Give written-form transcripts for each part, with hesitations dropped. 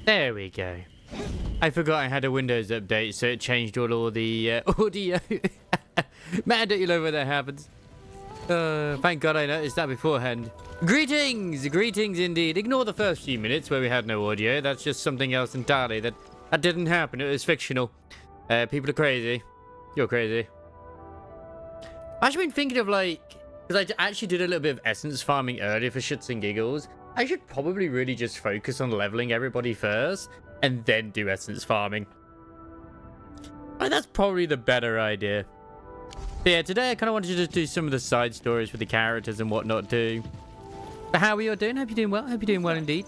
There we go. I forgot I had a Windows update, so it changed all the audio. Man, don't you love when that happens? Thank God I noticed that beforehand. Greetings! Greetings indeed. Ignore the first few minutes where we had no audio. That's just something else entirely. That didn't happen. It was fictional. People are crazy. You're crazy. I've actually been thinking of, like... Because I actually did a little bit of essence farming earlier for shits and giggles. I should probably really just focus on leveling everybody first. And then do essence farming. That's probably the better idea. But yeah, today I kind of wanted to just do some of the side stories with the characters and whatnot too. But how are you all doing? Hope you're doing well. Hope you're doing well indeed.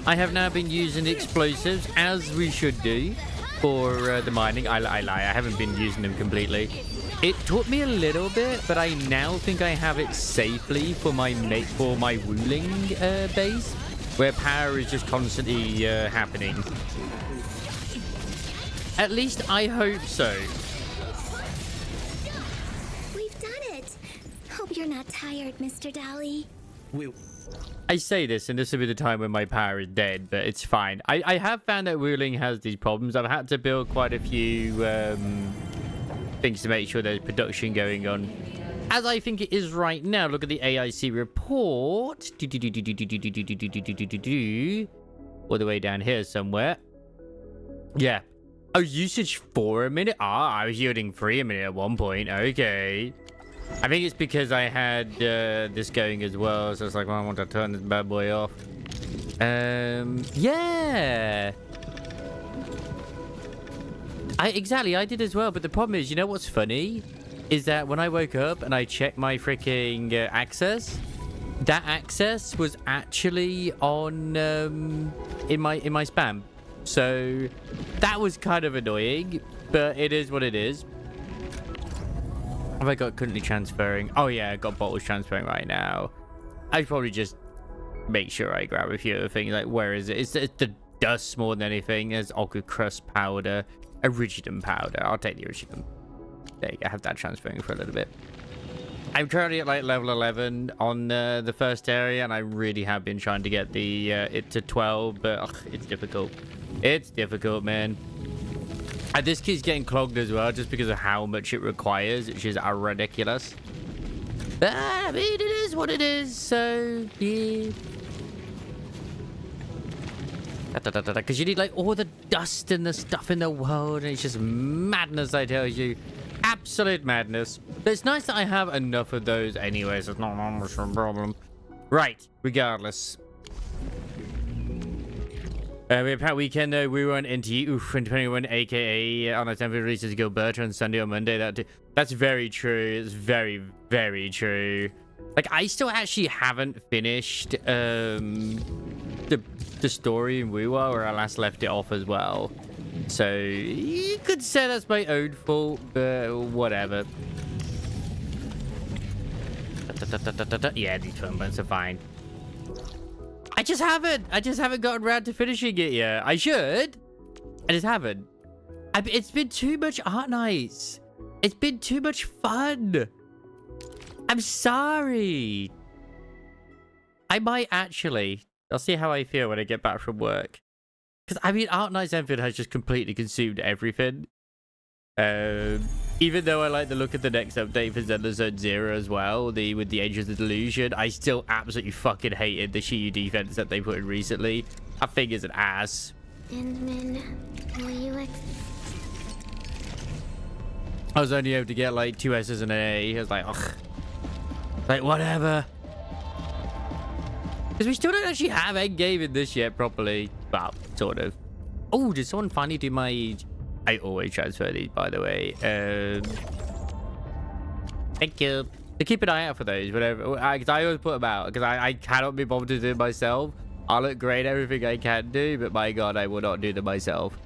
I have now been using explosives, as we should do, for the mining. I lie. I haven't been using them completely. It took me a little bit, but I now think I have it safely for my ruling base, where power is just constantly happening. At least I hope so. We've done it. Hope you're not tired, Mr. Dolly. I say this, and this will be the time when my power is dead, but it's fine. I have found that ruling has these problems. I've had to build quite a few things to make sure there's production going on. As I think it is right now. Look at the AIC report. All the way down here somewhere. Yeah. Oh, usage 4 a minute? Ah, I was yielding 3 a minute at one point. Okay. I think it's because I had this going as well. So it's like, well, I want to turn this bad boy off. Yeah. Exactly, I did as well. But the problem is, you know what's funny? Is that when I woke up and I checked my freaking access, that access was actually on in my spam. So that was kind of annoying, but it is what it is. Have I got currently transferring? Oh yeah, I got bottles transferring right now. I probably just make sure I grab a few other things. Like, where is it? It's the dust more than anything. There's Oku Crust powder, Iridium powder. I'll take the Iridium. There you go. I have that transferring for a little bit. I'm currently at like level 11 on the first area, and I really have been trying to get the it to 12, but it's difficult. It's difficult, man. And this key's getting clogged as well, just because of how much it requires, which is ridiculous. But, I mean, it is what it is, so yeah. Because you need like all the dust and the stuff in the world, and it's just madness, I tell you. Absolute madness. But it's nice that I have enough of those anyways. It's not much of a problem. Right, regardless. We have a weekend though. We were on NT. Oof, 21, aka on a temporary releases Gilberto on Sunday or Monday. That's very true. It's very, very true. Like, I still actually haven't finished the story in Wuwa where I last left it off as well. So you could say that's my own fault, but whatever. Yeah, these phone buttons are fine. I just haven't gotten around to finishing it yet. I should. I just haven't. It's been too much art nights. It's been too much fun. I'm sorry. I might actually. I'll see how I feel when I get back from work. Because, I mean, Art Nights Endfield has just completely consumed everything. Even though I like the look of the next update for Zelda Zone Zero as well, with the Age of the Delusion, I still absolutely fucking hated the Shiyu defense that they put in recently. That thing is an ass. Inman, will you I was only able to get like 2 S's and an A. I was like, ugh. Like, whatever. Because we still don't actually have endgame in this yet properly. Well, sort of. Oh, did someone finally do my... I always transfer these, by the way. Thank you. So keep an eye out for those, whatever. I always put them out, because I cannot be bothered to do it myself. I'll upgrade everything I can do, but my god, I will not do them myself.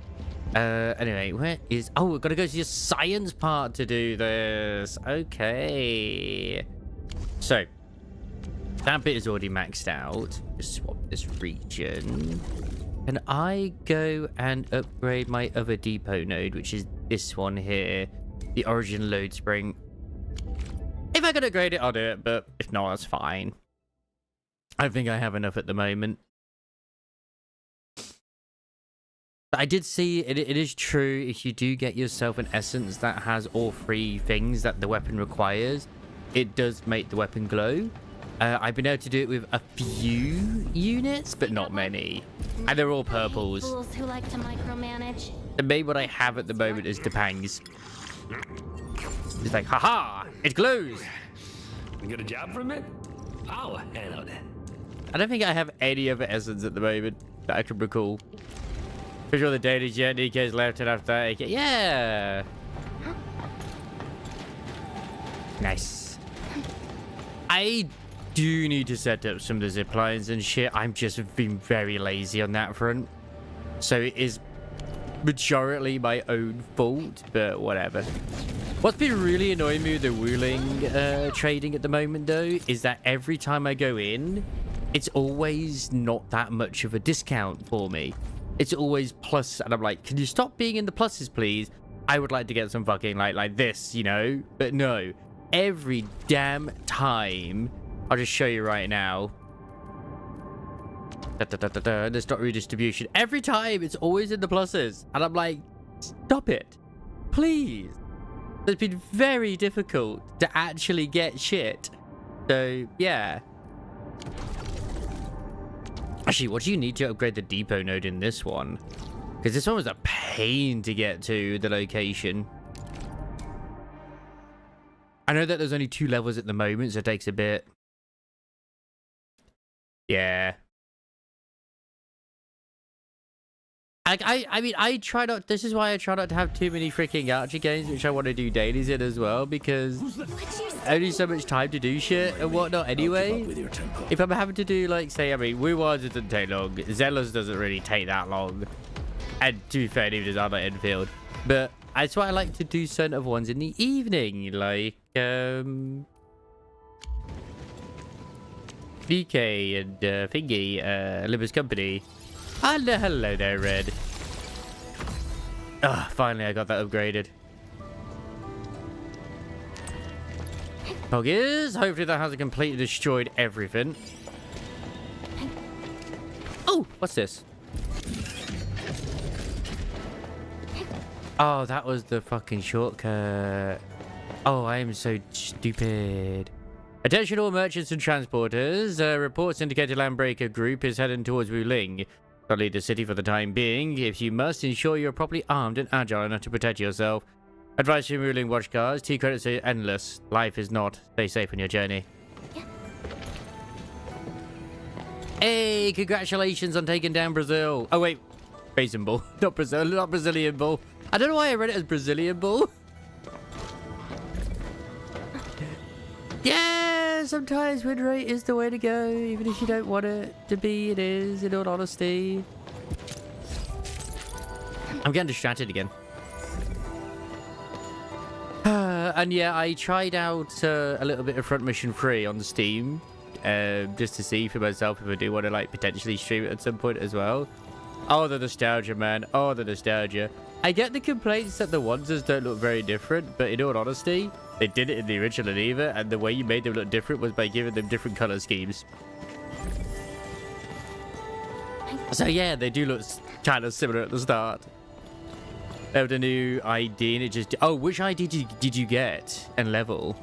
Anyway, where is... Oh, we've got to go to the science part to do this. Okay. So... that bit is already maxed out. Just swap this region. Can I go and upgrade my other depot node, which is this one here, the Origin Load Spring? If I can upgrade it, I'll do it, but if not, that's fine. I think I have enough at the moment. I did see it. It is true. If you do get yourself an essence that has all 3 things that the weapon requires, it does make the weapon glow. I've been able to do it with a few units, but not many. And they're all purples. Fools who like to micromanage. The main one I have at the moment is Depangs. It's like, haha, it glows. You got a job from it? I'll handle it. I don't think I have any other essence at the moment that I can recall. Pretty sure the daily jet DK's left and after that. Yeah. Nice. I do need to set up some of the zip lines and shit. I'm just being very lazy on that front. So it is majority my own fault, but whatever. What's been really annoying me with the Wuling trading at the moment, though, is that every time I go in, it's always not that much of a discount for me. It's always plus, and I'm like, can you stop being in the pluses, please? I would like to get some fucking, like this, you know? But no. Every damn time. I'll just show you right now. There's not redistribution. Every time, it's always in the pluses. And I'm like, stop it. Please. It's been very difficult to actually get shit. So, yeah. Actually, what do you need to upgrade the depot node in this one? Because this one was a pain to get to the location. I know that there's only 2 levels at the moment, so it takes a bit. Yeah. I mean, I try not. This is why I try not to have too many freaking Archer games, which I want to do dailies in as well, because only so much time to do shit and whatnot anyway. If I'm having to do, like, say, I mean, Wu Wars doesn't take long, Zealous doesn't really take that long, and to be fair, neither does other Endfield. But that's why I like to do certain other ones in the evening, like BK and Thingy, Olympus Company. And hello there, Red. Ah, finally I got that upgraded. Poggers, hopefully that hasn't completely destroyed everything. Oh, what's this? Oh, that was the fucking shortcut. Oh, I am so stupid. Attention all merchants and transporters. Reports indicate a landbreaker group is heading towards Wuling. Don't leave the city for the time being. If you must, ensure you're properly armed and agile enough to protect yourself. Advice from Wuling watch cars. T credits are endless. Life is not. Stay safe on your journey. Yeah. Hey, congratulations on taking down Brazil. Oh, wait. Raisin Bull. Not Brazil. Not Brazilian Bull. I don't know why I read it as Brazilian Bull. Yeah, sometimes win rate is the way to go, even if you don't want it to be, it is, in all honesty. I'm getting distracted again. And yeah, I tried out a little bit of Front Mission 3 on Steam, just to see for myself if I do want to, like, potentially stream it at some point as well. Oh, the nostalgia, man. Oh, the nostalgia. I get the complaints that the Wanzers don't look very different, but in all honesty, they did it in the original either, and the way you made them look different was by giving them different color schemes. So yeah, they do look kind of similar at the start. They have the new ID, and it just... Oh, which ID did you get and level?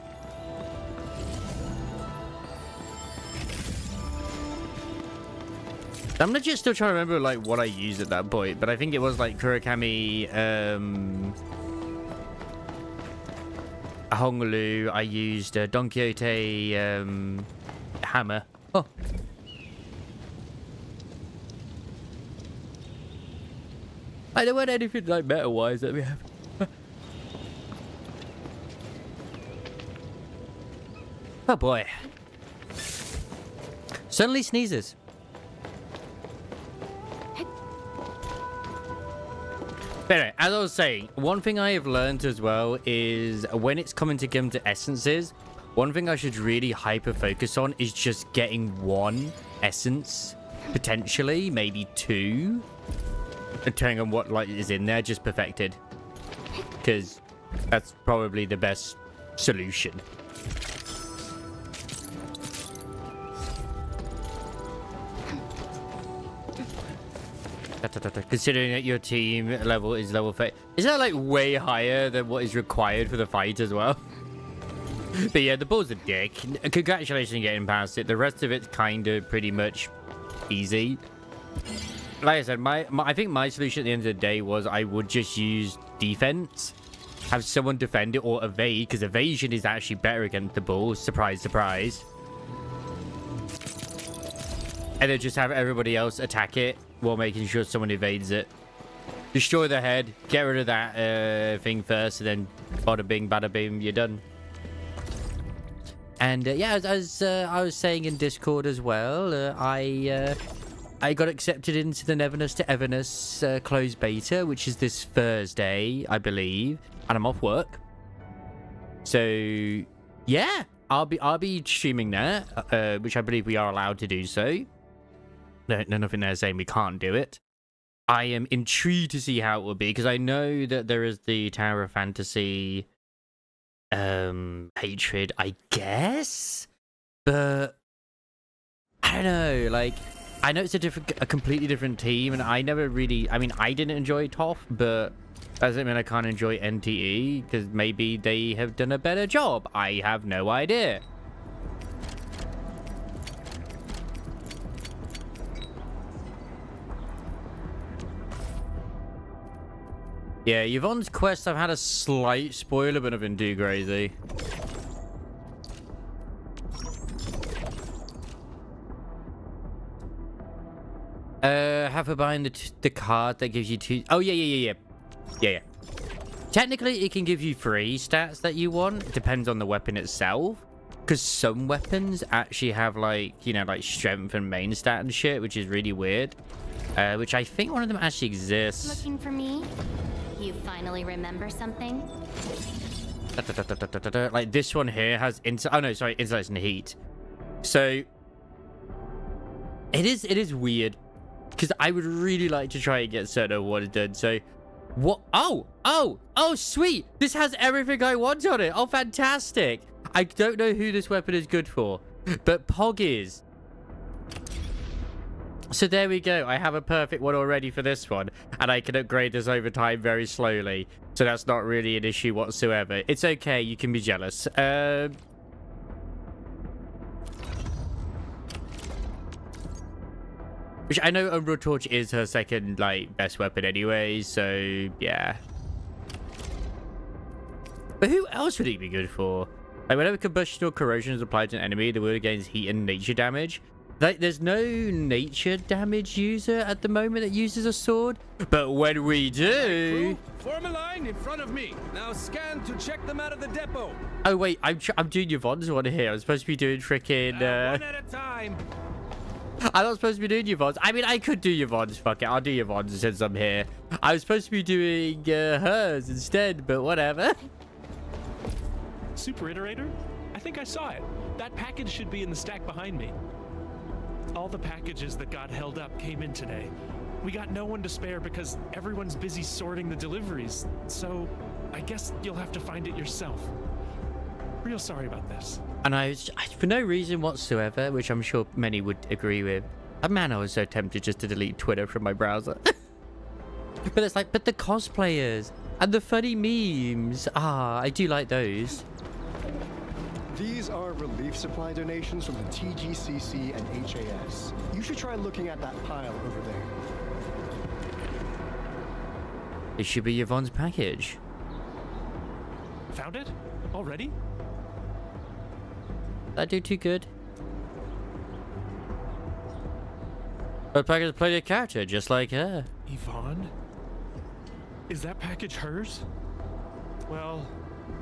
I'm legit still trying to remember, like, what I used at that point, but I think it was, like, Kurakami, Honglu. I used Don Quixote, hammer. Oh. I don't want anything, like, meta-wise that we have. Oh, boy. Suddenly sneezes. But anyway, as I was saying, one thing I have learned as well is when it's coming to come to essences, one thing I should really hyper focus on is just getting 1 essence, potentially, maybe 2, depending on what light is in there, just perfected. Because that's probably the best solution. Considering that your team level is level 5, is that like way higher than what is required for the fight as well? But yeah, the ball's a dick. Congratulations on getting past it. The rest of it's kind of pretty much easy. Like I said, I think my solution at the end of the day was I would just use defense. Have someone defend it or evade, because evasion is actually better against the ball. Surprise, surprise. And then just have everybody else attack it while making sure someone evades it. Destroy the head, get rid of that thing first, and then bada bing, bada bing, you're done. And yeah, as I was saying in Discord as well, I got accepted into the Neverness to Everness closed beta, which is this Thursday, I believe, and I'm off work. So yeah, I'll be streaming that, which I believe we are allowed to do so. No, nothing there saying we can't do it. I am intrigued to see how it will be, because I know that there is the Tower of Fantasy hatred, I guess, but I don't know, like, I know it's a completely different team, and I never really, I mean, I didn't enjoy TOF, but that doesn't mean I can't enjoy NTE, because maybe they have done a better job. I have no idea. Yeah, Yvonne's quest, I've had a slight spoiler, but nothing too crazy. Have her buying the card that gives you 2... Oh, yeah. Technically, it can give you 3 stats that you want. It depends on the weapon itself. Because some weapons actually have, like, you know, like strength and main stat and shit, which is really weird. Which I think one of them actually exists. Looking for me? You finally remember something? Like this one here has insights and heat. So it is weird, because I would really like to try and get certain awards done. So what? Oh, sweet, this has everything I want on it. Oh, fantastic. I don't know who this weapon is good for, but Pog is. So there we go. I have a perfect one already for this one, and I can upgrade this over time very slowly. So that's not really an issue whatsoever. It's okay. You can be jealous. Which I know Umbral Torch is her second, like, best weapon anyway. So yeah. But who else would it be good for? Like, whenever combustion or corrosion is applied to an enemy, the word gains heat and nature damage. Like, there's no nature damage user at the moment that uses a sword, but when we do... Form a line in front of me. Now scan to check them out of the depot. Oh, wait, I'm doing Yvonne's one here. I'm supposed to be doing freaking... One at a time. I'm not supposed to be doing Yvonne's. I mean, I could do Yvonne's. Fuck it, I'll do Yvonne's since I'm here. I was supposed to be doing hers instead, but whatever. Super Iterator? I think I saw it. That package should be in the stack behind me. All the packages that got held up came in today. We got no one to spare because everyone's busy sorting the deliveries. So I guess you'll have to find it yourself. Real sorry about this. And I for no reason whatsoever, which I'm sure many would agree with. Man, I was so tempted just to delete Twitter from my browser. But it's like, but the cosplayers and the funny memes. I do like those. These are relief supply donations from the TGCC and HAS. You should try looking at that pile over there. It should be Yvonne's package. Found it? Already? Did I do too good? But package played a character just like her. Yvonne? Is that package hers? Well,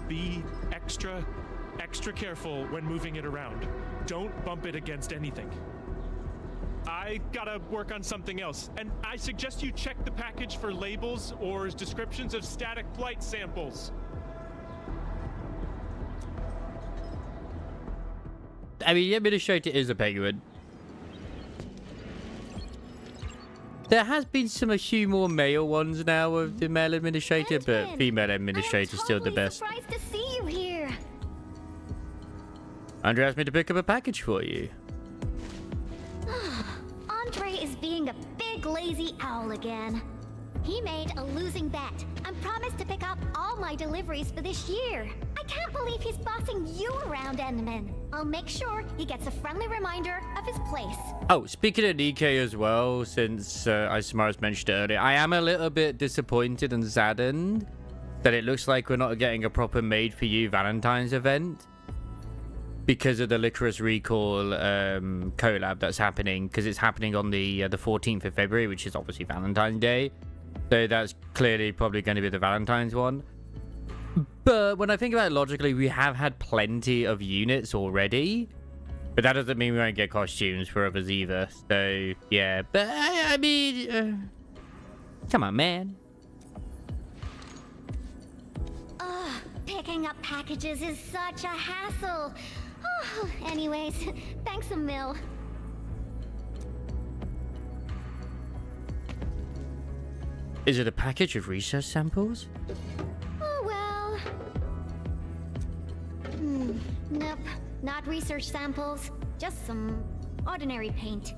be extra careful when moving it around. Don't bump it against anything. I gotta work on something else, and I suggest you check the package for labels or descriptions of static flight samples. I mean, the administrator is a penguin. There has been a few more male ones now of the male administrator, but female administrator is still the best. Surprised to see you here. Andre asked me to pick up a package for you. Andre is being a big lazy owl again. He made a losing bet and promised to pick up all my deliveries for this year. I can't believe he's bossing you around, Endman. I'll make sure he gets a friendly reminder of his place. Oh, speaking of DK as well, since Isamaris mentioned it earlier, I am a little bit disappointed and saddened that it looks like we're not getting a proper Made for You Valentine's event because of the Licorice Recall collab that's happening, because it's happening on the 14th of February, which is obviously Valentine's Day. So that's clearly probably going to be the Valentine's one. But when I think about it logically, we have had plenty of units already. But that doesn't mean we won't get costumes for others either. So, yeah. But, I mean... come on, man. Ugh, picking up packages is such a hassle. Oh, anyways, thanks a mil. Is it a package of research samples? Oh, well... nope. Not research samples. Just some ordinary paint.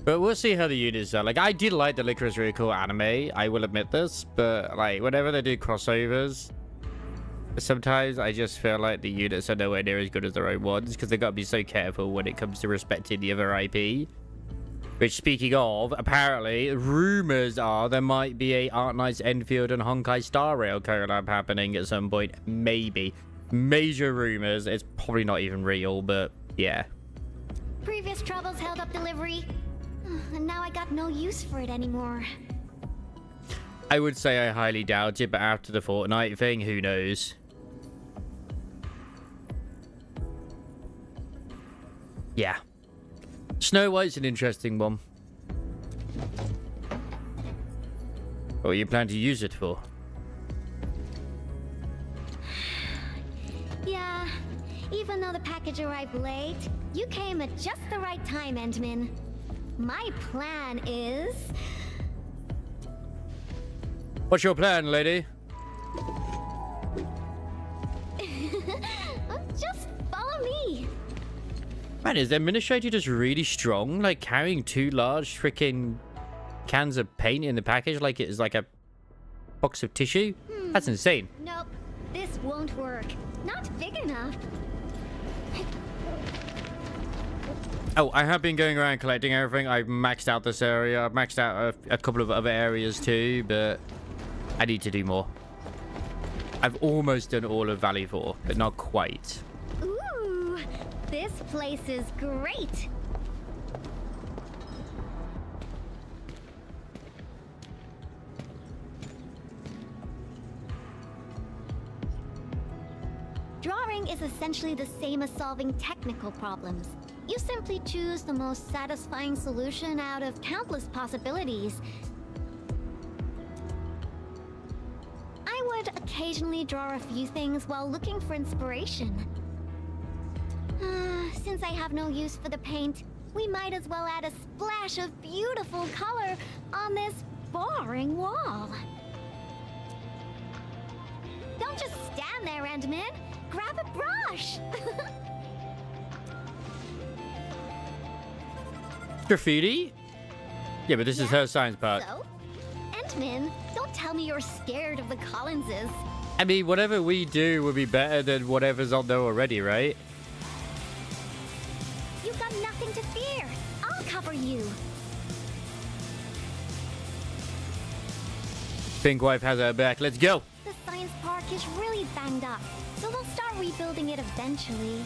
But we'll see how the units are. Like, I did like the Licorice Recall anime, I will admit this. But, like, whenever they do crossovers, sometimes I just feel like the units are nowhere near as good as their own ones, because they've got to be so careful when it comes to respecting the other IP. Which, speaking of, apparently, rumors are there might be a Art Knights Endfield and Honkai Star Rail collab happening at some point. Maybe. Major rumors. It's probably not even real, but yeah. Previous troubles held up delivery. And now I got no use for it anymore. I would say I highly doubt it, but after the Fortnite thing, who knows? Yeah. Snow White's an interesting one. What do you plan to use it for? Yeah, even though the package arrived late, you came at just the right time, Endman. My plan is... What's your plan, lady? just follow me. Man, is the administrator just really strong? Like, carrying 2 large freaking cans of paint in the package like it is like a box of tissue? That's insane. Nope, this won't work. Not big enough. Oh, I have been going around collecting everything. I've maxed out this area. I've maxed out a couple of other areas too, but I need to do more. I've almost done all of Valley 4, but not quite. Ooh, this place is great. Drawing is essentially the same as solving technical problems. You simply choose the most satisfying solution out of countless possibilities. I would occasionally draw a few things while looking for inspiration. Since I have no use for the paint, we might as well add a splash of beautiful color on this boring wall. Don't just stand there, Endman. Grab a brush. Graffiti? Yeah, but this is her science part. So? Endman, don't tell me you're scared of the Collinses. I mean, whatever we do will be better than whatever's on there already, right? You've got nothing to fear. I'll cover you. Pink wife has her back. Let's go. The science park is really banged up, so they'll start rebuilding it eventually.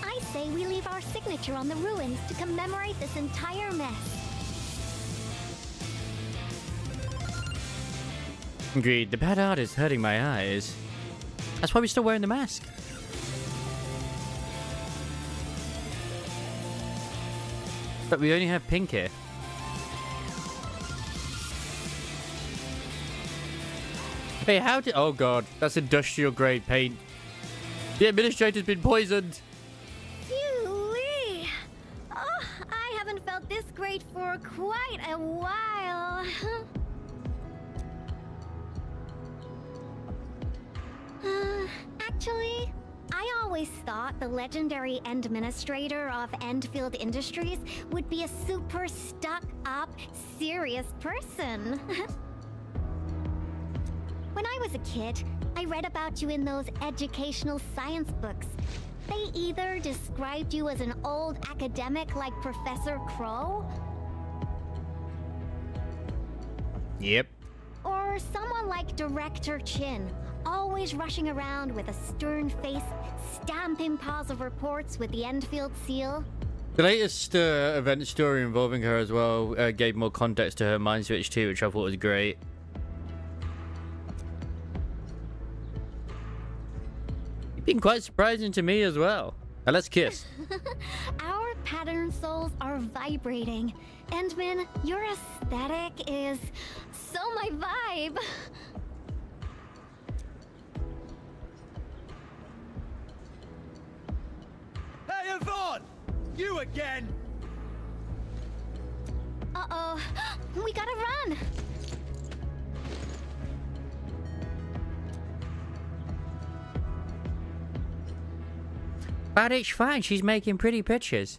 I say we leave our signature on the ruins to commemorate this entire mess. Agreed. The bad art is hurting my eyes. That's why we're still wearing the mask. But we only have pink here. Hey, how did... Oh, God. That's industrial grade paint. The administrator's been poisoned. Phew-wee. Oh, I haven't felt this great for quite a while. Actually, I always thought the legendary administrator of Endfield Industries would be a super stuck up, serious person. When I was a kid, I read about you in those educational science books. They either described you as an old academic like Professor Crow, Yep. or someone like Director Chin, always rushing around with a stern face, stamping piles of reports with the Endfield seal. The latest event story involving her as well gave more context to her mind switch too, which I thought was great. You've been quite surprising to me as well. Now let's kiss. Our pattern souls are vibrating. Endman, your aesthetic is so my vibe. Hey, Yvonne! You again! Uh-oh. We gotta run. But it's fine, she's making pretty pictures.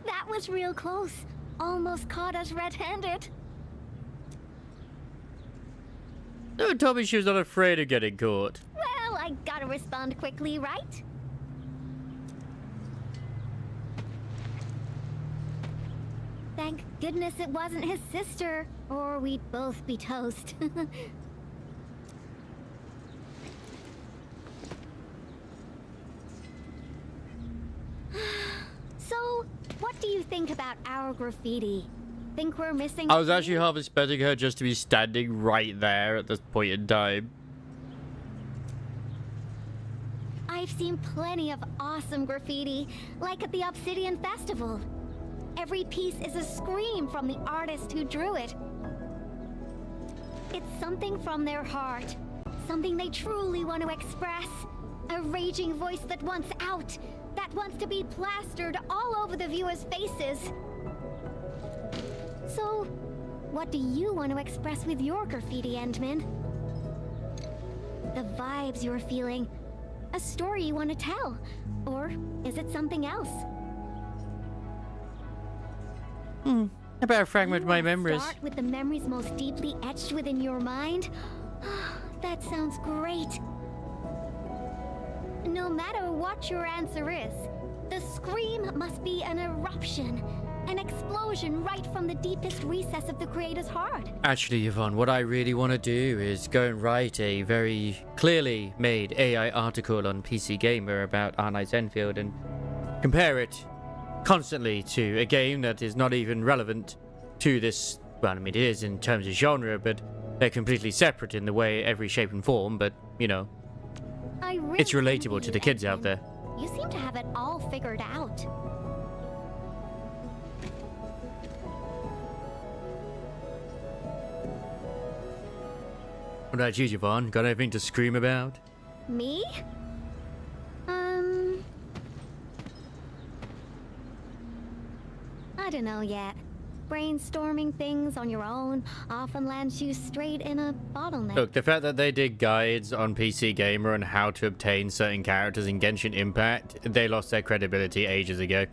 That was real close. Almost caught us red-handed. No one told me she was not afraid of getting caught. Well, I gotta respond quickly, right? Thank goodness it wasn't his sister, or we'd both be toast. So, what do you think about our graffiti? Think we're missing? I was actually half expecting her just to be standing right there at this point in time. I've seen plenty of awesome graffiti, like at the Obsidian Festival. Every piece is a scream from the artist who drew it. It's something from their heart, something they truly want to express. A raging voice that wants out, that wants to be plastered all over the viewers' faces. So, what do you want to express with your graffiti, Endman? The vibes you're feeling, a story you want to tell, or is it something else? I better fragment my memories. Start with the memories most deeply etched within your mind? That sounds great. No matter what your answer is, the scream must be an eruption, an explosion right from the deepest recess of the creator's heart. Actually, Yvonne, what I really want to do is go and write a very clearly made AI article on PC Gamer about Our Knight's Enfield and compare it constantly to a game that is not even relevant to this. Well, I mean, it is in terms of genre, but they're completely separate in the way, every shape and form, but, you know, I really it's relatable envy to you, the kids out Edmund. there. You seem to have it all figured out. What about you, Yvonne? Got anything to scream about? Me? I don't know yet. Brainstorming things on your own often lands you straight in a bottleneck. Look, the fact that they did guides on PC Gamer on how to obtain certain characters in Genshin Impact, they lost their credibility ages ago.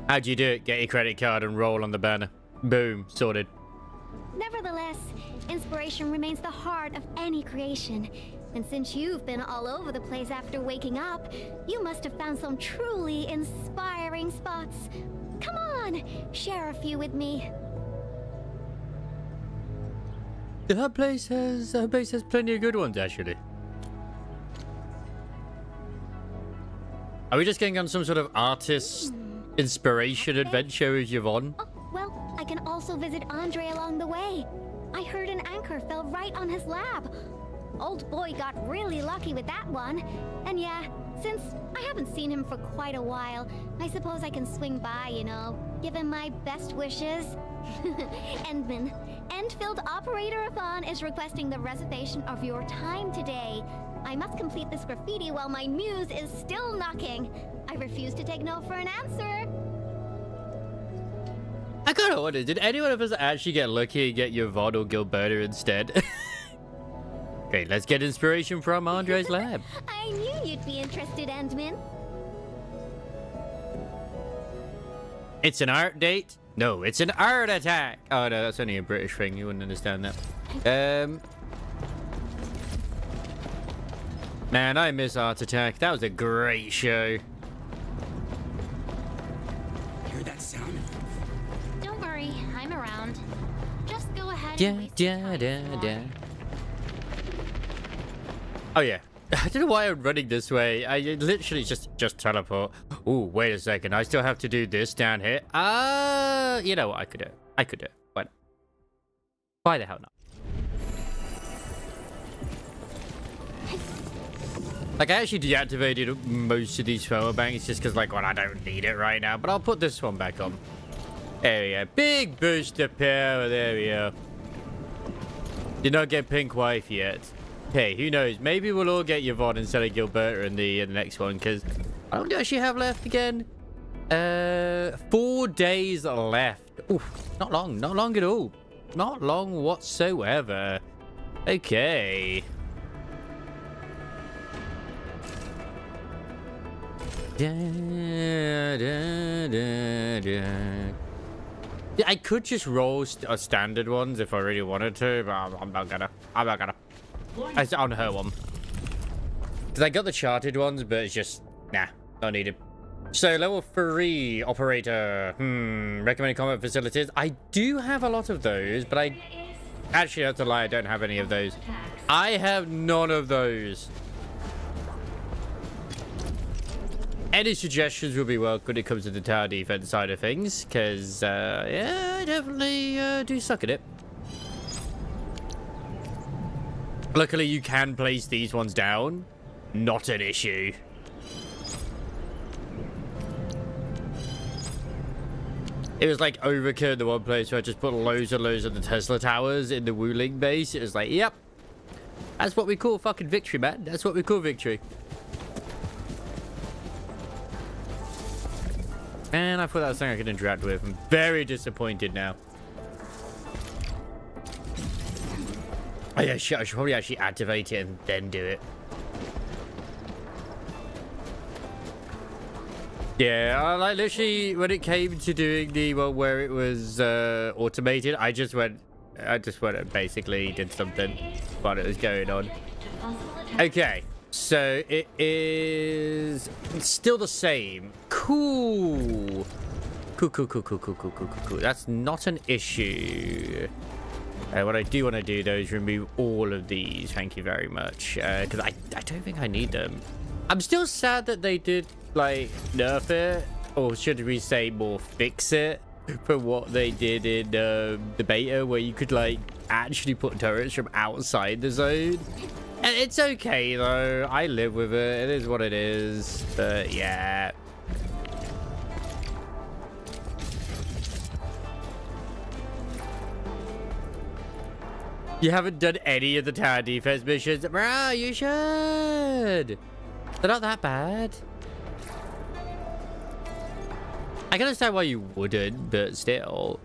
How'd you do it? Get your credit card and roll on the banner. Boom, sorted. Nevertheless, inspiration remains the heart of any creation. And since you've been all over the place after waking up, you must have found some truly inspiring spots. Come on, share a few with me. Her base has plenty of good ones, actually. Are we just getting on some sort of artist inspiration adventure with Yvonne? Oh, well, I can also visit Andre along the way. I heard an anchor fell right on his lab. Old boy got really lucky with that one. And yeah, since I haven't seen him for quite a while, I suppose I can swing by, you know, give him my best wishes. Endman, Endfield Operator Yvonne is requesting the reservation of your time today. I must complete this graffiti while my muse is still knocking. I refuse to take no for an answer. I gotta wonder, did anyone of us actually get lucky and get Yvonne or Gilberta instead? Okay, let's get inspiration from Andre's lab. I knew you'd be interested, Endman. It's an art date? No, it's an art attack. Oh no, that's only a British thing. You wouldn't understand that. Man, I miss Art Attack. That was a great show. Hear that sound? Don't worry, I'm around. Just go ahead and waste your time if you want. Oh yeah. I don't know why I'm running this way. I literally just teleport. Ooh, wait a second. I still have to do this down here. You know what? I could do it. I could do it. Why not? Why the hell not? Like, I actually deactivated most of these power banks just because, like, well, I don't need it right now. But I'll put this one back on. There we go. Big boost of power. There we go. Did not get Pink Wife yet. Hey, who knows? Maybe we'll all get Yvonne instead of Gilberta in the next one, because I don't actually have left again. 4 days left. Oof, not long. Not long at all. Not long whatsoever. Okay. I could just roll standard ones if I really wanted to, but I'm not gonna. I'm not gonna. It's on her one. Because I got the charted ones, but it's just, nah, not needed. So, level 3 operator. Recommended combat facilities. I do have a lot of those, but I actually have to lie, I don't have any of those. I have none of those. Any suggestions will be welcome when it comes to the tower defense side of things, because, yeah, I definitely do suck at it. Luckily, you can place these ones down. Not an issue. It was like overkill in the one place where I just put loads and loads of the Tesla towers in the Wuling base. It was like, yep. That's what we call fucking victory, man. That's what we call victory. Man, I thought that was something I could interact with. I'm very disappointed now. Oh yeah, shit, I should probably actually activate it and then do it. Yeah, I like literally when it came to doing the one where it was automated, I just went and basically did something while it was going on. Okay, so it is still the same. Cool. Cool. That's not an issue. What I do want to do though is remove all of these. Thank you very much. Because I don't think I need them. I'm still sad that they did like nerf it, or should we say more fix it, for what they did in the beta, where you could like actually put turrets from outside the zone. And it's okay though. I live with it. It is what it is. But yeah. You haven't done any of the tower defense missions? Bro, you should. They're not that bad. I can understand why you wouldn't, but still.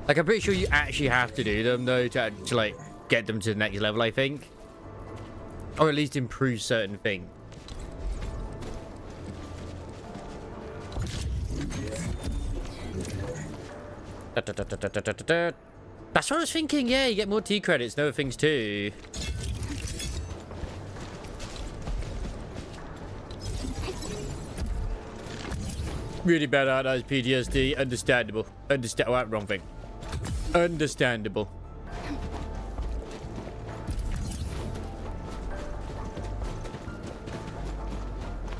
Like, I'm pretty sure you actually have to do them, though, to like, get them to the next level, I think. Or at least improve certain things. That's what I was thinking. Yeah, you get more T credits and other things too. Really bad art as PTSD. Understandable. Oh, wrong thing. Understandable.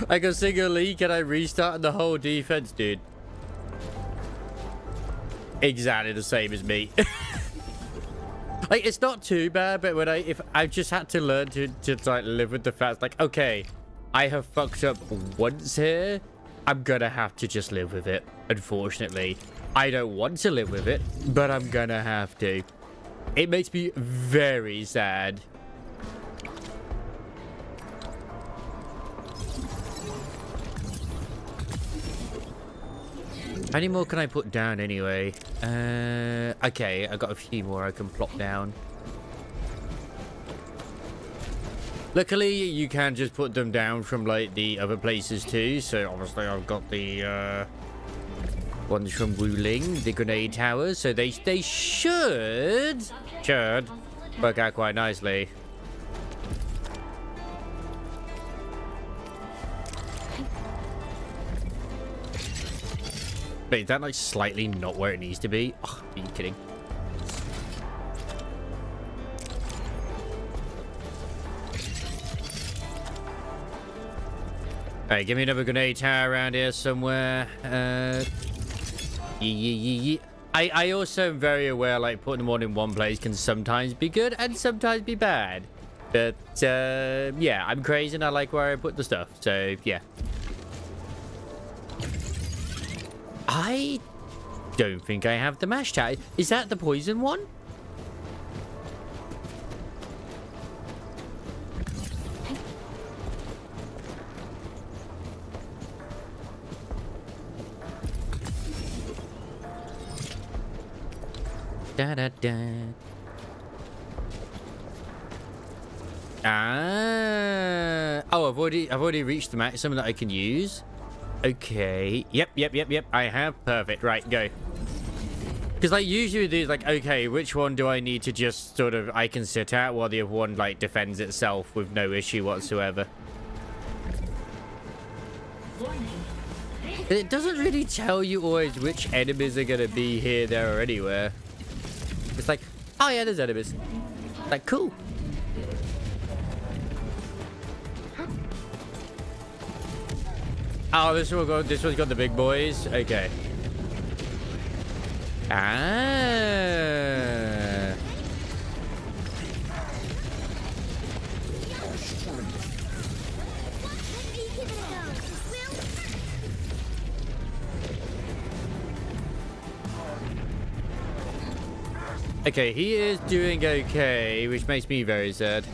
I got single leak and I restarted the whole defense, dude. Exactly the same as me. Like, it's not too bad, but when if I just had to learn to like live with the fact, like, okay, I have fucked up once here, I'm gonna have to just live with it. Unfortunately, I don't want to live with it, but I'm gonna have to. It makes me very sad. How many more can I put down anyway? Okay, I got a few more I can plop down. Luckily, you can just put them down from like the other places too. So obviously, I've got the One's from Wuling, the grenade towers, so they should work out quite nicely. Wait, is that like slightly not where it needs to be? Oh, are you kidding? Alright, give me another grenade tower around here somewhere. I also am very aware, like, putting them all in one place can sometimes be good and sometimes be bad. But, yeah, I'm crazy and I like where I put the stuff. So, yeah. I don't think I have the mash tower. Is that the poison one? Da, da, da. Oh, I've already reached the maximum that I can use. Okay. Yep. I have. Perfect. Right, go. Because like usually there's like, okay, which one do I need to just sort of I can sit at while the other one like defends itself with no issue whatsoever. It doesn't really tell you always which enemies are gonna be here, there, or anywhere. It's like, oh yeah, there's enemies. Like, cool. Oh, this one's got the big boys. Okay. Ah. Okay, he is doing okay, which makes me very sad.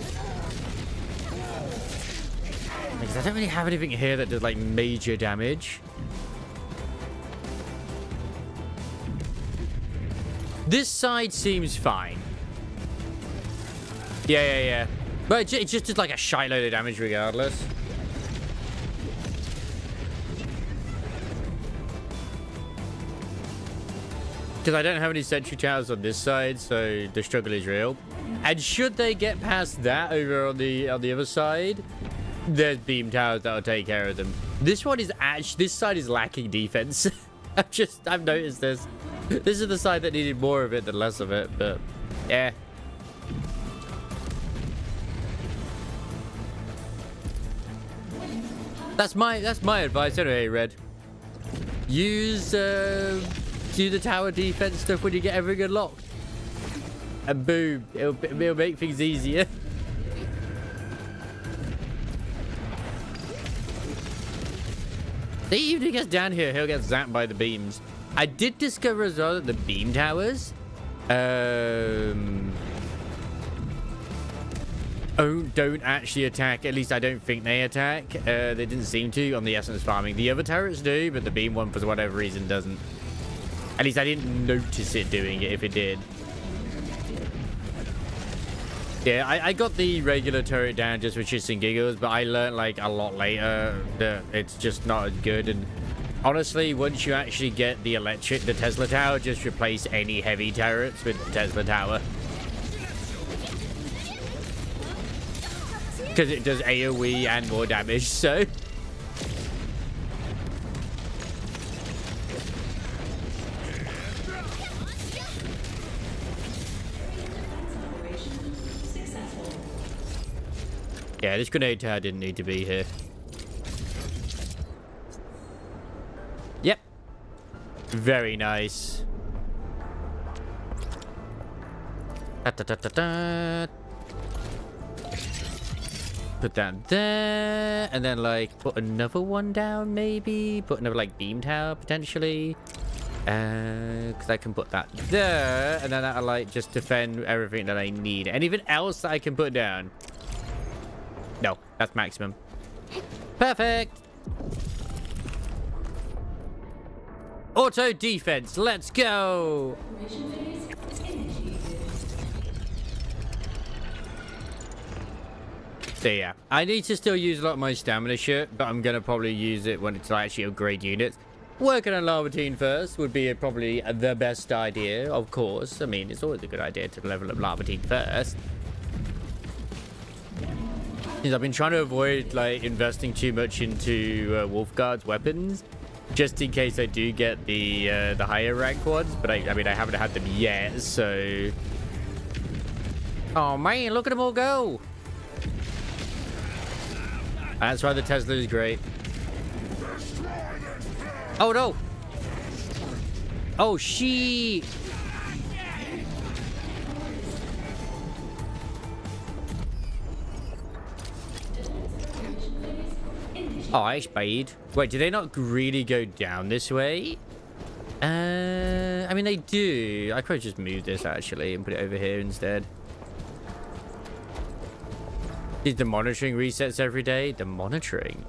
Because I don't really have anything here that does like major damage. This side seems fine. Yeah. But it just does like a shitload of damage regardless. Because I don't have any sentry towers on this side, so the struggle is real. And should they get past that over on the other side, there's beam towers that'll take care of them. This side is lacking defense. I've noticed this. This is the side that needed more of it than less of it, but yeah. That's my advice anyway, Red. Do the tower defense stuff when you get everything unlocked. And boom, it'll make things easier. See, even if he gets down here, he'll get zapped by the beams. I did discover as well that the beam towers don't actually attack. At least I don't think they attack. They didn't seem to on the essence farming. The other turrets do, but the beam one for whatever reason doesn't. At least I didn't notice it doing it if it did. Yeah, I got the regular turret down just for shits and giggles, but I learned like a lot later that it's just not as good. And honestly, once you actually get the Tesla tower, just replace any heavy turrets with the Tesla tower. Because it does AoE and more damage, so... Yeah, this grenade tower didn't need to be here. Yep. Very nice. Put that there, and then like put another one down, maybe put another like beam tower potentially, because I can put that there, and then that'll like just defend everything that I need. Anything else that I can put down? No, that's maximum. Perfect. Auto defense, let's go. So yeah, I need to still use a lot of my stamina shit, but I'm gonna probably use it when it's actually upgrade units. Working on Lava first would be probably the best idea, of course. I mean, it's always a good idea to level up Lava first. Since I've been trying to avoid like investing too much into Wolfguard's weapons, just in case I do get the higher rank ones. But I mean, I haven't had them yet, so. Oh man, look at them all go! That's why the Tesla is great. Oh no! Oh shit! Oh, I spade. Wait, do they not really go down this way? I mean, they do. I could just move this actually and put it over here instead. Is the monitoring resets every day? The monitoring.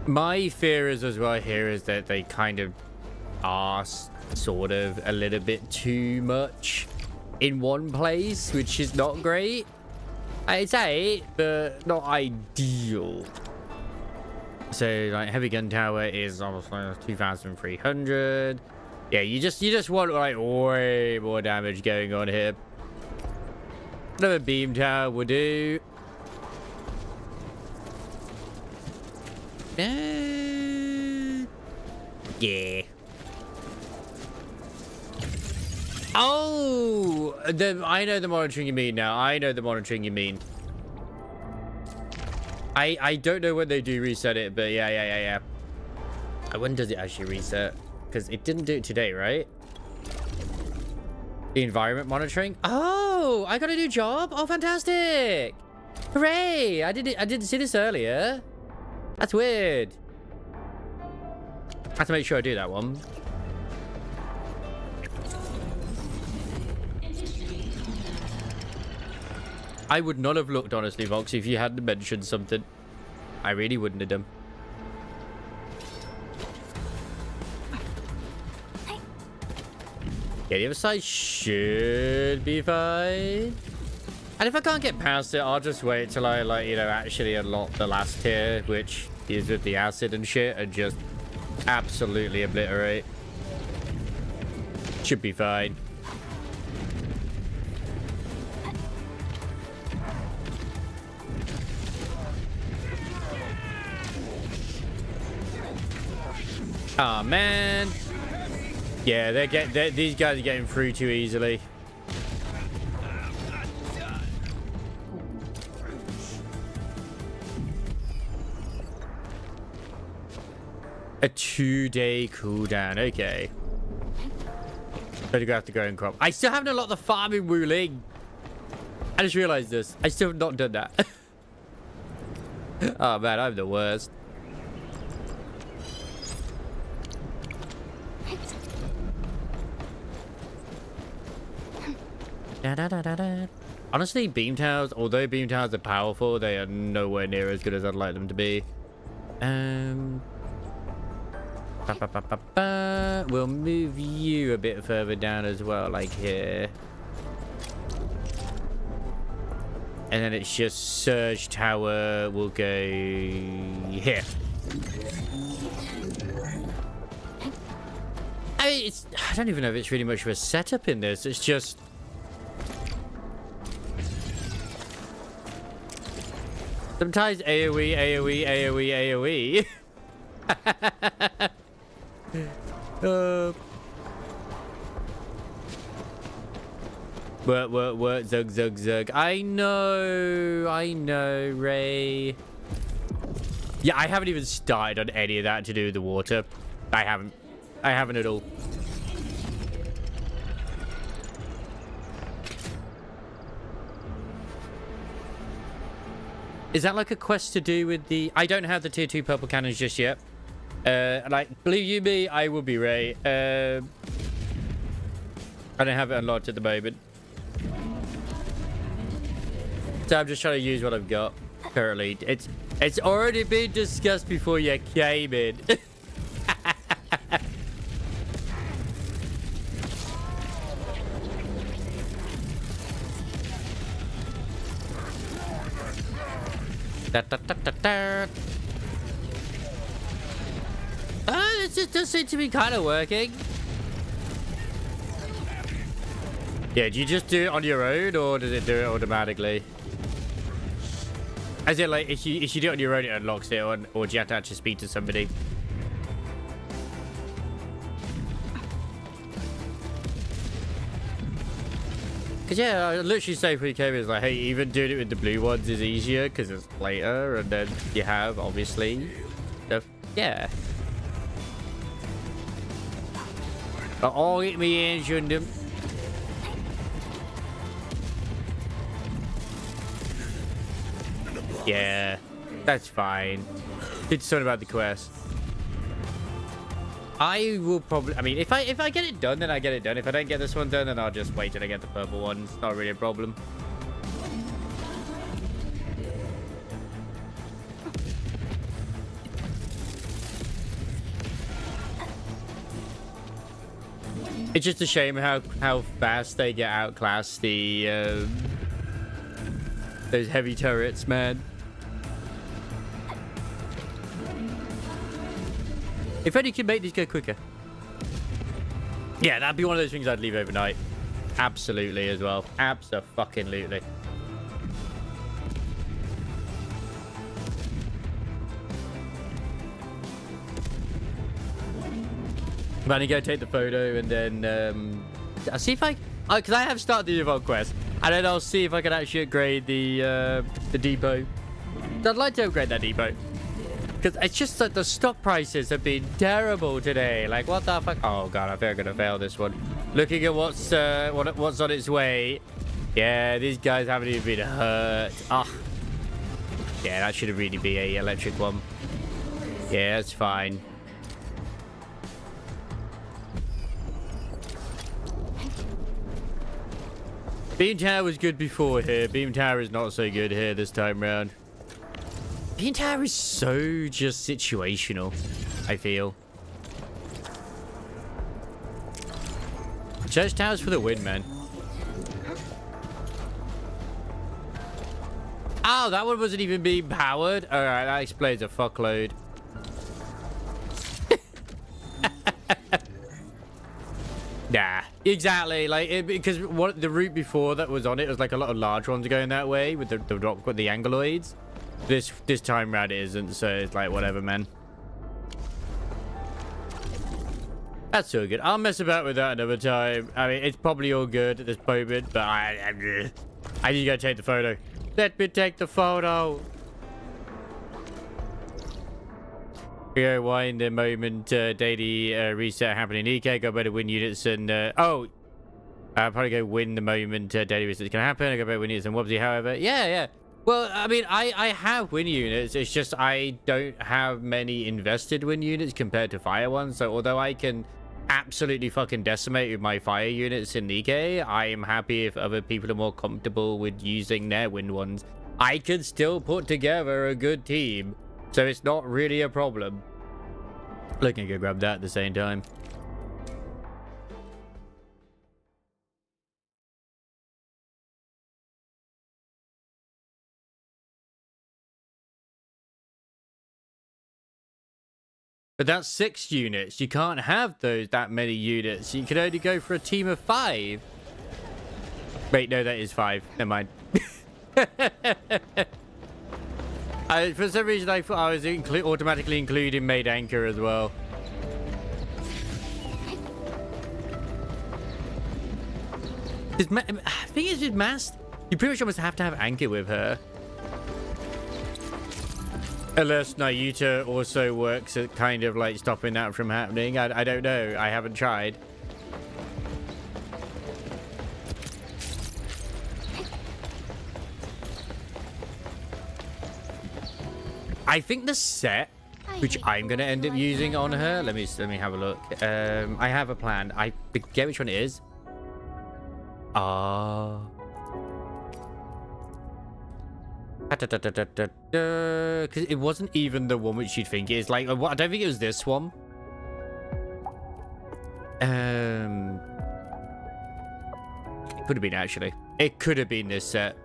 My fear is as well here is that they kind of are sort of a little bit too much in one place, which is not great. It's 8, but not ideal. So like heavy gun tower is almost like 2,300. Yeah, you just want like way more damage going on here. Another beam tower will do. Yeah. Oh, I know the monitoring you mean now. I know the monitoring you mean. I don't know when they do reset it, but yeah. When does it actually reset? Because it didn't do it today, right? The environment monitoring. Oh, I got a new job. Oh, fantastic! Hooray! I didn't see this earlier. That's weird. I have to make sure I do that one. I would not have looked, honestly, Vox, if you hadn't mentioned something. I really wouldn't have done. Yeah, the other side should be fine. And if I can't get past it, I'll just wait till I, like, you know, actually unlock the last tier, which is with the acid and shit, and just absolutely obliterate. Should be fine. Oh man. Yeah, these guys are getting through too easily. A 2-day cooldown. Okay. Better have to go and crop. I still haven't unlocked the farming ruling. I just realized this. I still have not done that. Oh man, I'm the worst. Honestly, beam towers, although beam towers are powerful, they are nowhere near as good as I'd like them to be. We'll move you a bit further down as well, like here. And then it's just Surge Tower will go here. I mean, I don't even know if it's really much of a setup in this. It's just... sometimes AoE, AoE, AoE, AoE. What, zug. I know, Ray. Yeah, I haven't even started on any of that to do with the water. I haven't at all. Is that like a quest to do with the... I don't have the tier 2 purple cannons just yet. Like, believe you me, I will be Ray. I don't have it unlocked at the moment. So I'm just trying to use what I've got currently. It's already been discussed before you came in. Da, da, da, da, da. This just does seem to be kind of working. Yeah, do you just do it on your own, or does it do it automatically? As in, like, if you do it on your own, it unlocks it, or do you have to actually speak to somebody? Because, yeah, I literally say for you came is like, hey, even doing it with the blue ones is easier because it's later, and then you have, obviously, stuff. Yeah. But all get me in, shouldn't them. Yeah, that's fine. Did something about the quest. I will probably, I mean, if I get it done, then I get it done. If I don't get this one done, then I'll just wait till I get the purple one. It's not really a problem. It's just a shame how fast they get outclassed the those heavy turrets, man. If only you could make these go quicker. Yeah, that'd be one of those things I'd leave overnight. Absolutely as well. Abso-fucking-lutely. I'm going to go take the photo and then I'll see if because I have started the Evolve quest, and then I'll see if I can actually upgrade the depot. I'd like to upgrade that depot. Because it's just that the stock prices have been terrible today. Like, what the fuck? Oh, God, I think I'm going to fail this one. Looking at what's on its way. Yeah, these guys haven't even been hurt. Ah. Yeah, that should really be a electric one. Yeah, that's fine. Beam Tower was good before here. Beam Tower is not so good here this time round. Beam Tower is so just situational, I feel. Church Tower's for the win, man. Oh, that one wasn't even being powered? Alright, that explains a fuckload. Nah, exactly. Like, because what the route before that was on it was like a lot of large ones going that way with the rock with the anguloids. This time round it isn't, so it's like whatever, man. That's so good. I'll mess about with that another time. I mean, it's probably all good at this moment, but I just gotta take the photo. Let me take the photo. Go wind the moment daily reset happening. EK go better win units and I'll probably go win the moment daily reset is gonna happen. I go better win units and Wobbsy. However, yeah. Well, I mean, I have win units. It's just I don't have many invested win units compared to fire ones. So although I can absolutely fucking decimate with my fire units in Nikkei, I am happy if other people are more comfortable with using their win ones. I can still put together a good team, so it's not really a problem. Looking to go grab that at the same time. But that's 6 units. You can't have that many units. You can only go for a team of 5. Wait, no, that is 5. Never mind. For some reason, I thought I was automatically including Maid Anchor as well. The thing is with Mast, you pretty much almost have to have Anchor with her. Unless Nayuta also works at kind of like stopping that from happening. I don't know. I haven't tried. I think the set, which I'm going to end up using on her. Let me have a look. I have a plan. I forget which one it is. Because it wasn't even the one which you'd think it is. Like, I don't think it was this one. It could have been, actually. It could have been this set.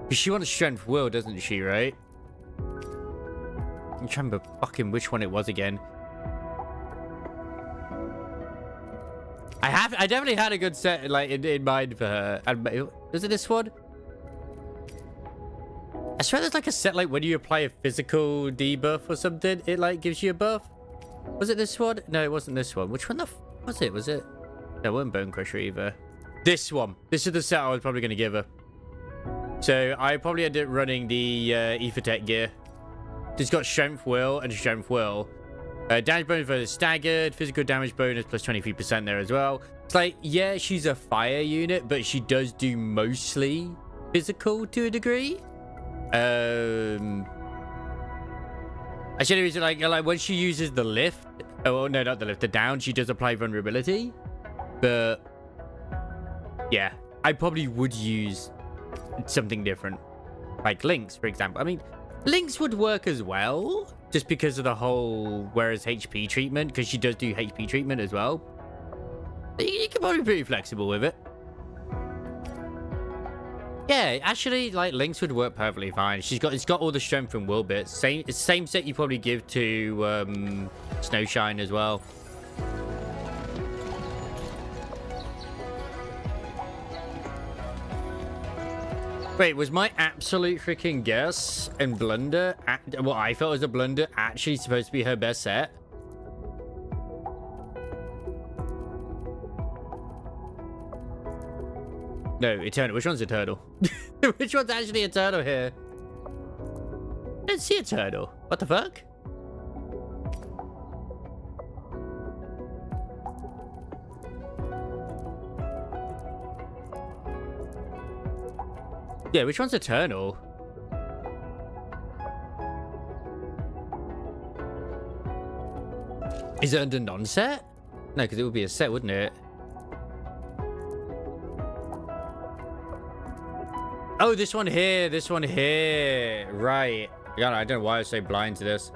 She wants strength will, doesn't she, right? I'm trying to remember fucking which one it was again. I definitely had a good set like in mind for her. And was it this one? I swear there's like a set like when you apply a physical debuff or something, it like gives you a buff. Was it this one? No, it wasn't this one. Which one the was it? Was it? No, it wasn't Bone Crusher either. This one. This is the set I was probably going to give her. So I probably ended up running the Ethertech gear. It's got Strength Will and Strength Will. Damage bonus versus staggered. Physical damage bonus plus 23% there as well. It's like, yeah, she's a fire unit, but she does do mostly physical to a degree. Actually, like when she uses the lift, oh no, not the lift, the down, she does apply vulnerability. But yeah, I probably would use something different, like Lynx, for example. I mean, Lynx would work as well, just because of the whole whereas HP treatment, because she does do HP treatment as well. You can probably be pretty flexible with it. Yeah, actually, like Lynx would work perfectly fine. It's got all the strength and will bits. Same set you probably give to Snowshine as well. Wait, was my absolute freaking guess and blunder, what I felt was a blunder, actually supposed to be her best set? No, Eternal. Which one's Eternal? Which one's actually Eternal here? I don't see Eternal. What the fuck? Yeah, which one's Eternal? Is it under non-set? No, because it would be a set, wouldn't it? Oh, this one here. This one here. Right. God, I don't know why I was so blind to this.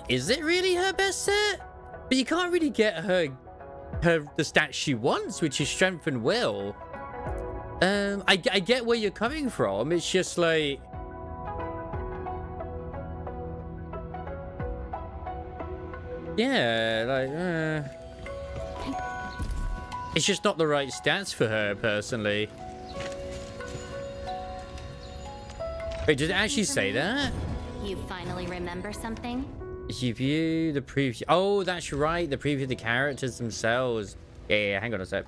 Is it really her best set? But you can't really get her the stats she wants, which is strength and will. I get where you're coming from. It's just like, yeah, like, it's just not the right stats for her personally. Wait, did it actually say that? You finally remember something? You view the preview. Oh, that's right. The preview of the characters themselves. Yeah, hang on a sec.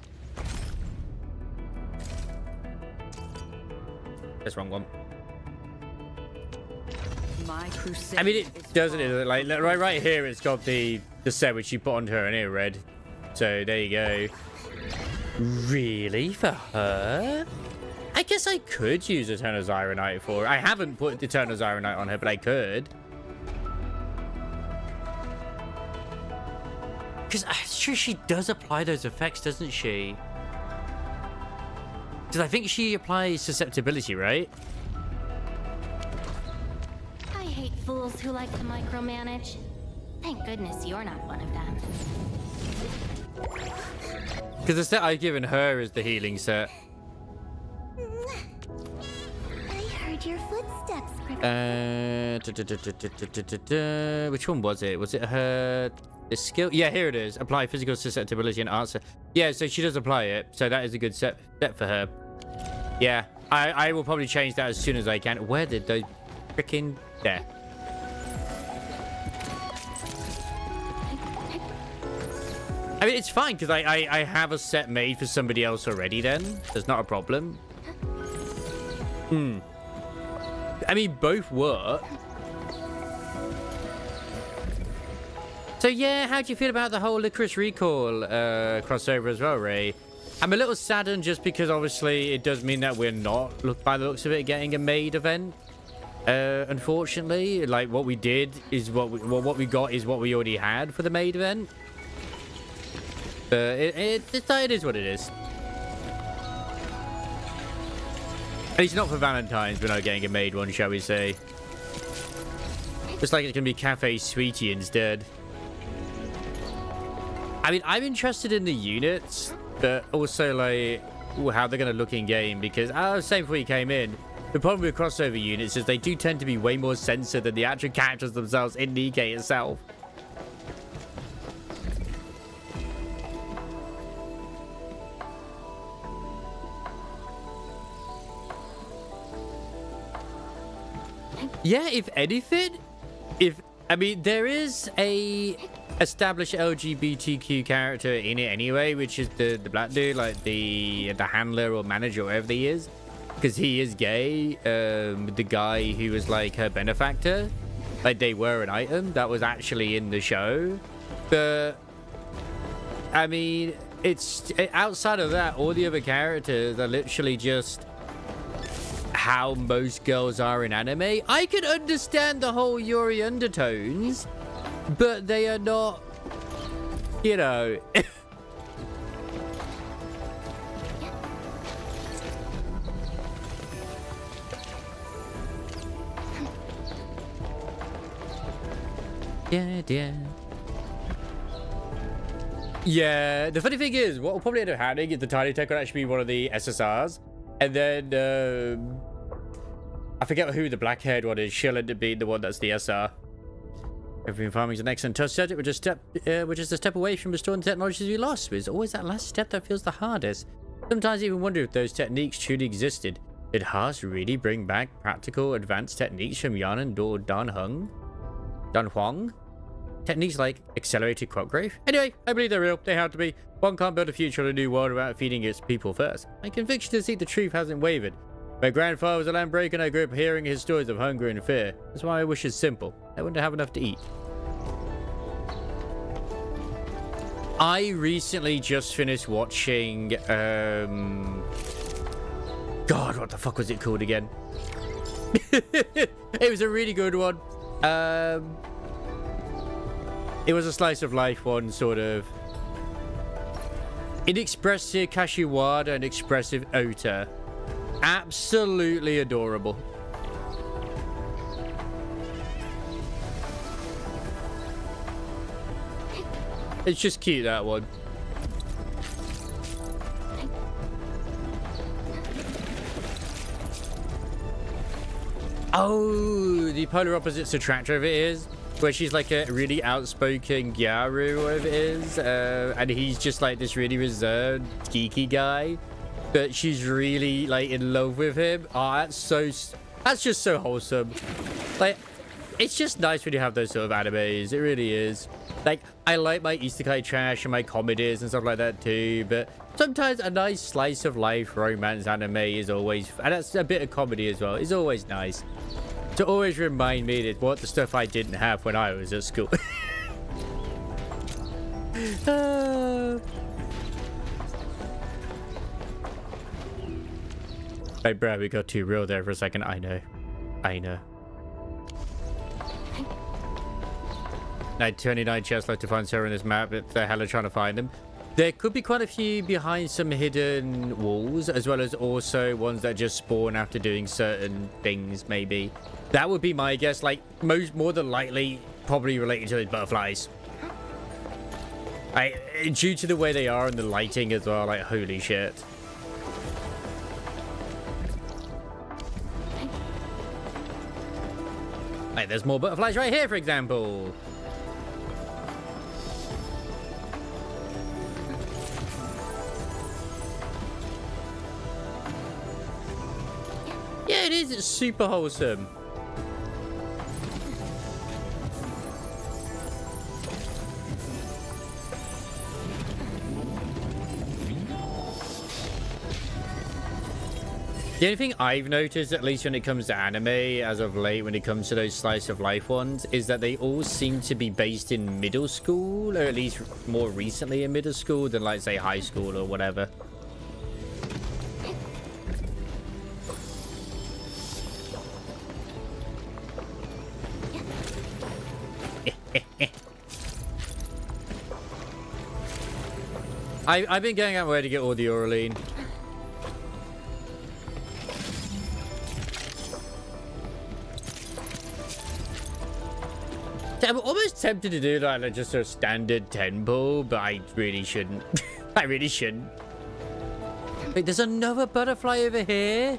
That's wrong one. I mean, it doesn't it? Like right here, it's got the set which you put on her and it red. So there you go. Really, for her? I guess I could use Eternal Zyronite for her. I haven't put Eternal Zyronite on her, but I could. Because I'm sure she does apply those effects, doesn't she? Because I think she applies susceptibility, right? I hate fools who like to micromanage. Thank goodness you're not one of them. Because the set I've given her is the healing set. I heard your footsteps, Which one was it? Was it her the skill? Yeah, here it is. Apply physical susceptibility and answer. Yeah, so she does apply it. So that is a good set for her. Yeah, I will probably change that as soon as I can. Where did those freaking there? I mean, it's fine because I have a set made for somebody else already. Then there's not a problem. I mean, both work. So yeah, how do you feel about the whole Licorice Recall crossover as well, Ray? I'm a little saddened just because obviously it does mean that we're not, by the looks of it, getting a maid event. Unfortunately, like what we did is what we got is what we already had for the maid event. It is what it is. At least not for Valentine's, we're not getting a maid one, shall we say. Just like it can be Cafe Sweetie instead. I mean, I'm interested in the units, but also like how they're going to look in game, because I was saying before you came in, the problem with crossover units is they do tend to be way more censored than the actual characters themselves in Nikkei itself. Yeah, if anything, I mean, there is a established LGBTQ character in it anyway, which is the black dude, like the handler or manager, whatever he is, because he is gay. The guy who was like her benefactor, like they were an item that was actually in the show. But I mean, it's outside of that, all the other characters are literally just how most girls are in anime. I could understand the whole Yuri undertones, but they are not, you know. Yeah, the funny thing is, what will probably end up happening is the Tiny Tech will actually be one of the SSRs. And then, I forget who the black-haired one is. She'll end up being the one that's the SR. Everything farming is an excellent touch subject, which is a step away from restoring the technologies we lost. It's always that last step that feels the hardest. Sometimes I even wonder if those techniques truly existed. Did Haas really bring back practical, advanced techniques from Yan and Dan Huang? Techniques like accelerated crop growth? Anyway, I believe they're real. They have to be. One can't build a future on a new world without feeding its people first. My conviction to seek the truth hasn't wavered. My grandfather was a land breaker and I grew up hearing his stories of hunger and fear. That's why my wish is simple. I want to have enough to eat. I recently just finished watching, God, what the fuck was it called again? It was a really good one. It was a slice of life one, sort of. Inexpressive Kashiwada and expressive Ota. Absolutely adorable. It's just cute, that one. Oh, the polar opposite to Tractor of it is, where she's like a really outspoken Gyaru, or whatever it is, and he's just like this really reserved, geeky guy, but she's really like in love with him. Oh, that's just so wholesome. Like, it's just nice when you have those sort of animes. It really is. Like, I like my isekai trash and my comedies and stuff like that too, but sometimes a nice slice of life romance anime is always, and that's a bit of comedy as well, is always nice. To always remind me that what the stuff I didn't have when I was at school. Hey, bro, we got too real there for a second. I know. 29 chests left to find Sarah in this map, but they're hella trying to find them. There could be quite a few behind some hidden walls, as well as also ones that just spawn after doing certain things, maybe. That would be my guess, like, more than likely, probably related to those butterflies. Due to the way they are and the lighting as well, like, holy shit. Like, there's more butterflies right here, for example. Yeah, it is. It's super wholesome. The only thing I've noticed, at least when it comes to anime, as of late, when it comes to those slice of life ones, is that they all seem to be based in middle school, or at least more recently in middle school than, like, say, high school or whatever. I've been going out my way to get all the Oraline. I'm almost tempted to do like just a standard 10 pull, but I really shouldn't. I really shouldn't. Wait, there's another butterfly over here?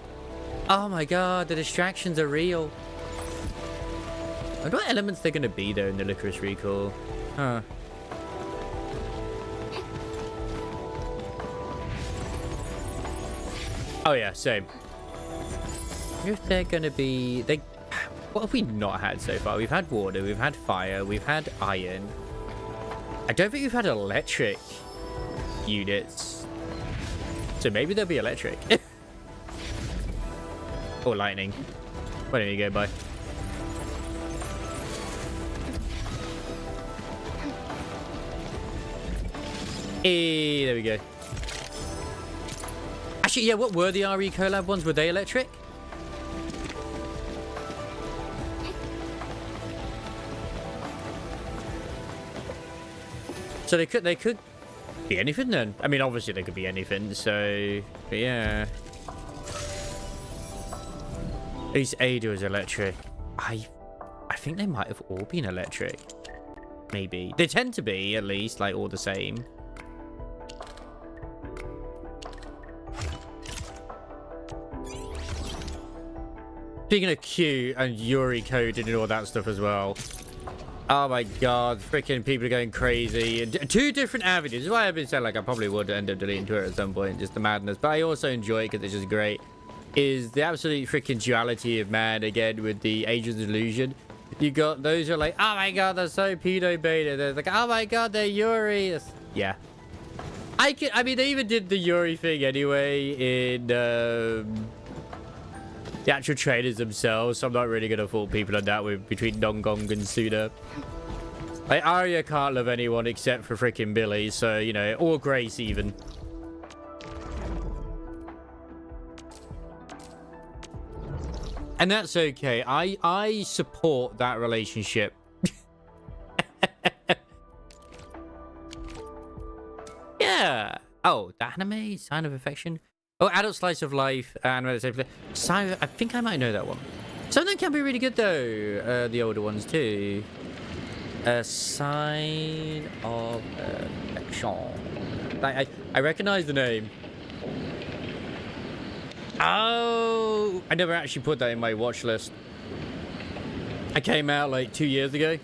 Oh my god, the distractions are real. I wonder what elements they're going to be, though, in the Licorice Recall. Huh. Oh, yeah, same. If they're going to be... What have we not had so far? We've had water, we've had fire, we've had iron. I don't think we've had electric units. So maybe they'll be electric. Or lightning. Why don't you go by? Hey, there we go. Actually, yeah, what were the RE collab ones? Were they electric? So they could be anything then. I mean, obviously they could be anything. So, but yeah. At least Ada was electric. I think they might have all been electric. Maybe they tend to be, at least, like all the same. Speaking of Q and Yuri coding and all that stuff as well. Oh my god, freaking people are going crazy. And two different avenues. This is why I've been saying, like, I probably would end up deleting Twitter at some point, just the madness. But I also enjoy it because it's just great. Is the absolute freaking duality of man again with the Age of Delusion. You got those who are like, oh my god, they're so pedo beta. They're like, oh my god, they're Yuri. Yeah. I mean, they even did the Yuri thing anyway in the actual trailers themselves, so I'm not really gonna fault people on that with between Dongong and Suda. Like, Arya can't love anyone except for freaking Billy, so, you know, or Grace even. And that's okay. I support that relationship. Yeah. Oh, the anime, Sign of Affection. Oh, Adult Slice of Life. I think I might know that one. Some of them can be really good, though. The older ones, too. Sign of Affection. I recognize the name. Oh, I never actually put that in my watch list. I came out like 2 years ago.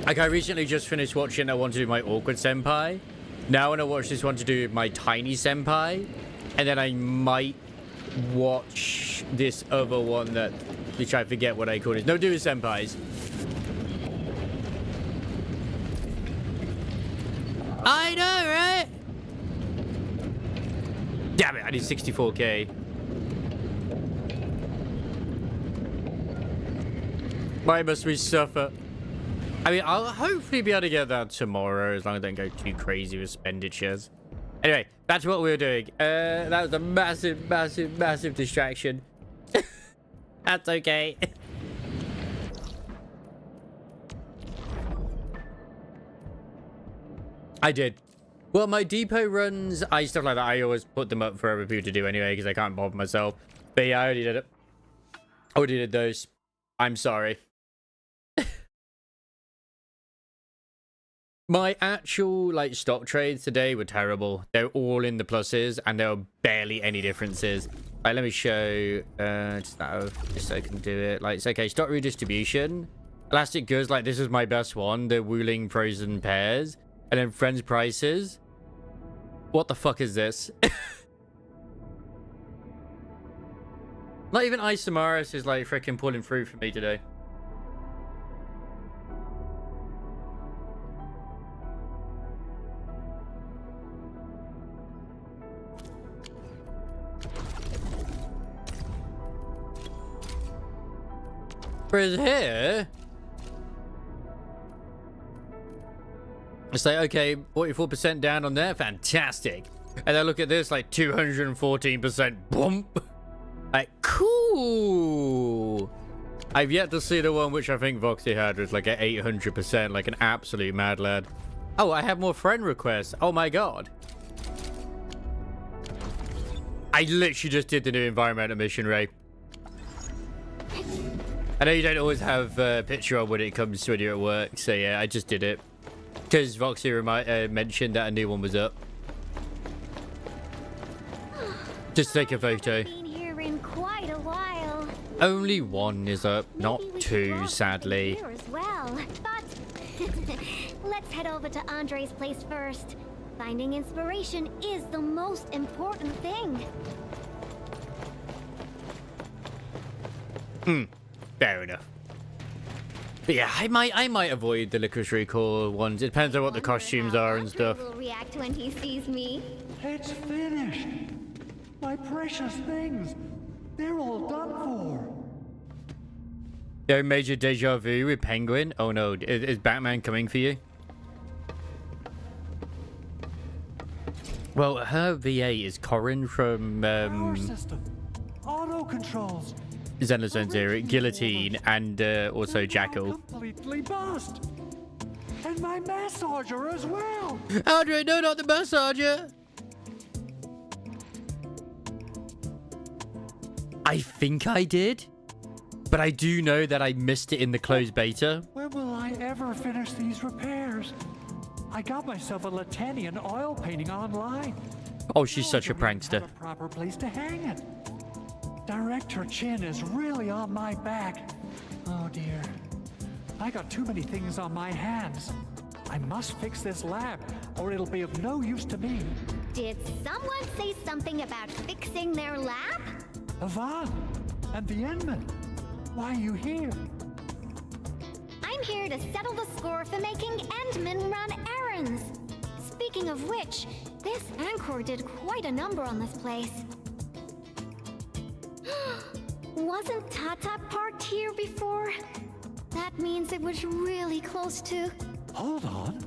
Like, I recently just finished watching I want to do my Awkward Senpai. Now when I watch this one to do my Tiny Senpai. And then I might watch this other one that, which I forget what I call it. No, do with Senpais. I know, right? Damn it, I need 64k. Why must we suffer? I mean, I'll hopefully be able to get that tomorrow, as long as I don't go too crazy with expenditures. Anyway, that's what we were doing. That was a massive, massive, massive distraction. That's okay. I did. Well, my depot runs, stuff like that, I always put them up for other people to do anyway, because I can't bother myself. But yeah, I already did it. I already did those. I'm sorry. My actual, like, stock trades today were terrible. They're all in the pluses, and there were barely any differences. Like, let me show, just so I can do it. Like, it's okay, stock redistribution. Elastic goods, like, this is my best one. The Wuling Frozen Pears. And then Friends Prices. What the fuck is this? Not even Isomaris is, like, freaking pulling through for me today. Whereas here, it's like, okay, 44% down on there, fantastic. And then look at this, like 214% bump. Like, cool. I've yet to see the one which I think Voxy had was like at 800%, like an absolute mad lad. Oh, I have more friend requests. Oh my god. I literally just did the new environmental mission, Ray. I know you don't always have a picture on when it comes to when you're at work, so yeah, I just did it. Because Roxy mentioned that a new one was up. Just take a photo. Been here in quite a while. Only one is up, not Maybe we should two, walk sadly. here as well. But let's head over to Andre's place first. Finding inspiration is the most important thing. Fair enough. But yeah, I might avoid the Licorice Recall ones. It depends on what the Wonder costumes how are and Andre stuff. will react when he sees me. It's finished. My precious things. They're all done for. No major deja vu with Penguin. Oh no, is Batman coming for you? Well, her VA is Corin from Power system. Auto controls. Zenless Zone Zero, Guillotine, and also Jackal. Completely bust. And my massager as well. Andre, no, not the massager. I think I did, but I do know that I missed it in the closed beta. When will I ever finish these repairs? I got myself a Latanian oil painting online. Oh, she's such a Don't even prankster. have a proper place to hang it. Director Chin is really on my back. Oh dear. I got too many things on my hands. I must fix this lab, or it'll be of no use to me. Did someone say something about fixing their lab? Yvonne and the Endman. Why are you here? I'm here to settle the score for making Endman run errands. Speaking of which, this Anchor did quite a number on this place. Wasn't Tata parked here before? That means it was really close to... Hold on.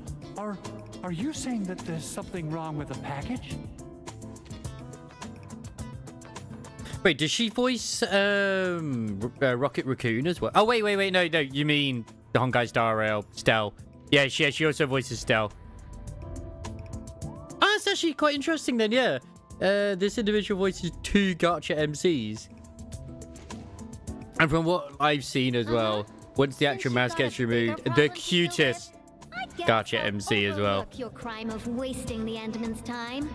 Are you saying that there's something wrong with the package? Wait, does she voice Rocket Raccoon as well? Oh, wait, no, you mean the Honkai Star Rail, Stell. Yeah, she also voices Stell. Oh, that's actually quite interesting then, yeah. This individual voices 2 gacha MCs. And from what I've seen as well, once the actual mask gets removed, the cutest gacha MC as well. Your crime of wasting the Endman's time.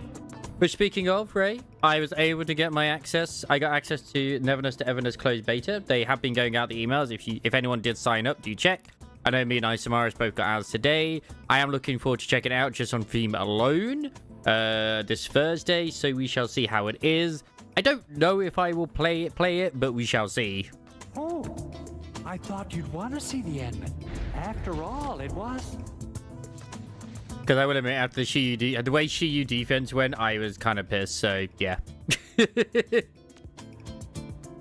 But speaking of, Ray, I was able to get my access. I got access to Neverness to Everness closed beta. They have been going out the emails. If anyone did sign up, do check. I know me and Isamaris both got ours today. I am looking forward to checking it out just on theme alone this Thursday. So we shall see how it is. I don't know if I will play it, but we shall see. Oh, I thought you'd want to see the Endman. After all, it was... Because I will admit, after the way Shiyu defense went, I was kind of pissed. So yeah,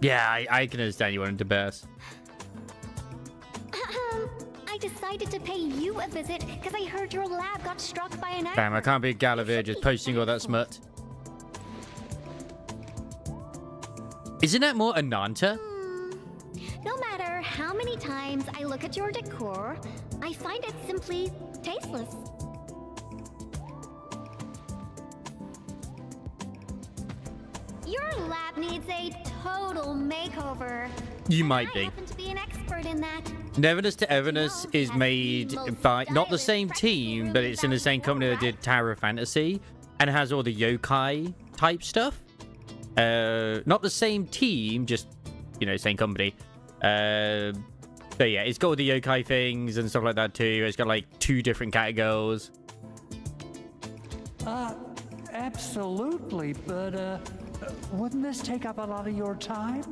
yeah, I can understand you wanted to burst. I decided to pay you a visit because I heard your lab got struck by an Damn, I can't be Gallivere just posting all that smut. Isn't that more Ananta? No matter how many times I look at your decor, I find it simply tasteless. Your lab needs a total makeover. You And might I be. happen to be an expert in that. Neverness to Everness is made by not the same team, but it's in the same company that did Tower of Fantasy and has all the yokai type stuff. Not the same team, just same company. But yeah, it's got all the yokai things and stuff like that too. It's got like 2 different categories. Absolutely, but wouldn't this take up a lot of your time?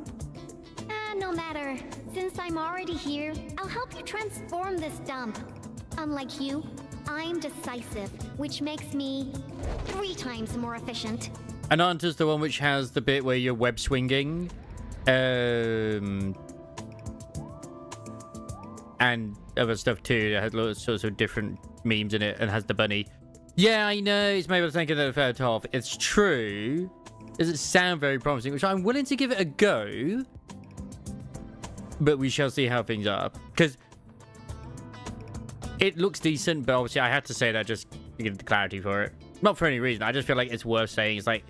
No matter. Since I'm already here, I'll help you transform this dump. Unlike you, I'm decisive, which makes me 3 times more efficient. Ananta's the one which has the bit where you're web swinging. And other stuff too. It has lots of sorts of different memes in it and has the bunny. Yeah, I know. It's maybe thinking that fair off. It's true. Doesn't sound very promising, which I'm willing to give it a go. But we shall see how things are. Because it looks decent, but obviously I had to say that just to give the clarity for it. Not for any reason. I just feel like it's worth saying. It's like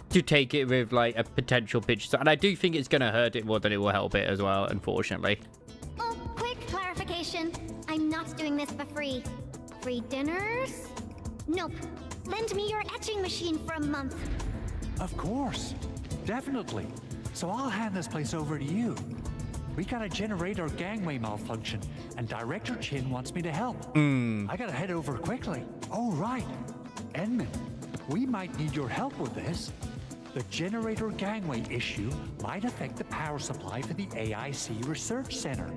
to take it with like a potential pitch. And I do think it's going to hurt it more than it will help it as well, unfortunately. Oh, quick clarification. I'm not doing this for free. free dinners. Nope. Lend me your etching machine for a month. Of course. Definitely. So I'll hand this place over to you. We got a generator gangway malfunction, and Director Chin wants me to help. I gotta head over quickly. Oh, right. Edmund, we might need your help with this. The generator gangway issue might affect the power supply for the AIC Research Center.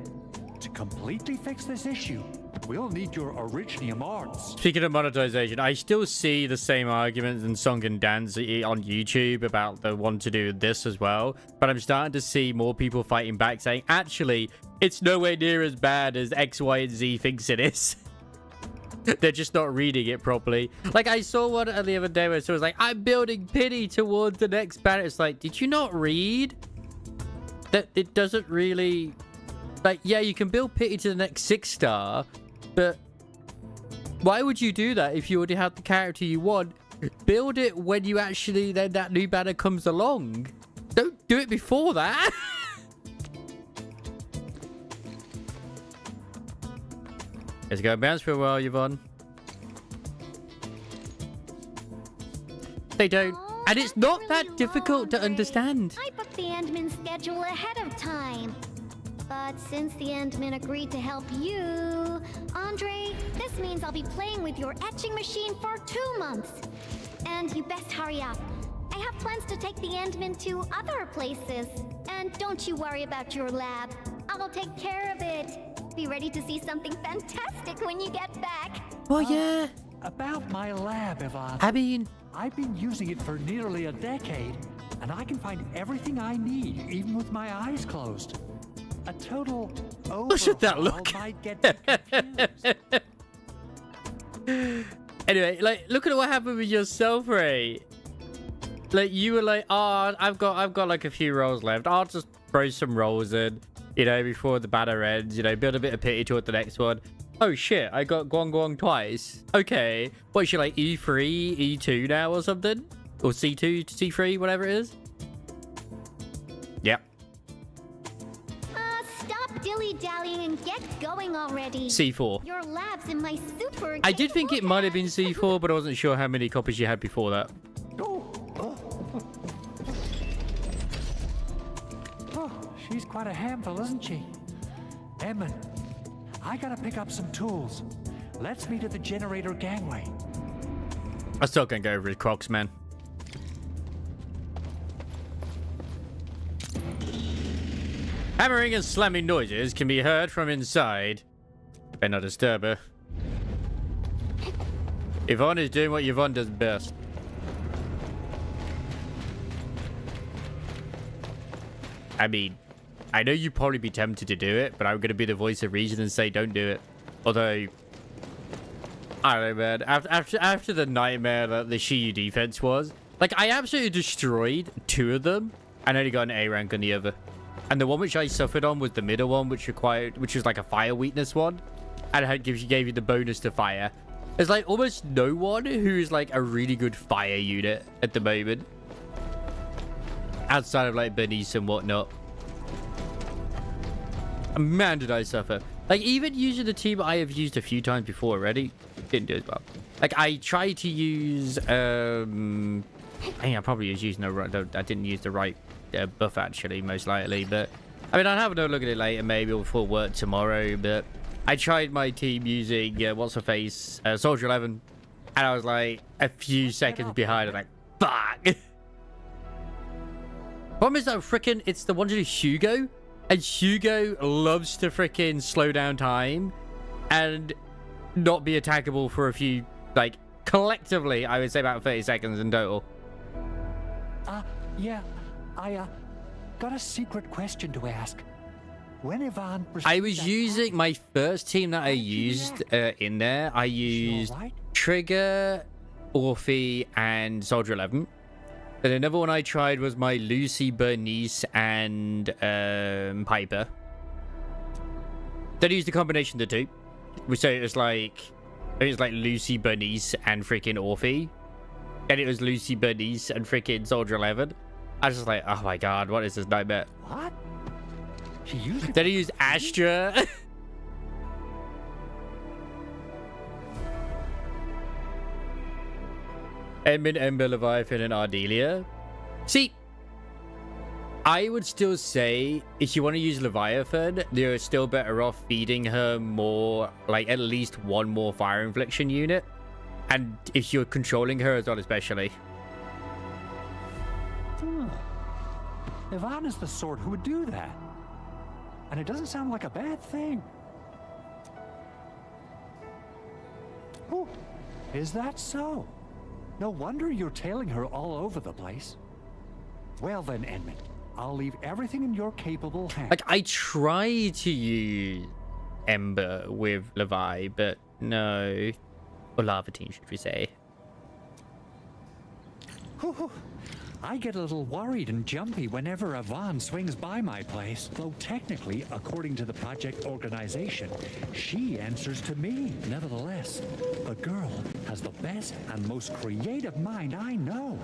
To completely fix this issue, we'll need your Originium arts. Speaking of monetization, I still see the same arguments in Song and Dance on YouTube about the one to do with this as well. But I'm starting to see more people fighting back saying, actually, it's nowhere near as bad as X, Y, and Z thinks it is. They're just not reading it properly. Like, I saw one the other day where it was like, I'm building pity towards the next banner. It's like, did you not read? That it doesn't really... Like, yeah, you can build pity to the next 6-star, but why would you do that if you already have the character you want? Build it when you actually, then that new banner comes along. Don't do it before that. Let's go bounce for a while, Yvonne. They don't. Oh, And it's that's not really that difficult to long, Ray. understand. I booked the Endman schedule ahead of time. But since the Endman agreed to help you, Andre, this means I'll be playing with your etching machine for 2 months. And you best hurry up. I have plans to take the Endman to other places. And don't you worry about your lab. I will take care of it. Be ready to see something fantastic when you get back. Well, yeah. About my lab, Yvonne. I mean, I've been using it for nearly a decade, and I can find everything I need, even with my eyes closed. A total overhaul should that look? might get you confused. anyway, like, look at what happened with yourself, Ray. Like, you were like, oh, I've got like a few rolls left. I'll just throw some rolls in, you know, before the banner ends, you know, build a bit of pity toward the next one. Oh shit, I got Guang Guang twice. Okay. What, is she like E3, E2 now or something? Or C2, C3, whatever it is? Yep. Stop dilly-dallying and get going already. C4. Your lab's in my super... I did think it might have been C4, but I wasn't sure how many copies you had before that. Oh, she's quite a handful, isn't she? Edmund, I gotta pick up some tools. Let's meet at the generator gangway. I still can't go over his Crocs, man. Hammering and slamming noises can be heard from inside. Better not disturb her. Yvonne is doing what Yvonne does best. I mean, I know you'd probably be tempted to do it, but I'm going to be the voice of reason and say don't do it. Although, I don't know, man. After the nightmare that the Shiyu defense was, like, I absolutely destroyed 2 of them and only got an A rank on the other. And the one which I suffered on was the middle one, which was like a fire weakness one. And it gave you the bonus to fire. There's like almost no one who is like a really good fire unit at the moment. Outside of like Bernice and whatnot. And man, did I suffer. Like, even using the team I have used a few times before already, didn't do as well. Like, I tried to use, I think I probably was using I didn't use the right buff actually, most likely. But, I mean, I'll have another look at it later, maybe before work tomorrow. But I tried my team using, what's-her-face, Soldier 11. And I was like, a few seconds behind. I'm like, fuck. Problem is that frickin' it's the one to do Hugo. And Hugo loves to frickin' slow down time and not be attackable for a few, like, collectively, I would say about 30 seconds in total. Yeah, I got a secret question to ask. When Yvonne... I was using my first team that I used in there. I used Trigger, Orphe, and Soldier 11. And another one I tried was my Lucy, Bernice, and Piper. Then I used a combination of the 2. So it was like Lucy, Bernice, and freaking Orphe. Then it was Lucy, Bernice, and freaking Soldier 11. I was just like, oh my god, what is this nightmare? What? She used it. Then I used Astra. Edmund, Ember, Leviathan, and Ardelia. See, I would still say if you want to use Leviathan, you're still better off feeding her more, like at least one more fire infliction unit. And if you're controlling her as well, especially. Yvonne is the sort who would do that. And it doesn't sound like a bad thing. Oh, is that so? No wonder you're tailing her all over the place. Well then, Edmund, I'll leave everything in your capable hands. Like, I tried to use Ember with Levi, but no. Or Lavatine, should we say. I get a little worried and jumpy whenever Yvonne swings by my place. Though technically, according to the project organization, she answers to me. Nevertheless, the girl has the best and most creative mind I know.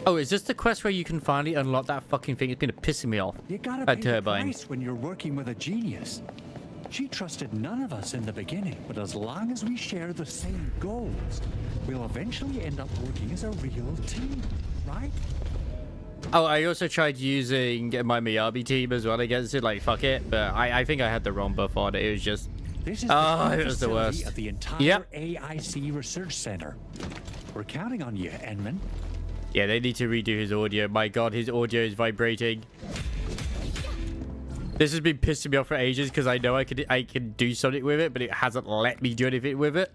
Oh, is this the quest where you can finally unlock that fucking thing? It's been pissing me off. You gotta That pay turbine. the price when you're working with a genius. She trusted none of us in the beginning, but as long as we share the same goals, we'll eventually end up working as a real team, right? Oh, I also tried using my Miyabi team as well against it. Like, fuck it. But I think I had the wrong buff on it. It was just... This is Oh, the it was the facility worst. of the entire Yep. AIC Research Center. We're counting on you, Edmund. Yeah, they need to redo his audio. My god, his audio is vibrating. This has been pissing me off for ages because I know I can do something with it, but it hasn't let me do anything with it.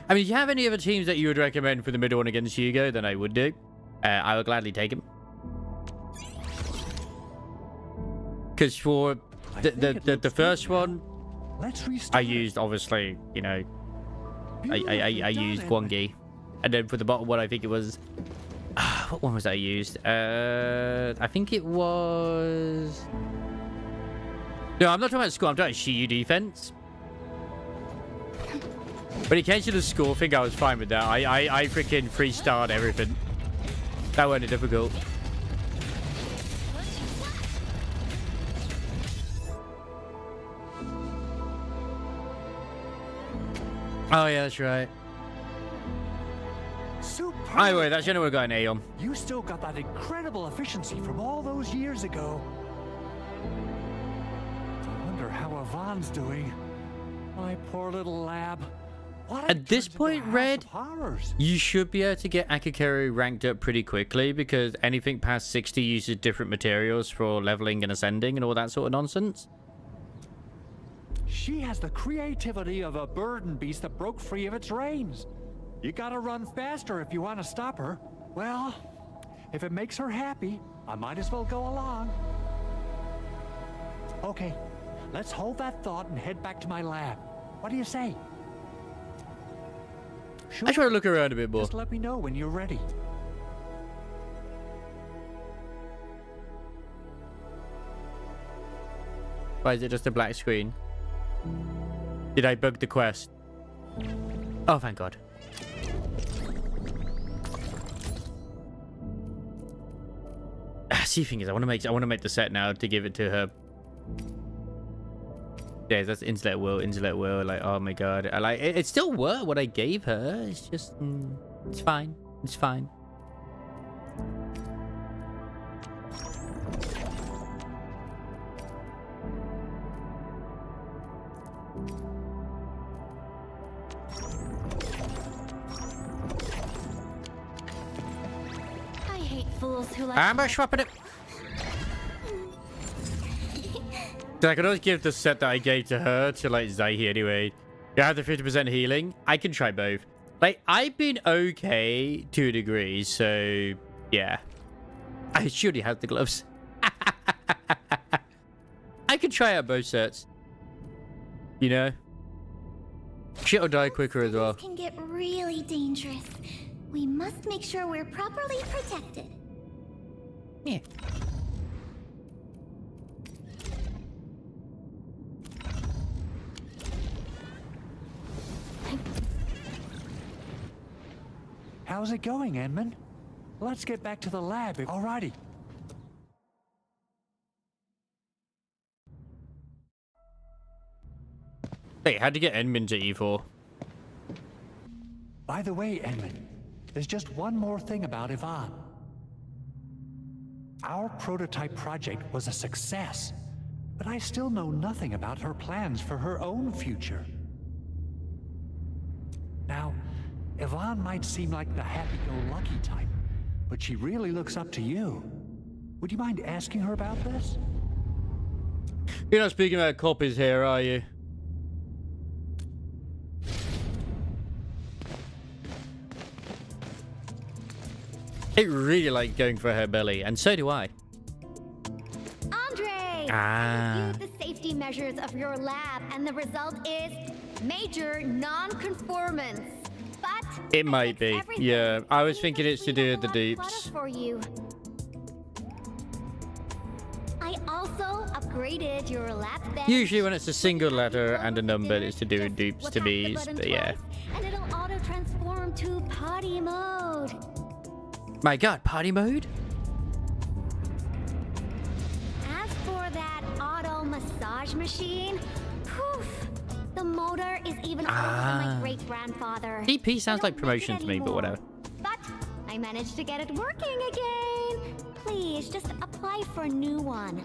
I mean, if you have any other teams that you would recommend for the middle one against Hugo, then I would do. I would gladly take him. Because for the first one, Let's restart. I used, obviously, you know, I used Gwangi. And then for the bottom one, I think it was... what one was I used? I think it was... No, I'm not talking about score. I'm talking about Shiyu defense. When it came to the score thing, I was fine with that. I freaking freestyled everything. That wasn't difficult. Oh, yeah, that's right. Superb. Anyway, that's the only one I got an A on. You still got that incredible efficiency from all those years ago. I wonder how Yvonne's doing. My poor little lab. What At this point, Red, you should be able to get Akikaru ranked up pretty quickly because anything past 60 uses different materials for leveling and ascending and all that sort of nonsense. She has the creativity of a burden beast that broke free of its reins. You gotta run faster if you want to stop her. Well, if it makes her happy, I might as well go along. Okay, let's hold that thought and head back to my lab. What do you say? Sure. I try to look around a bit more. Just let me know when you're ready. Why is it just a black screen? Did I bug the quest? Oh, thank God. See, thing is, I want to make the set now to give it to her. Yeah, that's intellect will. Like, oh my God, I like it. It's still worth what I gave her. It's just, it's fine. It's fine. I hate fools who like. I'm swapping it. I could always give the set that I gave to her to like Zaihi anyway. You have the 50% healing. I can try both. Like, I've been okay to a degree, so yeah. I surely have the gloves. I could try out both sets. You know? Shit'll die quicker as well. This can get really dangerous. We must make sure we're properly protected. Yeah. How's it going, Edmund? Let's get back to the lab. Alrighty. Wait, how'd you get Edmund to E4? By the way, Edmund, there's just one more thing about Yvonne. Our prototype project was a success, but I still know nothing about her plans for her own future. Now, Yvonne might seem like the happy-go-lucky type, but she really looks up to you. Would you mind asking her about this? You're not speaking about copies here, are you? I really like going for her belly, and so do I. Andre! I reviewed the safety measures of your lab, and the result is major non-conformance. But It might be. Yeah, I was thinking it's to do with the dupes. For you. I also upgraded your lab bench. Usually when it's a single letter and a number, it's to do with dupes to bees, but yeah. And it'll auto-transform to potty mode. My god, party mode? As for that auto massage machine, poof, the motor is even older than my great-grandfather. EP sounds like promotion to me, but whatever. But I managed to get it working again. Please, just apply for a new one.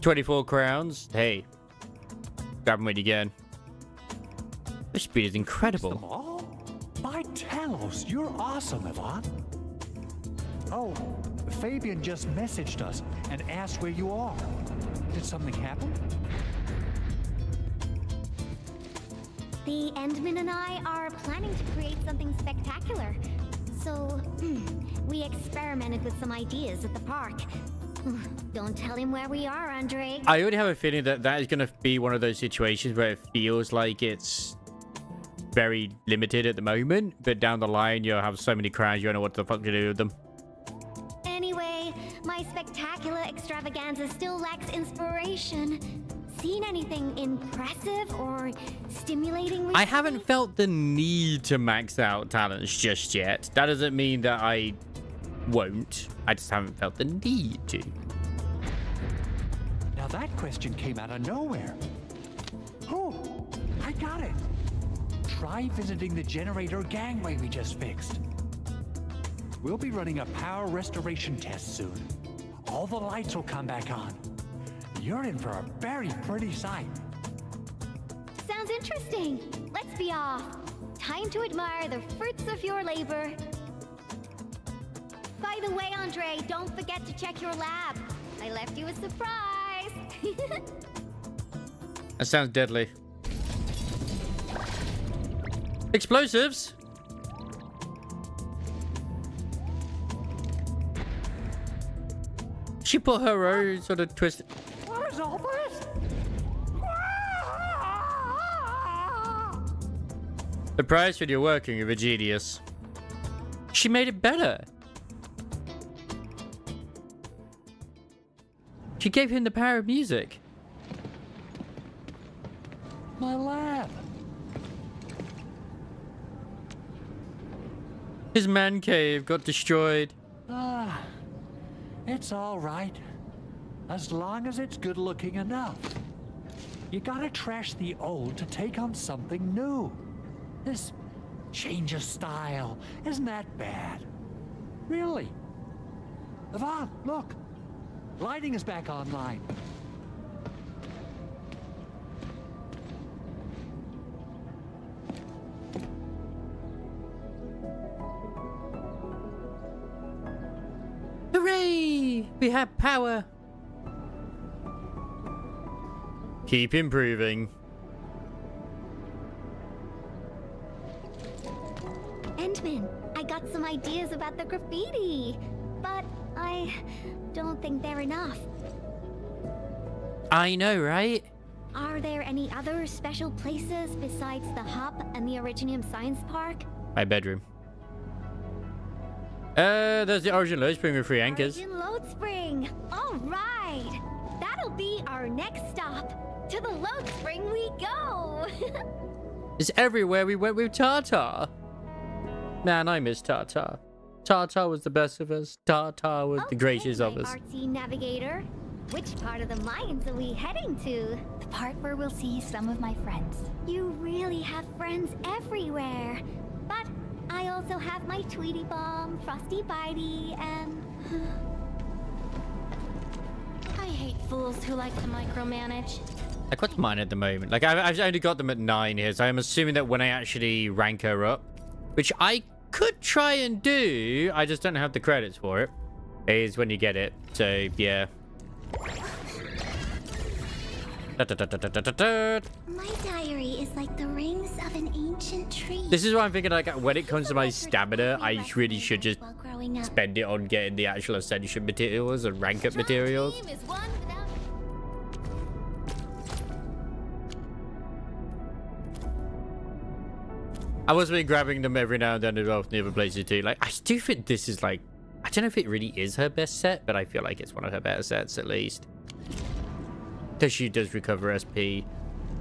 24 crowns? Hey. Grab 'em when you can. This speed is incredible. By Talos, you're awesome, Yvonne. Oh, Fabian just messaged us and asked where you are. Did something happen? The Endman and I are planning to create something spectacular. So, we experimented with some ideas at the park. Don't tell him where we are, Andre. I already have a feeling that that is going to be one of those situations where it feels like it's very limited at the moment, but down the line you'll have so many crowns you don't know what the fuck to do with them. Anyway, my spectacular extravaganza still lacks inspiration. Seen anything impressive or stimulating recently? I haven't felt the need to max out talents just yet. That doesn't mean that I won't. I just haven't felt the need to. Now that question came out of nowhere. Oh, I got it. Try visiting the generator gangway we just fixed. We'll be running a power restoration test soon. All the lights will come back on. You're in for a very pretty sight. Sounds interesting. Let's be off. Time to admire the fruits of your labor. By the way, Andre, don't forget to check your lab. I left you a surprise. That sounds deadly. Explosives? She put her own sort of twist. What is all this? The price when you're working with a genius. She made it better. She gave him the power of music. My lab. His man cave got destroyed. It's all right. As long as it's good looking enough. You gotta trash the old to take on something new. This change of style isn't that bad. Really. Yvonne, look. Lighting is back online. Hooray! We have power. Keep improving. Endman, I got some ideas about the graffiti, but I don't think they're enough. I know, right? Are there any other special places besides the hub and the Originium Science Park? My bedroom. There's the Origin Load Spring with 3 anchors. Origin Load Spring. All right. That'll be our next stop. To the Load Spring we go. It's everywhere we went with Tata. Man, I miss Tata. Tata was the best of us. Tata was the greatest of us. Artsy navigator. Which part of the mines are we heading to? The part where we'll see some of my friends. You really have friends everywhere. But I also have my Tweety Bomb, Frosty Bitey, and... I hate fools who like to micromanage. Like, what's mine at the moment? Like, I've only got them at 9 here, so I'm assuming that when I actually rank her up, which I could try and do, I just don't have the credits for it, is when you get it. So, yeah. My diary is like the rings of an ancient tree. This is why I'm thinking, like, when it comes to my stamina, I really should just spend it on getting the actual ascension materials and rank up materials. I was been grabbing them every now and then as well from the other places too. Like, I do think this is like, I don't know if it really is her best set, but I feel like it's one of her better sets at least. Because she does recover SP.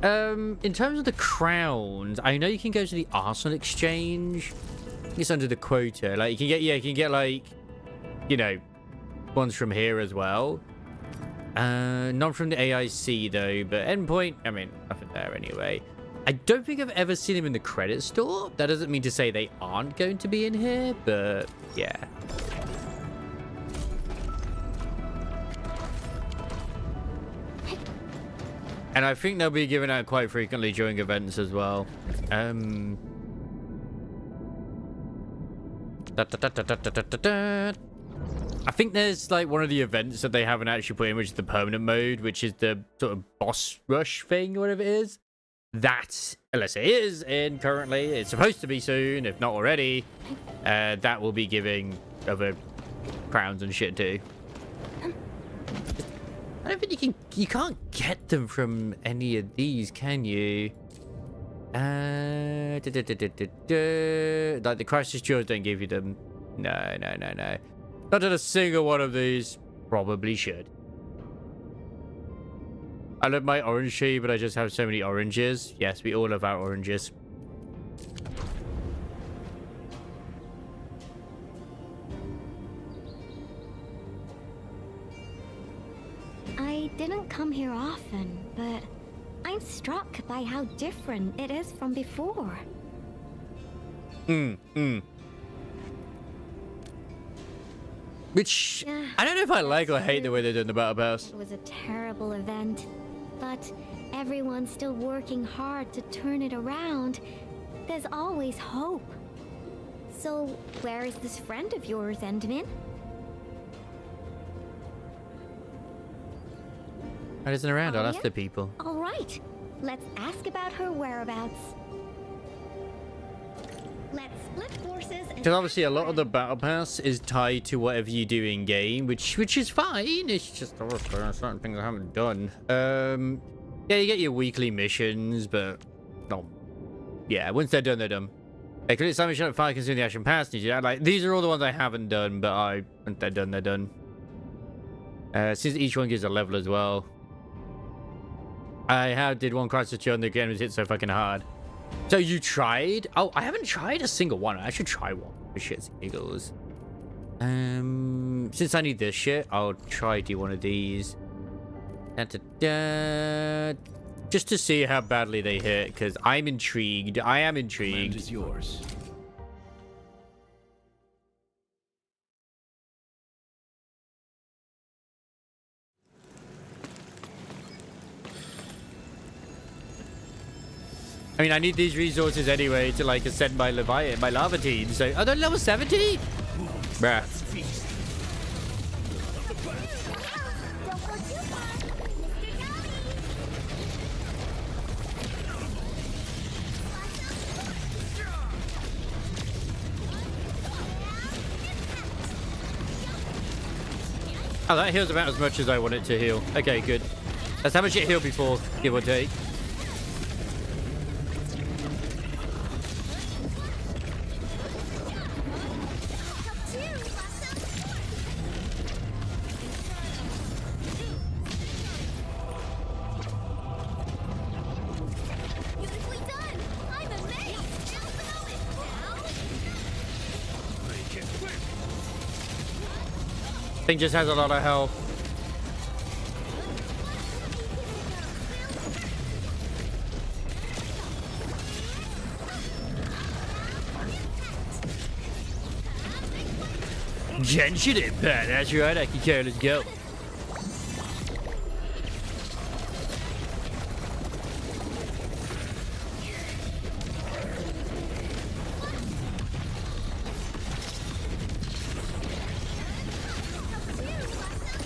In terms of the crowns, I know you can go to the Arsenal Exchange. It's under the quota. Like, you can get, yeah, you can get like, you know, ones from here as well. Not from the AIC though, but Endpoint, I mean, nothing there anyway. I don't think I've ever seen them in the credit store. That doesn't mean to say they aren't going to be in here, but yeah. And I think they'll be given out quite frequently during events as well. I think there's like one of the events that they haven't actually put in, which is the permanent mode, which is the sort of boss rush thing, or whatever it is. That, unless it is in currently, it's supposed to be soon, if not already, that will be giving other crowns and shit too. I don't think you can't get them from any of these, can you? Like the crisis jewels don't give you them. No. Not at a single one of these. Probably should. I love my orange tree, but I just have so many oranges. Yes, we all love our oranges. I didn't come here often, but I'm struck by how different it is from before. Which, I don't know if I like or hate the way they're doing the Battle Pass. It was a terrible event, but everyone's still working hard to turn it around. There's always hope. So, where is this friend of yours, Endman? I isn't around, I'll ask yeah? the people. All right, let's ask about her whereabouts. Let's split forces and... Because obviously a lot of the Battle Pass is tied to whatever you do in game, which is fine. It's just certain things I haven't done. Yeah, you get your weekly missions, but no. Yeah, once they're done, they're done. Like, it's time to fire consume the action pass. Like, these are all the ones I haven't done, but once they're done, they're done. Since each one gives a level as well. I did one crisis on the game was hit so fucking hard. So you tried? Oh, I haven't tried a single one. I should try one for shits and giggles. Since I need this shit, I'll try do one of these. Just to see how badly they hit, because I'm intrigued. I am intrigued. Land is yours. I mean, I need these resources anyway to, like, ascend my Leviathan, my lava team. So, are they level 70? Bruh. Oh, that heals about as much as I want it to heal. Okay, good. That's how much it healed before, give or take. Thing just has a lot of health. Genshin Impact, that's right, Akiko, let's go.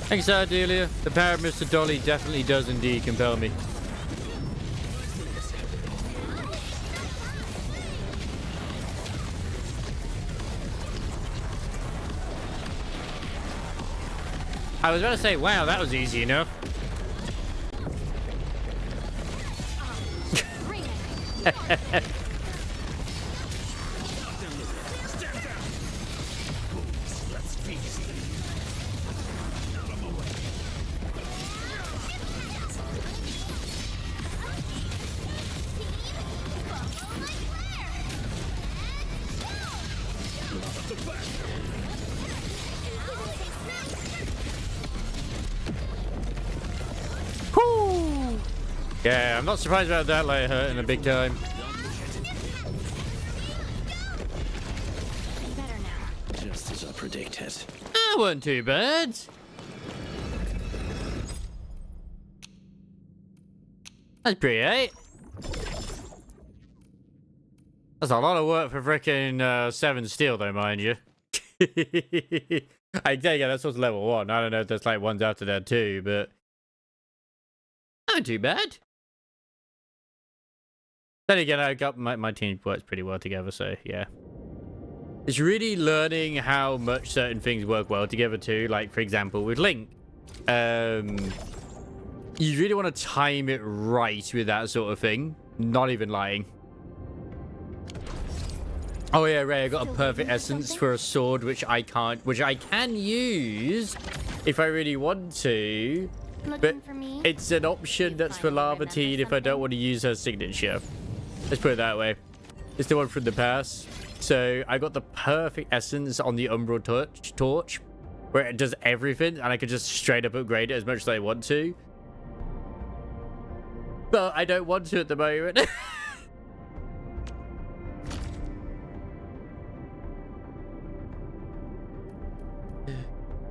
Thanks, Ardelia. The power of Mr. Dolly definitely does indeed compel me. I was about to say, wow, that was easy enough. Yeah, I'm not surprised about that, like hurting a big time. Better now. Just as I predicted. That wasn't too bad. That's pretty, eh? That's a lot of work for frickin' 7 steel, though, mind you. I tell you, that's what's level 1. I don't know if there's like ones after that too, but not too bad. Then again, I got my team works pretty well together, so yeah. It's really learning how much certain things work well together too. Like, for example, with Link. You really want to time it right with that sort of thing. Not even lying. Oh yeah, Ray, I got a perfect essence for a sword, which I can use if I really want to. But it's an option that's for Lavatine if I don't want to use her signature. Let's put it that way. It's the one from the past. So I got the perfect essence on the Umbral torch, where it does everything, and I could just straight up upgrade it as much as I want to. But I don't want to at the moment.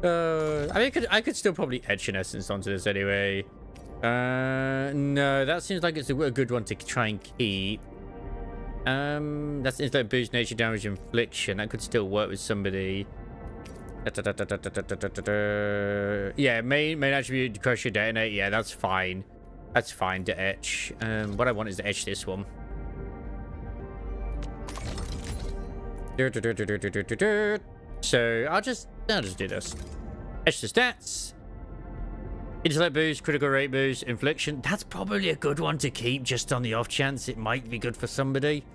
I mean, I could still probably etch an essence onto this anyway. No, that seems like it's a good one to try and keep. That's like boost nature damage infliction. That could still work with somebody. Yeah, main attribute crush your detonate. Yeah, that's fine. That's fine to etch. What I want is to etch this one. So I'll just do this. Etch the stats. Intellect boost, critical rate boost, infliction. That's probably a good one to keep just on the off chance it might be good for somebody.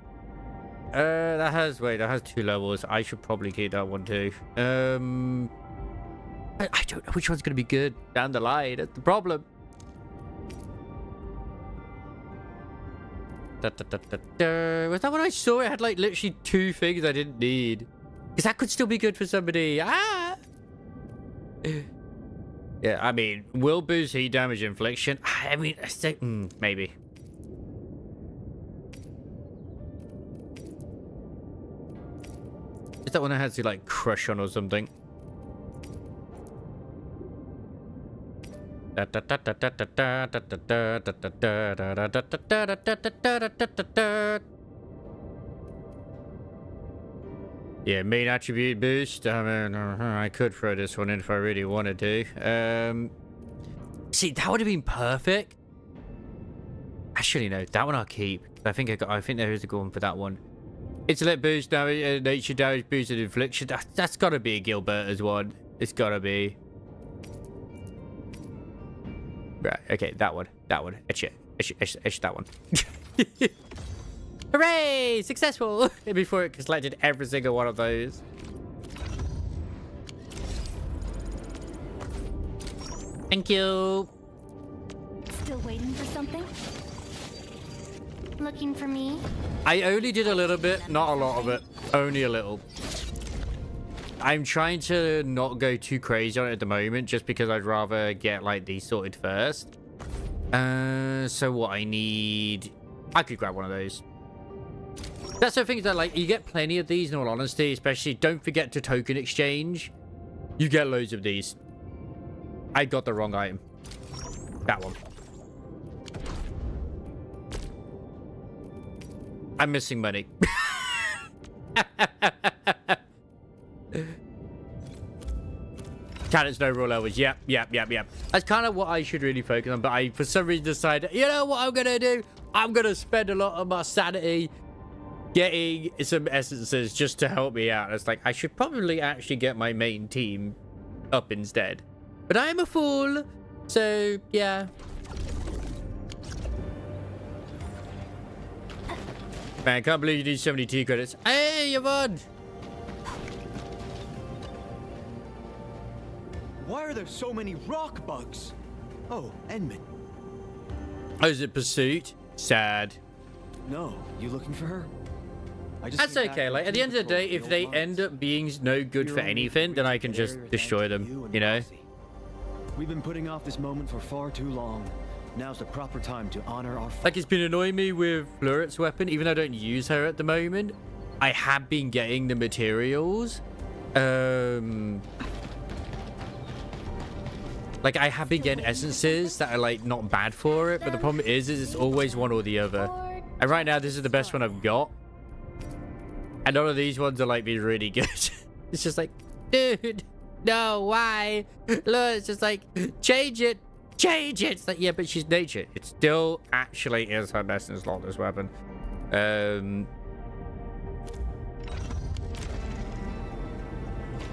That has 2 levels. I should probably keep that one too. I don't know which one's gonna be good down the line. That's the problem. Was that what I saw? It had like literally 2 things I didn't need. Because that could still be good for somebody. Ah! Yeah, I mean, will boost heat damage infliction. I mean, maybe. Is that one I had to like crush on or something? Yeah, main attribute boost. I mean, I could throw this one in if I really wanted to. See, that would have been perfect. Actually, no, that one I'll keep. I think there is a good one for that one. Intellect boost, damage, nature damage, boosted infliction. That's got to be a Gilberta's one. It's got to be. Right. Okay, that one. Etch that one. Hooray! Successful! Before it selected every single one of those. Thank you. Still waiting for something? Looking for me? I only did a little bit, not a lot of it. Only a little. I'm trying to not go too crazy on it at the moment, just because I'd rather get like these sorted first. So what I need, I could grab one of those. That's the thing, that like you get plenty of these in all honesty, especially don't forget to token exchange. You get loads of these. I got the wrong item. That one. I'm missing money. Talents no raw levels. Yep. That's kind of what I should really focus on, but I for some reason decided, you know what I'm gonna do? I'm gonna spend a lot of my sanity getting some essences just to help me out. It's like I should probably actually get my main team up instead, but I am a fool, so yeah. Man, I can't believe you need so many T credits. Hey, Yvonne! Why are there so many rock bugs? Oh, Enman. Oh, is it Pursuit? Sad. No, you looking for her? That's okay. Like, at the end of the day, if they end up being no good for anything, then I can just destroy them, you know? We've been putting off this moment for far too long. Now's the proper time to honor our... Like, it's been annoying me with Fluret's weapon, even though I don't use her at the moment. I have been getting the materials. Like, I have been getting essences that are, like, not bad for it, but the problem is it's always one or the other. And right now, this is the best one I've got. And all of these ones are, like, being really good. It's just like, dude, no, why? Look, it's just like, change it. Change it. It's like, yeah, but she's nature. It still actually is her best and slot, this weapon.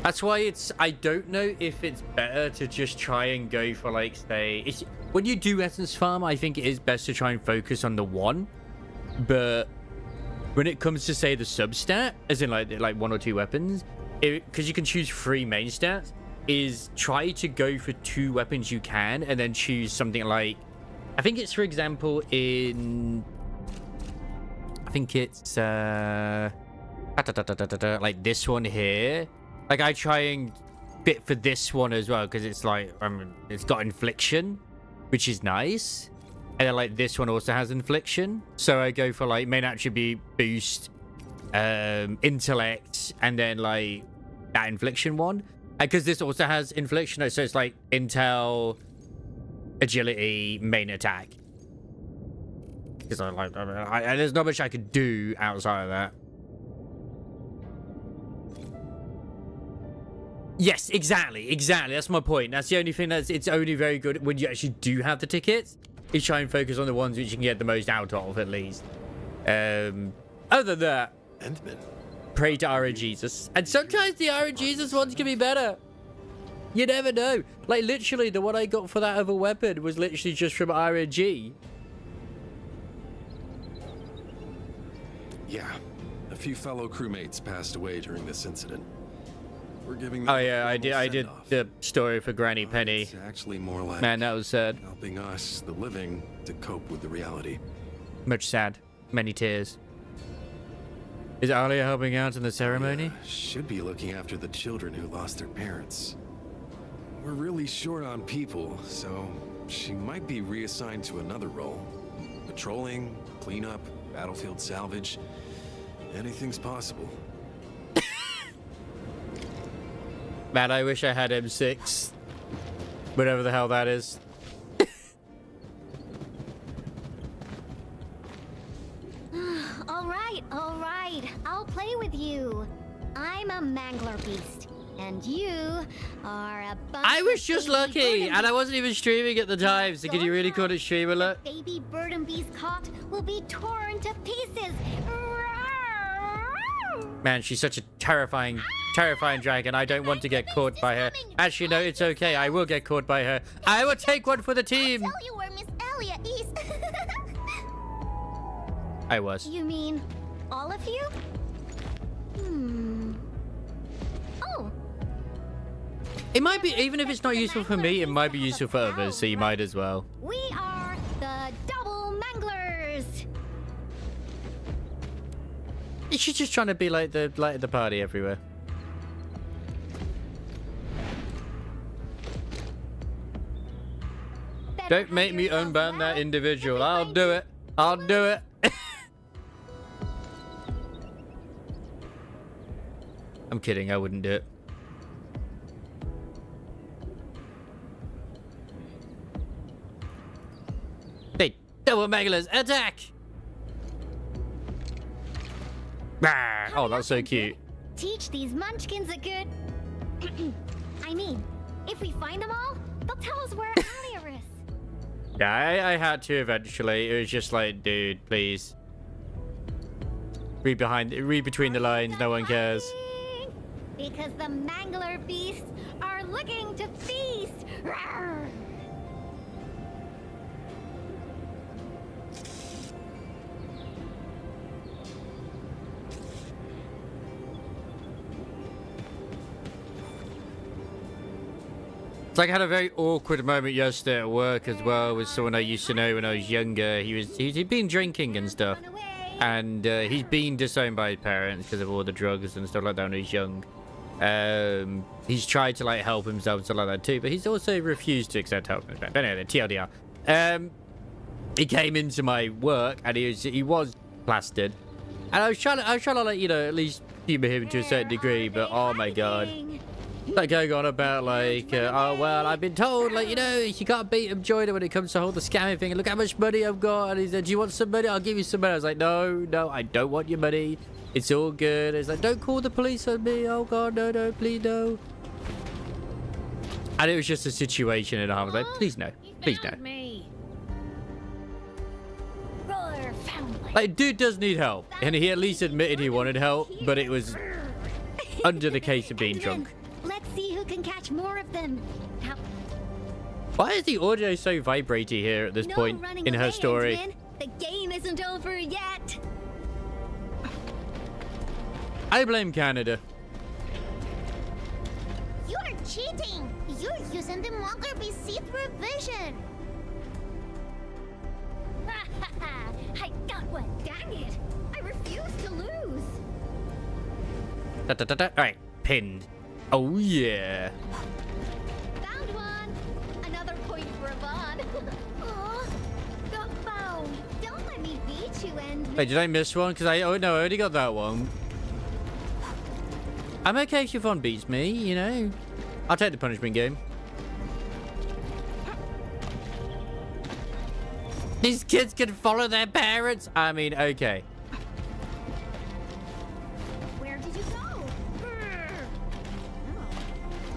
That's why it's, I don't know if it's better to just try and go for, like, say, it's, when you do essence farm, I think it is best to try and focus on the one. But when it comes to, say, the substat, as in like one or two weapons, because you can choose 3 main stats, is try to go for 2 weapons you can, and then choose something like, I think it's, for example, in, I think it's like this one here. Like, I try and bit for this one as well, because it's like, it's got infliction, which is nice. And then, like, this one also has infliction. So I go for, like, main attribute boost, intellect, and then, like, that infliction one. And because this also has infliction, so it's like intel, agility, main attack. Because there's not much I could do outside of that. Yes, exactly. That's my point. That's the only thing it's only very good when you actually do have the tickets. Is try and focus on the ones which you can get the most out of, at least. Other than that, Endman. Pray to RNGesus. And sometimes the RNGesus ones can be better. You never know. Like, literally, the one I got for that other weapon was literally just from RNG. Yeah, a few fellow crewmates passed away during this incident. We're giving them I did the story for Granny Penny. It's actually more like, man, that was sad. Helping us, the living, to cope with the reality. Much sad. Many tears. Is Alia helping out in the ceremony? Should be looking after the children who lost their parents. We're really short on people, so she might be reassigned to another role. Patrolling, cleanup, battlefield salvage. Anything's possible. Man, I wish I had M6. Whatever the hell that is. All right. I'll play with you. I'm a mangler beast, and you are a bunch I was just lucky, and I wasn't even streaming at the time, so can you really call it stream alert? Baby burden beast caught will be torn to pieces. Man, she's such a terrifying dragon. I don't want to get caught by her. Actually, no, it's okay. I will get caught by her. I will take one for the team. I'll tell you where Miss Elia is. I was. You mean all of you? Oh. It might be, even if it's not useful for me, it might be useful for others, so you might as well. We are the double manglers. She's just trying to be like the light of the party everywhere. Don't make me unban that individual. I'll do it. I'll do it. I'm kidding. I wouldn't do it. Hey, double megalers, attack! Ah, oh, that's so cute. Teach these munchkins a good... I mean, if we find them all, they'll tell us where Alia is. Yeah, I had to eventually. It was just like, dude, please. Read between the lines, no one cares. Because the Mangler beasts are looking to feast. Rawr! It's like I had a very awkward moment yesterday at work as well with someone I used to know when I was younger. He'd been drinking and stuff, and he's been disowned by his parents because of all the drugs and stuff like that when he was young. He's tried to like help himself and stuff like that too, but he's also refused to accept help. Anyway, TLDR. He came into my work and he was plastered, and I was trying to like, you know, at least humor him to a certain degree, but oh my god. Like going on about like, oh well, I've been told, like, you know, you can't beat him, Joyner, when it comes to the whole scamming thing. And look how much money I've got. And he said, do you want some money? I'll give you some money. I was like, no, I don't want your money. It's all good. It's like, don't call the police on me. Oh god, no, please no. And it was just a situation, and I was like, please no, please no. Like, dude does need help, and he at least admitted he wanted help, but it was under the case of being drunk. Let's see who can catch more of them. Now, why is the audio so vibraty here at this point in her story? Edmund. The game isn't over yet. I blame Canada. You're cheating. You're using the Mongler Beast see-through vision. I got one. Dang it. I refuse to lose. Alright, pinned. Oh yeah. Found one. Another point for Yvonne. Aw, got found. Don't let me beat you, Endfield. Wait, did I miss one? Because I already got that one. I'm okay if Yvonne beats me, you know. I'll take the punishment game. These kids can follow their parents. I mean, okay. Where did you go?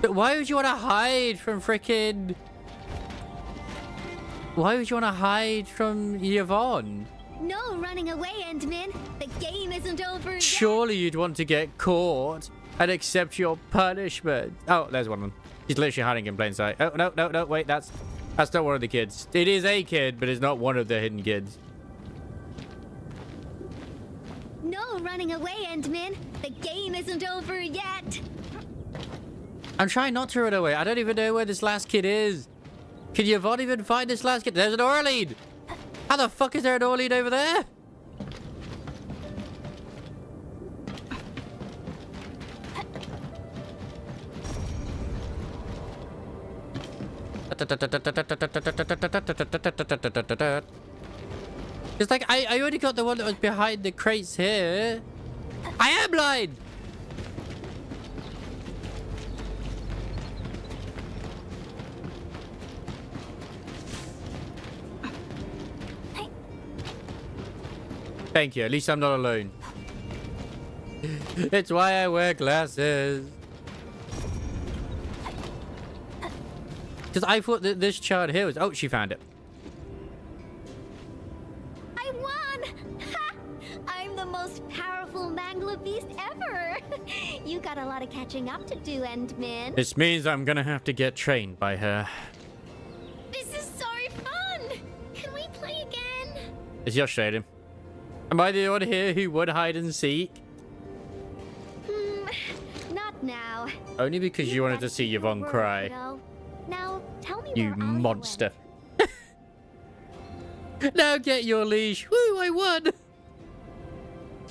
But why would you want to hide from frickin'... Why would you want to hide from Yvonne? No running away, Endman. The game isn't over yet. Surely you'd want to get caught and accept your punishment. Oh, there's one of them. He's literally hiding in plain sight. Oh, no, wait, that's not one of the kids. It is a kid, but it's not one of the hidden kids. No running away, Endman. The game isn't over yet. I'm trying not to run away. I don't even know where this last kid is. Can Yvonne even find this last kid? There's an ore lead. How the fuck is there an ore lead over there? It's like I already got the one that was behind the crates here. I am blind. Thank you. At least I'm not alone. It's why I wear glasses. Because I thought that this child here was... Oh, she found it. I won! Ha! I'm the most powerful Mangler Beast ever. You got a lot of catching up to do, Endman. This means I'm gonna have to get trained by her. This is so fun! Can we play again? It's your shading. Am I the one here who would hide and seek? Not now. Only because you wanted to see Yvonne cry. Now, tell me You where Alia monster. Now get your leash. Woo, I won.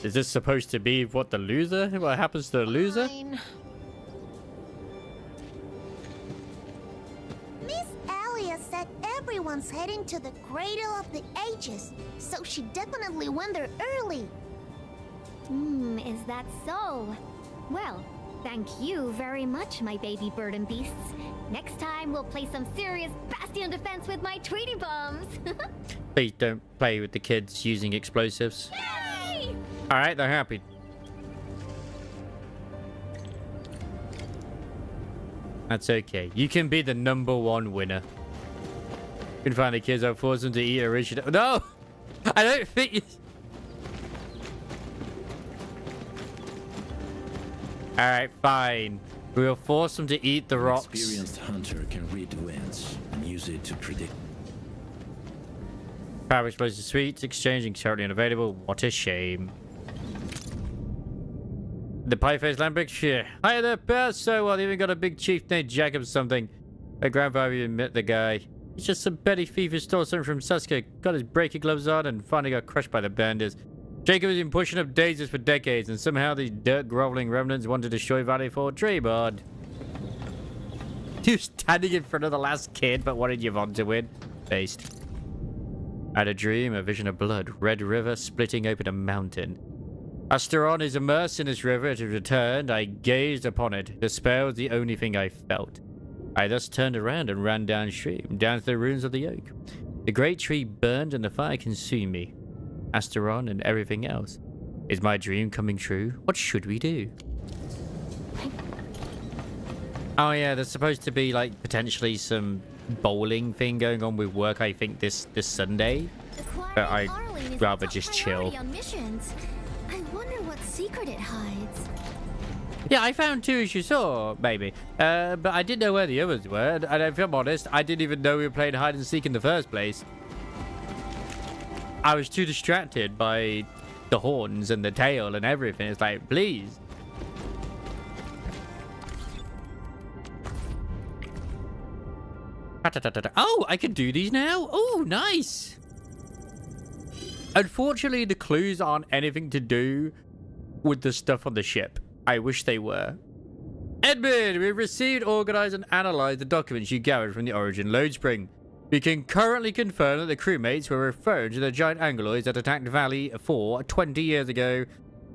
Is this supposed to be what the loser? What happens to the loser? Fine. Miss Alia said everyone everyone's heading to the Cradle of the Ages, so she definitely went there early. Is that so? Well, thank you very much, my baby bird and beasts. Next time, we'll play some serious bastion defense with my Tweety bombs. Please don't play with the kids using explosives. Yay! Alright, they're happy. That's okay. You can be the #1 winner. You can find the kids I'll force them to eat original. No! I don't think you... Alright, fine. We'll force them to eat the rocks. An experienced hunter can read the winds and use it to predict. Power explosive sweets, exchanging currently unavailable. What a shame. The pie-faced lambic? Yeah. Hi there, bear. So well, they even got a big chief named Jacob something. My grandfather even met the guy. He's just some petty thief who stole something from Suska, got his breaking gloves on, and finally got crushed by the bandits. Jacob has been pushing up daisies for decades, and somehow these dirt-groveling remnants want to destroy Valley 4 Treeboard. You standing in front of the last kid, but wanted Yvonne to win? Based. I had a dream, a vision of blood, red river splitting open a mountain. Asteron is immersed in this river. It had returned. I gazed upon it. Despair was the only thing I felt. I thus turned around and ran downstream, down to the ruins of the oak. The great tree burned and the fire consumed me. Asteron and everything else. Is my dream coming true? What should we do? Oh yeah, there's supposed to be like potentially some bowling thing going on with work, I think this Sunday. But I'd rather just chill. I wonder what secret it hides. Yeah, I found 2 as you saw, maybe. But I didn't know where the others were. And if I'm honest, I didn't even know we were playing hide and seek in the first place. I was too distracted by the horns and the tail and everything. It's like, please. Oh, I can do these now? Oh, nice. Unfortunately, the clues aren't anything to do with the stuff on the ship. I wish they were. Edmund, we've received, organized, and analyzed the documents you gathered from the Origin load spring. We can currently confirm that the crewmates were referring to the giant anguloids that attacked Valley 4 20 years ago.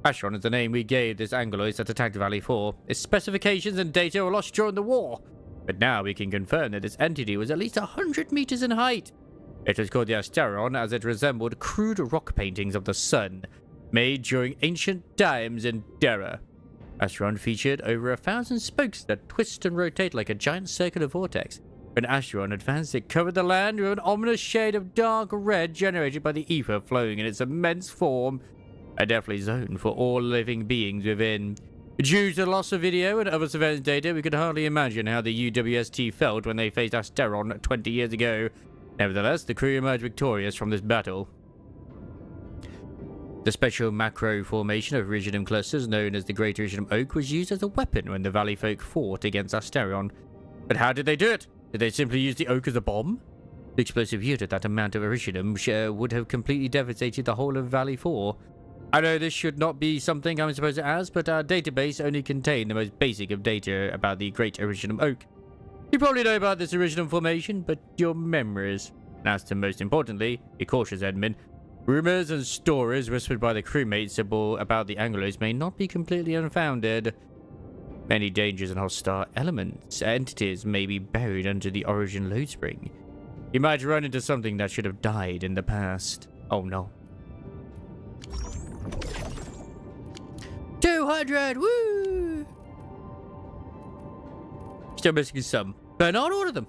Ashron is the name we gave this anguloids that attacked Valley 4. Its specifications and data were lost during the war. But now we can confirm that this entity was at least 100 meters in height. It was called the Asteron as it resembled crude rock paintings of the sun, made during ancient times in Dera. Asteron featured over 1,000 spokes that twist and rotate like a giant circular vortex. When Asteron advanced, it covered the land with an ominous shade of dark red generated by the ether flowing in its immense form, a deathly zone for all living beings within. Due to the loss of video and other surveillance data, we could hardly imagine how the UWST felt when they faced Asteron 20 years ago. Nevertheless, the crew emerged victorious from this battle. The special macro formation of Iridium clusters known as the Great Iridium Oak was used as a weapon when the Valley folk fought against Asteron. But how did they do it? Did they simply use the oak as a bomb? The explosive yielded that amount of Iridium would have completely devastated the whole of Valley 4. I know this should not be something I'm supposed to ask, but our database only contained the most basic of data about the Great Iridium Oak. You probably know about this Iridium formation, but your memories. And as to most importantly, be cautious, Edmund. Rumors and stories whispered by the crewmates about the Anglos may not be completely unfounded. Many dangers and hostile entities may be buried under the Origin load spring. You might run into something that should have died in the past. Oh no. 200! Woo! Still missing some, but not all of them.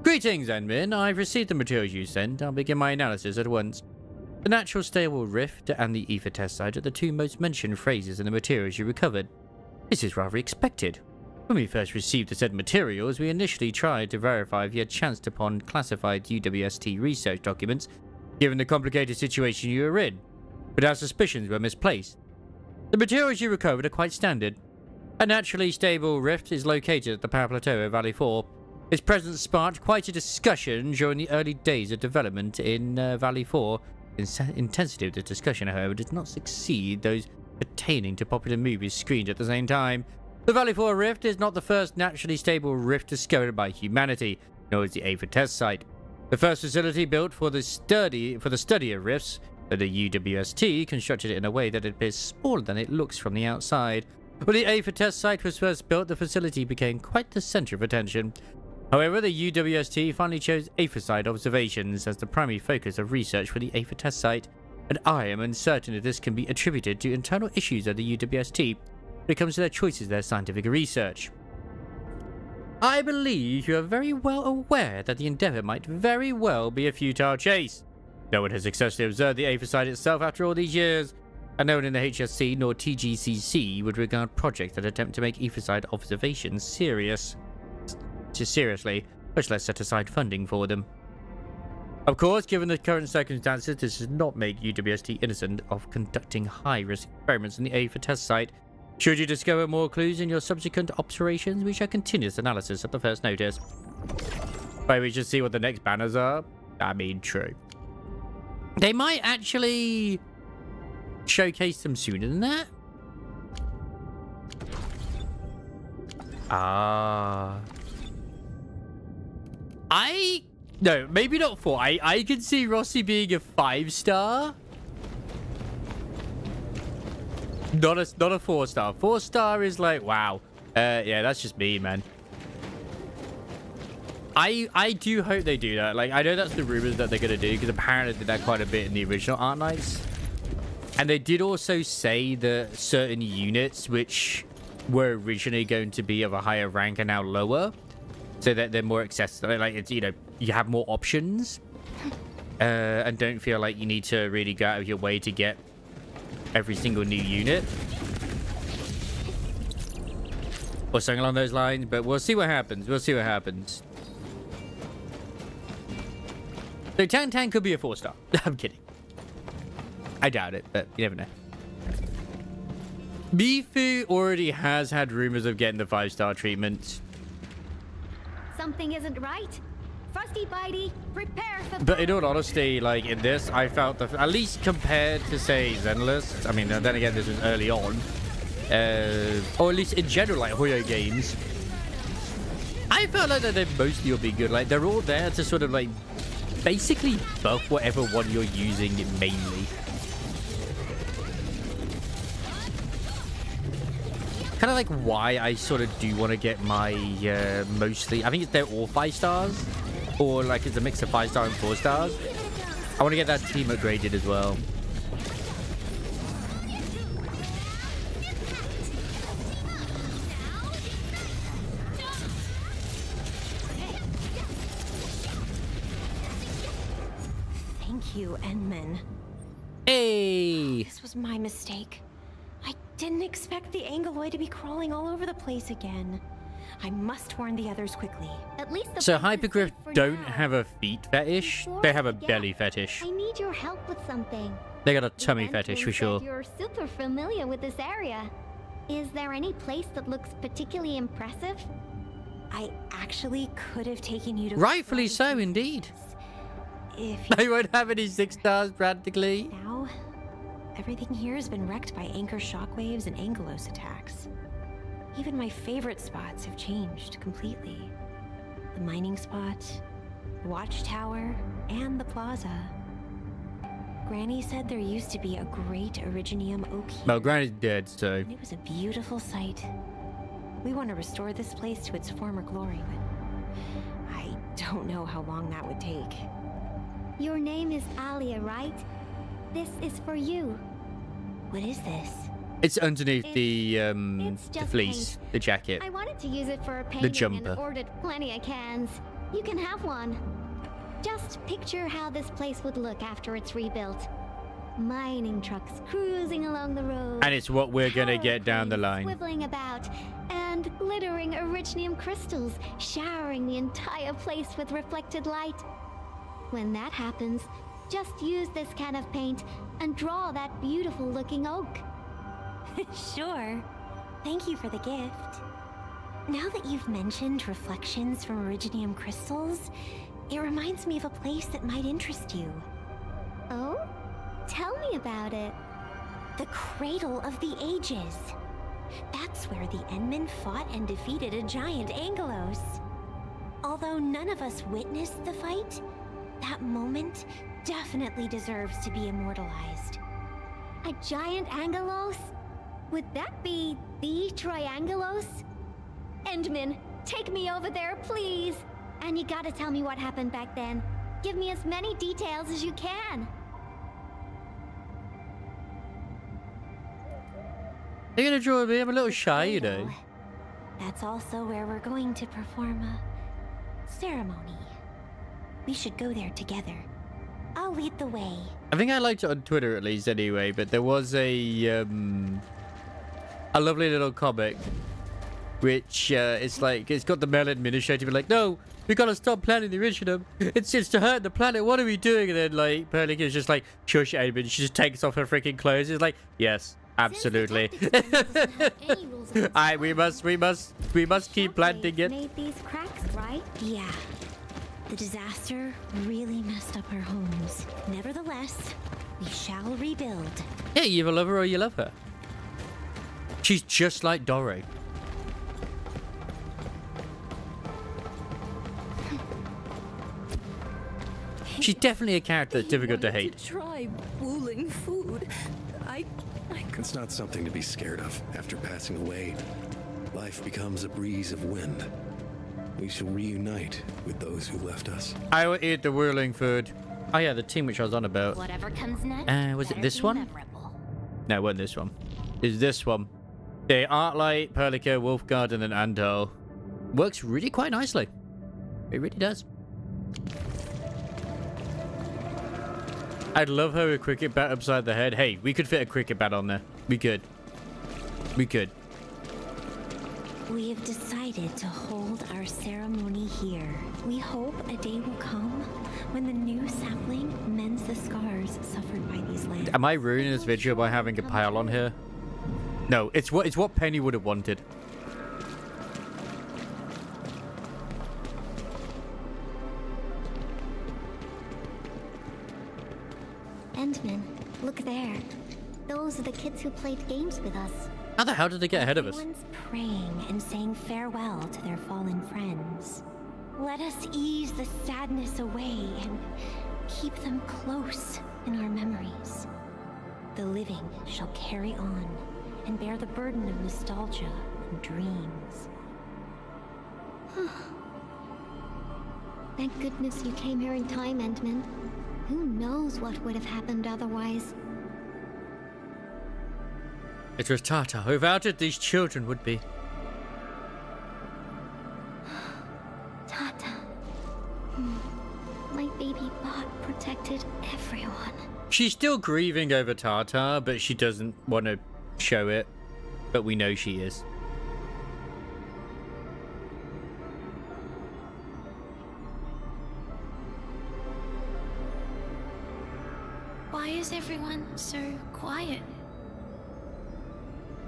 Greetings, Enmin. I've received the materials you sent. I'll begin my analysis at once. The natural stable rift and the ether test site are the 2 most mentioned phrases in the materials you recovered. This is rather expected. When we first received the said materials, we initially tried to verify if you had chanced upon classified UWST research documents, given the complicated situation you were in, but our suspicions were misplaced. The materials you recovered are quite standard. A naturally stable rift is located at the power plateau of Valley 4. Its presence sparked quite a discussion during the early days of development in Valley 4. The intensity of the discussion, however, did not exceed those pertaining to popular movies screened at the same time. The Valley 4 Rift is not the first naturally stable rift discovered by humanity, nor is the Aether test site. The first facility built for the study of rifts, the UWST, constructed it in a way that it appears smaller than it looks from the outside. When the Aether test site was first built, the facility became quite the center of attention. However, the UWST finally chose Aether site observations as the primary focus of research for the Aether test site, and I am uncertain if this can be attributed to internal issues at the UWST when it comes to their choices of their scientific research. I believe you are very well aware that the endeavor might very well be a futile chase. No one has successfully observed the Aether site itself after all these years, and no one in the HSC nor TGCC would regard projects that attempt to make Aether site observations seriously, much less set aside funding for them. Of course, given the current circumstances, this does not make UWST innocent of conducting high-risk experiments on the Aether test site. Should you discover more clues in your subsequent observations, we shall continue this analysis at the first notice. But we should see what the next banners are. I mean, true. They might actually showcase them sooner than that. No, maybe not 4. I can see Rossi being a 5-star. Not a 4-star. 4-star is like, wow. Yeah, that's just me, man. I do hope they do that. Like, I know that's the rumors that they're gonna do, because apparently they did that quite a bit in the original Art Nights. And they did also say that certain units which were originally going to be of a higher rank are now lower, so that they're more accessible. Like, it's, you know, you have more options, and don't feel like you need to really go out of your way to get every single new unit or something along those lines. But we'll see what happens. We'll see what happens. So Tan could be a 4-star. I'm kidding. I doubt it, but you never know. Mifu already has had rumors of getting the 5-star treatment. Something isn't right. Frosty Bitey, prepare for... But in all honesty, like, in this, I felt that, at least compared to, say, Zenless, I mean, then again, this was early on, or at least in general, like, Hoyo games, I felt like that they mostly will be good. Like, they're all there to sort of, like, basically buff whatever one you're using mainly. Kind of like why I sort of do want to get my, mostly, I think they're all 5 stars. Or like it's a mix of 5-star and 4 stars. I want to get that team upgraded as well. Thank you, Endman. Hey! This was my mistake. I didn't expect the Angloid to be crawling all over the place again. I must warn the others quickly. At least the So place is Hypergriff safe for don't now. have a feet fetish. Before They I have a forget, belly fetish. I need your help with something. They got a The tummy Endfield fetish for said sure. You're super familiar with this area. Is there any place that looks particularly impressive? I actually could have taken you to... Rightfully so, indeed. If They won't have any 6 stars practically. now, everything here has been wrecked by anchor shockwaves and Angelos attacks. Even my favorite spots have changed completely. The mining spot, the watchtower, and the plaza. Granny said there used to be a great Originium oak here. Well, Granny's dead, so... And it was a beautiful sight. We want to restore this place to its former glory, but I don't know how long that would take. Your name is Alia, right? This is for you. What is this? It's underneath It's the just fleece, paint. the jacket. I wanted to use it for a painting jumper. and ordered plenty of cans. You can have one. Just picture how this place would look after it's rebuilt. Mining trucks cruising along the road. And it's what we're gonna power get down the cranes line. Swiveling about, and glittering Originium crystals showering the entire place with reflected light. When that happens, just use this can of paint and draw that beautiful looking oak. Sure. Thank you for the gift. Now that you've mentioned reflections from Originium crystals, it reminds me of a place that might interest you. Oh? Tell me about it. The cradle of the ages. That's where the Endmen fought and defeated a giant Angelos. Although none of us witnessed the fight, that moment definitely deserves to be immortalized. A giant Angelos? Would that be the Triangelos? Endman, take me over there, please. And you gotta tell me what happened back then. Give me as many details as you can. Are you gonna draw me? I'm a little shy, you know. That's also where we're going to perform a ceremony. We should go there together. I'll lead the way. I think I liked it on Twitter at least anyway, but there was a lovely little comic which it's like, it's got the male administrator like, no, we gotta stop planning the Originum. It's to hurt the planet. What are we doing? And then like Perlick is just like, shush, Aiden. She just takes off her freaking clothes. It's like, yes, absolutely. We must keep planting it. Made these cracks, right? Yeah. The disaster really messed up our homes. Nevertheless, we shall rebuild. Yeah, you either love her or you love her. She's just like Doré. She's definitely a character that's difficult to hate. Try wooling food. It's not something to be scared of. After passing away, life becomes a breeze of wind. We shall reunite with those who left us. I will eat the whirling food. Oh yeah, the team which I was on about. Whatever comes next. Was it this one? No, it wasn't this one. It's this one. The Arclight, Perlica, Wolfguard, and then Andal. Works really quite nicely. It really does. I'd love her with a cricket bat upside the head. Hey, we could fit a cricket bat on there. We could. We could. We have decided to hold our ceremony here. We hope a day will come when the new sapling mends the scars suffered by these lands. Am I ruining this video by having a pile on here? No, it's what Penny would have wanted. Endman, look there. Those are the kids who played games with us. How the hell did they get ahead of us? Everyone's praying and saying farewell to their fallen friends. Let us ease the sadness away and keep them close in our memories. The living shall carry on and bear the burden of nostalgia and dreams. Thank goodness you came here in time, Endman. Who knows what would have happened otherwise? It was Tata. Without it, these children would be. Tata. My baby bot protected everyone. She's still grieving over Tata, but she doesn't want to show it. But we know she is. Why is everyone so quiet?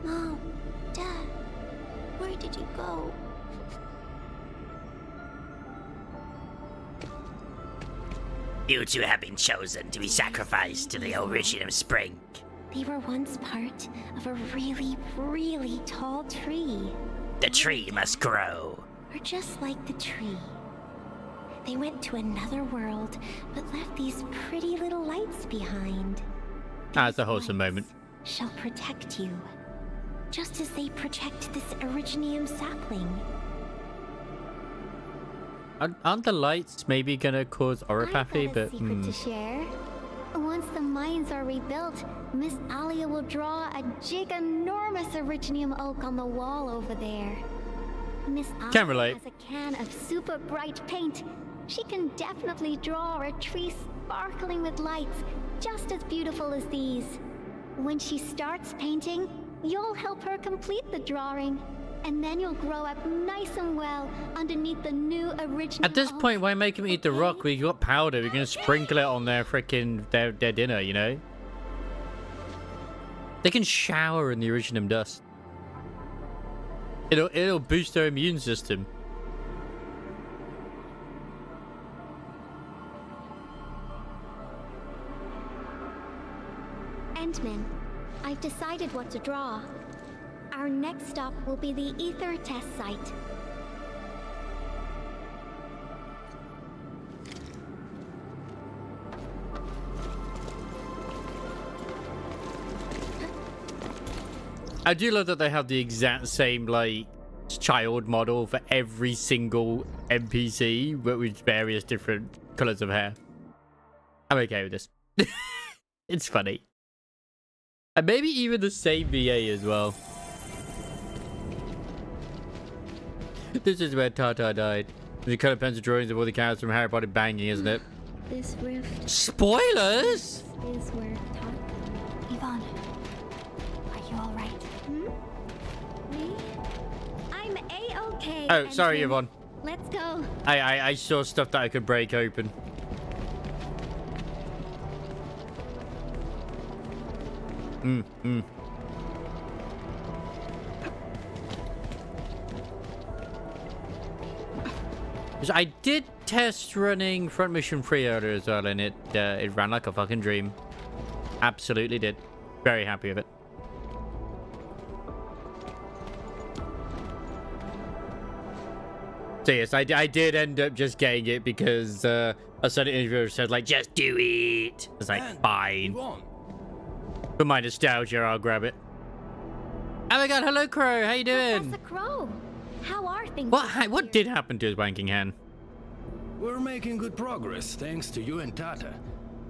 Mom, Dad, where did you go? You two have been chosen to be sacrificed to the Originum Spring. They were once part of a really, really tall tree. The tree must grow. Or just like the tree. They went to another world, but left these pretty little lights behind. That's a wholesome moment. Shall protect you, just as they protect this Originium sapling. Aren't the lights maybe gonna cause oropathy? I've got a But secret to share. Once the mines are rebuilt, Miss Alia will draw a giganormous Originium oak on the wall over there. Miss Alia Can't relate. has a can of super bright paint. She can definitely draw a tree sparkling with lights, just as beautiful as these. When she starts painting, you'll help her complete the drawing. And then you'll grow up nice and well underneath the new original. at this point, why make them eat the rock? We got powder. We're gonna sprinkle it on their freaking their dinner, you know? They can shower in the Originum dust. It'll boost their immune system. Endman, I've decided what to draw. Our next stop will be the Ether test site. I do love that they have the exact same, like, child model for every single NPC, but with various different colors of hair. I'm okay with this. It's funny. And maybe even the same VA as well. This is where Tata died. The color pencil drawings of all the characters from Harry Potter banging, isn't it? This rift Spoilers! is where Yvonne, are you all right? Me? I'm A-okay. Oh, sorry, Endfield. Yvonne. Let's go. I saw stuff that I could break open. So I did test running Front Mission 3 earlier as well, and it ran like a fucking dream. Absolutely did. Very happy with it. So yes, I did end up just getting it because a certain interviewer said, like, just do it. I was like, fine. For my nostalgia, I'll grab it. Oh my god, hello Crow, how you doing? Professor Crow, how are things? What did happen to his wanking hand? We're making good progress, thanks to you and Tata.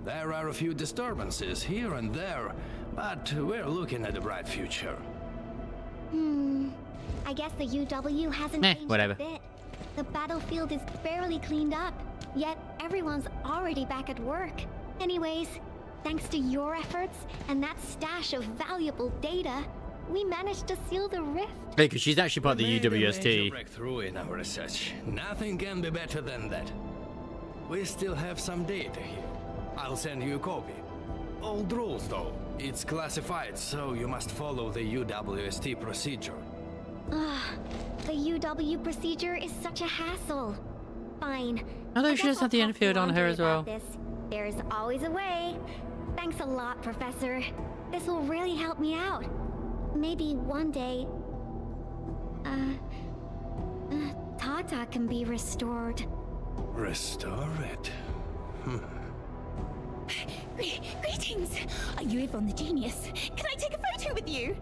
There are a few disturbances here and there, but we're looking at a bright future. I guess the UW hasn't changed whatever. a bit. The battlefield is barely cleaned up, yet everyone's already back at work. Anyways, thanks to your efforts and that stash of valuable data, we managed to seal the rift. Hey, because she's actually part of the We made a major UWST. breakthrough in our research. Nothing can be better than that. We still have some data here. I'll send you a copy. Old rules, though. It's classified, so you must follow the UWST procedure. The UW procedure is such a hassle. Fine. Although I she guess does have I'll the talk to Endfield on her Andre as well. about this. There's always a way. Thanks a lot, Professor. This will really help me out. Maybe one day, Tata can be restored. Restore it? Greetings! Are you Yvonne the Genius? Can I take a photo with you?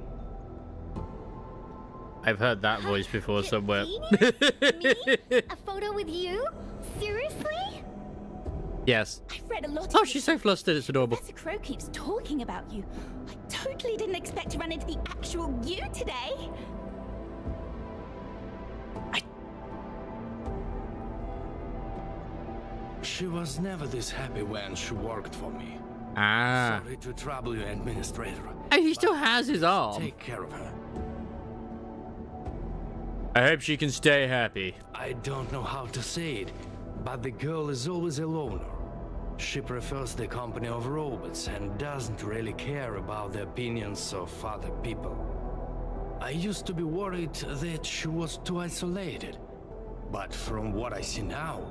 I've heard that voice before somewhere. Genius? Me? A photo with you? Seriously? Yes. I've read a lot Oh, of she's so flustered, it's adorable. Professor Crow keeps talking about you. I totally didn't expect to run into the actual you today. She was never this happy when she worked for me. Ah. Sorry to trouble you, Administrator. Oh, he still has his arm. Take care of her. I hope she can stay happy. I don't know how to say it, but the girl is always a loner. She prefers the company of robots and doesn't really care about the opinions of other people. I used to be worried that she was too isolated, but from what I see now,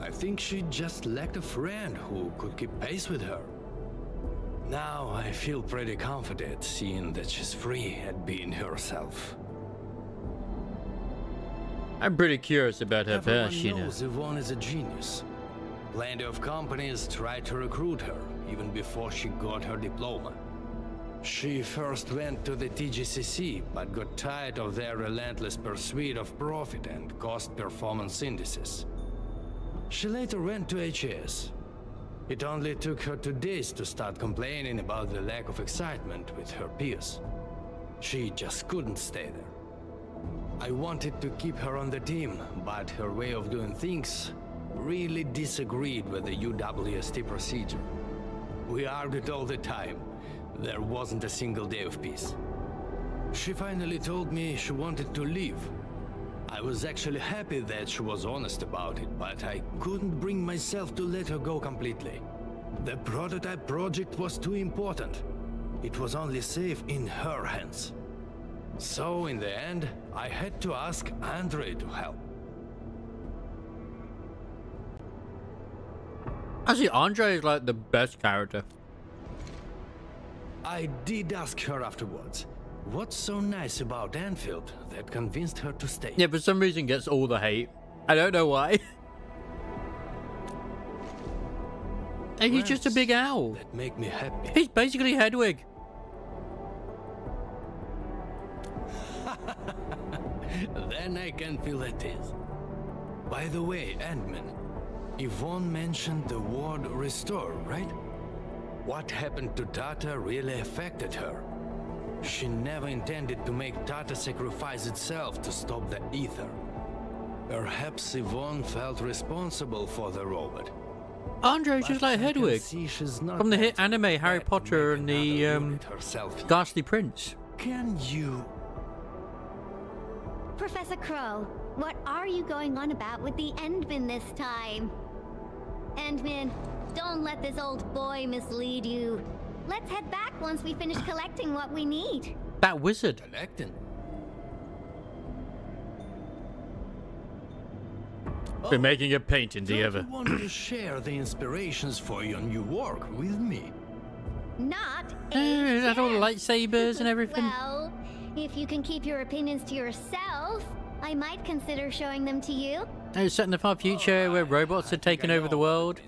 I think she just lacked a friend who could keep pace with her. Now I feel pretty confident seeing that she's free at being herself. I'm pretty curious about her Everyone past, you know. knows Yvonne is a genius. Plenty of companies tried to recruit her, even before she got her diploma. She first went to the TGCC, but got tired of their relentless pursuit of profit and cost performance indices. She later went to HAS. It only took her 2 days to start complaining about the lack of excitement with her peers. She just couldn't stay there. I wanted to keep her on the team, but her way of doing things really disagreed with the UWST procedure. We argued all the time. There wasn't a single day of peace. She finally told me she wanted to leave. I was actually happy that she was honest about it, but I couldn't bring myself to let her go completely. The prototype project was too important. It was only safe in her hands. So in the end, I had to ask Andre to help. Actually, Andre is like the best character. I did ask her afterwards. What's so nice about Endfield that convinced her to stay? Yeah, for some reason gets all the hate. I don't know why. And he's just a big owl. That make me happy. He's basically Hedwig. Then I can feel at ease. By the way, Ant-Man, Yvonne mentioned the word restore, right? What happened to Tata really affected her. She never intended to make Tata sacrifice itself to stop the ether. Perhaps Yvonne felt responsible for the robot. Andre's just like Hedwig from the hit anime Harry Potter and the Ghastly Prince. Can you... Professor Crow, what are you going on about with the Endman this time? Endman, don't let this old boy mislead you. Let's head back once we finish collecting what we need. That wizard. Collecting? Been making a painting, do you ever? You want to share the inspirations for your new work with me? Not Is that all the lightsabers and everything? Well, if you can keep your opinions to yourself, I might consider showing them to you. Set in the far future where robots are taking over the world.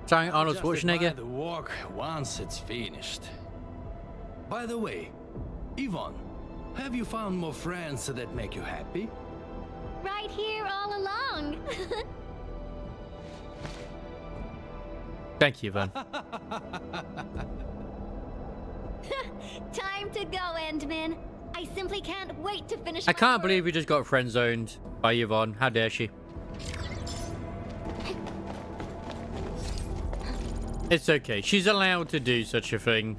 Starring Arnold Schwarzenegger. The work once it's finished. By the way, Yvonne, have you found more friends that make you happy? Right here all along. Thank you, Van. Time to go, Endman. I simply can't wait to finish. I can't believe we just got friend zoned by Yvonne. How dare she? It's okay. She's allowed to do such a thing.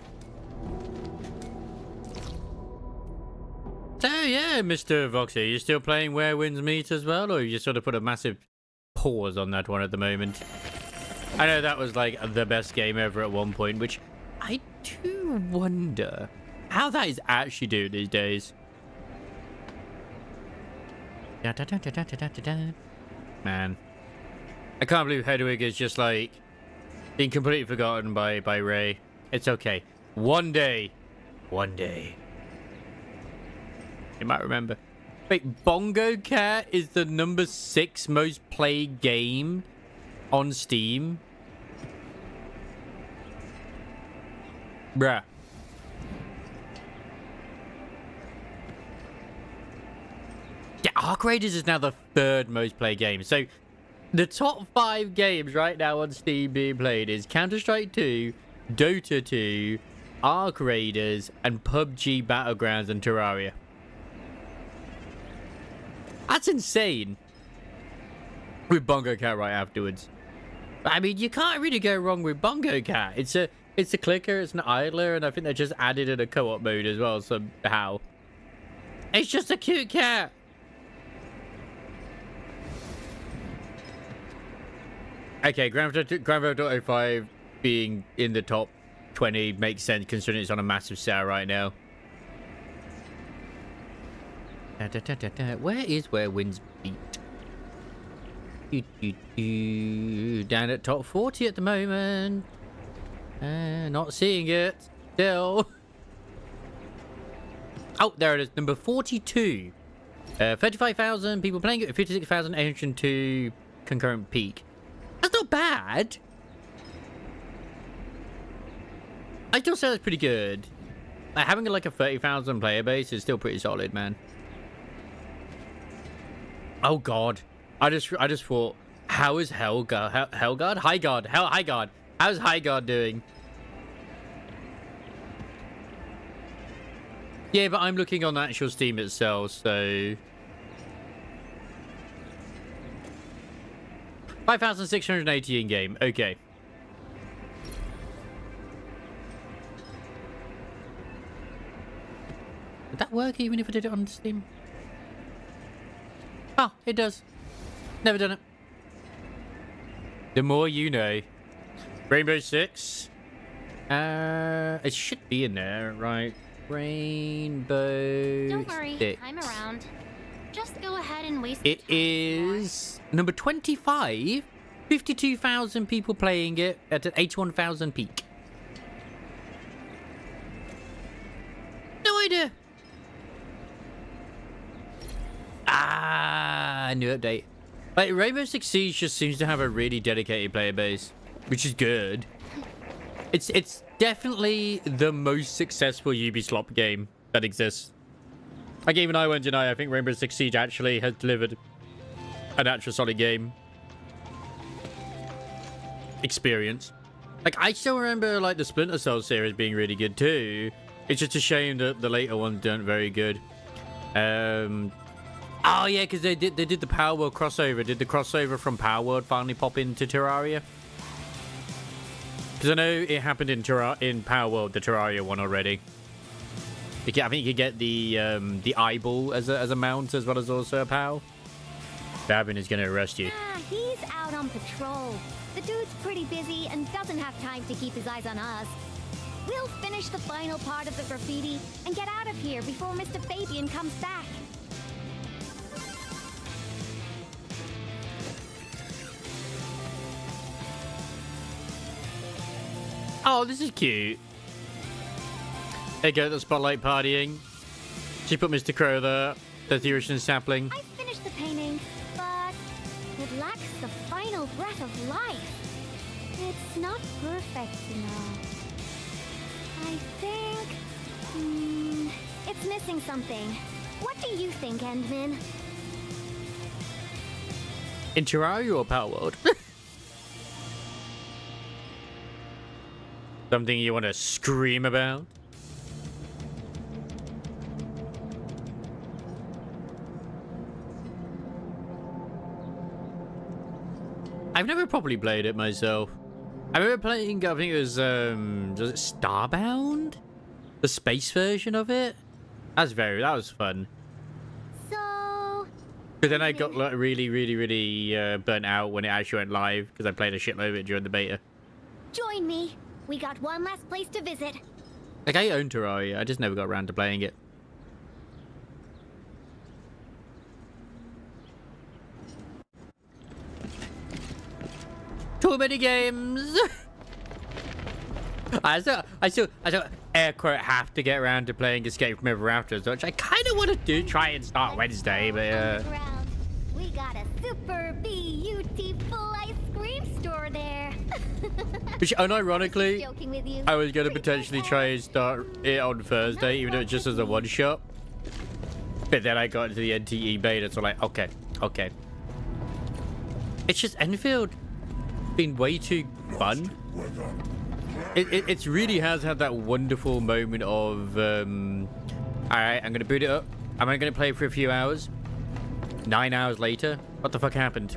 So yeah, Mr. Voxy, you still playing Where Winds Meet as well, or you just sort of put a massive pause on that one at the moment? I know that was like the best game ever at one point, which I do wonder how that is actually doing these days. Man, I can't believe Hedwig is just like being completely forgotten by Ray. It's okay. One day. You might remember. Wait, Bongo Cat is the number 6 most played game on Steam? Bruh. Yeah, Arc Raiders is now the 3rd most played game. So, the top 5 games right now on Steam being played is Counter-Strike 2, Dota 2, Arc Raiders, and PUBG Battlegrounds and Terraria. That's insane. With Bongo Cat right afterwards. I mean, you can't really go wrong with Bongo Cat. It's a clicker, it's an idler, and I think they just added in a co-op mode as well somehow. It's just a cute cat. Okay, Grand Theft Auto 5 being in the top 20 makes sense considering it's on a massive sale right now. Where is Where Winds Meet? Down at top 40 at the moment. Not seeing it still. Oh, there it is. Number 42. 35,000 people playing it. 56,802 concurrent peak. That's not bad. I still say that's pretty good. Like, having like a 30,000 player base is still pretty solid, man. Oh god, I just thought, how is Highguard? How's Highguard doing? Yeah, but I'm looking on the actual Steam itself, so 5,680 in game. Okay. Would that work even if I did it on Steam? Oh, it does. Never done it. The more you know. Rainbow Six. It should be in there, right? Rainbow Don't worry, Six. I'm around. Just go ahead and waste It is number 25. 52,000 people playing it at an 81,000 peak. a new update. Like, Rainbow Six Siege just seems to have a really dedicated player base, which is good. It's definitely the most successful Ubisoft game that exists. Like, even I won't deny, I think Rainbow Six Siege actually has delivered an actual solid game experience. Like, I still remember, like, the Splinter Cell series being really good too. It's just a shame that the later ones weren't very good. Oh yeah, because they did the Power World crossover. Did the crossover from Power World finally pop into Terraria? Because I know it happened in Power World, the Terraria one already. I think you could get the eyeball as a mount, as well as also a POW. Babin is gonna arrest you. Ah, he's out on patrol. The dude's pretty busy and doesn't have time to keep his eyes on us. We'll finish the final part of the graffiti and get out of here before Mr. Fabian comes back. Oh, this is cute. There you go, the spotlight partying. She put Mr. Crow there. There's the original sapling. I finished the painting, but it lacks the final breath of life. It's not perfect, you know. I think... it's missing something. What do you think, Endman? In Terraria or Power World? Something you want to scream about? I've never properly played it myself. I remember playing, I think it was it Starbound? The space version of it? That was fun. So... But then I got like, really burnt out when it actually went live, because I played a shitload of it during the beta. Join me. We got one last place to visit. Like, I own Terraria, I just never got around to playing it. Too many games. I still air quote have to get around to playing Escape from Ever After, which I kind of want to do. Try and start Wednesday, but We got a super beautiful ice cream store there. which unironically, I was gonna potentially try and start it on Thursday, even though it's just as a one shot. But then I got into the NTE beta, so like, okay. It's just Enfield been way too fun. It really has had that wonderful moment of alright, I'm gonna boot it up, I'm gonna play for a few hours. 9 hours later, what the fuck happened?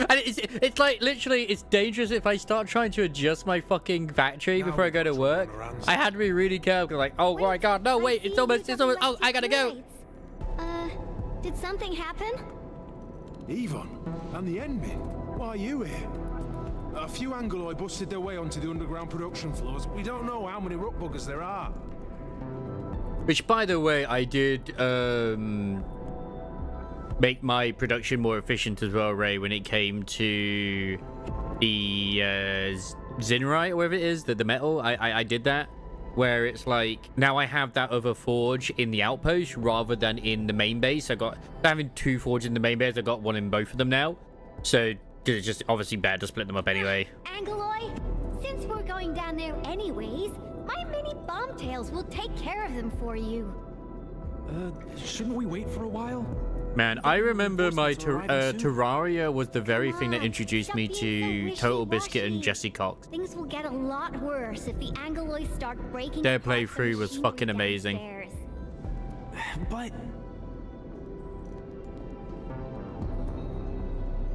And it's like, literally, it's dangerous if I start trying to adjust my fucking factory before I go to work. I had to be really careful, like, oh my god, no, wait, it's almost, oh, I gotta go. Did something happen? Yvonne, and the Endmin, why are you here? A few Angoloi busted their way onto the underground production floors. We don't know how many rock buggers there are. Which, by the way, I did make my production more efficient as well, Ray, when it came to the Zinrite, or whatever it is, the metal. I did that, where it's like, now I have that other forge in the outpost rather than in the main base. Having 2 forges in the main base, I got 1 in both of them now. So, it's just obviously better to split them up anyway. Angoloi, since we're going down there anyways, my mini bombtails will take care of them for you. Shouldn't we wait for a while? Man, I remember my Terraria was the very thing that introduced me to Total Biscuit and Jesse Cox. Things will get a lot worse if the Angoloi start breaking. Their playthrough was fucking amazing. But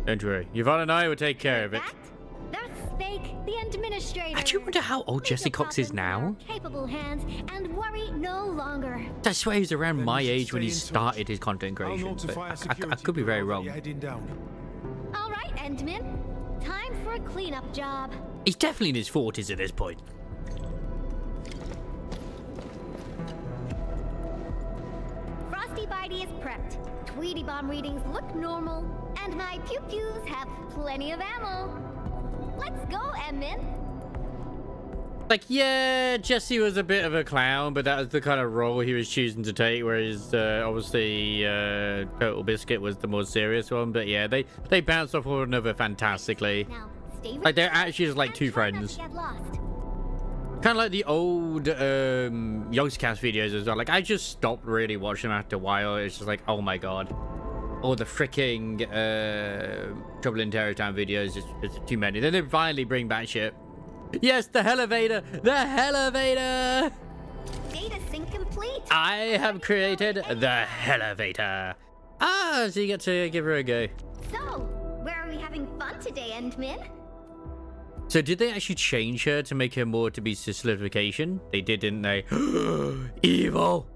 don't worry, Yvonne and I will take care of it. That's Spake, the administrator. I do wonder how old Jesse Cox is now. Capable hands and worry no longer. I swear he was around my age when he started his content creation, but I could be very wrong. All right, Endman. Time for a cleanup job. He's definitely in his 40s at this point. Frosty Bitey is prepped. Tweety bomb readings look normal, and my pew-pews have plenty of ammo. Let's go, Emmin. Like, yeah, Jesse was a bit of a clown, but that was the kind of role he was choosing to take, whereas obviously Total Biscuit was the more serious one. But yeah, they bounce off one another fantastically. Like, they're actually just like two friends. Kind of like the old Yogscast videos as well. Like, I just stopped really watching them after a while. It's just like, oh my god. All the freaking Trouble in Terror Town videos, it's too many. Then they finally bring back shit. Yes, the elevator! The elevator! Data sync complete. I have created the elevator. Ah, so you get to give her a go. So, where are we having fun today, Endmin? So did they actually change her to make her more to be solidification? They did, didn't they? Evil!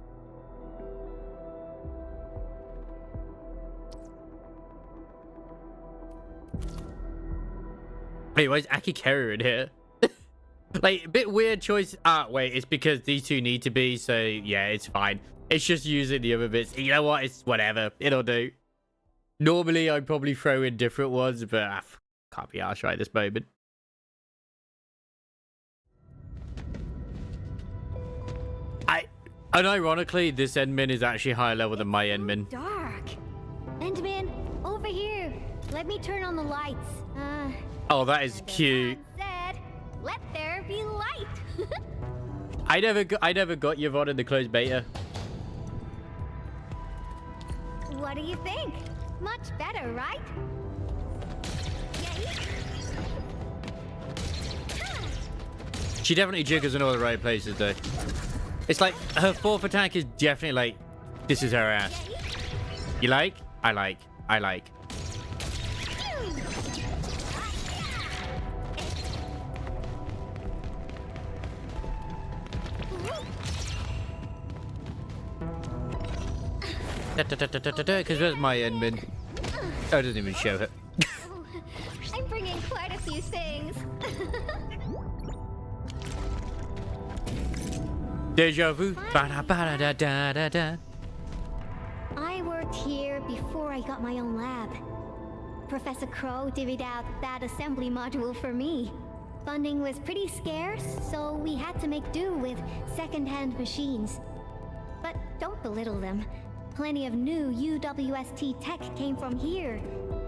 Wait, why is Aki Carrier in here? Like, a bit weird choice. Ah, wait, it's because these two need to be, so yeah, it's fine. It's just using the other bits. You know what? It's whatever. It'll do. Normally, I'd probably throw in different ones, but I can't be arsed right at this moment. Unironically, this Endmin is actually higher level than my Endmin. Dark. Endmin, over here. Let me turn on the lights. Oh, that is cute. Said, let there be light. I never got Yvonne in the closed beta. What do you think? Much better, right? She definitely jiggles in all the right places, though. It's like her fourth attack is definitely like, this is her ass. You like? I like. I like. Because where's my Endmin? Oh, it doesn't even show it. I'm bringing quite a few things. Deja vu. Ba-da-ba-da-da-da-da. I worked here before I got my own lab. Professor Crow divvied out that assembly module for me. Funding was pretty scarce, so we had to make do with second-hand machines. But don't belittle them. Plenty of new UWST tech came from here.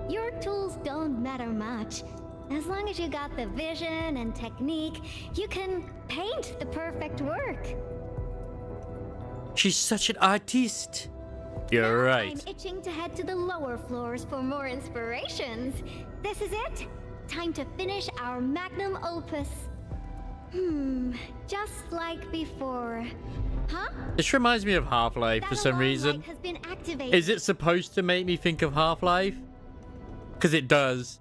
Your tools don't matter much. As long as you got the vision and technique, you can paint the perfect work. She's such an artiste. You're right. I'm itching to head to the lower floors for more inspirations. This is it. Time to finish our magnum opus. Just like before. Huh? This reminds me of Half-Life for some reason. Has been activated. Is it supposed to make me think of Half-Life? Because it does.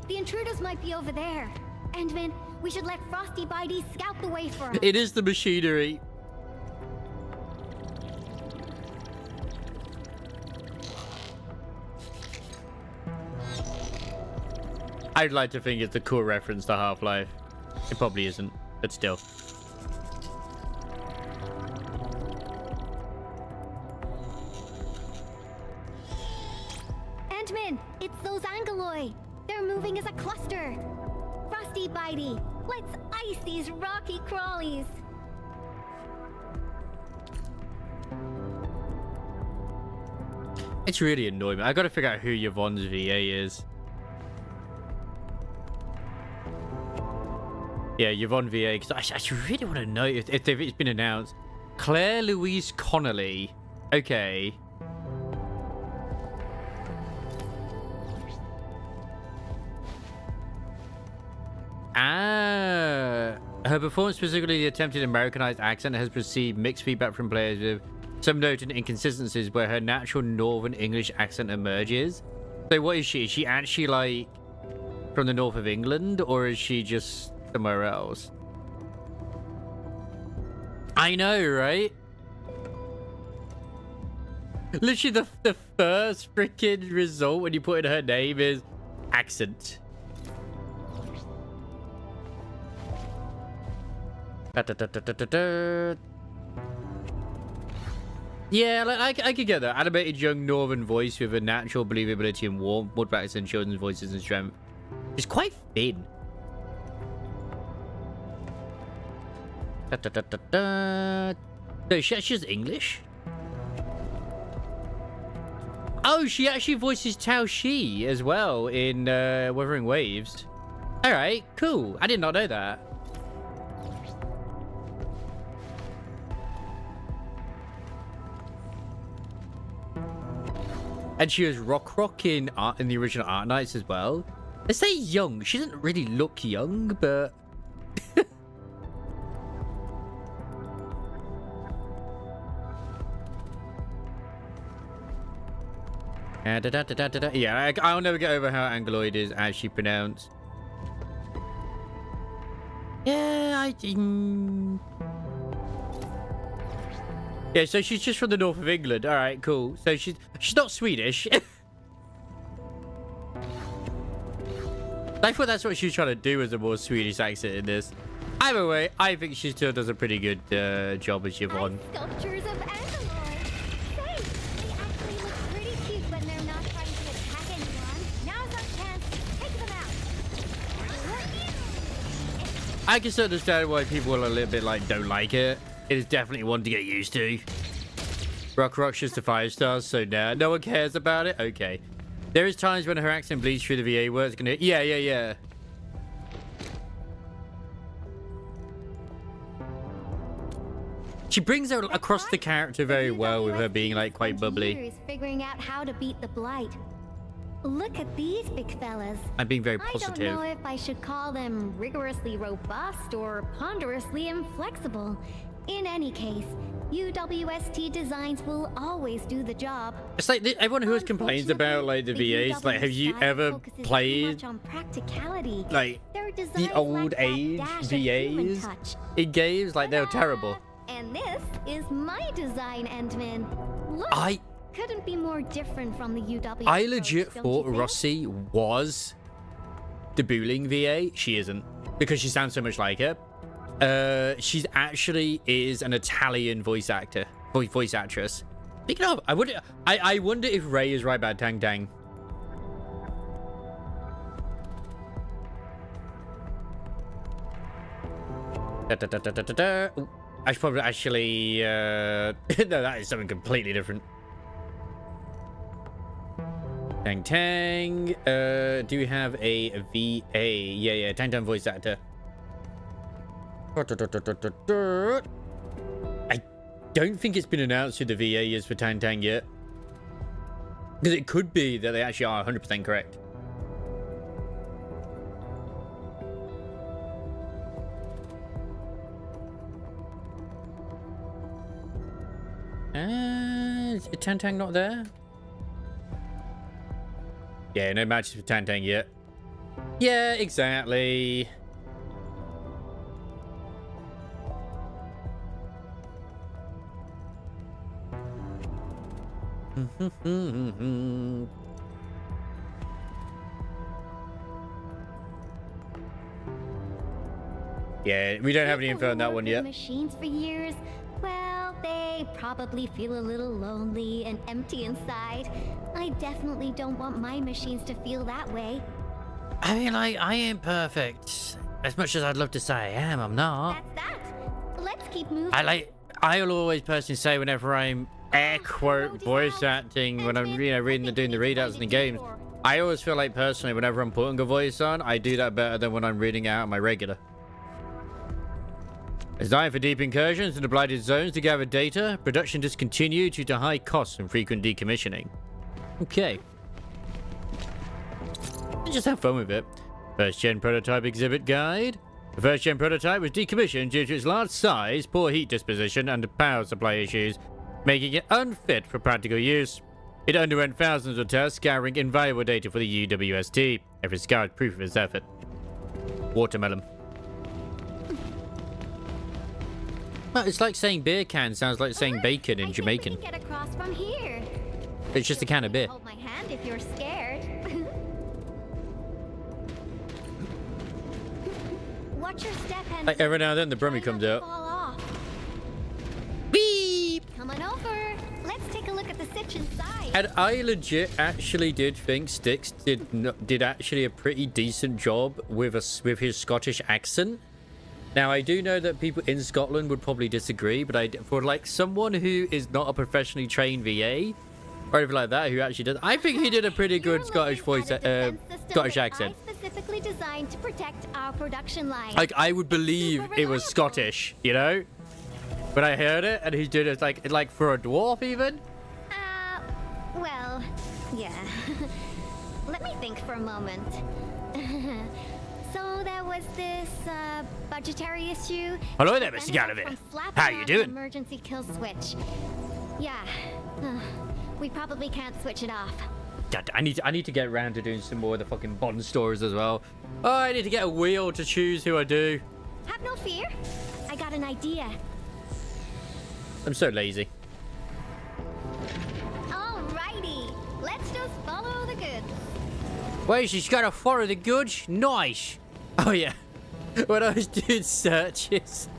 The intruders might be over there. Endman, we should let Frosty Bitey scout the way for us. It is the machinery. I'd like to think it's a cool reference to Half-Life. It probably isn't, but still. Endman, it's those Angoloi. They're moving as a cluster. Frosty Bitey, let's ice these rocky crawlies. It's really annoying. I gotta figure out who Yvonne's VA is. Yeah, Yvonne VA, because I really want to know if it's been announced. Claire Louise Connolly. Okay. Her performance, specifically the attempted Americanized accent, has received mixed feedback from players, with some noted inconsistencies where her natural Northern English accent emerges. So what is she? Is she actually like from the north of England, or is she just somewhere else? I know, right? Literally the first freaking result when you put in her name is accent. Yeah, like, I could get that. Animated young northern voice with a natural believability and warmth, more practice than children's voices and strength. She's quite thin. No, she's English. Oh, she actually voices Tao Shi as well in Wuthering Waves. All right, cool. I did not know that. And she was Rock in the original Art Knights as well. They say young. She doesn't really look young, but yeah, I'll never get over how Angloid is actually pronounced. Yeah, yeah, so she's just from the north of England. All right, cool. So she's not Swedish. I thought that's what she was trying to do, as a more Swedish accent in this. Either way, I think she still does a pretty good job as Yvonne. Sculptures of Angaloid. Say, they actually look pretty cute when they're not trying to attack anyone. Now's our chance. Take them out. I can still understand why people are a little bit like don't like it. It is definitely one to get used to. Rock's just a 5-star, so now no one cares about it. Okay. There is times when her accent bleeds through the VA words. Yeah. She brings her across the character very well with her being like quite bubbly. Figuring out how to beat the blight. Look at these big fellas. I'm being very positive. I don't know if I should call them rigorously robust or ponderously inflexible. In any case, UWST designs will always do the job. It's like everyone who complains about like the VAs, like, have you ever played like the old age VAs in games? Like, they're terrible. And this is my design, Endman. Look, couldn't be more different from the UW. I legit thought Rossi was the Booling VA. She isn't, because she sounds so much like her. She's actually is an Italian voice actress. Speaking of, I wonder if Ray is right about Tang Tang. Ooh, I should probably actually no, that is something completely different. Tang Tang. Do we have a VA? Yeah, Tang Tang voice actor. I don't think it's been announced who the VA is for Tang Tang yet. Because it could be that they actually are 100% correct. Is Tang Tang not there? Yeah, no matches for Tang Tang yet. Yeah, exactly. Yeah, we don't have any info on that one yet. Machines for years. Well, they probably feel a little lonely and empty inside. I definitely don't want my machines to feel that way. I mean, like, I ain't perfect. As much as I'd love to say I am, I'm not. That's that. Let's keep moving. I'll always personally say whenever I'm air quote voice acting, when I'm doing the readouts in the games, I always feel like personally whenever I'm putting a voice on, I do that better than when I'm reading out my regular. Designed for deep incursions into blighted zones to gather data, production discontinued due to high costs and frequent decommissioning. Okay. Just have fun with it. First gen prototype exhibit guide. The first gen prototype was decommissioned due to its large size, poor heat disposition, and power supply issues, making it unfit for practical use. It underwent thousands of tests, gathering invaluable data for the UWST. Every scar is proof of its effort. Watermelon. Well, it's like saying beer can sounds like saying bacon in Jamaican. We can get across from here. It's just a can of beer. Hold my hand if you're scared. Watch your step, Endfield. Like every now and then the Brummie comes out. Beep! Come on over. Let's take a look at the sitch inside. And I legit actually did think Styx did actually a pretty decent job with his Scottish accent. Now, I do know that people in Scotland would probably disagree, but for like someone who is not a professionally trained VA or anything like that, who actually does, I think he did a pretty good Scottish voice, Scottish accent. Specifically designed to protect our production line. Like, I would believe it was Scottish, you know? When I heard it, and he did it like for a dwarf even. Well, yeah. Let me think for a moment. So there was this budgetary issue. Hello there, Mr. Gallivant. How you doing? Emergency kill switch. Yeah. We probably can't switch it off. God, I need to get around to doing some more of the fucking Bond stories as well. Oh, I need to get a wheel to choose who I do. Have no fear. I got an idea. I'm so lazy. Alrighty. Let's just follow the goods. Wait, she's got to follow the goods? Nice. Oh, yeah. When I was doing searches,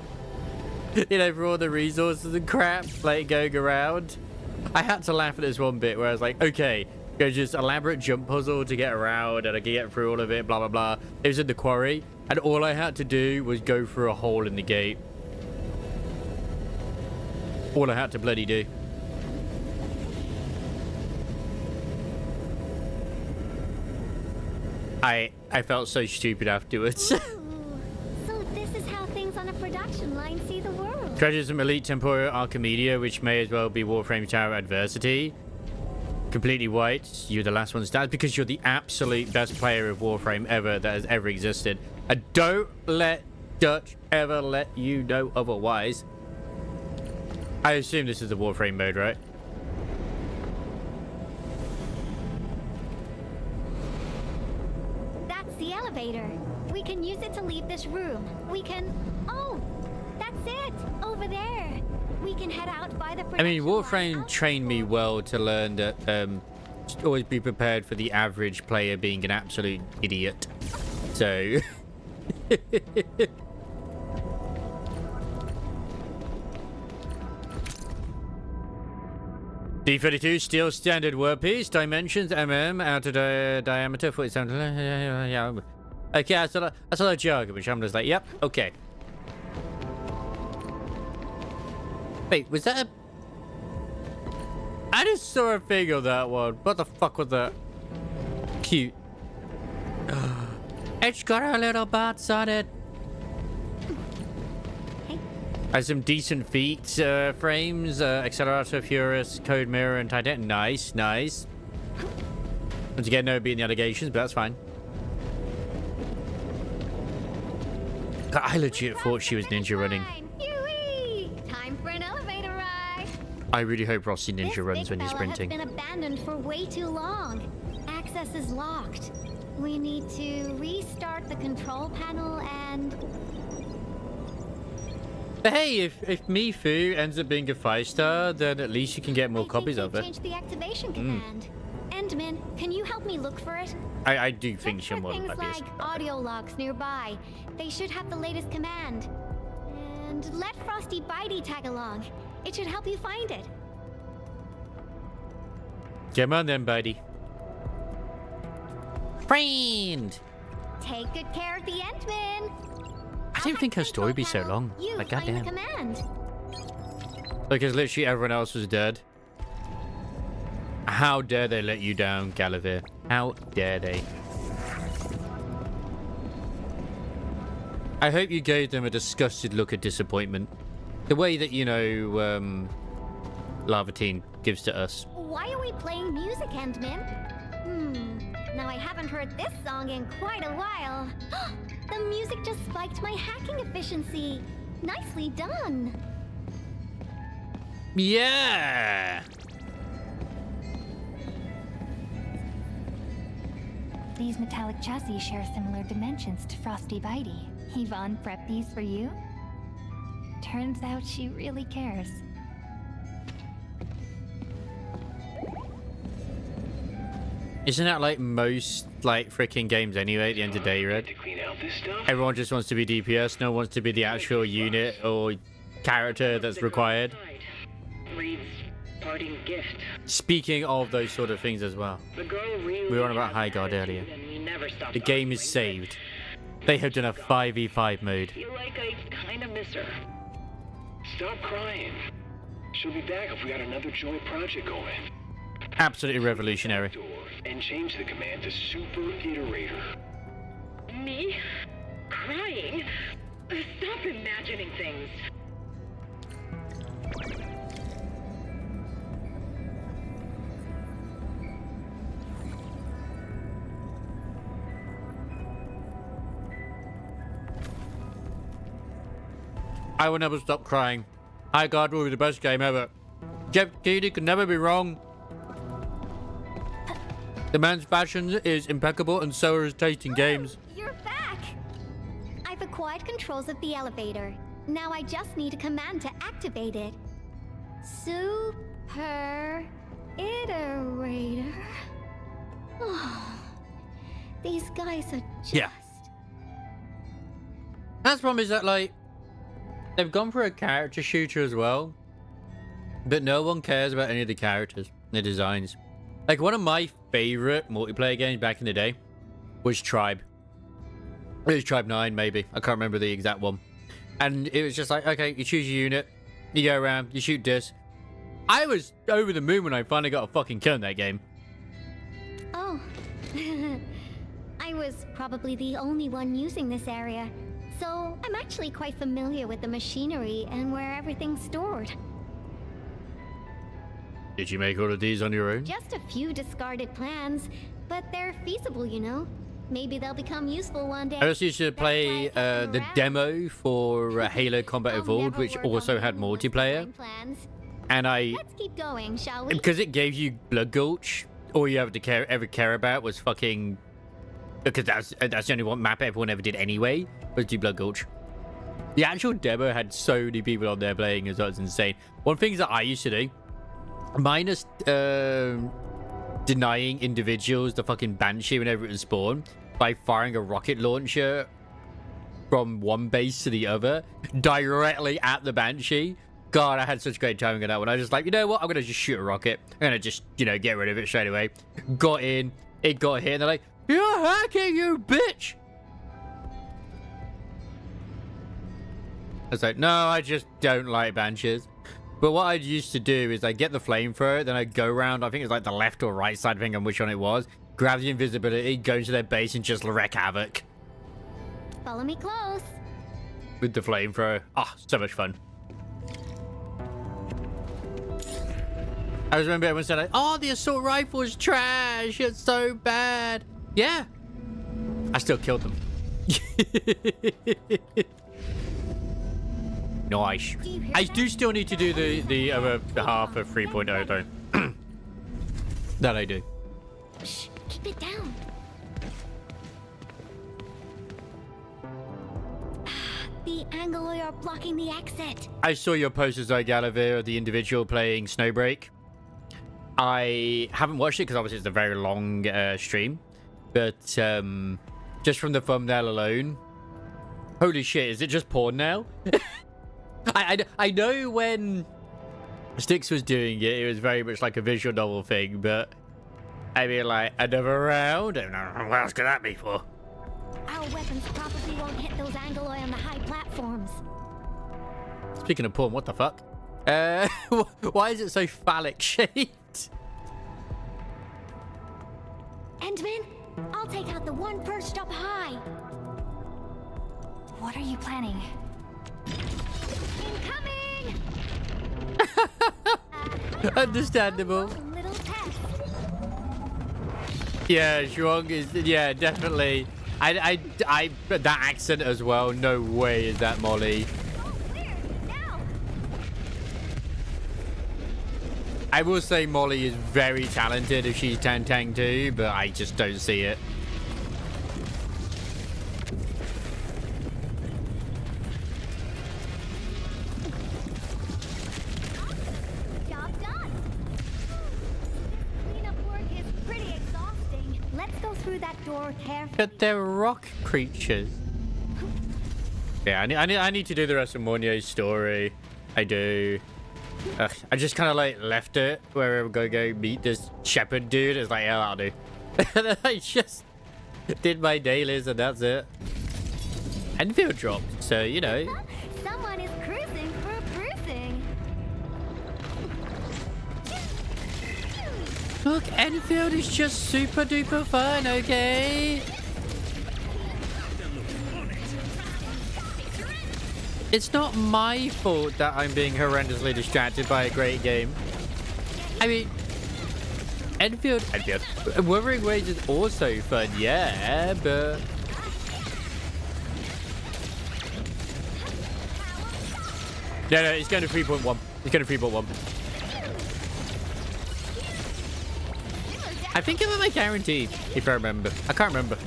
you know, for all the resources and crap, like, going around, I had to laugh at this one bit where I was like, okay, go just elaborate jump puzzle to get around, and I can get through all of it, blah, blah, blah. It was in the quarry, and all I had to do was go through a hole in the gate. All I had to bloody do. I felt so stupid afterwards. So this is how things on a production line see the world. Treasures from Elite Temporal Archimedia, which may as well be Warframe Tower Adversity. Completely white. You're the last one to die because you're the absolute best player of Warframe ever that has ever existed. And don't let Dutch ever let you know otherwise. I assume this is the Warframe mode, right? That's the elevator. We can use it to leave this room. We can... Oh, that's it. Over there. We can head out by the... I mean, Warframe trained me well to learn that always be prepared for the average player being an absolute idiot. So... D32 steel standard workpiece, dimensions out of diameter 47. Yeah. Okay, that's a lot of jargon, which I'm just like, yep, okay. Wait, was that a... I just saw a thing of that one. What the fuck was that? Cute. It's got a little butts on it. Has some decent feet frames, Accelerator, Furious, Code Mirror, and Titan. Nice, nice. Once again, no being the allegations, but that's fine. God, I legit thought she was ninja running. Time for an elevator ride. I really hope Rossi ninja runs when he's sprinting. This big fella has been abandoned for way too long. Access is locked. We need to restart the control panel and... But hey, if Mifu ends up being a 5-star, then at least you can get more copies of it. Change the activation command. Endman, can you help me look for it? I do think she will. Things like audio logs nearby. They should have the latest command. And let Frosty Bitey tag along. It should help you find it. Come on then, buddy. Friend! Take good care of the Endman. I didn't think her story would be so long. Like, goddamn. Command. Because literally everyone else was dead. How dare they let you down, Gallivant? How dare they? I hope you gave them a disgusted look of disappointment. The way that, you know, Lavatine gives to us. Why are we playing music, Endman? Now I haven't heard this song in quite a while. The music just spiked my hacking efficiency. Nicely done. Yeah! These metallic chassis share similar dimensions to Frosty Bitey. Yvonne prepped these for you? Turns out she really cares. Isn't that like most like freaking games anyway at the end of the day, Red? Everyone just wants to be DPS, no one wants to be the actual unit or character that's required. Reads parting gift. Speaking of those sort of things as well. The girl really We were on about has High Guard earlier. attitude, and we never stopped The game is arguing, saved. They have done a 5v5 mode. but I feel like I kind of miss her. Stop crying. She'll be back if we got another joint project going. Absolutely revolutionary. And change the command to Super Iterator. Me? Crying? Stop imagining things. I will never stop crying. High Guard will be the best game ever. Jeff Keighley can never be wrong. The man's fashion is impeccable and so are his taste in games. You're back! I've acquired controls of the elevator. Now I just need a command to activate it. Super Iterator. Oh, these guys are just... Yeah. That's the problem is that, like, they've gone for a character shooter as well. But no one cares about any of the characters, the designs. Like, one of my favorite multiplayer games back in the day was Tribe. It was Tribe 9, maybe. I can't remember the exact one. And it was just like, okay, you choose your unit, you go around, you shoot this. I was over the moon when I finally got a fucking kill in that game. Oh. I was probably the only one using this area. So I'm actually quite familiar with the machinery and where everything's stored. Did you make all of these on your own? Just a few discarded plans, but they're feasible, you know. Maybe they'll become useful one day. I also used to play the demo for Halo Combat Evolved, which also had multiplayer. And Let's keep going, shall we? because it gave you Blood Gulch, all you ever care about was fucking... Because that's the only one map everyone ever did anyway, was do Blood Gulch. The actual demo had so many people on there playing as well, it's insane. One thing that I used to do, minus denying individuals the fucking Banshee whenever it was spawned by firing a rocket launcher from one base to the other directly at the Banshee. God, I had such great timing on that one. I was just like, you know what? I'm gonna just shoot a rocket. I'm gonna just, you know, get rid of it straight away. Got in, it got hit, and they're like, "You're hacking, you bitch!" I was like, no, I just don't like Banshees. But what I used to do is I get the flamethrower, then I go around, I think it's like the left or right side, depending on which one it was, grab the invisibility, go into their base and just wreak havoc. Follow me close. With the flamethrower. Ah, so much fun. I just remember everyone said, like, oh, the assault rifle is trash, it's so bad. Yeah. I still killed them. Nice. I do still need to do the other half of 3.0 though. That I do. Shh, keep it down. The Angoloi are blocking the exit. I saw your post as Galavier, the individual playing Snowbreak. I haven't watched it because obviously it's a very long stream. But just from the thumbnail alone, holy shit, is it just porn now? I know when Styx was doing it, it was very much like a visual novel thing, but I mean, like, another round? I don't know, what else could that be for? Our weapons probably won't hit those Angoloi on the high platforms. Speaking of porn, what the fuck? Why is it so phallic shaped? Endman, I'll take out the one perched up high. What are you planning? Incoming! Understandable. Little pest. Yeah, Zhuang is, yeah, definitely. I that accent as well. No way is that Molly. I will say Molly is very talented if she's Tan Tang too, but I just don't see it. Job done. Cleanup work is pretty exhausting. Let's go through that door carefully. But they're rock creatures. Yeah, I need to do the rest of Mornier's story. I do. Ugh, I just kind of like left it where we're gonna go meet this shepherd dude. It's like, yeah, that'll do. And then I just did my dailies and that's it. Enfield dropped, so you know. Someone is cruising for a bruising. Look, Enfield is just super duper fun, okay? It's not my fault that I'm being horrendously distracted by a great game. I mean, Endfield. Wuthering Waves is also fun, yeah, but... No, it's going to 3.1. It's going to 3.1. I think it was my guarantee, if I remember. I can't remember.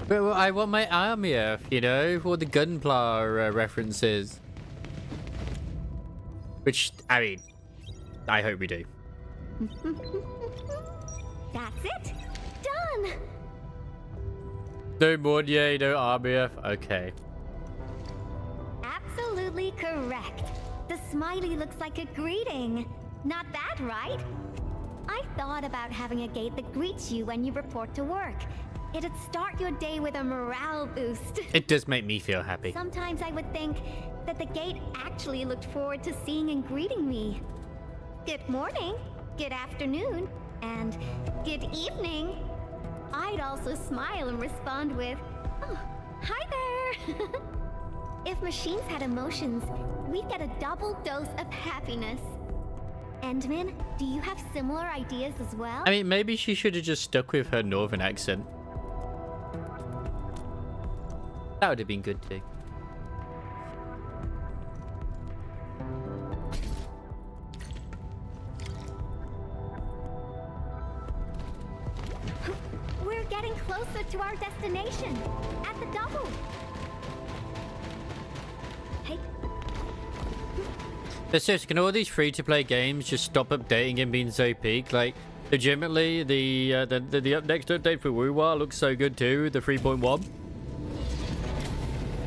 But well, I want my army up, you know, for the Gunpla references. Which, I mean, I hope we do. That's it. Done. No Mornier, no Armia. Okay. Absolutely correct. The smiley looks like a greeting. Not that, right? I thought about having a gate that greets you when you report to work. It'd start your day with a morale boost. It does make me feel happy. Sometimes I would think that the gate actually looked forward to seeing and greeting me. Good morning, good afternoon, and good evening. I'd also smile and respond with, oh, hi there. If machines had emotions, we'd get a double dose of happiness. Endman, do you have similar ideas as well? I mean, maybe she should have just stuck with her northern accent. That would have been good too. We're getting closer to our destination. At the double. Hey. But seriously, can all these free-to-play games just stop updating and being so peak? Like, legitimately, the next update for WuWa looks so good too, the 3.1.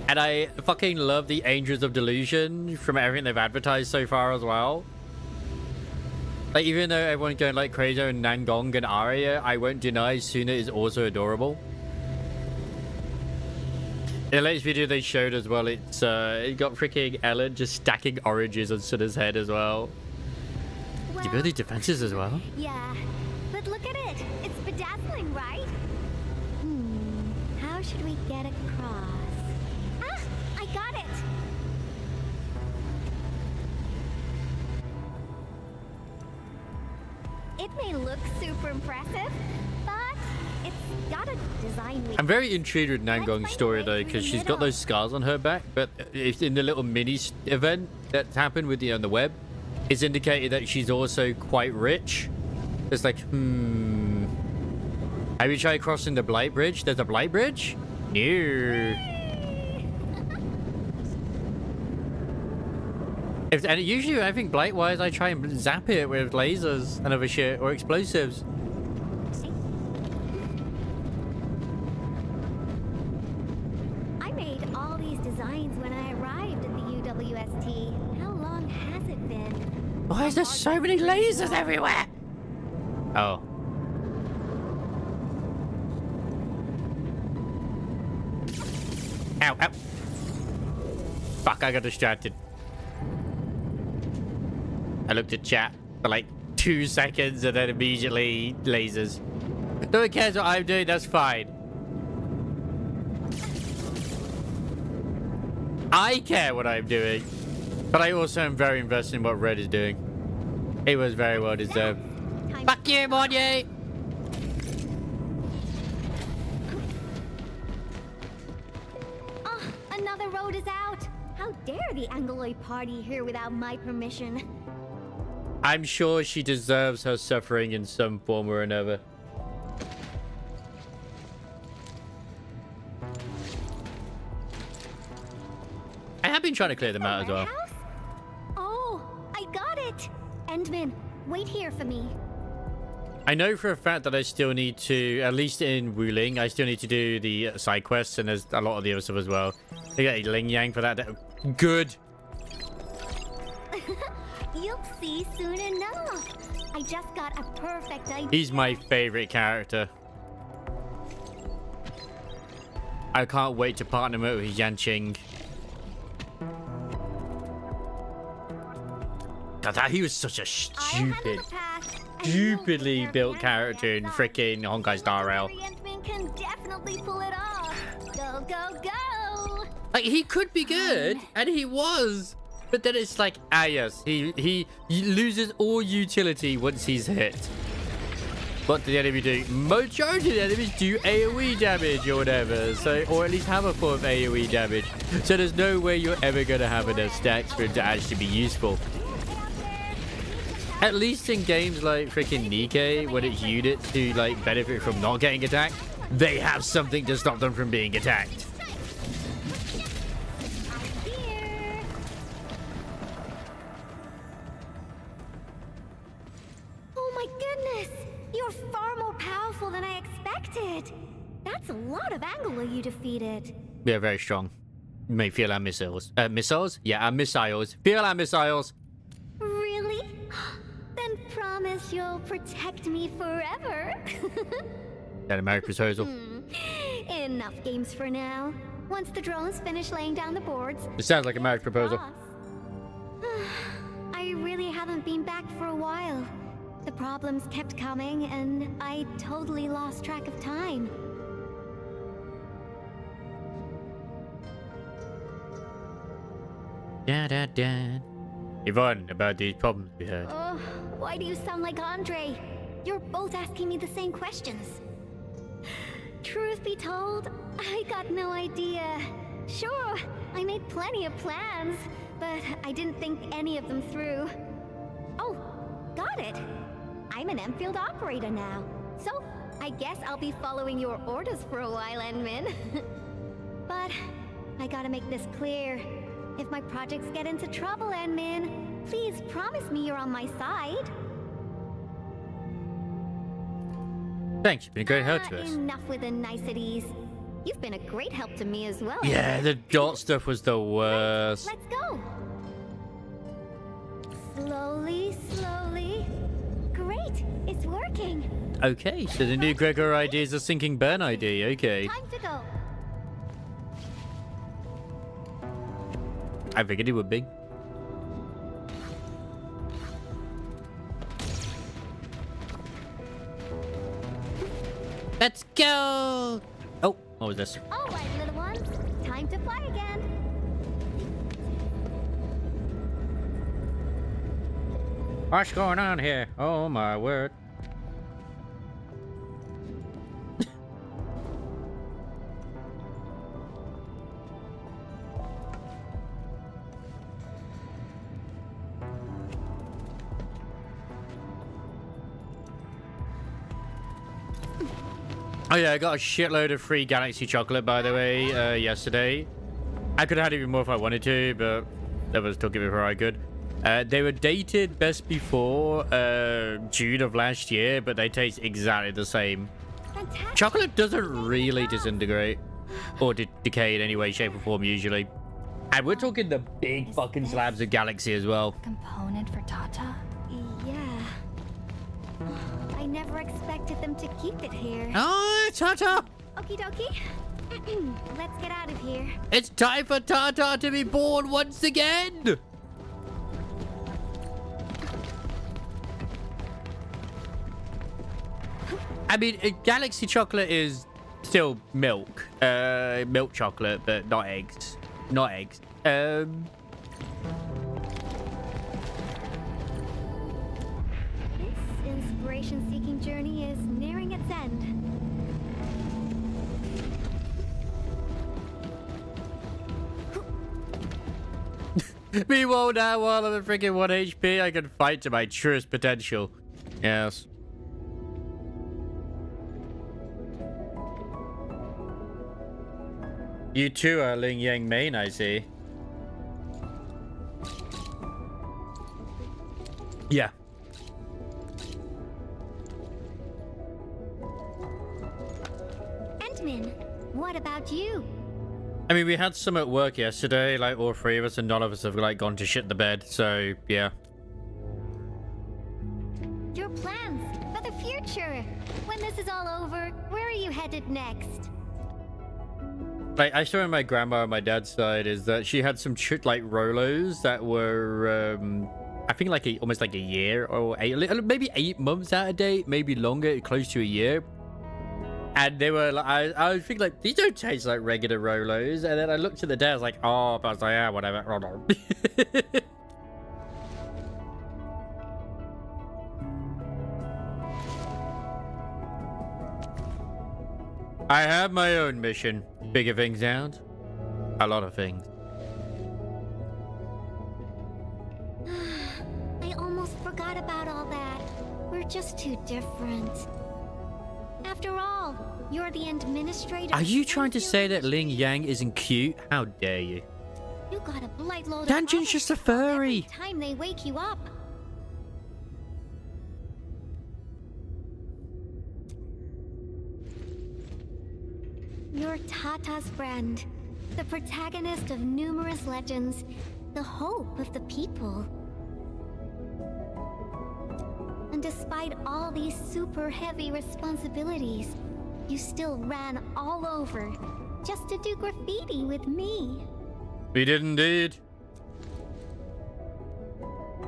And I fucking love the Angels of Delusion from everything they've advertised so far as well. Like, even though everyone's going like crazy on Nangong and Arya, I won't deny Suna is also adorable. In the latest video they showed as well, it got freaking Ellen just stacking oranges on Suna's head as well. Well, you build these defenses as well? Yeah, but look at it. It's bedazzling, right? How should we get across? Ah, I got it. It may look super impressive, but it's got a design weakness. I'm very intrigued with Nangong's story though, because she's got those scars on her back, but it's in the little mini event that's happened with on the web, it's indicated that she's also quite rich. It's like, have you tried crossing the Blight Bridge? There's a Blight Bridge? No. And usually, I think Blight-wise, I try and zap it with lasers and other shit, or explosives. I made all these designs when I arrived at the UWST. How long has it been? Why is there so many lasers everywhere? Oh. Ow, ow. Fuck, I got distracted. I looked at chat for like 2 seconds and then immediately lasers. No one cares what I'm doing, that's fine. I care what I'm doing, but I also am very invested in what Red is doing. It was very well deserved. Fuck you, Mornier! Oh, another road is out. How dare the Angloid party here without my permission? I'm sure she deserves her suffering in some form or another. I have been trying to clear them out as well. Oh, I got it. Endman, wait here for me. I know for a fact that I still need to, at least in Wuling, I still need to do the side quests, and there's a lot of the other stuff as well. They got a Ling Yang for that. Good. You'll see soon enough. I just got a perfect idea. He's my favorite character. I can't wait to partner with Yanqing. God, he was such a stupidly built character in freaking Honkai Star Rail. Can definitely pull it off. Go, go, go! Like, he could be good, and he was. But then it's like, yes, he loses all utility once he's hit. What do the enemy do? Majority of the enemies do AoE damage or whatever, so, or at least have a form of AoE damage. So there's no way you're ever going to have enough stacks for it to actually be useful. At least in games like freaking Nikkei, when it's units who like benefit from not getting attacked, they have something to stop them from being attacked. Oh my goodness! You're far more powerful than I expected. That's a lot of Anglo you defeated. Yeah, very strong. You may feel our missiles. Missiles? Yeah, our missiles. Feel our missiles. Really? Then promise you'll protect me forever. That a marriage proposal? Enough games for now. Once the drones finish laying down the boards... It sounds like a marriage proposal. I really haven't been back for a while. The problems kept coming, and I totally lost track of time. Da-da-da. Yvonne, about these problems we had. Oh, why do you sound like Andre? You're both asking me the same questions. Truth be told, I got no idea. Sure, I made plenty of plans, but I didn't think any of them through. Oh, got it. I'm an Endfield operator now, so I guess I'll be following your orders for a while, Enmin. But I gotta make this clear. If my projects get into trouble, Enmin, please promise me you're on my side. Thanks, you've been a great help to us. Enough with the niceties. You've been a great help to me as well. Yeah, the dot stuff was the worst. Let's go. Slowly, slowly. Great, it's working. Okay, so the new Gregor ID is a sinking burn ID. Okay. Time to go. I figured it would be. Let's go! Oh, what was this? All right, little ones. Time to fly again. What's going on here? Oh my word. Oh yeah, I got a shitload of free Galaxy chocolate, by the way, yesterday. I could have had even more if I wanted to, but that was took it before I could. They were dated best before June of last year, but they taste exactly the same. Fantastic. Chocolate doesn't really disintegrate or decay in any way, shape, or form usually. And we're talking the big fucking slabs of Galaxy as well. Component for Tata? Yeah. I never expected them to keep it here. Oh, Tata! Okie dokie. Let's get out of here. It's time for Tata to be born once again! I mean, Galaxy chocolate is still milk. Milk chocolate, but not eggs. Not eggs. This inspiration-seeking journey is nearing its end. Meanwhile, now while I'm at freaking 1 HP, I can fight to my truest potential. Yes. You too are Ling Yang main, I see. Yeah. about you? I mean, we had some at work yesterday, like all three of us, and none of us have like gone to shit the bed. So yeah. Your plans for the future. When this is all over, where are you headed next? Like, I saw on my grandma on my dad's side is that she had some like Rolos that were, I think like almost like a year or maybe 8 months out of date, maybe longer, close to a year. And they were like, I was thinking like, these don't taste like regular Rolos. And then I looked at the day, I was like, oh, but I was like, yeah, whatever. Hold on. I have my own mission. Figure things out. A lot of things. I almost forgot about all that. We're just too different. After all, you're the administrator. Are you trying to say that Ling Yang isn't cute? How dare you? You got a blight load Danjin's just a furry. every time they wake you up. You're Tata's friend, the protagonist of numerous legends, the hope of the people. And despite all these super heavy responsibilities, you still ran all over just to do graffiti with me. We did indeed.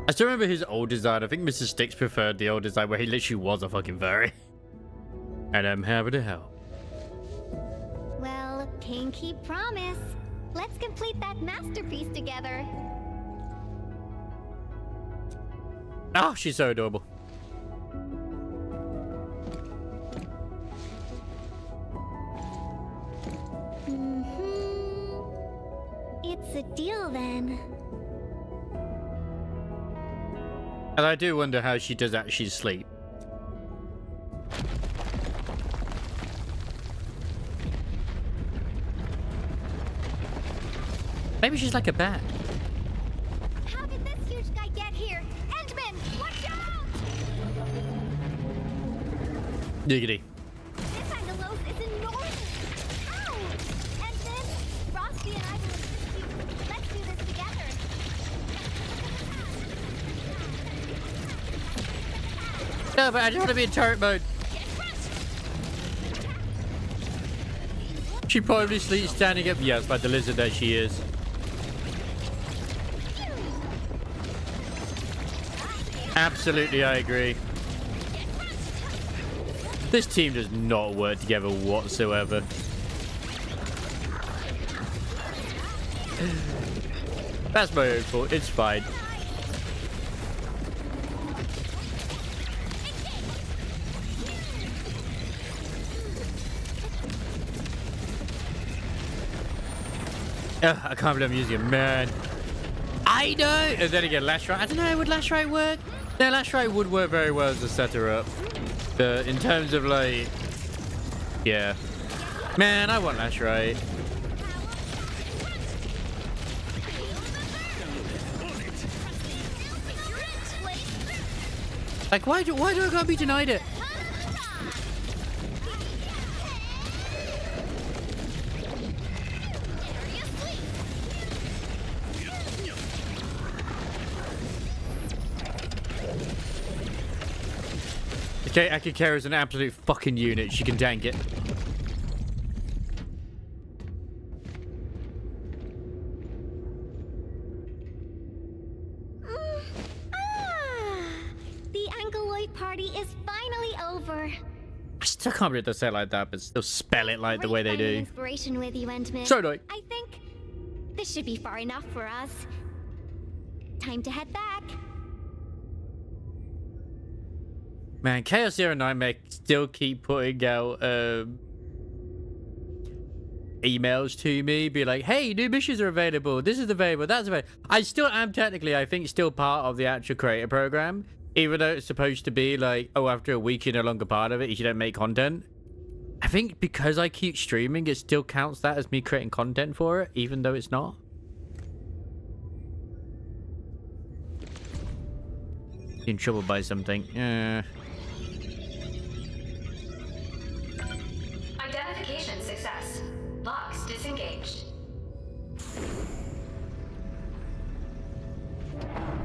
I still remember his old design. I think Mr. Sticks preferred the old design where he literally was a fucking furry. And I'm happy to help. Well, pinky promise. Let's complete that masterpiece together. Oh, she's so adorable. It's a deal then. And I do wonder how she does actually sleep. Maybe she's like a bat. How did this huge guy get here? Endman, watch out! Diggity. This Angelos is enormous. How? Endman, Frosty and I will assist you. Let's do this together. No, but I just want to be in turret mode. She probably sleeps standing up. Yes, like the lizard that she is. Absolutely, I agree. This team does not work together whatsoever. That's my own fault. It's fine. Ugh, I can't believe I'm using a man. I know! And then again, Lash Right. I don't know, would Lash Right work? No, Lash Right would work very well as a setter up. But in terms of like... Yeah. Man, I want Lash Right. Like, why do I gotta be denied it? Okay, Akikara is an absolute fucking unit. She can tank it. The Angeloid party is finally over. I still can't believe they say it like that, but still spell it like the way they Finding do. Inspiration with you, Endman. So do I. I think this should be far enough for us. Time to head back. Man, Chaos Zero Nightmare still keep putting out emails to me, be like, hey, new missions are available, this is available, that's available. I still am technically, I think, still part of the actual creator program, even though it's supposed to be like, oh, after a week you're no longer part of it if you don't make content. I think because I keep streaming, it still counts that as me creating content for it, even though it's not. In trouble by something. Identification success. Logs engaged.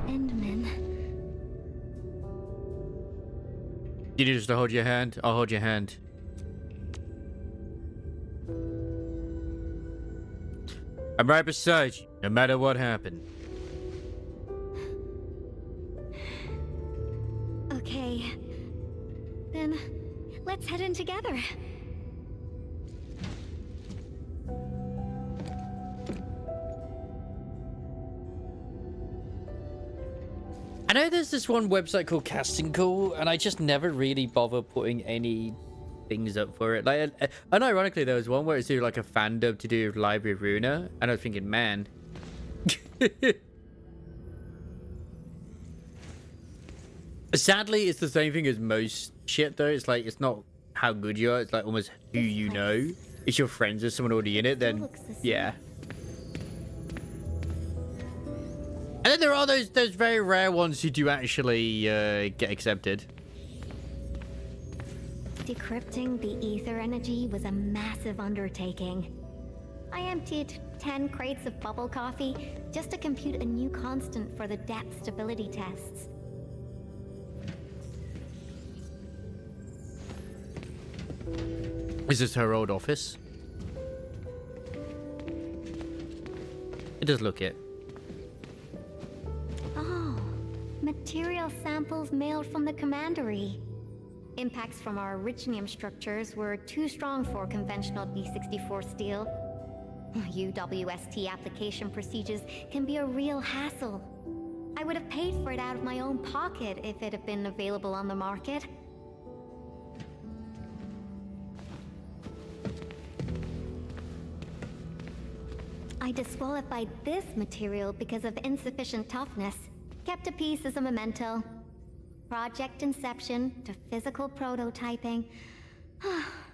Endman. You need us to hold your hand? I'll hold your hand. I'm right beside you, no matter what happened. Okay. Then, let's head in together. I know there's this one website called Casting Call, and I just never really bother putting any things up for it. Like, unironically, there was one where it's doing like a fan dub to do with Library of Runa, and I was thinking, man. Sadly, it's the same thing as most shit, though. It's like, it's not how good you are, it's like almost who you know. If you're friends with someone already in it, then yeah. And then there are those very rare ones who do actually get accepted. Decrypting the ether energy was a massive undertaking. I emptied 10 crates of bubble coffee just to compute a new constant for the depth stability tests. Is this her old office? It does look it. Oh, material samples mailed from the commandery. Impacts from our originium structures were too strong for conventional B64 steel. UWST application procedures can be a real hassle. I would have paid for it out of my own pocket if it had been available on the market. I disqualified this material because of insufficient toughness. Kept a piece as a memento. Project inception to physical prototyping.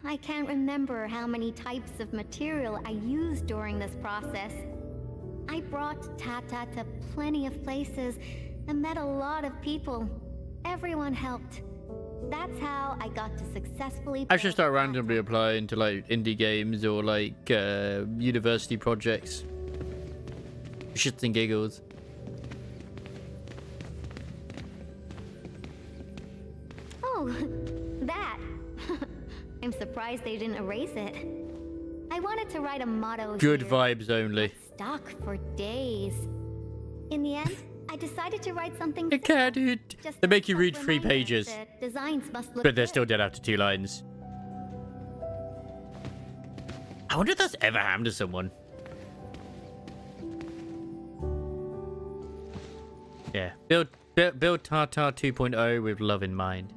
I can't remember how many types of material I used during this process. I brought Tata to plenty of places and met a lot of people. Everyone helped. That's how I got to successfully. I should start randomly applying to like indie games or like university projects. Shits and giggles. Oh, that. I'm surprised they didn't erase it. I wanted to write a motto. Good here. vibes only. Stuck for days. In the end, I decided to write something. It can't, dude. They make you read 3 pages. that designs must look But they're good. still dead after 2 lines. I wonder if that's ever happened to someone. Yeah. Build Tata 2.0 with love in mind.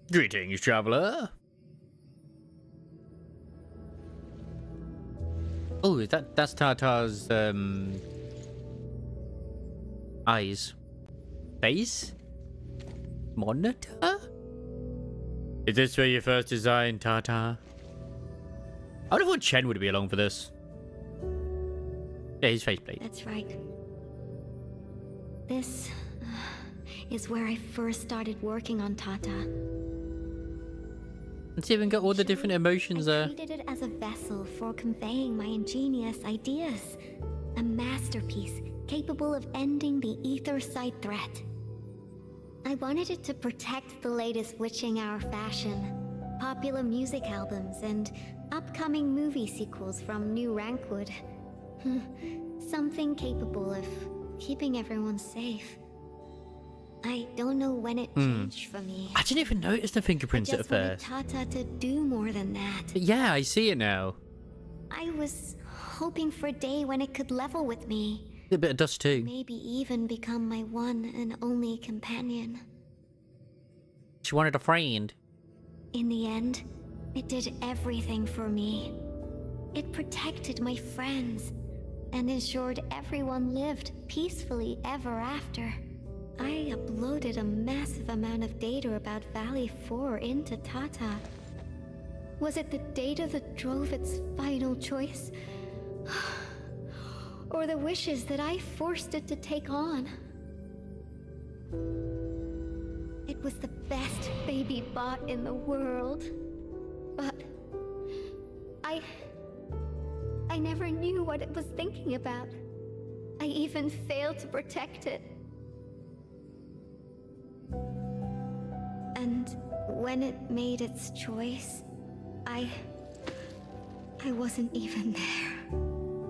Greetings, traveler. Oh, that's Tata's eyes. Face? Monitor? Is this where you first designed Tata? I would have thought Chen would be along for this. Yeah, his faceplate. That's right. This is where I first started working on Tata. It's even got all the different emotions there. I treated it as a vessel for conveying my ingenious ideas. A masterpiece capable of ending the ether side threat. I wanted it to protect the latest witching hour fashion, popular music albums, and upcoming movie sequels from New Rankwood. Something capable of keeping everyone safe. I don't know when it changed for me. I didn't even notice the fingerprints at I just wanted first. Tata to do more than that. But yeah, I see it now. I was hoping for a day when it could level with me. A bit of dust too. Maybe even become my one and only companion. She wanted a friend. In the end, it did everything for me. It protected my friends and ensured everyone lived peacefully ever after. I uploaded a massive amount of data about Valley 4 into Tata. Was it the data that drove its final choice? or the wishes that I forced it to take on. It was the best baby bot in the world. But I never knew what it was thinking about. I even failed to protect it. And when it made its choice, I wasn't even there.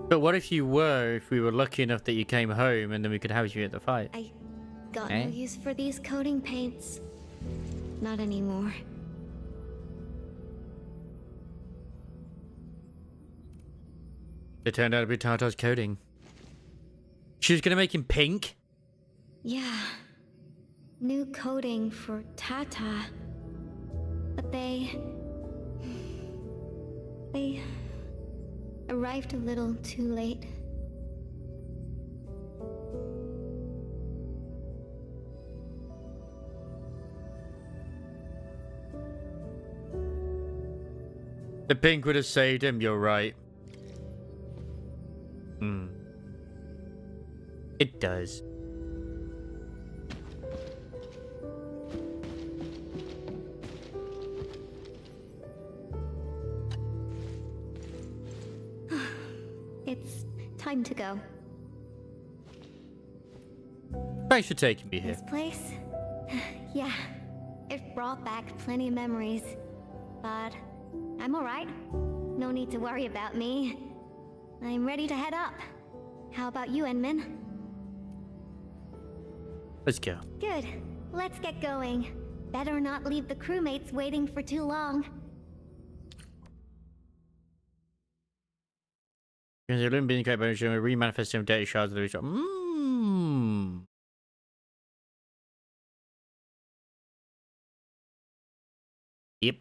But what if you were, if we were lucky enough that you came home and then we could house you at the fight? I got no use for these coating paints. Not anymore. It turned out to be Tartar's coating. She was gonna make him pink? Yeah. New coating for Tata. But they arrived a little too late. The pink would have saved him, you're right. It does. It's time to go. Thanks for taking me here. This place? Yeah, it brought back plenty of memories. But I'm alright. No need to worry about me. I'm ready to head up. How about you, Enman? Let's go. Good. Let's get going. Better not leave the crewmates waiting for too long. Because the being created by remanifesting data shards of the result. Yep.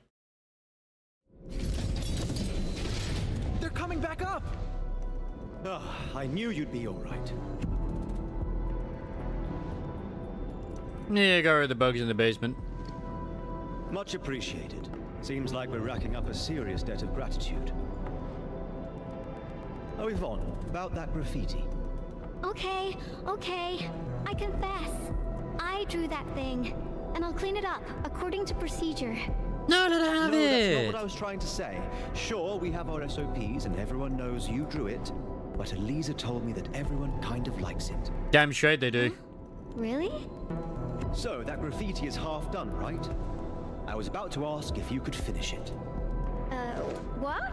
They're coming back up! Oh, I knew you'd be alright. Yeah, got rid of the bugs in the basement. Much appreciated. Seems like we're racking up a serious debt of gratitude. Oh, Yvonne, about that graffiti. Okay. I confess. I drew that thing. And I'll clean it up, according to procedure. No, let her have no, it! That's not what I was trying to say. Sure, we have our SOPs and everyone knows you drew it. But Elisa told me that everyone kind of likes it. Damn straight they do. Really? So, that graffiti is half done, right? I was about to ask if you could finish it. What?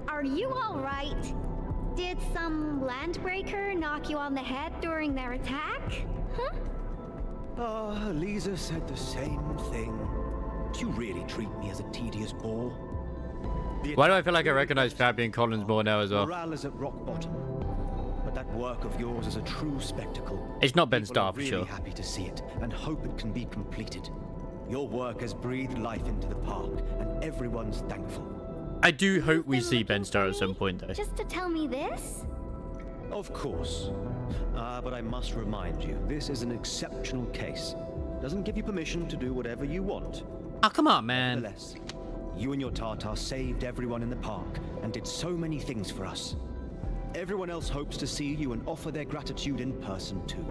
Are you alright? Did some landbreaker knock you on the head during their attack? Huh? Elisa said the same thing. Do you really treat me as a tedious bore? Why do I feel like I recognize Fabian Collins more now as well? Morale is at rock bottom. But that work of yours is a true spectacle. It's not Ben People Starr are for really sure. happy to see it and hope it can be completed. Your work has breathed life into the park, and everyone's thankful. I do hope we see Ben Starr at some point, though. Just to tell me this? Of course. But I must remind you, this is an exceptional case. Doesn't give you permission to do whatever you want. Oh, come on, man. Nevertheless, you and your Tartar saved everyone in the park and did so many things for us. Everyone else hopes to see you and offer their gratitude in person too.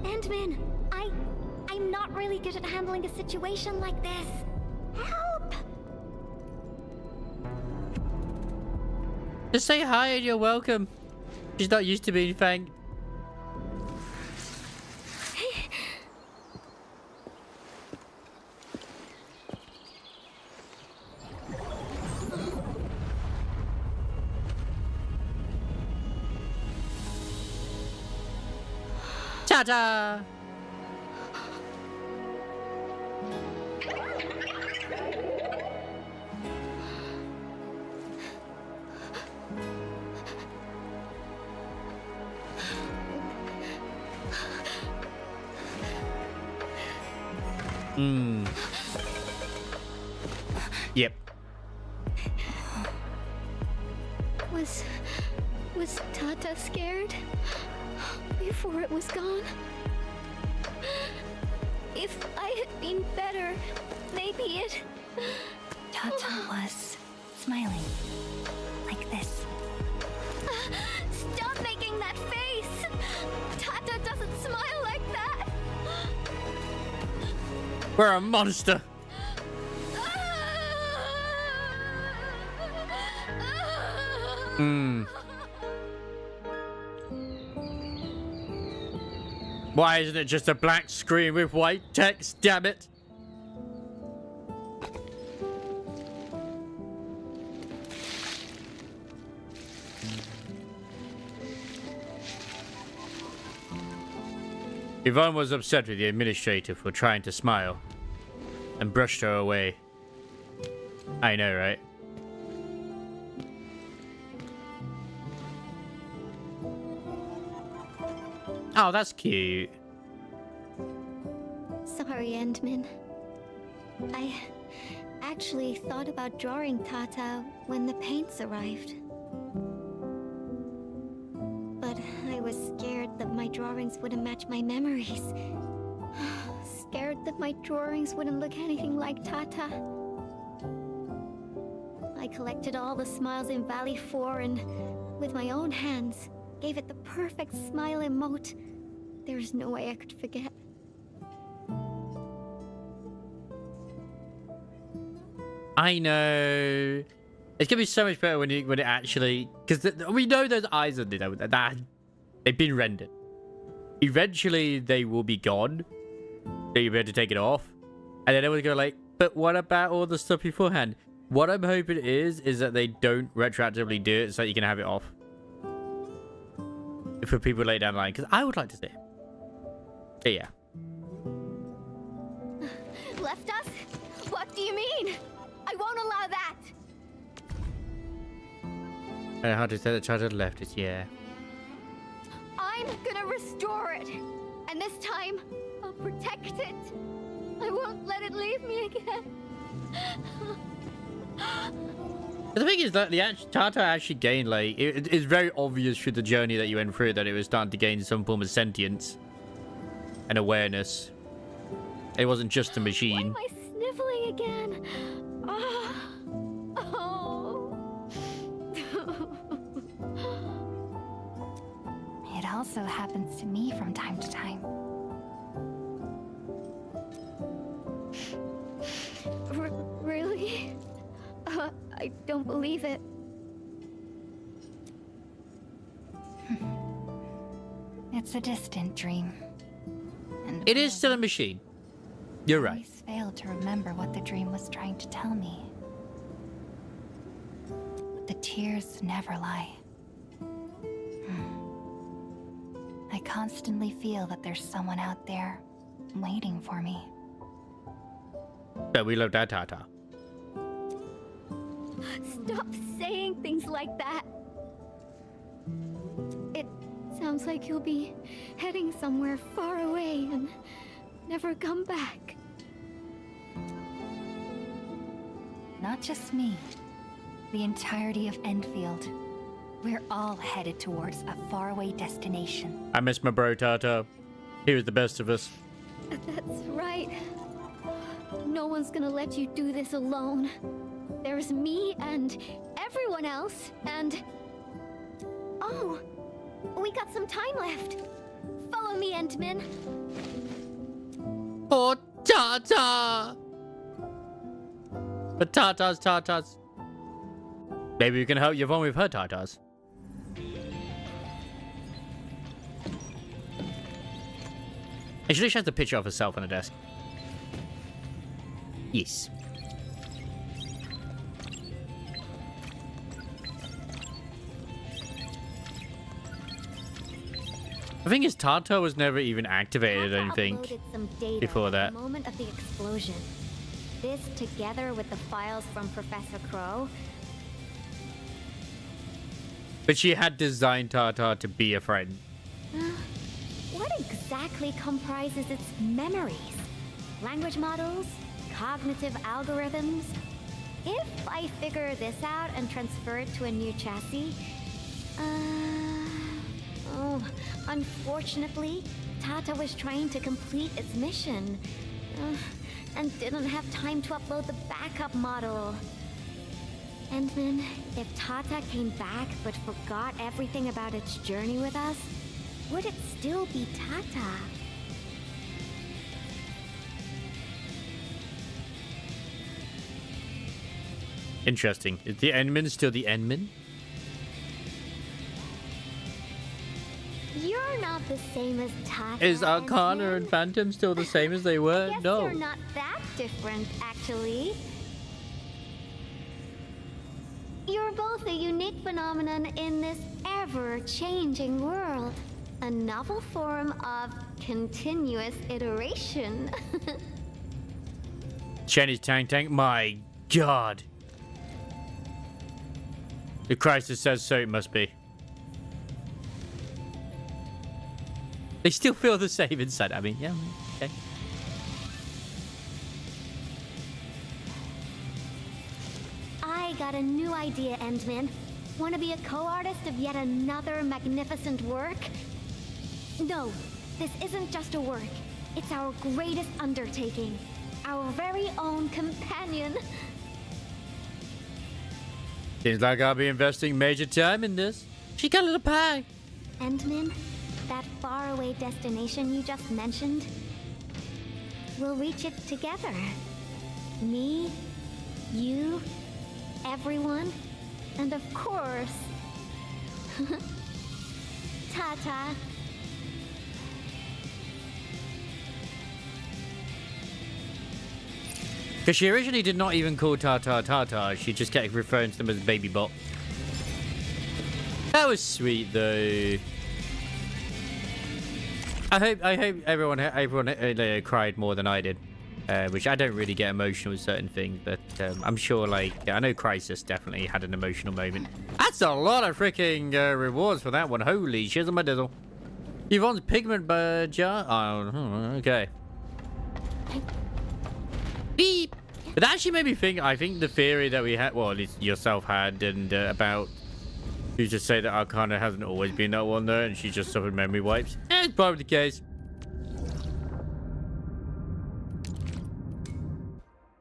Endman, I'm not really good at handling a situation like this. Help! Just say hi and you're welcome. She's not used to being thanked. Ta-da! Yep. Was Tata scared? Before it was gone? If I had been better, maybe it... Tata was smiling. Like this. Stop making that face? Tata doesn't smile like that. We're a monster. Why isn't it just a black screen with white text, damn it? Yvonne was upset with the administrator for trying to smile and brushed her away. I know, right? Oh, that's cute. Sorry, Endman. I actually thought about drawing Tata when the paints arrived. But I was scared that my drawings wouldn't match my memories. Scared that my drawings wouldn't look anything like Tata. I collected all the smiles in Valley 4 and, with my own hands, gave it the perfect smile emote. There's no way I could forget. I know. It's gonna be so much better when it actually, because we know those eyes are that they've been rendered. Eventually, they will be gone. So you'll be able to take it off, and then everyone's go like, "But what about all the stuff beforehand?" What I'm hoping is that they don't retroactively do it so that you can have it off for people later down the line. Because I would like to see it. But yeah. Left us? What do you mean? I won't allow that. How to say the child left us? Yeah. I'm gonna restore it. And this time, I'll protect it. I won't let it leave me again. The thing is that Tata actually gained, like, it's very obvious through the journey that you went through that it was starting to gain some form of sentience and awareness. It wasn't just a machine. Why am I sniffling again? It also happens to me from time to time. Really? I don't believe it. It's a distant dream. And it is still a machine. You're right. I always failed to remember what the dream was trying to tell me. The tears never lie. I constantly feel that there's someone out there waiting for me. But we love that, Tata. Stop saying things like that. It sounds like you'll be heading somewhere far away and never come back. Not just me. The entirety of Endfield. We're all headed towards a faraway destination. I miss my bro, Tata. He was the best of us. That's right. No one's gonna let you do this alone. There's me and everyone else, and... Oh, we got some time left. Follow me, Endman. Poor Tata! But Tatas. Maybe we can help Yvonne with her Tatas. And she has the picture of herself on the desk. Yes. The thing is, Tata was never even activated, I don't think, before that. At the moment of the explosion. This, together with the files from Professor Crow. But she had designed Tata to be a friend. What exactly comprises its memories? Language models? Cognitive algorithms? If I figure this out and transfer it to a new chassis... Oh, unfortunately, Tata was trying to complete its mission. And didn't have time to upload the backup model. Endman, if Tata came back but forgot everything about its journey with us, would it still be Tata? Interesting. Is the Endman still the Endman? You're not the same as Tata. Is Arcana and Phantom still the same as they were? I guess No. you're not that different, actually. You're both a unique phenomenon in this ever-changing world. A novel form of continuous iteration. Chinese tank. My God. The crisis says so, it must be. They still feel the same inside. I mean, yeah, okay. I got a new idea, Endman. Want to be a co-artist of yet another magnificent work? No, this isn't just a work. It's our greatest undertaking. Our very own companion. Seems like I'll be investing major time in this. She got a little pie. Endman, that faraway destination you just mentioned, we'll reach it together. Me, you, everyone, and of course, Tata. Because she originally did not even call Tata. She just kept referring to them as Baby Bot. That was sweet, though. I hope everyone cried more than I did, which I don't really get emotional with certain things, but I'm sure, like, I know Crisis definitely had an emotional moment. That's a lot of freaking rewards for that one. Holy shizzle my dizzle. Yvonne's pigment jar. Oh, okay. Beep. But that actually made me think. I think the theory that we had, well, at least yourself had, and about you just say that Arcana hasn't always been that one though, and she just suffered memory wipes. It's probably the case.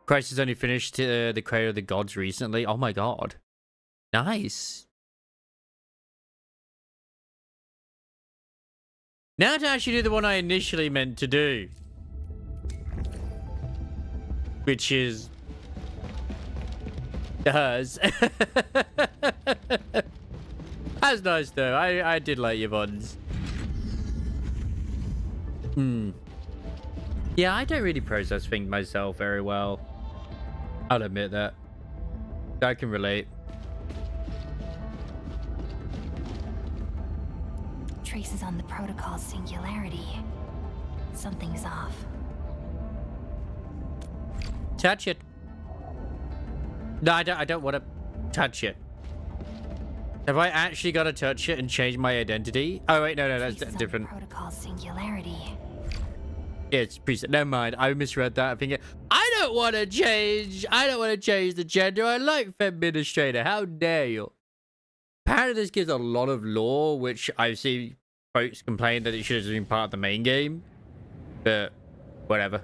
Crisis only finished the Cradle of the Gods recently. Oh my God, nice. Now to actually do the one I initially meant to do, which is hers. That's nice though. I did like Yvonne's. Yeah, I don't really process things myself very well. I'll admit that. I can relate. Traces on the protocol's singularity. Something's off. Touch it. No, I don't want to touch it. Have I actually got to touch it and change my identity? Oh wait, no, that's different. Protocol singularity. Yeah, it's preset. Never mind. I misread that. I'm thinking, I don't want to change. I don't want to change the gender. I like Feministrator. How dare you? Apparently, this gives a lot of lore, which I see folks complain that it should have been part of the main game. But whatever.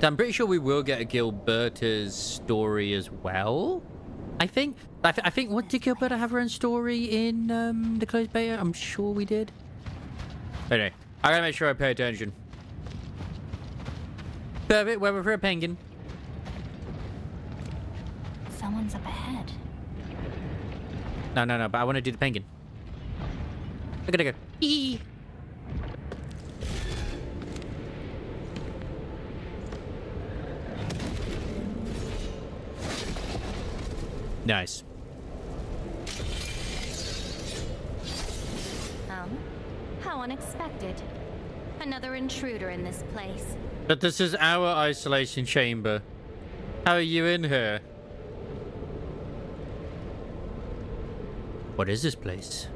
I'm pretty sure we will get a Gilberta's story as well. I think. What did Gilberta have her own story in the closed beta? I'm sure we did. Anyway, I gotta make sure I pay attention. Perfect. Weather for a penguin. Someone's up ahead. No. But I want to do the penguin. Look at it go. Eee. Nice. How unexpected. Another intruder in this place. But this is our isolation chamber. How are you in here? What is this place?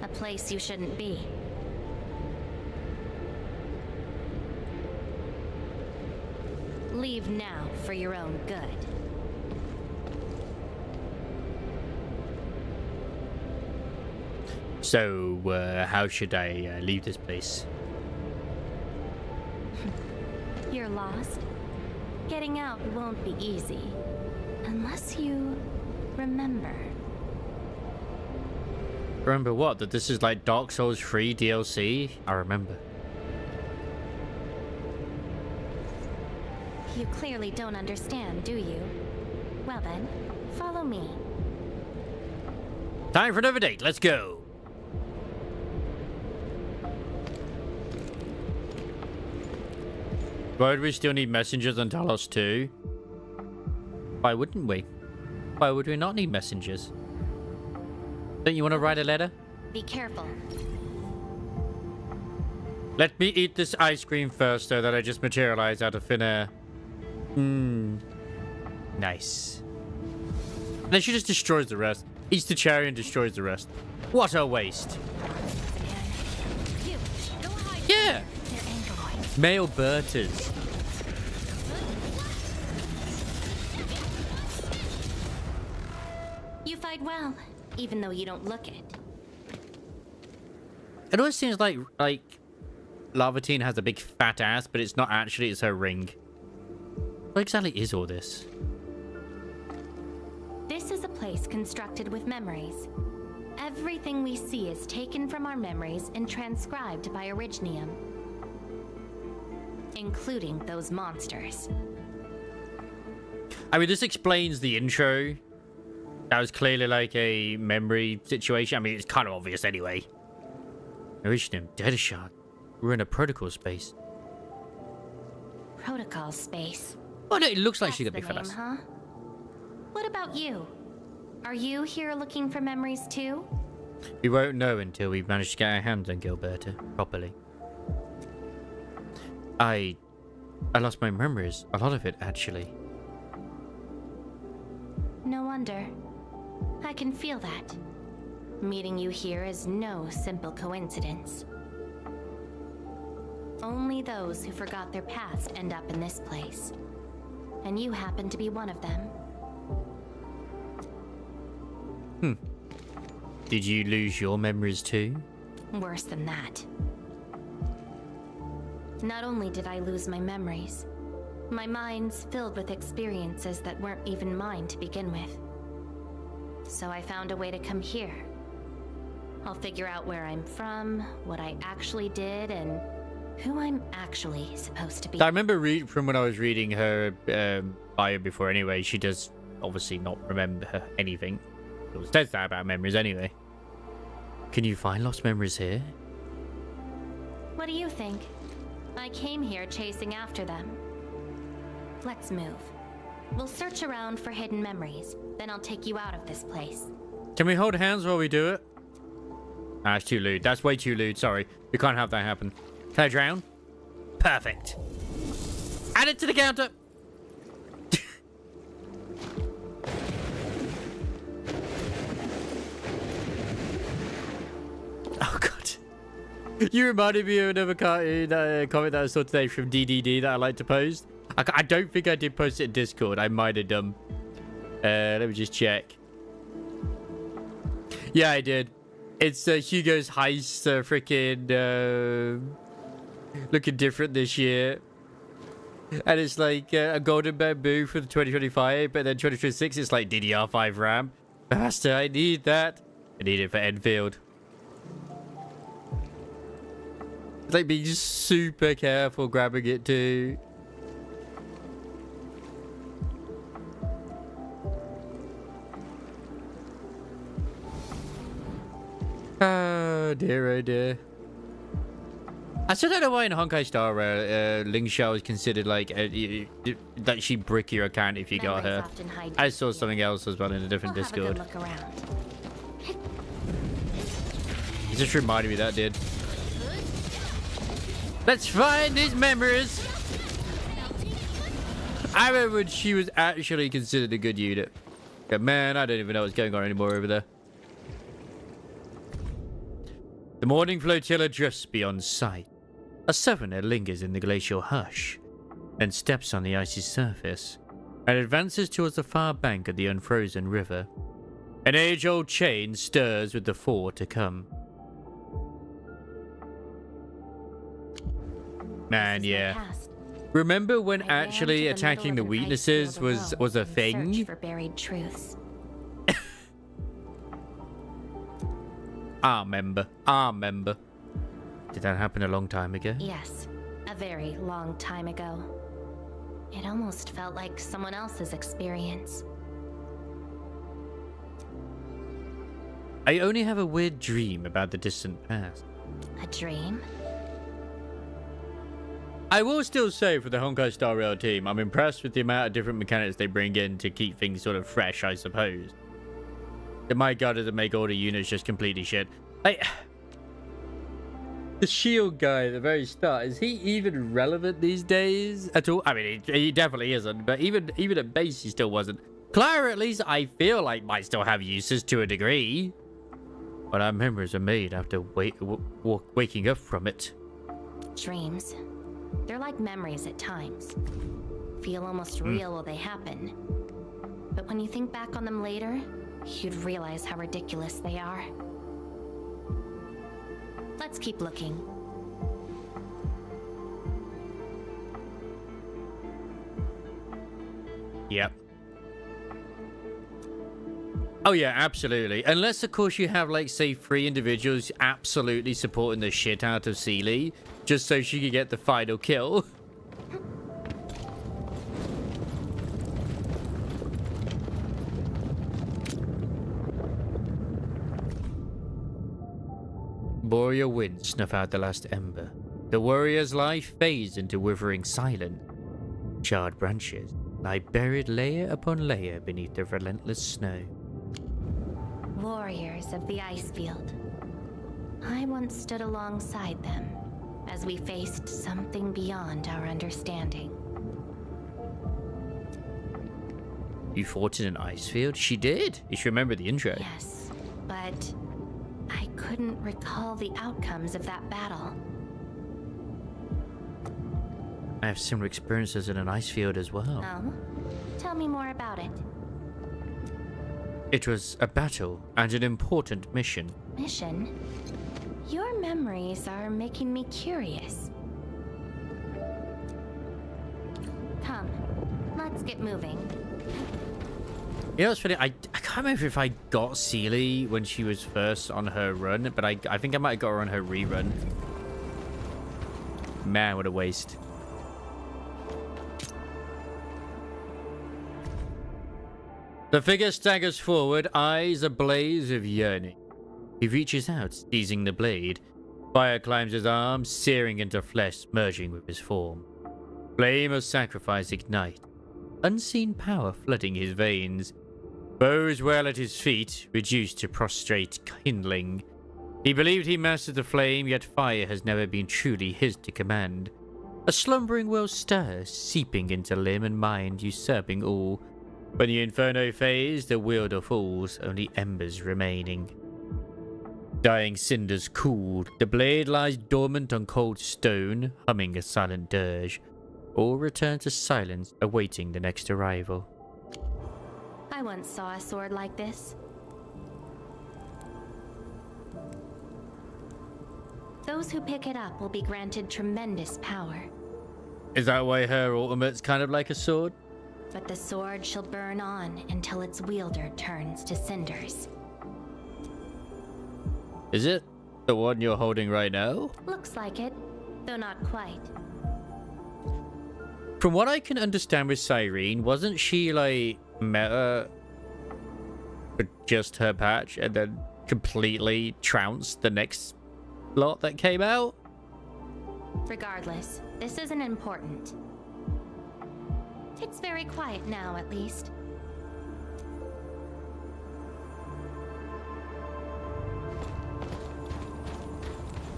A place you shouldn't be. Leave now for your own good. So, how should I leave this place? You're lost? Getting out won't be easy. Unless you remember. Remember what? That this is like Dark Souls 3 DLC? I remember. You clearly don't understand, do you? Well then, follow me. Time for another date. Let's go. Why would we still need messengers on Talos 2? Why wouldn't we? Why would we not need messengers? Don't you want to write a letter? Be careful. Let me eat this ice cream first, so that I just materialize out of thin air. Nice. And then she just destroys the rest. Eats the cherry and destroys the rest. What a waste. Yeah! Male Bertas. You fight well, even though you don't look it. It always seems like Lavatine has a big fat ass, but it's not actually, it's her ring. What exactly is all this? This is a place constructed with memories. Everything we see is taken from our memories and transcribed by Originium. Including those monsters. I mean, this explains the intro. That was clearly like a memory situation. I mean, it's kind of obvious anyway. Originium, data shard. We're in a protocol space. Protocol space. Oh no, it looks like That's she could the be for name, us. huh? What about you? Are you here looking for memories too? We won't know until we've managed to get our hands on Gilberta properly. I lost my memories. A lot of it, actually. No wonder. I can feel that. Meeting you here is no simple coincidence. Only those who forgot their past end up in this place. And you happen to be one of them. Did you lose your memories too? Worse than that. Not only did I lose my memories, my mind's filled with experiences that weren't even mine to begin with. So I found a way to come here. I'll figure out where I'm from, what I actually did, and who I'm actually supposed to be. I remember from when I was reading her bio before anyway, she does obviously not remember anything. It says that about memories anyway. Can you find lost memories here? What do you think? I came here chasing after them. Let's move. We'll search around for hidden memories, then I'll take you out of this place. Can we hold hands while we do it? Ah, it's too lewd. That's way too lewd. Sorry. We can't have that happen. Can I drown? Perfect. Add it to the counter. Oh, God. You reminded me of another comment that I saw today from DDD that I like to post. I don't think I did post it in Discord. I might have done. Let me just check. Yeah, I did. It's Hugo's heist freaking looking different this year. And it's like a golden bamboo for the 2025, but then 2026 it's like DDR5 RAM. Faster, I need that. I need it for Endfield. It's like being super careful grabbing it too. Oh dear, oh dear. I still don't know why in Honkai Star Ling Xiao is considered like that she brick your account if you got her. I saw something else as well in a different Discord. Look around. It just reminded me that did. Let's find these memories. I remember when she was actually considered a good unit. But man, I don't even know what's going on anymore over there. The morning flotilla drifts beyond sight. A southerner lingers in the glacial hush. then steps on the icy surface and advances towards the far bank of the unfrozen river. An age-old chain stirs with the thaw to come. Man, yeah. Remember when actually attacking the weaknesses was a thing? Search for buried truths. I remember. Did that happen a long time ago? Yes, a very long time ago. It almost felt like someone else's experience. I only have a weird dream about the distant past. A dream? I will still say for the Honkai Star Rail team, I'm impressed with the amount of different mechanics they bring in to keep things sort of fresh, I suppose. My god, does it make all the units just completely shit. The shield guy at the very start, is he even relevant these days at all? I mean, he definitely isn't, but even at base he still wasn't. Clara, at least, I feel like might still have uses to a degree. But our memories are made after waking up from it. Dreams. They're like memories at times. Feel almost real while they happen. But when you think back on them later, you'd realize how ridiculous they are. Let's keep looking. Yep. Oh yeah, absolutely. Unless, of course, you have, like, say, 3 individuals absolutely supporting the shit out of Seely, just so she could get the final kill. Warrior winds snuff out the last ember. The warrior's life fades into withering silence. Charred branches lie buried layer upon layer beneath the relentless snow. Warriors of the Icefield. I once stood alongside them as we faced something beyond our understanding. You fought in an ice field? She did. You should remember the intro. Yes, but I couldn't recall the outcomes of that battle. I have similar experiences in an ice field as well. Oh? Tell me more about it. It was a battle and an important mission. Mission? Your memories are making me curious. Come, let's get moving. You know what's funny? I can't remember if I got Seely when she was first on her run, but I think I might have got her on her rerun. Man, what a waste. The figure staggers forward, eyes ablaze with yearning. He reaches out, seizing the blade. Fire climbs his arm, searing into flesh, merging with his form. Flame of sacrifice ignite. Unseen power flooding his veins. Bows well at his feet, reduced to prostrate kindling. He believed he mastered the flame, yet fire has never been truly his to command. A slumbering will stirs, seeping into limb and mind, usurping all. When the inferno fades, the wielder falls, only embers remaining. Dying cinders cooled, the blade lies dormant on cold stone, humming a silent dirge. All return to silence, awaiting the next arrival. I once saw a sword like this. Those who pick it up will be granted tremendous power. Is that why her ultimate's kind of like a sword? But the sword shall burn on until its wielder turns to cinders. Is it the one you're holding right now? Looks like it, though not quite. From what I can understand with Cyrene, wasn't she like meta for just her patch and then completely trounced the next lot that came out? Regardless, this isn't important. It's very quiet now, at least.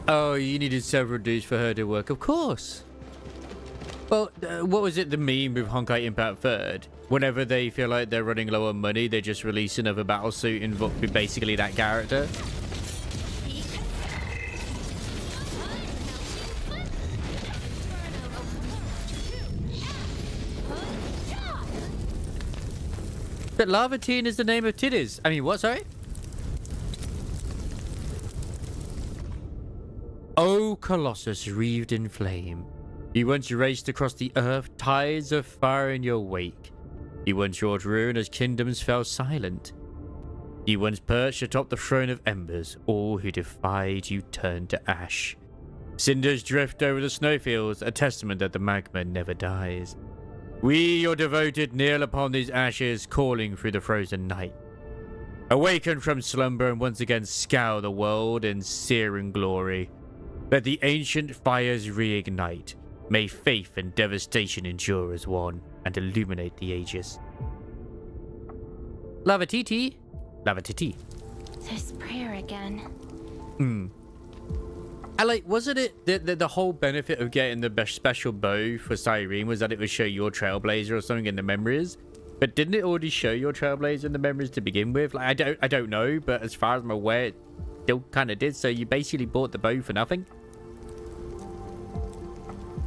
Oh, you needed several days for her to work, of course. Well, what was it, the meme with Honkai Impact 3rd? Whenever they feel like they're running low on money, they just release another battle suit with basically that character. But Lavatine is the name of titties. I mean, what, sorry? O Colossus wreathed in flame. You once raced across the earth, tides of fire in your wake. You once wrought ruin as kingdoms fell silent. You once perched atop the throne of embers. All who defied you turned to ash. Cinders drift over the snowfields, a testament that the magma never dies. We, your devoted, kneel upon these ashes, calling through the frozen night. Awaken from slumber and once again scour the world in searing glory. Let the ancient fires reignite. May faith and devastation endure as one and illuminate the ages. Lavatiti. Lavatiti. This prayer again. And like, wasn't it the whole benefit of getting the best special bow for Cyrene was that it would show your Trailblazer or something in the memories? But didn't it already show your Trailblazer in the memories to begin with? Like, I don't know, but as far as I'm aware, it still kind of did. So you basically bought the bow for nothing.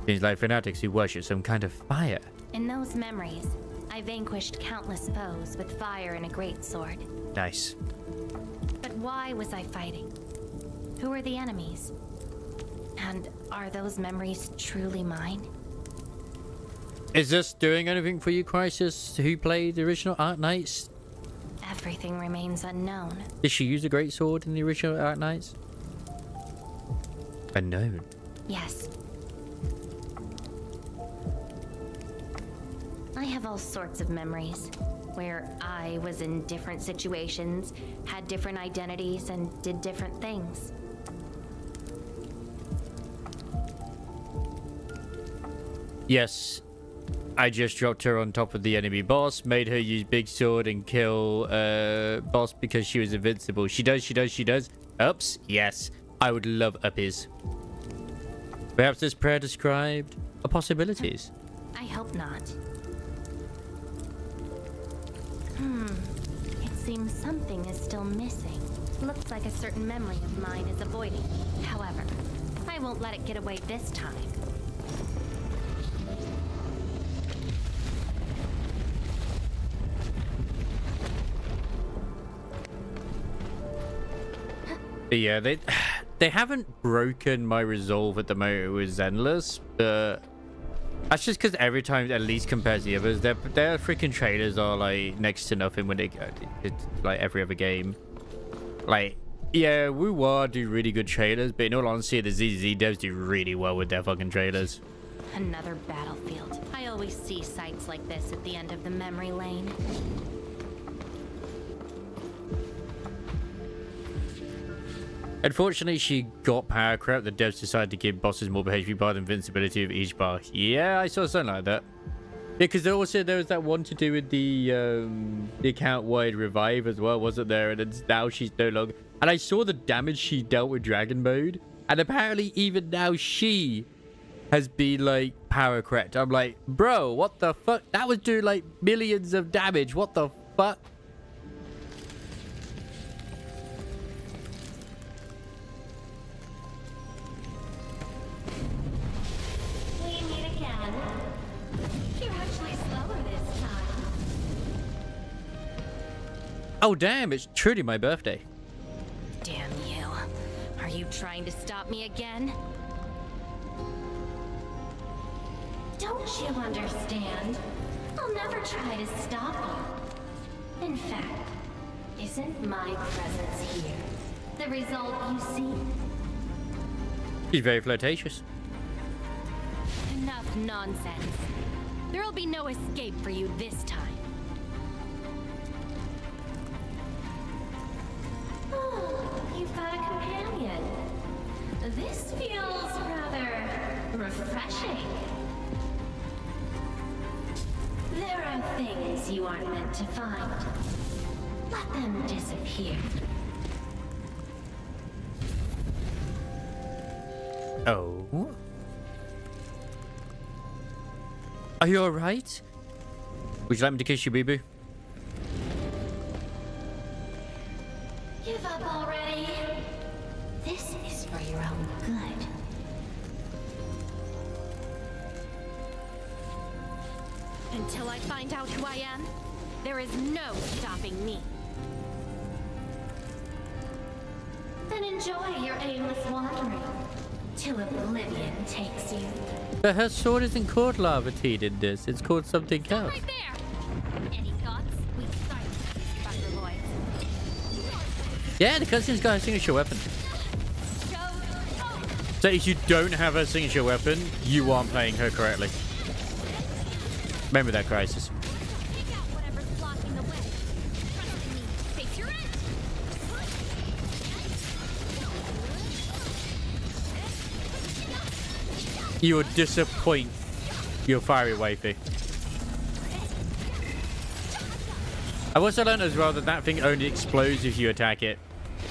Seems like fanatics who worship some kind of fire. In those memories, I vanquished countless foes with fire and a greatsword. Nice. But why was I fighting? Who were the enemies? And are those memories truly mine? Is this doing anything for you, Crisis, who played the original Ark Knights? Everything remains unknown. Did she use a greatsword in the original Ark Knights? Unknown. Yes. I have all sorts of memories where I was in different situations, had different identities, and did different things. Yes, I just dropped her on top of the enemy boss, made her use big sword and kill boss because she was invincible. She does. Ups, yes, I would love uppies. Perhaps this prayer described possibilities. I hope not. It seems something is still missing. Looks like a certain memory of mine is avoiding. However, I won't let it get away this time. But yeah, they haven't broken my resolve at the moment with Zenless, but that's just because every time, at least compared to the others, their freaking trailers are like next to nothing when it's like every other game. Like, yeah, Wu-Wah do really good trailers, but in all honesty, the ZZ devs do really well with their fucking trailers. Another battlefield. I always see sights like this at the end of the memory lane. Unfortunately, she got power crap. The devs decided to give bosses more HP bar than invincibility of each bar. Yeah, I saw something like that. Yeah, because there was that one to do with the account-wide revive as well, wasn't there? And then now she's no longer... And I saw the damage she dealt with Dragon Mode. And apparently even now she has been, like, power cracked. I'm like, bro, what the fuck? That was doing, like, millions of damage. What the fuck? Oh, damn, it's truly my birthday. Damn you. Are you trying to stop me again? Don't you understand? I'll never try to stop you. In fact, isn't my presence here the result you seek? She's very flirtatious. Enough nonsense. There'll be no escape for you this time. You've got a companion. This feels rather refreshing. There are things you aren't meant to find. Let them disappear. Oh? Are you alright? Would you like me to kiss you, boo-boo? Give up already. This is for your own good. Until I find out who I am, There is no stopping me. Then enjoy your aimless wandering till oblivion takes you. But her sword isn't called Lava Teed in this. It's called something else. Right there. Any thoughts? We silence these Buckerloids. Yeah, the cutscene's got her signature weapon. So if you don't have her signature weapon, you aren't playing her correctly. Remember that, Crisis. Pick out whatever's blocking the way. Trust in me. Face your end. You will disappoint your fiery wifey. I've also learned as well that that thing only explodes if you attack it.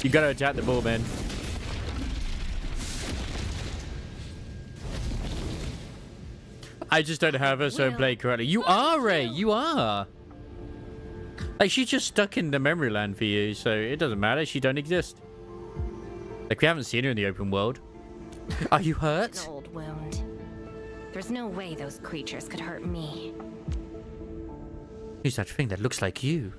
You gotta attack the ball, man. I just don't have her, so play correctly. You are, Ray. You are. Like, she's just stuck in the memory land for you, so it doesn't matter. She don't exist. Like, we haven't seen her in the open world. Are you hurt? An old wound. There's no way those creatures could hurt me. Who's that thing that looks like you?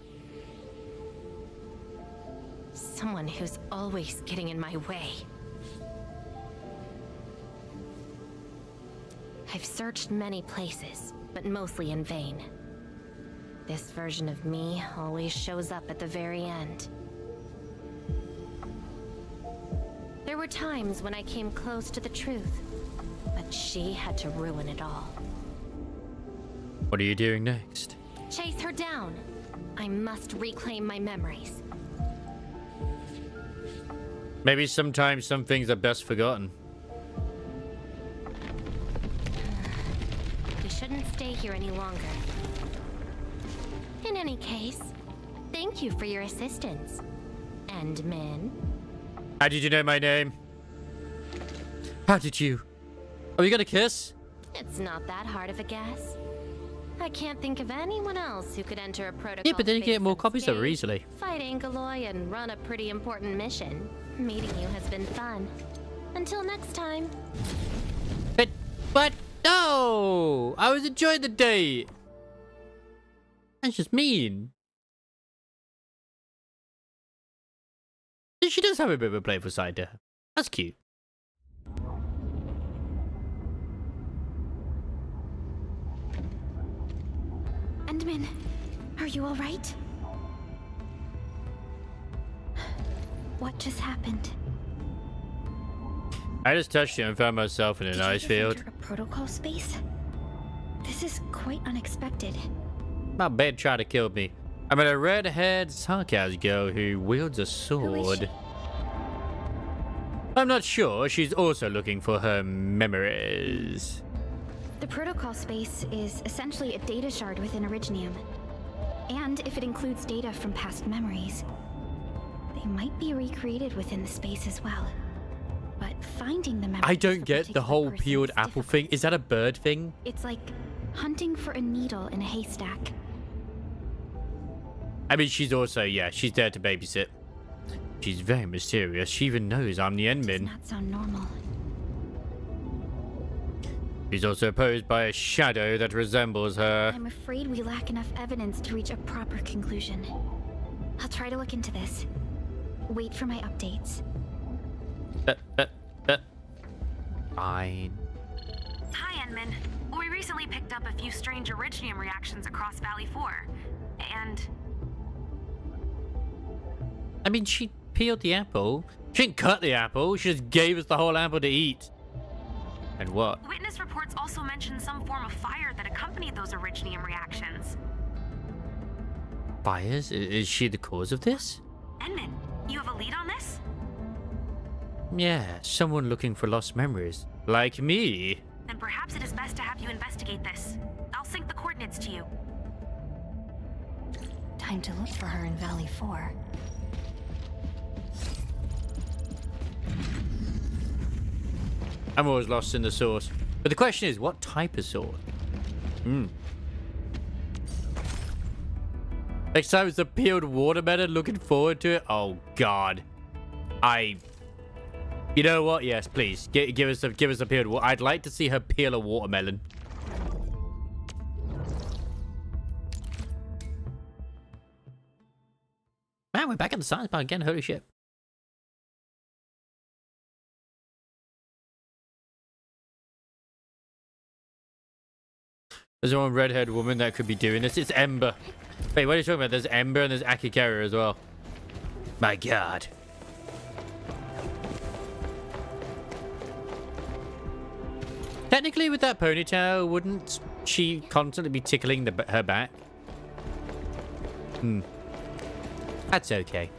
Someone who's always getting in my way. I've searched many places, but mostly in vain. This version of me always shows up at the very end. There were times when I came close to the truth, but she had to ruin it all. What are you doing next? Chase her down. I must reclaim my memories. Maybe sometimes some things are best forgotten. We shouldn't stay here any longer. In any case, thank you for your assistance. Endman. How did you know my name? How did you? Are we gonna kiss? It's not that hard of a guess. I can't think of anyone else who could enter a protocol. Yeah, but then you space get more unscathed, copies of her easily. Fight Angeloy and run a pretty important mission. Meeting you has been fun. Until next time. But no! I was enjoying the date. That's just mean. She does have a bit of a playful side to her. That's cute. Endman, are you all right? What just happened? I just touched it and found myself in an ice field. Enter a protocol space? This is quite unexpected. My bed tried to kill me. I'm a red-haired sarcasm girl who wields a sword. I'm not sure. She's also looking for her memories. The protocol space is essentially a data shard within Originium. And if it includes data from past memories, they might be recreated within the space as well. But finding the memories I don't get the whole person peeled is apple thing. Is that a bird thing? It's like hunting for a needle in a haystack. I mean, she's also, yeah, she's there to babysit. She's very mysterious. She even knows I'm the Endman. Does not sound normal. She's also posed by a shadow that resembles her. I'm afraid we lack enough evidence to reach a proper conclusion. I'll try to look into this. Wait for my updates. Fine. Hi, Endman. We recently picked up a few strange Originium reactions across Valley 4. And... I mean, she peeled the apple. She didn't cut the apple. She just gave us the whole apple to eat. And what? witness reports also mention some form of fire that accompanied those Originium reactions. Fires? Is she the cause of this? Endman, you have a lead on this? Yeah, someone looking for lost memories. Like me. Then perhaps it is best to have you investigate this. I'll sync the coordinates to you. Time to look for her in Valley 4. I'm always lost in the source. But the question is, what type of sword? Next time it's a peeled watermelon. Looking forward to it. Oh God. You know what? Yes, please. Give us a peeled watermelon. I'd like to see her peel a watermelon. Damn, we're back at the science park again. Holy shit. There's one redhead woman that could be doing this. It's Ember. Wait, what are you talking about? There's Ember and there's Akikaru as well. My god. Technically, with that ponytail, wouldn't she constantly be tickling her back? That's okay.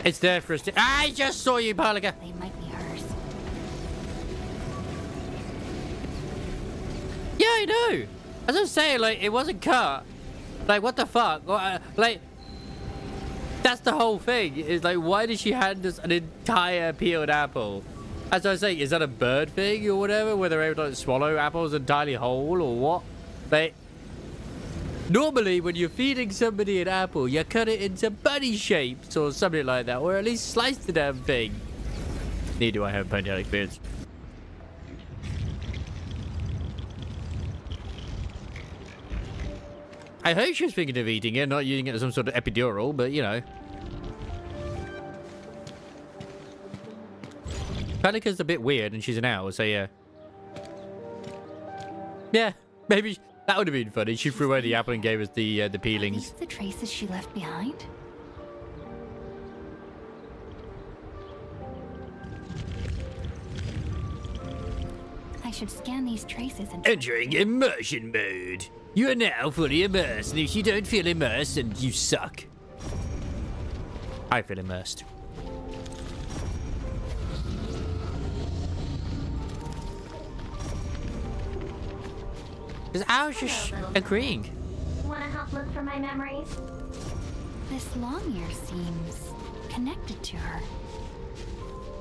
It's there for us to... I just saw you, Parlica. They might be hers. Yeah, I know. As I was saying, like, it wasn't cut. Like, what the fuck? Like, that's the whole thing. It's like, why did she hand us an entire peeled apple? As I was saying, is that a bird thing or whatever? Where they're able to like, swallow apples entirely whole or what? Like, normally when you're feeding somebody an apple, you cut it into bunny shapes or something like that. Or at least slice the damn thing. Neither do I have ponytail experience. I hope she was thinking of eating it, not using it as some sort of epidural, but you know. Pelica's a bit weird and she's an owl, so yeah. Yeah, maybe that would have been funny. She threw away the apple and gave us the peelings. Are these the traces she left behind? I should scan these traces and... Entering immersion mode. You are now fully immersed, and if you don't feel immersed, then you suck. I feel immersed. Because I was just agreeing. Wanna help look for my memories? This long ear seems connected to her.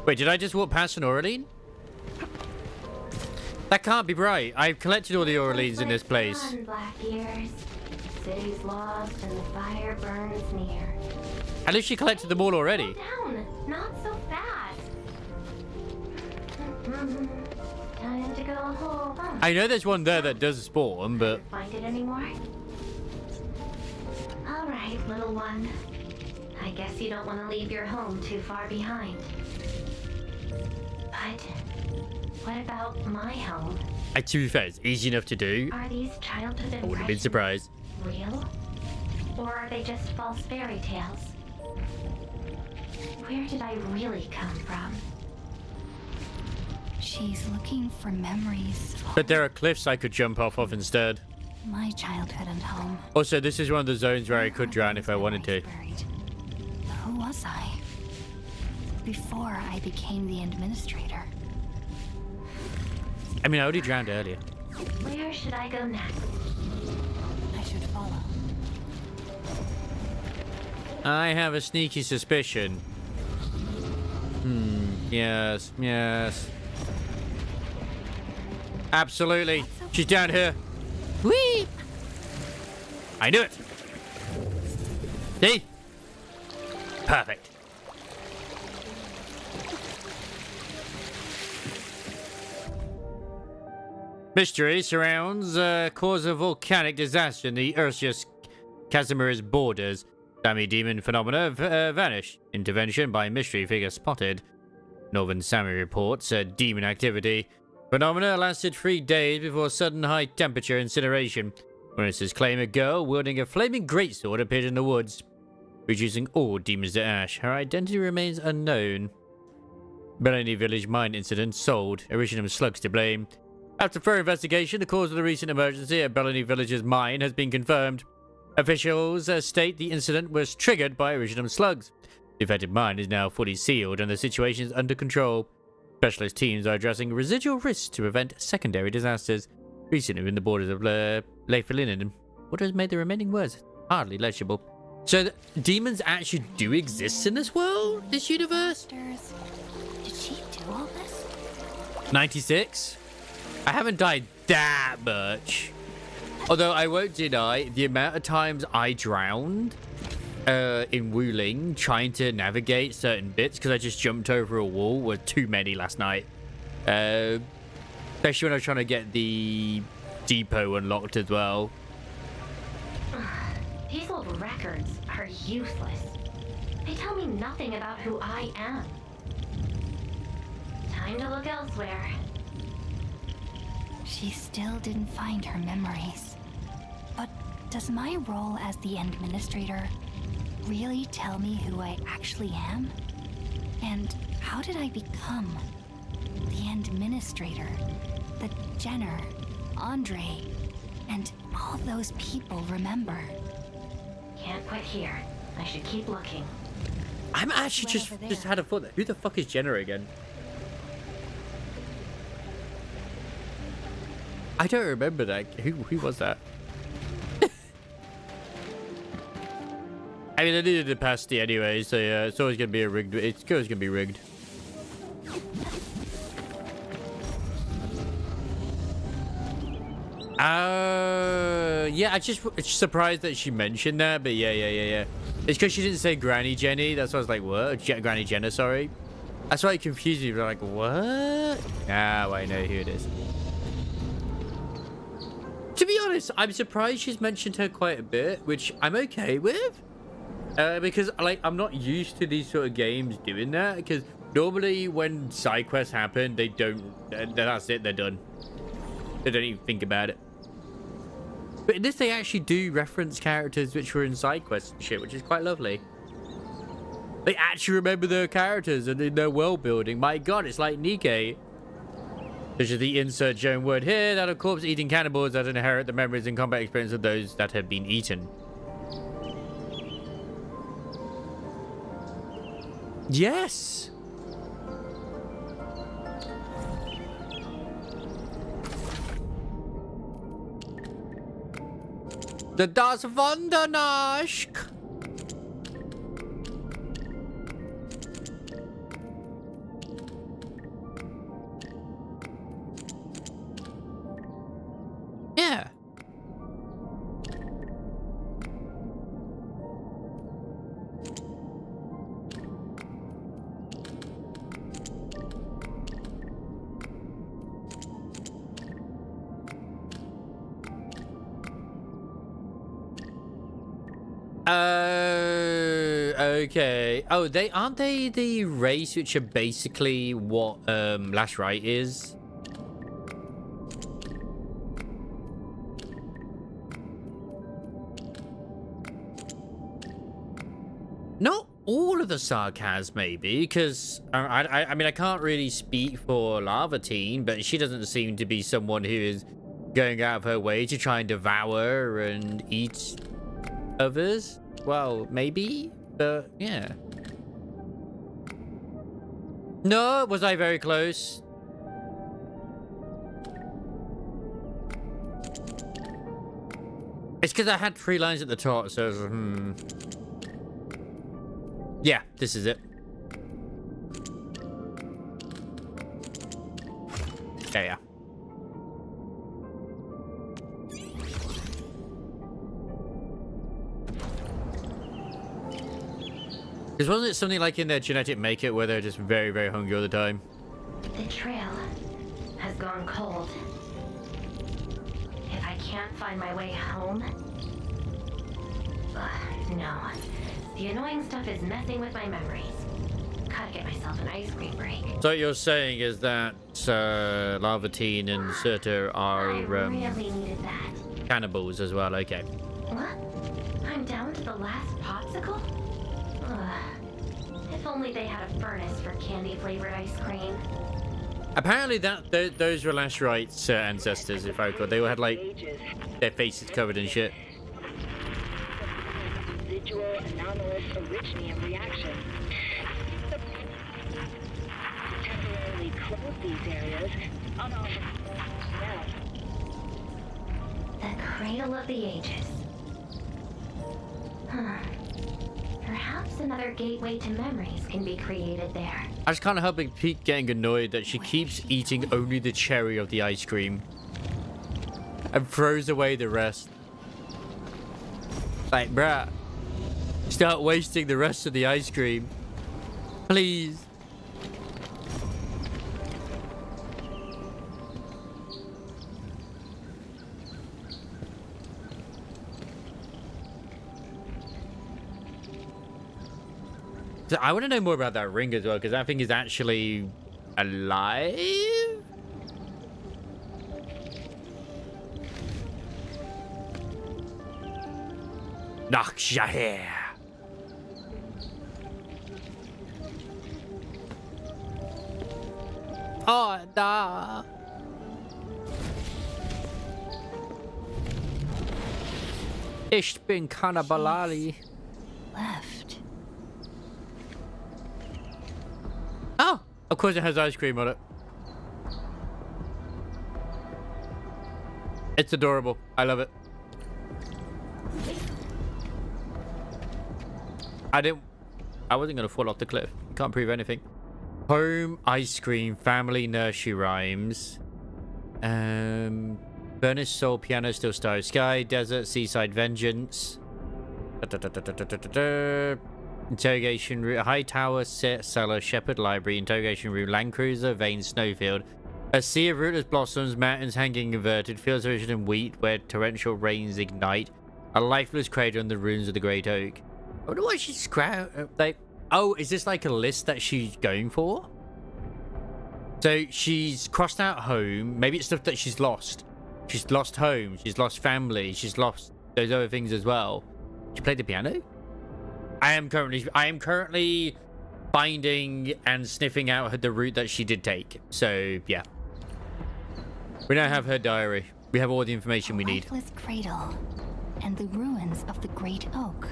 Wait, did I just walk past an Aureline? That can't be right. I've collected all the Aurelines in this place. Come on, Black Ears. City's lost and the fire burns near. At least she collected them all already. Slow down, not so fast. Time to go home. I know there's one there that does spawn, but... Find it anymore? All right, little one. I guess you don't want to leave your home too far behind. But what about my home? To be fair, it's easy enough to do. Are these childhood I would have been impressions surprised. real? Or are they just false fairy tales? Where did I really come from? She's looking for memories. But there are cliffs I could jump off of instead. My childhood and home. Also, this is one of the zones where I could drown if I wanted to. Who was I? Before I became the administrator. I mean, I already drowned earlier. Where should I go next? I should follow. I have a sneaky suspicion. Yes, yes. Absolutely. She's down here. Whee! I knew it. See? Perfect. Mystery surrounds cause of volcanic disaster in the Ursius Casimir's borders. Sami-demon phenomena vanished. Intervention by mystery figure spotted. Northern Sami reports demon activity. Phenomena lasted 3 days before sudden high temperature incineration. Witnesses claim a girl wielding a flaming greatsword appeared in the woods, reducing all demons to ash. Her identity remains unknown. Bellany Village mine incident sold. Elysium slugs to blame. After further investigation, the cause of the recent emergency at Bellany Village's mine has been confirmed. Officials state the incident was triggered by Elysium slugs. The affected mine is now fully sealed and the situation is under control. Specialist teams are addressing residual risks to prevent secondary disasters. Recently in the borders of Leiffelinen, what has made the remaining words hardly legible. So demons actually do exist in this world? This universe? Did she do all this? 96? I haven't died that much. Although I won't deny the amount of times I drowned in Wuling trying to navigate certain bits because I just jumped over a wall were too many last night. Especially when I was trying to get the depot unlocked as well. These old records are are useless. They tell me nothing about who I am. Time to look elsewhere. She still didn't find her memories. But does my role as the administrator really tell me who I actually am? And how did I become the administrator that Jenner, Andre, and all those people remember? Can't quit here. I should keep looking. I'm actually just had a thought there. Who the fuck is Jenner again? I don't remember that. Who was that? I mean, I needed a pasty anyway, so yeah, it's always gonna be a rigged. It's always gonna be rigged. Yeah, it's surprised that she mentioned that, but yeah. It's because she didn't say Granny Jenny. That's why I was like, what? Granny Jenner, sorry. That's why it confused me. Like, what? Now I know who it is. To be honest, I'm surprised she's mentioned her quite a bit, which I'm okay with. Because, like, I'm not used to these sort of games doing that. Because normally when side quests happen, they don't... That's it, they're done. They don't even think about it. But in this, they actually do reference characters which were in side quests and shit, which is quite lovely. They actually remember their characters and in their world building. My god, it's like Nikke. This is the insert your own word here, that of corpse eating cannibals that inherit the memories and combat experience of those that have been eaten. Yes! Das Wundernaschk! Yeah. Okay. Oh, aren't they the race which are basically what Last Rite is? Not all of the Sarkaz, maybe, because I mean, I can't really speak for Lavatine, but she doesn't seem to be someone who is going out of her way to try and devour and eat others. Well, maybe, but yeah. No, was I very close? It's because I had 3 lines at the top, so it was, Yeah, this is it. Yeah. Because wasn't it something like in their genetic makeup where they're just very, very hungry all the time? The trail has gone cold. If I can't find my way home... no. The annoying stuff is messing with my memories. Gotta get myself an ice cream break. So what you're saying is that Lavatine and Surtur are I really needed that. cannibals as well, okay. What? I'm down to the last popsicle? If only they had a furnace for candy-flavored ice cream. Apparently those were Last Rite's ancestors, if I recall. They all had, like, their faces covered in shit. Residual anomalous originium reaction. Temporarily close these areas. The Cradle of the Ages. Perhaps another gateway to memories can be created there. I just can't help but keep getting annoyed that she keeps eating only the cherry of the ice cream and throws away the rest. Like, bruh, start wasting the rest of the ice cream, please. So I want to know more about that ring as well, because that thing is actually alive. Nakshahir. Oh, da. Ich bin Kannabalali. Left. Oh, of course it has ice cream on it. It's adorable. I love it. I wasn't gonna fall off the cliff. Can't prove anything. Home, ice cream, family, nursery rhymes. Burnished soul, piano, still starry sky, desert, seaside, vengeance. Interrogation room, high tower, cellar, shepherd library, interrogation room, land cruiser, vein, snowfield. A sea of rootless blossoms, mountains hanging inverted, fields of ocean and wheat where torrential rains ignite. A lifeless crater on the ruins of the great oak. I wonder why she's like, oh, is this like a list that she's going for? So she's crossed out home. Maybe it's stuff that she's lost. She's lost home. She's lost family. She's lost those other things as well. She played the piano? I am currently finding and sniffing out the route that she did take. So yeah. We now have her diary. We have all the information we need. Lifeless cradle and the ruins of the great oak.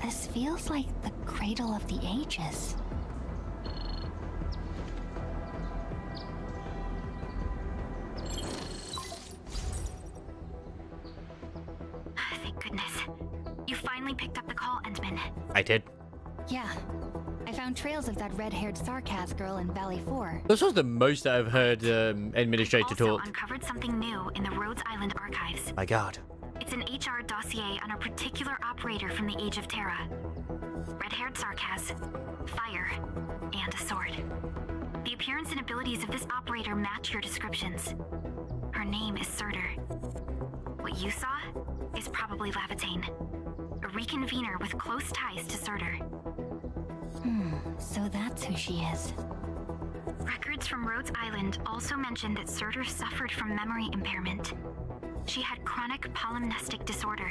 This feels like the cradle of the ages. Thank goodness. You finally picked up the call, Endman. I did. Yeah. I found trails of that red-haired Sarkaz girl in Valley 4. This was the most that I've heard Administrator also talk. Uncovered something new in the Rhodes Island archives. My God. It's an HR dossier on a particular operator from the Age of Terra. Red-haired Sarkaz, fire, and a sword. The appearance and abilities of this operator match your descriptions. Her name is Surtur. What you saw is probably Lavatane, a reconvener with close ties to Surtur. So that's who she is. Records from Rhodes Island also mention that Surtur suffered from memory impairment. She had chronic polymnestic disorder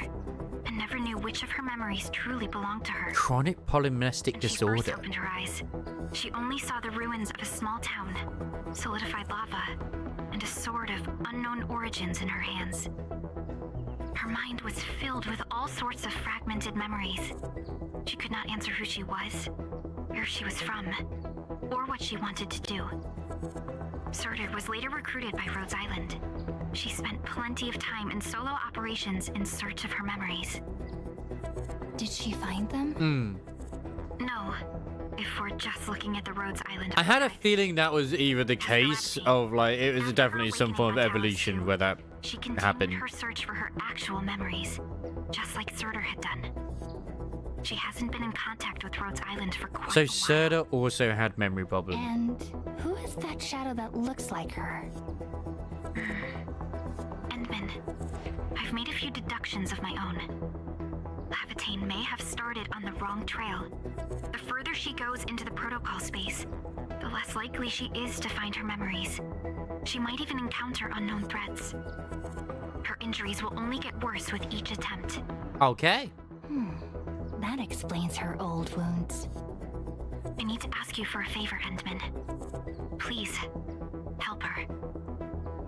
and never knew which of her memories truly belonged to her. Chronic polymnestic disorder. She first opened her eyes. She only saw the ruins of a small town, solidified lava, and a sword of unknown origins in her hands. Her mind was filled with all sorts of fragmented memories. She could not answer who she was, where she was from, or what she wanted to do. Surtur was later recruited by Rhodes Island. She spent plenty of time in solo operations in search of her memories. Did she find them? No. If we're just looking at the Rhodes Island I had a feeling that was either the case of like it was definitely some form of evolution where that she continued happened. her search for her actual memories, just like Surtur had done. She hasn't been in contact with Rhodes Island for quite So a while. Surtur also had memory problems. And who is that shadow that looks like her? Endman, I've made a few deductions of my own. Lavatane may have started on the wrong trail. The further she goes into the protocol space, the less likely she is to find her memories. She might even encounter unknown threats. Her injuries will only get worse with each attempt. Okay. That explains her old wounds. I need to ask you for a favor, Endman. Please, help her.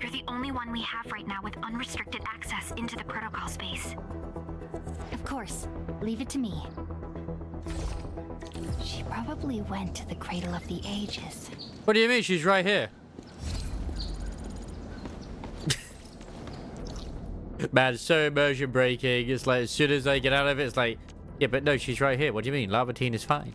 You're the only one we have right now with unrestricted access into the protocol space. Of course. Leave it to me. She probably went to the Cradle of the Ages. What do you mean? She's right here. Man, it's so immersion breaking. It's like as soon as I get out of it, it's like, yeah, but no, she's right here. What do you mean? Lavatine is fine.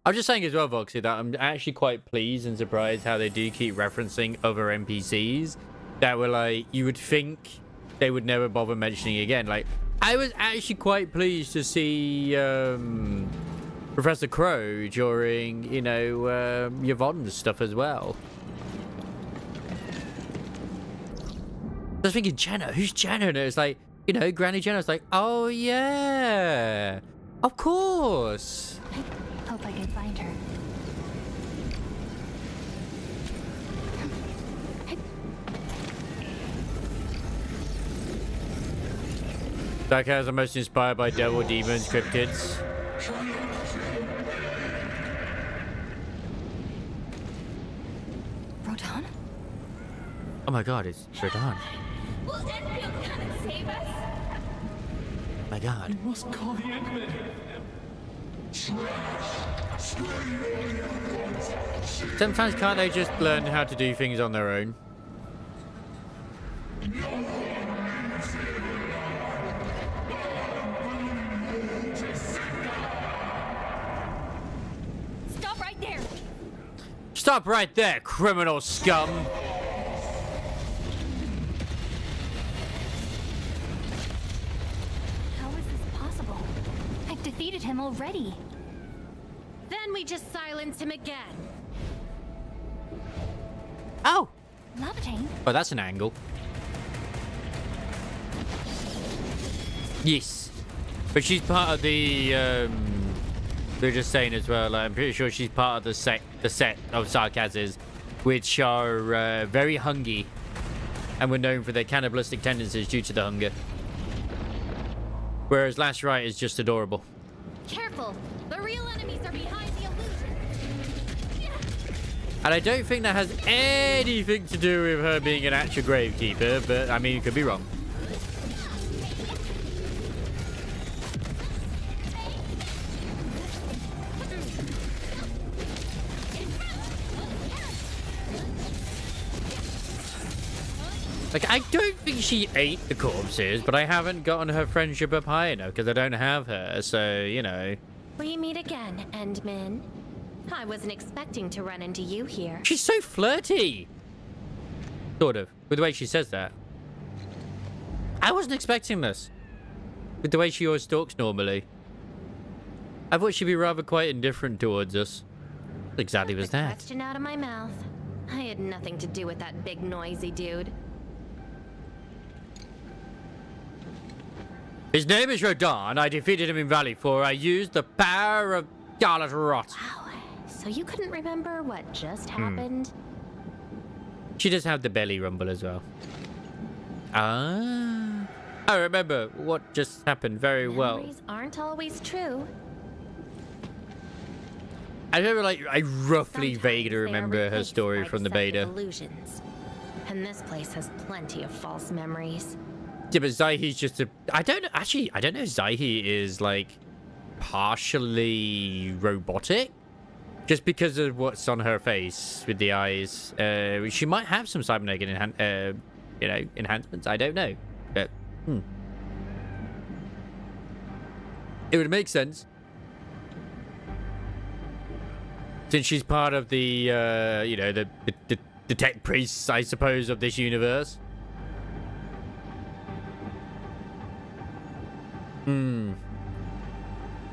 I'm just saying as well, Voxy, that I'm actually quite pleased and surprised how they do keep referencing other NPCs that were like, you would think they would never bother mentioning again. Like, I was actually quite pleased to see Professor Crow during, you know, Yvonne's stuff as well. I was thinking, Jenna, who's Jenna? And it was like, you know, Granny Jenna's like, oh yeah. Of course. I hope I can find her. Sarcasm are most inspired by devil, demons, cryptids. Rodan? Oh my god, it's Rodan. Will Endfield come and save us? My god. You must call the Endmen. Sometimes can't they just learn how to do things on their own? Stop right there! Stop right there, criminal scum! How is this possible? I've defeated him already. Then we just silence him again. Oh! Lavatane? Oh, that's an angle. Yes. But she's part of the, they're just saying as well, I'm pretty sure she's part of the set of Sarkazes, which are very hungry and were known for their cannibalistic tendencies due to the hunger. Whereas Last Rite is just adorable. Careful! The real enemies are behind the illusion! And I don't think that has anything to do with her being an actual gravekeeper, but I mean, you could be wrong. Like, I don't think she ate the corpses, but I haven't gotten her friendship up high enough because I don't have her, so, you know. We meet again, Endman. I wasn't expecting to run into you here. She's so flirty! Sort of, with the way she says that. I wasn't expecting this. With the way she always talks normally. I thought she'd be rather quite indifferent towards us. What exactly was that? Question out of my mouth. I had nothing to do with that big noisy dude. His name is Rodan. I defeated him in Valley 4. I used the power of Scarlet Rot. Wow. So you couldn't remember what just happened? She does have the belly rumble as well. Ah. I remember what just happened very well. Memories aren't always true. I remember, like, I roughly vaguely They are remember her replaced story by from the deceptive beta. illusions. And this place has plenty of false memories. Yeah, but Zaihi's just a... I don't know if Zaihi is, like, partially robotic. Just because of what's on her face with the eyes. She might have some cybernetic enhancements. I don't know. But, it would make sense. Since she's part of the, the tech priests, I suppose, of this universe.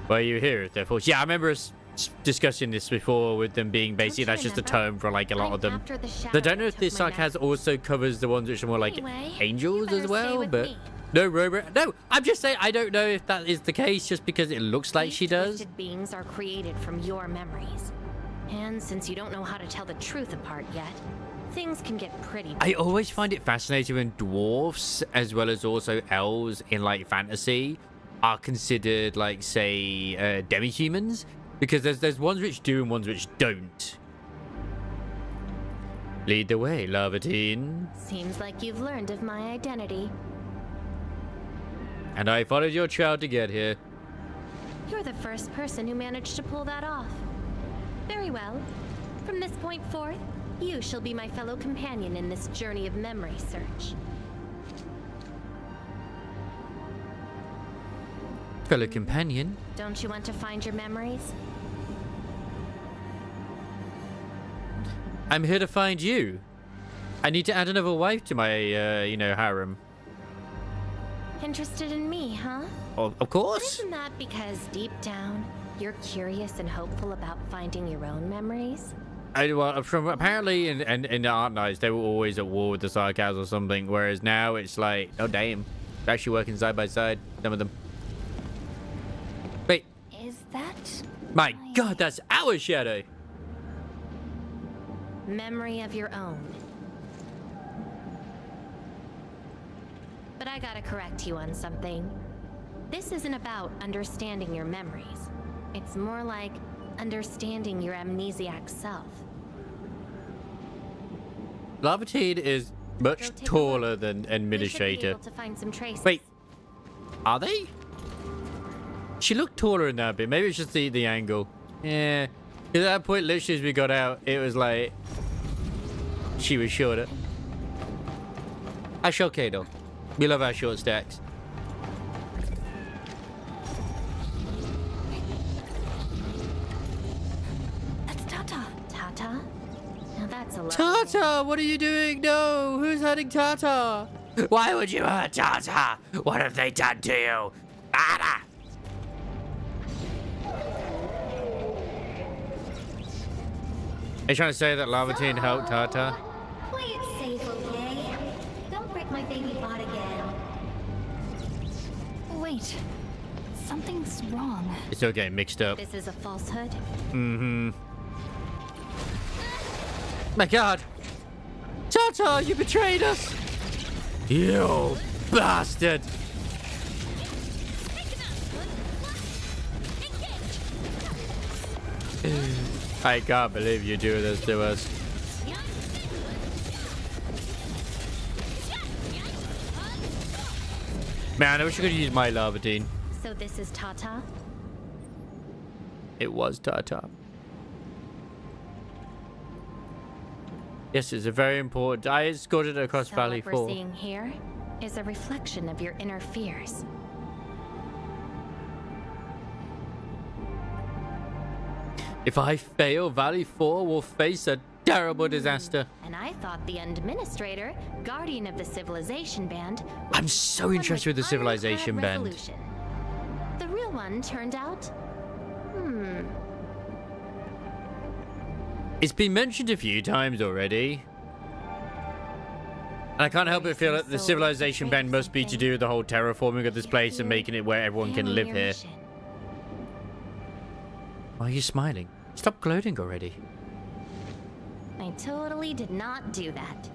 Well, you hear it, therefore. Yeah, I remember us discussing this before with them being basically, that's just a term for, like, a lot of them. I don't know if this sarcasm also covers the ones which are more like angels as well, but... No, Robert. No, I'm just saying I don't know if that is the case just because it looks like she does. Twisted beings are created from your memories. And since you don't know how to tell the truth apart yet, things can get pretty... I always find it fascinating when dwarfs, as well as also elves in, like, fantasy, are considered, like, say, demi-humans. Because there's ones which do and ones which don't. Lead the way, Lavatine. Seems like you've learned of my identity. And I followed your trail to get here. You're the first person who managed to pull that off. Very well. From this point forth, you shall be my fellow companion in this journey of memory search. Fellow companion? Don't you want to find your memories? I'm here to find you. I need to add another wife to my, harem. Interested in me, huh? Of course. Isn't that because deep down, you're curious and hopeful about finding your own memories? From apparently in the Art Knights, they were always at war with the Sarkaz or something, whereas now it's like, oh damn, they're actually working side by side, some of them. Wait, Is that... My god, that's our shadow. Memory of your own. But I gotta correct you on something. This isn't about understanding your memories. It's more like understanding your amnesiac self. Lavatine is much taller than Administrator. To find some traces. Wait, are they? She looked taller in that bit. Maybe it's just the angle. Yeah. At that point, literally as we got out, it was like she was shorter. That's okay though. We love our short stacks. That's Tata. Tata? Now that's a lot. Tata, what are you doing? No, who's hurting Tata? Why would you hurt Tata? What have they done to you? Tata! Are you trying to say that Lavatine helped Tata? Play it safe, okay? Don't break my baby bot again. Wait. Something's wrong. It's still getting mixed up. This is a falsehood? Mm-hmm. My god! Tata, you betrayed us! You bastard! I can't believe you do this to us. Man, I wish I could use my Lavatine. So this is Tata? It was Tata. Yes, it's a very important. I escorted her across So Valley what 4. we're seeing here is a reflection of your inner fears. If I fail, Valley 4 will face a terrible disaster. And I thought the Administrator, Guardian of the Civilization Band... I'm so interested with the Civilization Band. Resolution. The real one turned out... It's been mentioned a few times already. And I can't help but feel that the Civilization Band must be to do with the whole terraforming of this place and making it where everyone can live here. Why are you smiling? Stop gloating already. I totally did not do that.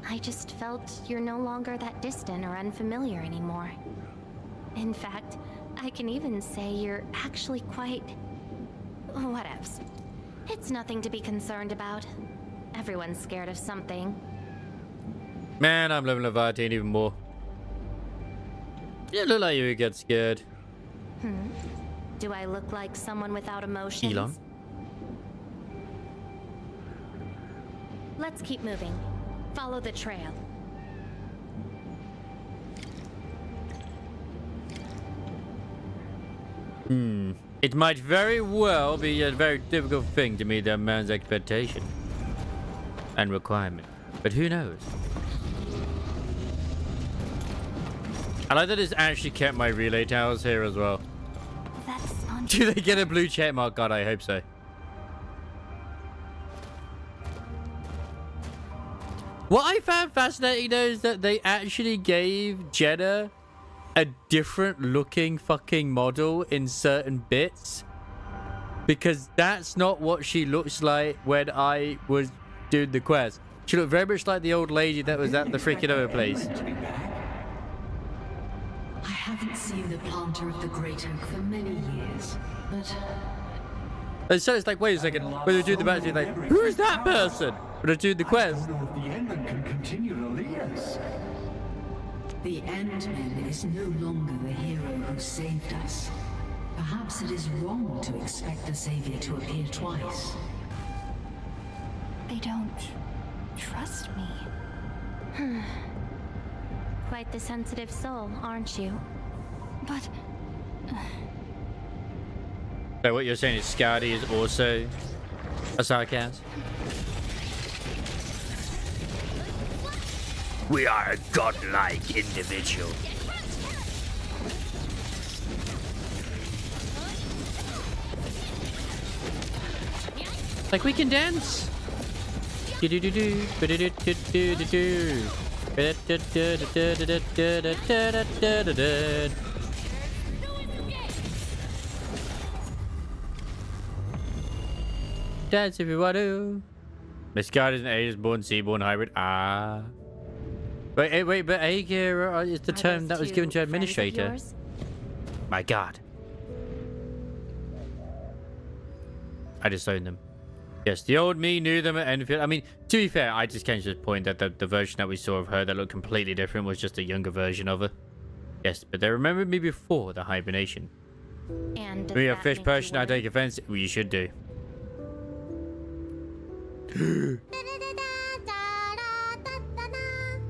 I just felt you're no longer that distant or unfamiliar anymore. In fact, I can even say you're actually quite... whatevs. It's nothing to be concerned about. Everyone's scared of something. Man, I'm loving Lavatine even more. You look like you would get scared. Do I look like someone without emotions? Elon? Let's keep moving. Follow the trail. It might very well be a very difficult thing to meet that man's expectation and requirement. But who knows? I like that it's actually kept my relay towers here as well. That's on... Do they get a blue check mark? God, I hope so. What I found fascinating though is that they actually gave Jenna a different looking fucking model in certain bits, because that's not what she looks like when I was doing the quest. She looked very much like the old lady that was at the freaking other place. I haven't seen the planter of the Great Oak for many years, but... And so it's like, wait a second, when they do the battle, like, who is that person? When they do the quest. I don't know if the Endman can continue to lead us. The Endman is no longer the hero who saved us. Perhaps it is wrong to expect the Savior to appear twice. They don't trust me. Quite the sensitive soul, aren't you? But... So what you're saying is Scotty is also a sarcasm? We are a godlike individual. Like we can dance. Dance if you want to. Misguided is an Aegis-born, Sea-born hybrid. Ah. Wait, but Aegir is the term that was given to administrator. My God. I disowned them. Yes, the old me knew them at Endfield. I mean, to be fair, I just can't just point that the version that we saw of her that looked completely different was just a younger version of her. Yes, but they remembered me before the hibernation. And we a fish person, I take offense. Well, you should do.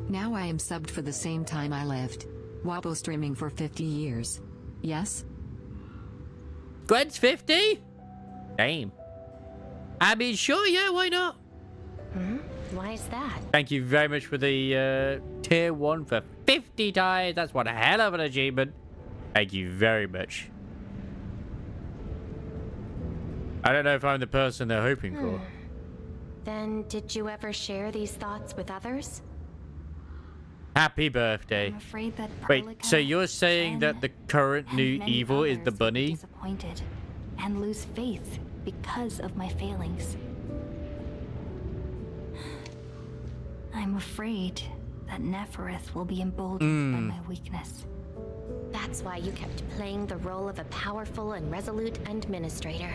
Now I am subbed for the same time I lived. Wobble streaming for 50 years. Yes? Gwen's 50? Damn. I mean, sure, yeah, why not? Why is that? Thank you very much for the tier 1 for 50 times. That's one hell of an achievement. Thank you very much. I don't know if I'm the person they're hoping for. Then, did you ever share these thoughts with others? Happy birthday. I'm afraid that Wait, Perlica, so you're saying that the current and new many evil is the others will be bunny? disappointed and lose faith because of my failings. I'm afraid that Nefereth will be emboldened by my weakness. That's why you kept playing the role of a powerful and resolute administrator.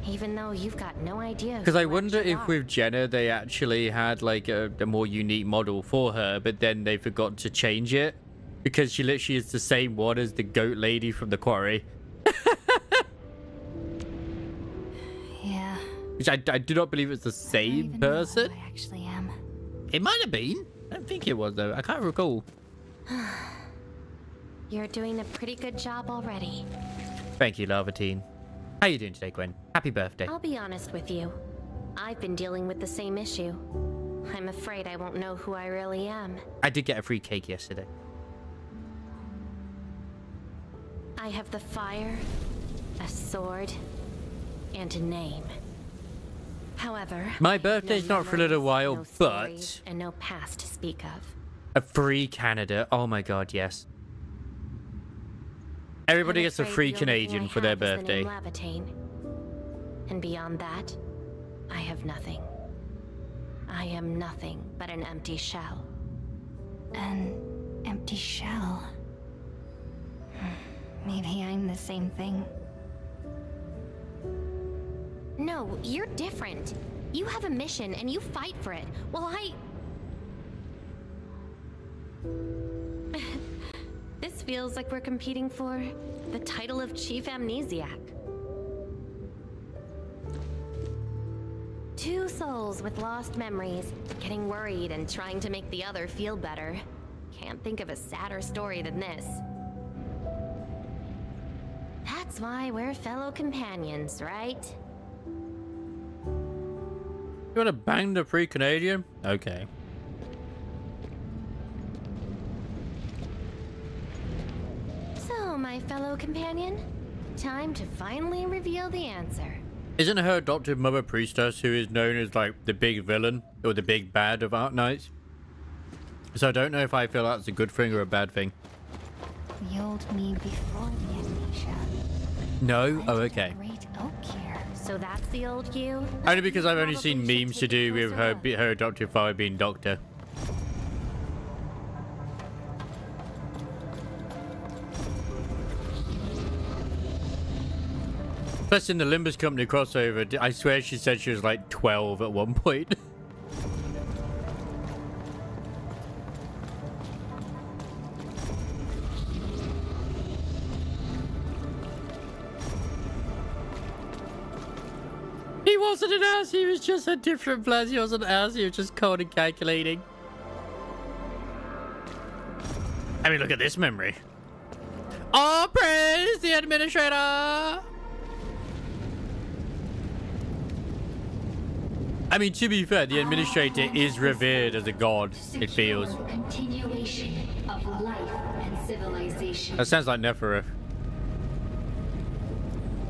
Even though you've got no idea. Because I wonder if with Jenna they actually had like a more unique model for her, but then they forgot to change it because she literally is the same one as the goat lady from the quarry. Yeah. Which I do not believe it's the same person. I actually am. It might have been. I don't think it was though. I can't recall. You're doing a pretty good job already. Thank you, Lavatine. How you doing today, Gwen? Happy birthday. I'll be honest with you. I've been dealing with the same issue. I'm afraid I won't know who I really am. I did get a free cake yesterday. I have the fire, a sword, and a name. However, my birthday's not for a little while, no but story and no past to speak of. a free Canada. Oh my God, yes. Everybody gets a free Canadian for their birthday. And beyond that, I have nothing. I am nothing but an empty shell. An empty shell. Maybe I'm the same thing. No, you're different. You have a mission and you fight for it, while This feels like we're competing for the title of Chief Amnesiac. Two souls with lost memories, getting worried and trying to make the other feel better. Can't think of a sadder story than this. That's why we're fellow companions, right? You want to bang the free Canadian? Okay. So, my fellow companion, time to finally reveal the answer. Isn't her adopted mother priestess who is known as like the big villain or the big bad of Ark Knights? So I don't know if I feel that's a good thing or a bad thing. The old me before the amnesia. No? Oh, okay. Great oak here. So that's the old you? Only because I've only seen memes to do with her adopted father being Doctor. Plus in the Limbus Company crossover, I swear she said she was like 12 at one point. He wasn't an ass, he was just a different plus. He wasn't an ass, he was just cold and calculating. I mean, look at this memory. Oh, praise the administrator! I mean, to be fair, the administrator is revered as a god, it feels. Continuation of life and civilization. That sounds like Nefereth.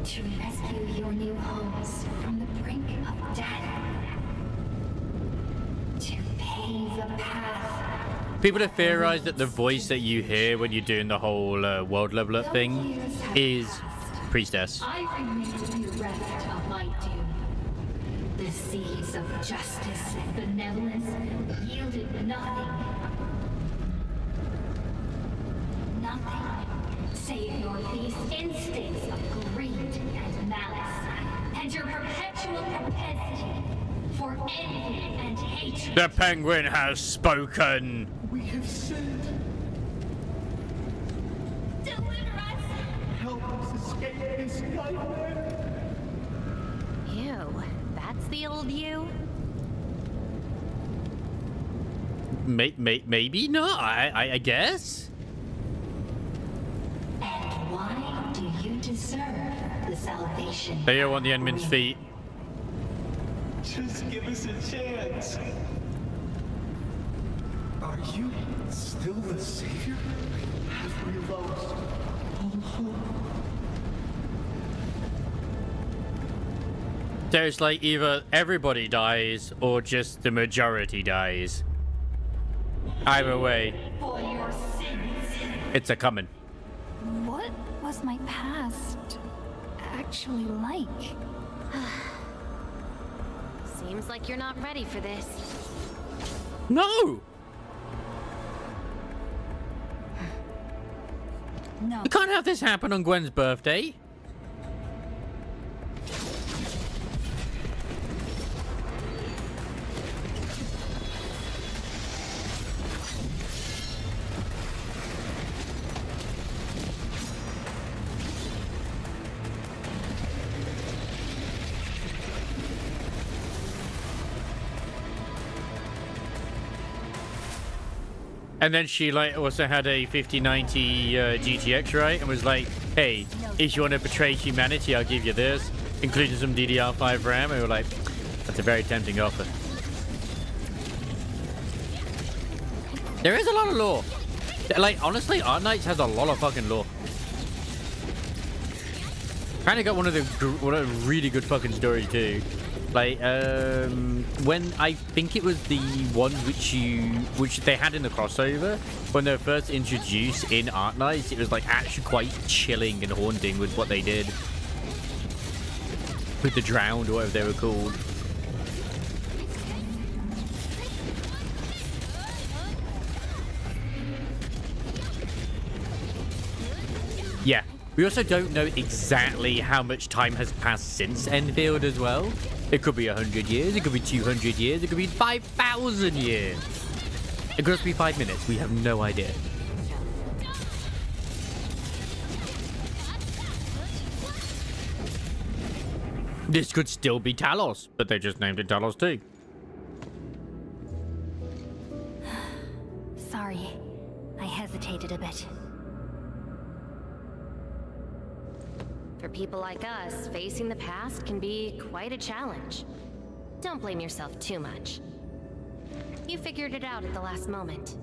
To rescue your new homes from the brink of death. To pave the path. People have theorized that the voice that you hear when you're doing the whole world level up thing is Priestess. I remain bereft of my doom. The seeds of justice and benevolence yielded nothing. Nothing save your base instincts of greed and malice, and your perpetual propensity for envy and hatred. The penguin has spoken. We have sinned. Deliver us! Help us escape this nightmare. Ew, that's the old you? Maybe not. I guess. And why do you deserve the salvation? They don't want the Endman's feet. Just give us a chance. Are you still the savior? Have we lost all hope? So it's like either everybody dies or just the majority dies. Either way, For your sins. it's a coming. What was my past actually like? Seems like you're not ready for this. No! No. We can't have this happen on Gwen's birthday. And then she like also had a 5090 GTX, right? And was like, hey, if you want to betray humanity, I'll give you this, including some DDR5 RAM. And we were like, that's a very tempting offer. There is a lot of lore. Like, honestly, Art Knights has a lot of fucking lore. Kind of got one of the really good fucking stories too. Like, when I think it was the one which they had in the crossover when they were first introduced in Art Knights, it was like actually quite chilling and haunting with what they did with the Drowned or whatever they were called. Yeah. We also don't know exactly how much time has passed since Endfield as well. It could be 100 years, it could be 200 years, it could be 5,000 years. It could just be 5 minutes. We have no idea. This could still be Talos, but they just named it Talos too. Sorry, I hesitated a bit. For people like us, facing the past can be quite a challenge. Don't blame yourself too much. You figured it out at the last moment.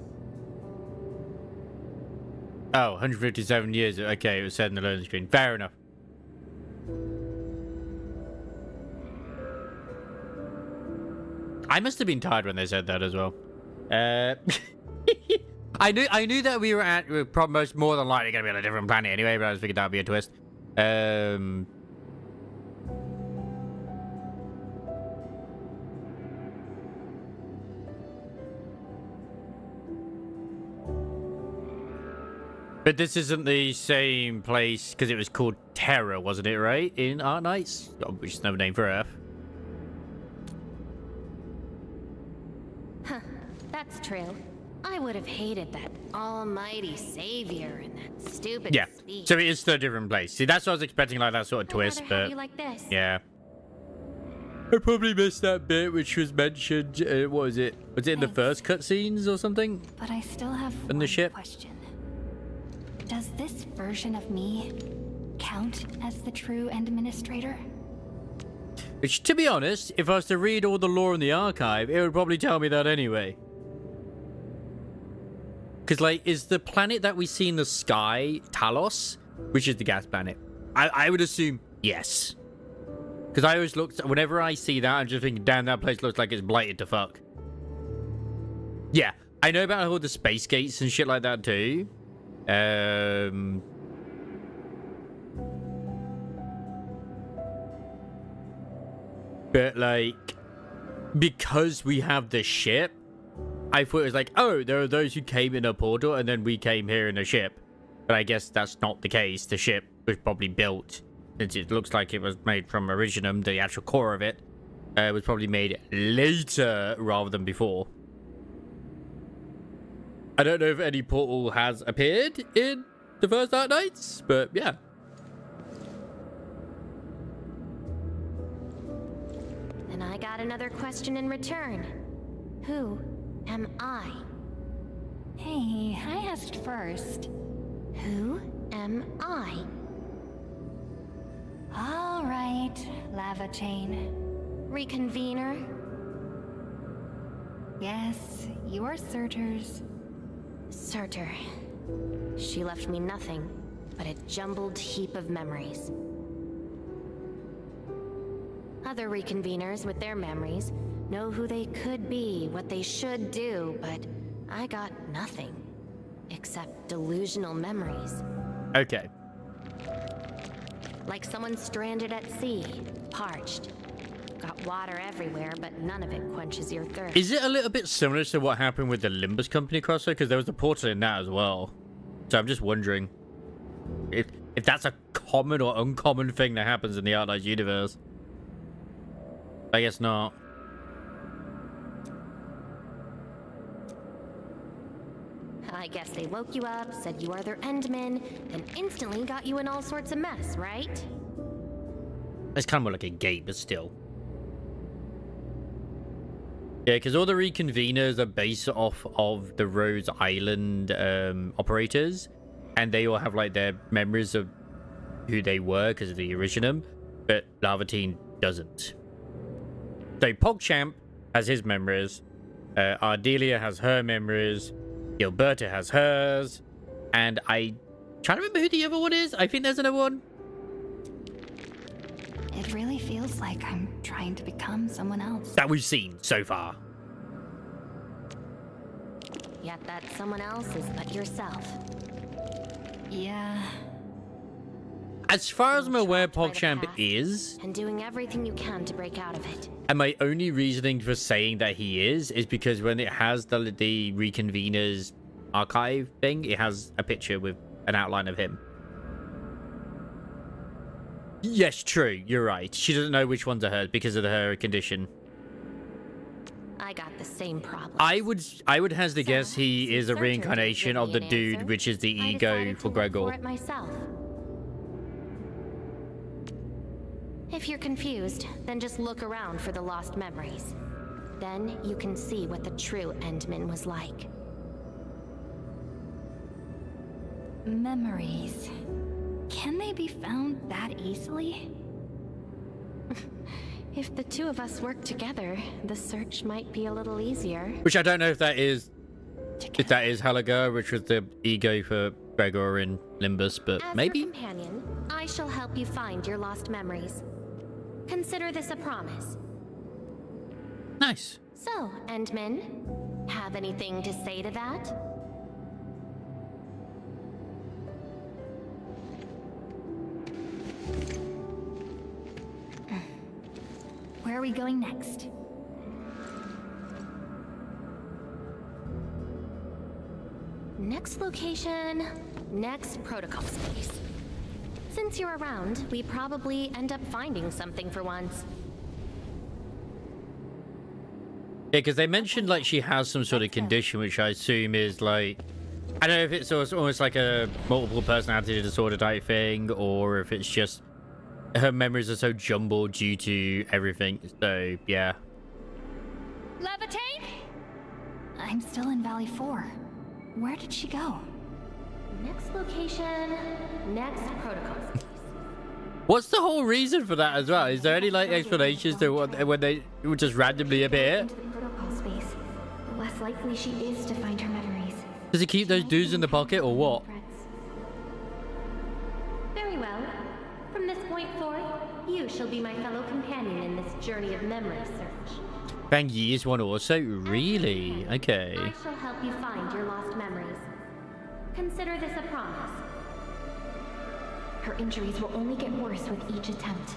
Oh, 157 years. Okay, it was said in the loading screen. Fair enough. I must have been tired when they said that as well. I knew that we were probably more than likely going to be on a different planet anyway, but I just figured that would be a twist. But this isn't the same place because it was called Terra, wasn't it, right? In Art Knights? Which is another name for Earth. Huh, that's true. I would have hated that almighty savior and that stupid speech. So it is still a different place. See, that's what I was expecting, like that sort of twist, but you like this. yeah. I probably missed that bit which was mentioned. What was it? Was it in the first cutscenes or something? But I still have On the ship? question. Does this version of me count as the true administrator? Which, to be honest, if I was to read all the lore in the archive, it would probably tell me that anyway. Because, like, is the planet that we see in the sky Talos? Which is the gas planet? I would assume yes. Because I always look, whenever I see that, I'm just thinking, damn, that place looks like it's blighted to fuck. Yeah, I know about all the space gates and shit like that too. But like, because we have the ship, I thought it was like, oh, there are those who came in a portal and then we came here in a ship. But I guess that's not the case. The ship was probably built, since it looks like it was made from Originum, the actual core of it, was probably made later rather than before. I don't know if any portal has appeared in the first Dark Knights, but yeah. And I got another question in return. Who am I? Hey, I asked first. Who am I? All right, Lava Chain. Reconvener? Yes, your Surters. Surtur. She left me nothing but a jumbled heap of memories. Other Reconveners with their memories know who they could be, what they should do, but I got nothing. Except delusional memories. Okay. Like someone stranded at sea, parched. Got water everywhere, but none of it quenches your thirst. Is it a little bit similar to what happened with the Limbus Company crossover? Because there was a portal in that as well. So I'm just wondering if that's a common or uncommon thing that happens in the Dark Knights universe. I guess not. I guess they woke you up, said you are their Endman, then instantly got you in all sorts of mess, right? It's kind of more like a gate, but still. Yeah, because all the Reconveners are based off of the Rhodes Island operators, and they all have like their memories of who they were because of the Originum, but Lavateen doesn't. So PogChamp has his memories, Ardelia has her memories, Gilberta has hers, and I trying to remember who the other one is. I think there's another one. It really feels like I'm trying to become someone else. That we've seen so far. Yet that someone else is but yourself. Yeah. As far as I'm aware, PogChamp is. And doing everything you can to break out of it. And my only reasoning for saying that he is because when it has the Reconveners archive thing, it has a picture with an outline of him. Yes, true. You're right. She doesn't know which ones are hers because of her condition. I got the same problem. I would hazard a guess he is a reincarnation of the dude, which is the ego for Gregor. Myself. If you're confused, then just look around for the lost memories. Then you can see what the true Endman was like. Memories. Can they be found that easily? If the two of us work together, the search might be a little easier. Which I don't know if that is Halaga, which was the ego for Gregor in Limbus, but As maybe. your companion, I shall help you find your lost memories. Consider this a promise. Nice. So, Endman, have anything to say to that? Where are we going next? Next location, next protocol space. Since you're around, we probably end up finding something for once. Yeah, because they mentioned like she has some sort of condition, which I assume is like, I don't know if it's almost like a multiple personality disorder type thing, or if it's just her memories are so jumbled due to everything. So yeah. Levitate? I'm still in Valley 4. Where did she go? Next location, next protocol space. What's the whole reason for that as well? Is there any like explanations to what, when they would just randomly appear? Protocol space. The less likely she is to find her memories. Does he keep those dudes in the pocket or what? Very well. From this point forth, you shall be my fellow companion in this journey of memory search. Bang Yi is one also? Really? Okay. I shall help you find your lost memories. Consider this a promise. Her injuries will only get worse with each attempt.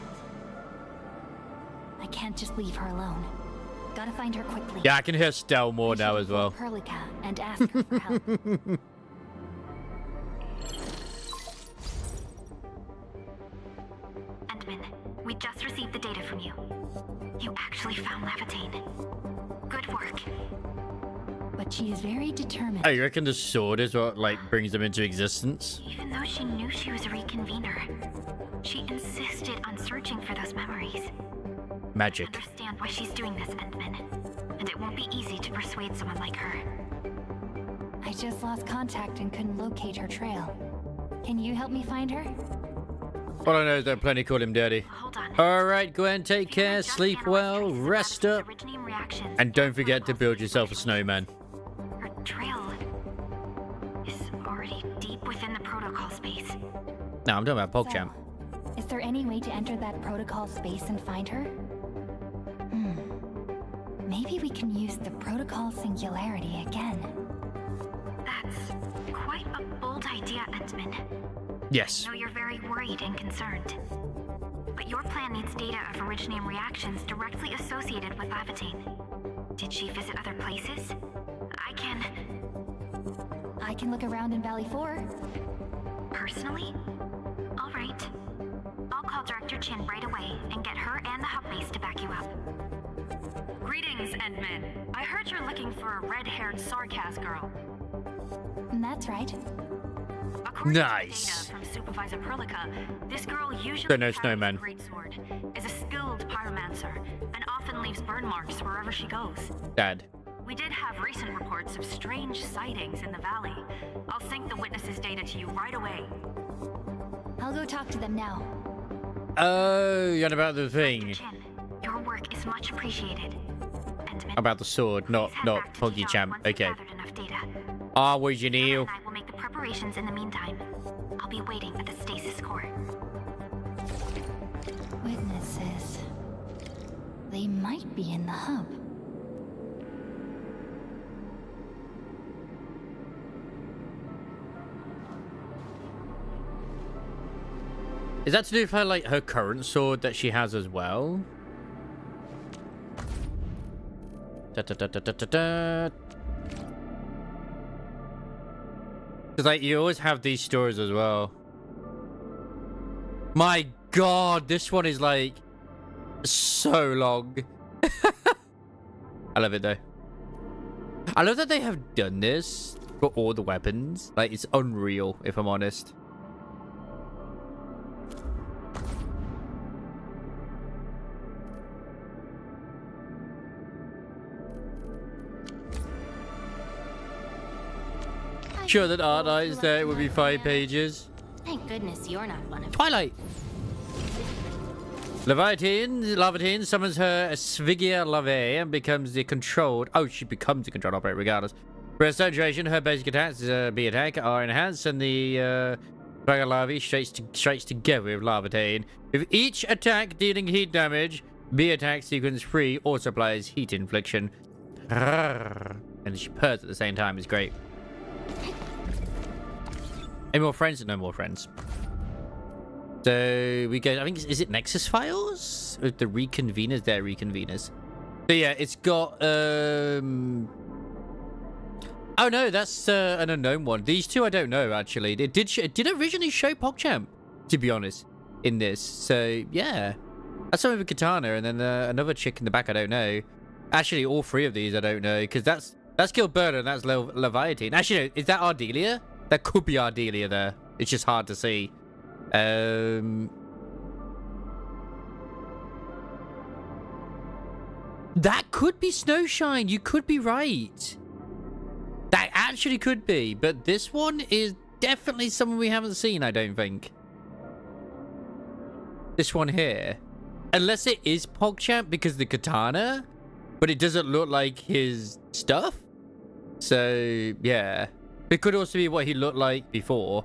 I I can't just leave her alone. Gotta find her quickly. Yeah, I can hear Stell more now as well. Perlica and ask her for help. Endman, we just received the data from you. You actually found Lavatane. Good work. But she is very determined. Oh, you reckon the sword is what, like, brings them into existence? Even though she knew she was a reconvener, she insisted on searching for those memories. Magic. I understand why she's doing this, Endman. And it won't be easy to persuade someone like her. I just lost contact and couldn't locate her trail. Can you help me find her? All I know is that plenty call him daddy. Alright, Gwen, take care, sleep well, rest up, and don't forget to build yourself a snowman. Her trail is already deep within the protocol space. No, I'm talking about PogChamp. Is there any way to enter that protocol space and find her? Maybe we can use the protocol singularity again. That's quite a bold idea, Endman. Yes. I know you're very worried and concerned. But your plan needs data of originium reactions directly associated with Lavatane. Did she visit other places? I can look around in Valley 4. Personally? All right. I'll call Director Chin right away and get her and the hub base to back you up. Greetings, Endman. I heard you're looking for a red-haired Sarkaz girl. That's right. Nice. From Supervisor Perlica, this girl usually Don't know snowman. carries a greatsword, is a skilled pyromancer, and often leaves burn marks wherever she goes. Dad. We did have recent reports of strange sightings in the valley. I'll sync the witnesses' data to you right away. I'll go talk to them now. Oh, you're on about the thing. Your work is much appreciated. About the sword, not PogChamp. Okay. Ah, where's your Neil? I will make the preparations in the meantime. I'll be waiting at the stasis core. Witnesses. They might be in the hub. Is that to do with her, like, her current sword that she has as well? Because, like, you always have these stories as well. My god, this one is, like, so long. I love it, though. I love that they have done this for all the weapons. Like, it's unreal, if I'm honest. Sure that art is there, it would be 5 pages. Thank goodness you're not one of them. Twilight! Lavatine summons her Svigia Lave and becomes the controlled... Oh, she becomes the controlled operator regardless. For her duration, her basic attacks, B attack, are enhanced, and the Svigia Lave strikes together with Lavatine. With each attack dealing heat damage, B attack sequence 3 also applies heat infliction. And she purrs at the same time, it's great. Any more friends? No more friends. So we go, I think, is it Nexus Files? With the reconveners? They're reconveners. So yeah, it's got, oh no, that's an unknown one. These two I don't know, actually. It did originally show PogChamp, to be honest, in this. So yeah, that's something with Katana, and then another chick in the back I don't know. Actually, all 3 of these I don't know, because that's Gilberta and that's Leviathan. Actually, no, is that Ardelia? That could be Ardelia there. It's just hard to see. That could be Snowshine. You could be right. That actually could be. But this one is definitely someone we haven't seen, I don't think. This one here. Unless it is PogChamp because of the katana. But it doesn't look like his stuff. So, yeah. It could also be what he looked like before.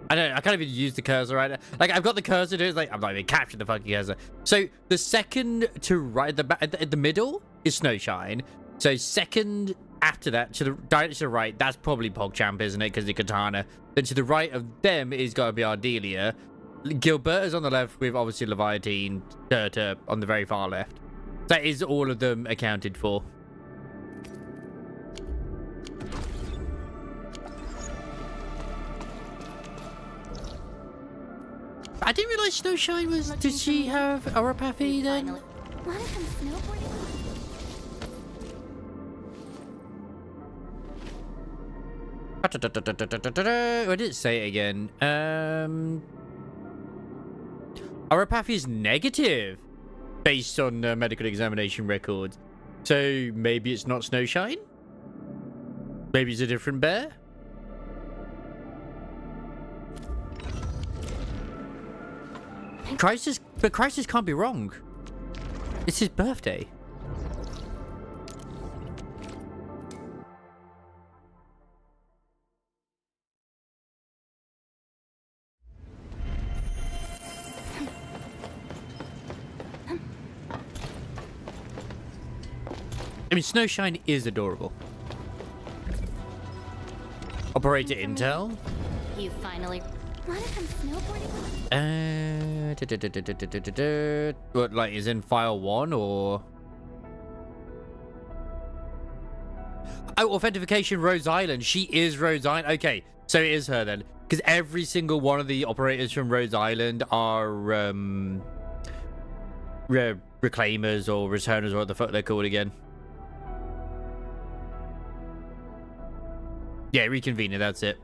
I don't know, I can't even use the cursor right now. Like, I've got the cursor to it, it's like, I'm not even capturing the fucking cursor. So, the second to right, at the middle is Snowshine. So, second after that, directly to the right, that's probably PogChamp, isn't it? Because the katana. Then to the right of them is got to be Ardelia. Gilberta's on the left with obviously Leviatine, Turta on the very far left. That is all of them accounted for. I didn't realize Snowshine was... Did she have Oropathy then? Wanna come snowboarding? What did it say again? Oropathy is negative based on medical examination records. So maybe it's not Snowshine? Maybe it's a different bear? Crisis, but Crisis can't be wrong. It's his birthday. I mean, Snowshine is adorable. Operator Intel. You finally... Wanna come snowboarding? What, like, is in file 1 or? Oh, authentication Rose Island. She is Rose Island. Okay, so it is her then, because every single one of the operators from Rose Island are reclaimers or returners, or what the fuck they're called again. Yeah, reconvener. That's it.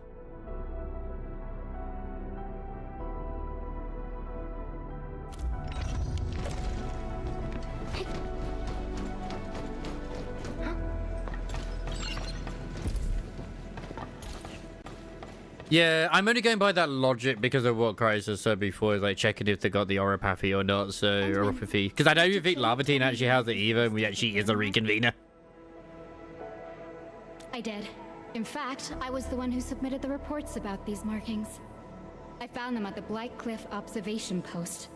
Yeah, I'm only going by that logic because of what Crisis said before, is like checking if they got the Oropathy or not, so Oropathy. Because I don't even think Leviatine actually has it either, and she is a reconvener. I did. In fact, I was the one who submitted the reports about these markings. I found them at the Blight Cliff observation post.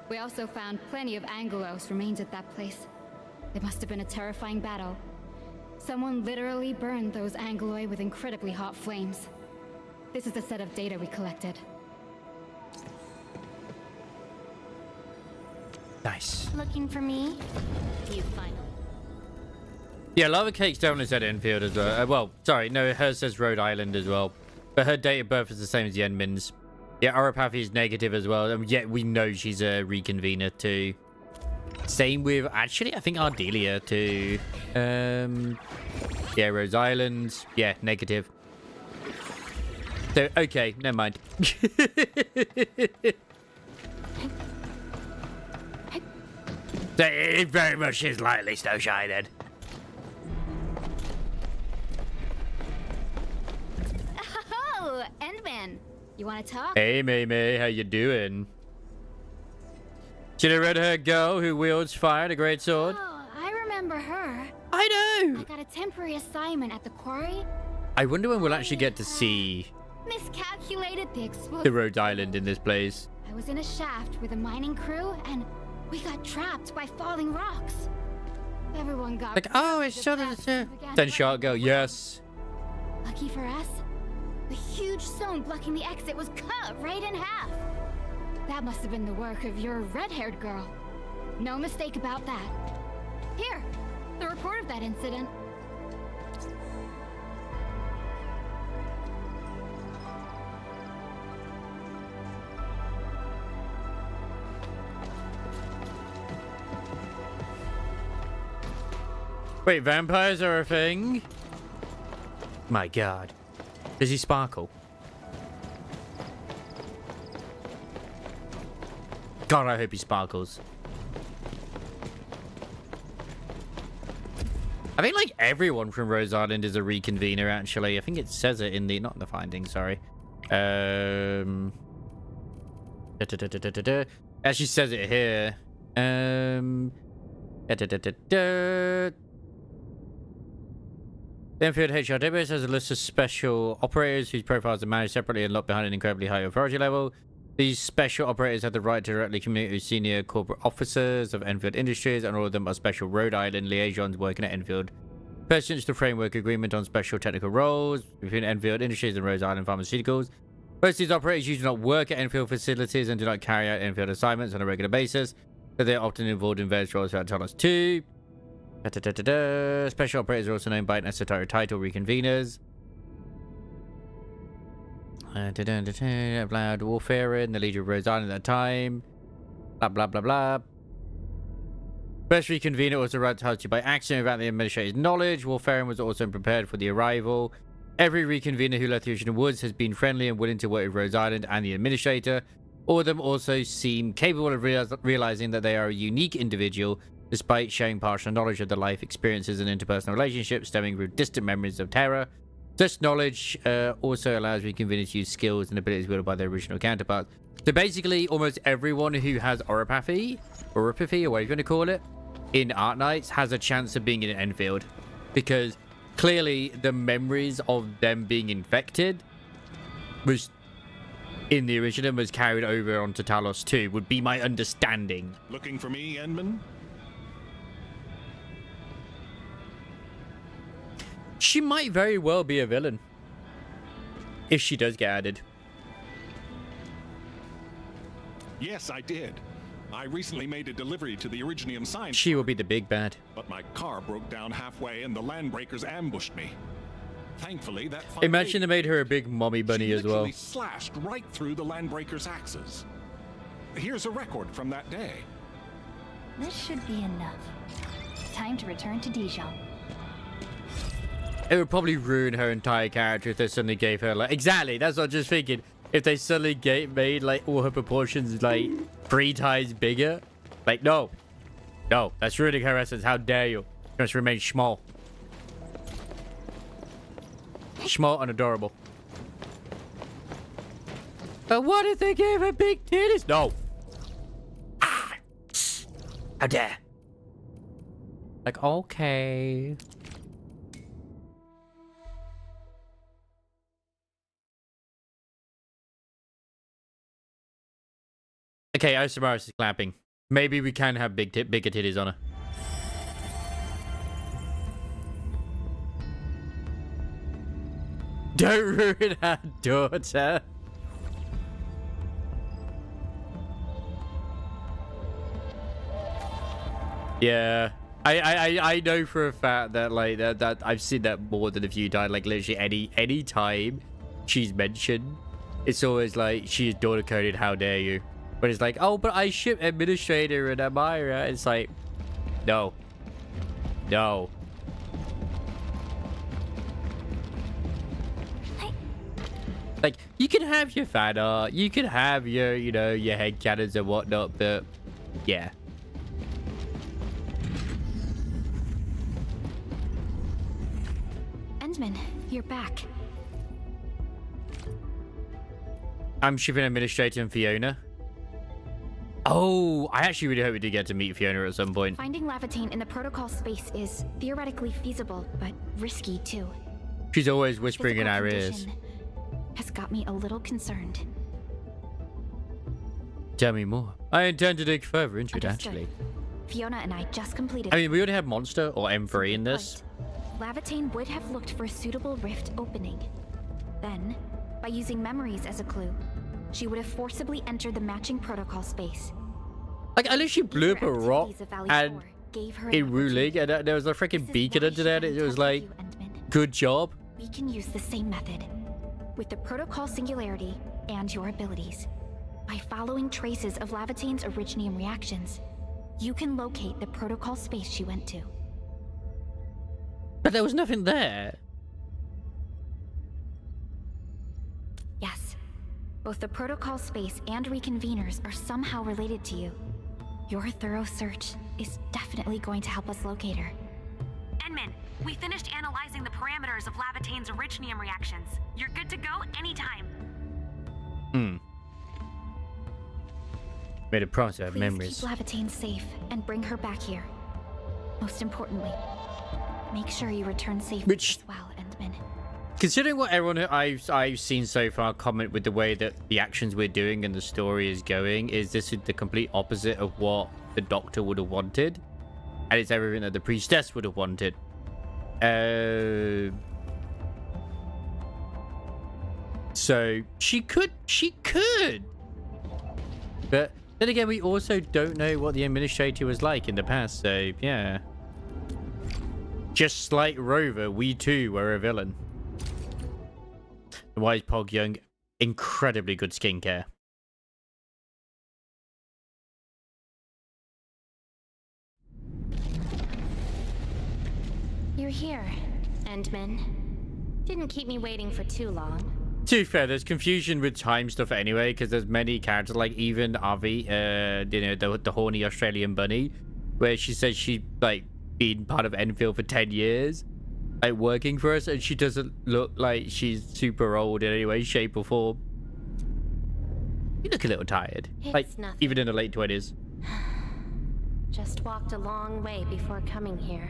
We also found plenty of Angelos remains at that place. It must have been a terrifying battle. Someone literally burned those Angeloi with incredibly hot flames. This is a set of data we collected. Nice. Looking for me? You finally... Yeah, Lava Cake's definitely said Endfield as well. Well, sorry, no, hers says Rhode Island as well. But her date of birth is the same as Yenmin's. Yeah, Oropathy is negative as well. And yet we know she's a reconvener too. Same with, actually, I think Ardelia too. Yeah, Rose Island. Yeah, negative. So, okay, never mind. It very much is likely Snowshine then. Oh, Endman. You want to talk? Hey, May, how you doing? See the red-haired girl who wields fire and a great sword? Oh, I remember her. I know! I got a temporary assignment at the quarry. I wonder when we'll actually get to see Miscalculated the explosive. the Rhode Island in this place. I was in a shaft with a mining crew, and we got trapped by falling rocks. Everyone got Like, oh, it's shot at the... Then Shark Girl, yes. Lucky for us, the huge stone blocking the exit was cut right in half. That must have been the work of your red-haired girl. No mistake about that. Here, the report of that incident. Wait, vampires are a thing? My god. Does he sparkle? God, I hope he sparkles. I think like everyone from Rose Island is a reconvener, actually. I think it says it in the... Not in the findings, sorry. Actually says it here. The Endfield HR database has a list of special operators whose profiles are managed separately and locked behind an incredibly high authority level. These special operators have the right to directly communicate with senior corporate officers of Endfield Industries, and all of them are special Rhode Island liaisons working at Endfield. Pursuant to the framework agreement on special technical roles between Endfield Industries and Rhode Island Pharmaceuticals, Most of these operators usually do not work at Enfield facilities and do not carry out Enfield assignments on a regular basis, but they are often involved in various roles throughout Talos 2. Special operators are also known by an esoteric title, reconveners. Allowed warfare in the Legion of Rose Island at that time. Blah, blah, blah, blah. First reconvener was arrived to by accident without the administrator's knowledge. Warfarin was also prepared for the arrival. Every reconvener who left the Ocean Woods has been friendly and willing to work with Rose Island and the administrator. All of them also seem capable of realizing that they are a unique individual, despite sharing partial knowledge of the life experiences and interpersonal relationships stemming from distant memories of terror. Such knowledge also allows reconveners to use skills and abilities wielded by their original counterparts. So basically, almost everyone who has oropathy, or whatever you want to call it, in Art Knights has a chance of being in Enfield. Because clearly the memories of them being infected was in the original was carried over onto Talos 2, would be my understanding. Looking for me, Endman? She might very well be a villain. If she does get added. Yes, I did. I recently made a delivery to the Originium Science. She will be the big bad. But my car broke down halfway and the Landbreakers ambushed me. Thankfully, that... Imagine they made her a big mommy bunny as well. She slashed right through the Landbreakers' axes. Here's a record from that day. This should be enough. Time to return to Dijon. It would probably ruin her entire character if they suddenly gave her like... Exactly, that's what I'm just thinking. If they suddenly made like all her proportions like 3 times bigger. Like, no. No, that's ruining her essence. How dare you? She must remain small. Small and adorable. But what if they gave her big titties? No. Ah, how dare. Like, okay. Okay, Osamaris is clapping. Maybe we can have bigger titties on her. Don't ruin her daughter. Yeah. I know for a fact that like that I've seen that more than a few times. Like literally any time she's mentioned, it's always like she is daughter coded, how dare you. But it's like, oh, but I ship Administrator and Amira. It's like, no. No. Like, you can have your fan art. You can have your, you know, your head cannons and whatnot, but yeah. Endman, you're back. I'm shipping Administrator and Fiona. Oh, I actually really hope we do get to meet Fiona at some point. Finding Lavatine in the protocol space is theoretically feasible, but risky too. She's always whispering in our ears. Has got me a little concerned. Tell me more. I intend to dig further into it, actually. Fiona and I just completed... I mean, we already have Monster or M3 in this. Lavatine would have looked for a suitable rift opening. Then, by using memories as a clue, she would have forcibly entered the matching protocol space. Like, I literally blew up a rock and in ruling, and there was a freaking beacon under there, and it was like, good job. We can use the same method. With the protocol singularity and your abilities. By following traces of Lavatine's originium reactions, you can locate the protocol space she went to. But there was nothing there. Yes. Both the protocol space and reconveners are somehow related to you. Your thorough search is definitely going to help us locate her. Endman, we finished analyzing the parameters of Lavatine's originium reactions. You're good to go anytime. Made a promise to have Please memories. keep Lavatine safe and bring her back here. Most importantly, make sure you return safely as well, Endman. Considering what everyone I've seen so far comment with the way that the actions we're doing and the story is going, is this the complete opposite of what the Doctor would have wanted, and it's everything that the Priestess would have wanted. So she could. But then again, we also don't know what the administrator was like in the past. So yeah. Just like Rover, we too were a villain. The wise Pog Young, incredibly good skincare. You're here, Endman. Didn't keep me waiting for too long. To be fair, there's confusion with time stuff anyway, because there's many characters, like even Avi, you know, the horny Australian bunny, where she says she, like, been part of Enfield for 10 years, like, working for us, and she doesn't look like she's super old in any way, shape, or form. You look a little tired. It's like, nothing. even in the late 20s. Just walked a long way before coming here.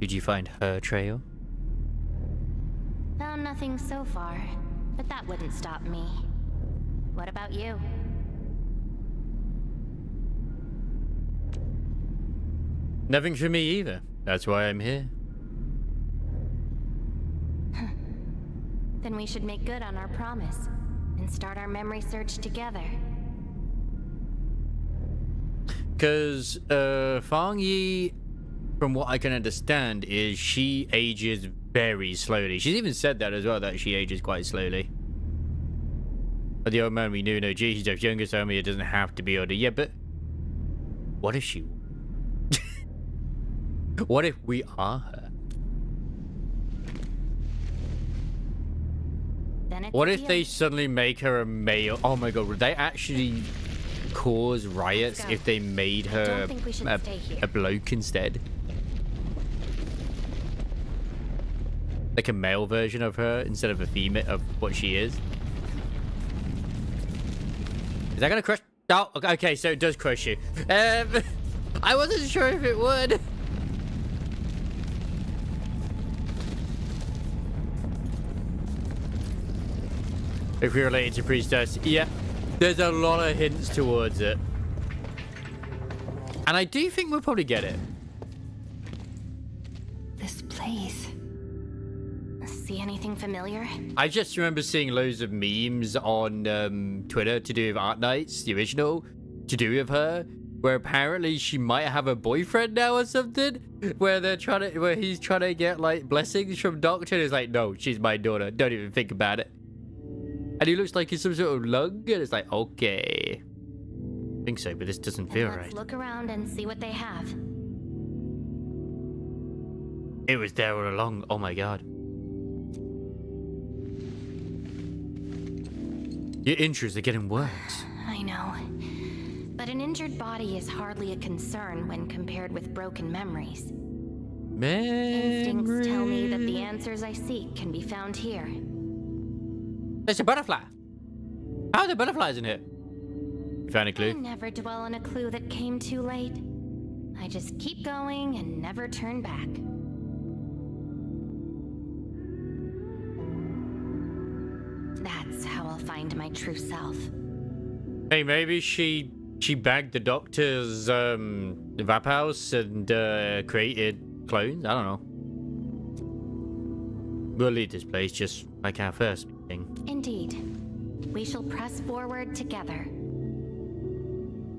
Did you find her trail? Found nothing so far, but that wouldn't stop me. What about you? Nothing for me either. That's why I'm here. Then we should make good on our promise and start our memory search together. Because Fang Yi, from what I can understand, is she ages very slowly. She's even said that as well, that she ages quite slowly. But the old man we knew, no, gee, she's younger, so it doesn't have to be older. Yeah, but what if she... What if we are her? What if they suddenly make her a male? Oh my god, would they actually cause riots if they made her a bloke instead? Like a male version of her instead of a female of what she is? Is that gonna crush? Oh, okay, so it does crush you. I wasn't sure if it would. If we're related to Priestess, yeah, there's a lot of hints towards it. And I do think we'll probably get it. This place. See anything familiar? I just remember seeing loads of memes on Twitter to do with Art Nights, the original, to do with her, where apparently she might have a boyfriend now or something, where he's trying to get like blessings from Doctor, and it's like, no, she's my daughter, don't even think about it. And he looks like he's some sort of lug, and it's like, okay. I think so, but this doesn't feel right. Let's look around and see what they have. It was there all along. Oh my god. Your injuries are getting worse. I know. But an injured body is hardly a concern when compared with broken memories. Instincts tell me that the answers I seek can be found here. There's a butterfly. How are the butterflies in here? You found a clue? I never dwell on a clue that came too late. I just keep going and never turn back. That's how I'll find my true self. Hey, maybe she bagged the Doctor's Vap House and created clones? I don't know. We'll leave this place just like our first meeting. Indeed. We shall press forward together.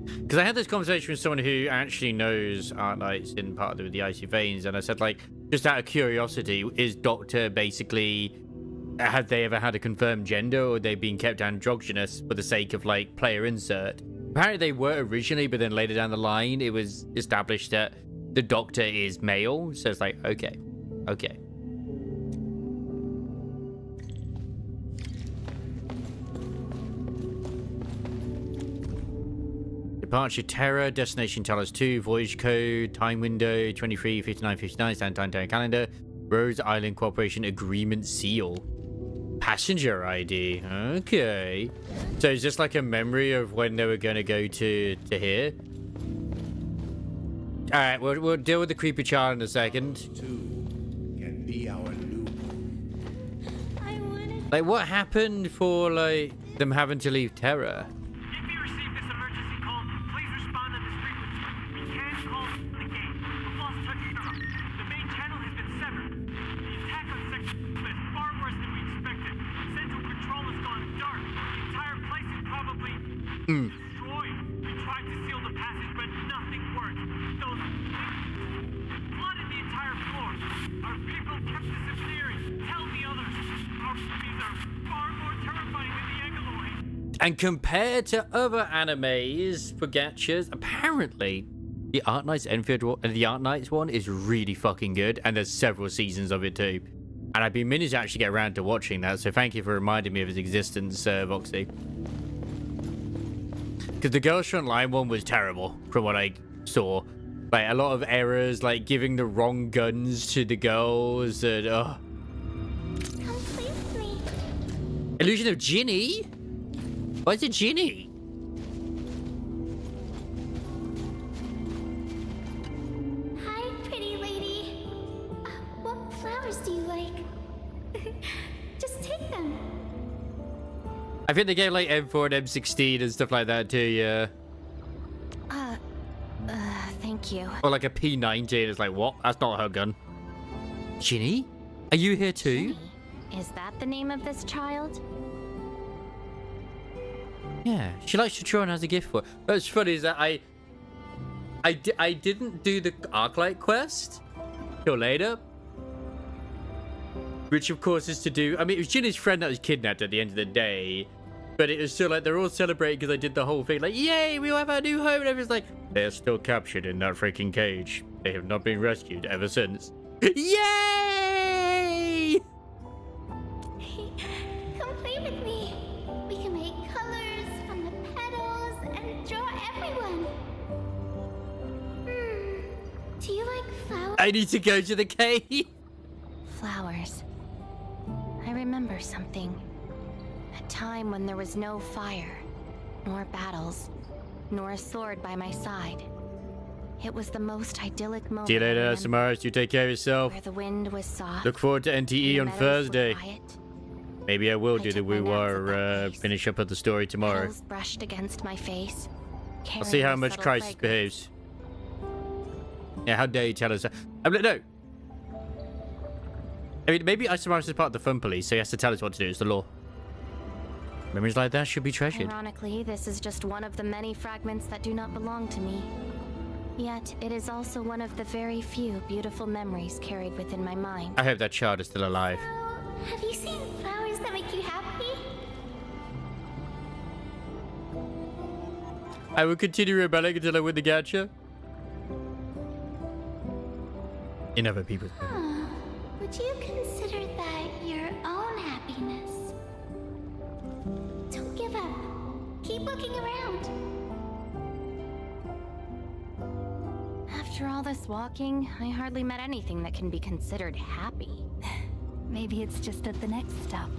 Because I had this conversation with someone who actually knows Art Knights in part of the Icy Veins, and I said, like, just out of curiosity, is Doctor basically... Have they ever had a confirmed gender, or they've been kept androgynous for the sake of, like, player insert? Apparently they were originally, but then later down the line, it was established that the Doctor is male. So it's like, okay. Okay. Departure Terror, Destination Talos 2, Voyage Code, Time Window, 23:59:59, Stand Time Calendar, Rose Island Cooperation Agreement Seal. Passenger ID. Okay. So is this like a memory of when they were going to go to here? Alright, we'll deal with the creepy child in a second. Can be our new. Like, what happened for, like, them having to leave Terra? Mm. destroyed. We tried to seal the passage, but nothing worked. Those flooded the entire floor. Our people kept disappearing. Tell the others. Our enemies are far more terrifying than the Angaloid. And compared to other animes for gachas, apparently the Art Knights one is really fucking good, and there's several seasons of it too. And I've been meaning to actually get around to watching that, so thank you for reminding me of its existence, Voxy. Because the Girls Online one was terrible, from what I saw. Like, a lot of errors, like giving the wrong guns to the girls, and Come play with me. Illusion of Ginny? Why is it Ginny? Hi, pretty lady. What flowers do you like? Just take them. I think they gave like M4 and M16 and stuff like that too, yeah. Thank you. Or like a P90, it's like, what? That's not her gun. Ginny? Are you here too? Ginny? Is that the name of this child? Yeah, she likes to draw and has a gift for it. What's funny is that I didn't do the Arclight quest till later. Which of course is to do, I mean, it was Ginny's friend that was kidnapped at the end of the day. But it was still like, they're all celebrating because I did the whole thing. Like, yay, we all have our new home. And everyone's like, they're still captured in that freaking cage. They have not been rescued ever since. Yay! Come play with me. We can make colors from the petals and draw everyone. Do you like flowers? I need to go to the cave. Flowers. I remember something. A time when there was no fire, nor battles, nor a sword by my side. It was the most idyllic moment. See you later, Samaras. You take care of yourself. Where the wind was soft. Look forward to NTE on Thursday. Quiet. Maybe I will do the Wu-War finish up of the story tomorrow. Petals brushed against my face. I'll see how much Crisis behaves. Yeah, how dare you tell us that? No. I mean, maybe Isamaris is part of the fun police, so he has to tell us what to do. It's the law. Memories like that should be treasured. Ironically, this is just one of the many fragments that do not belong to me. Yet, it is also one of the very few beautiful memories carried within my mind. I hope that child is still alive. Have you seen flowers that make you happy? I will continue rebelling until I win the gacha. In other people's memories. Would you consider that your own happiness? Don't give up. Keep looking around. After all this walking, I hardly met anything that can be considered happy. Maybe it's just at the next stop.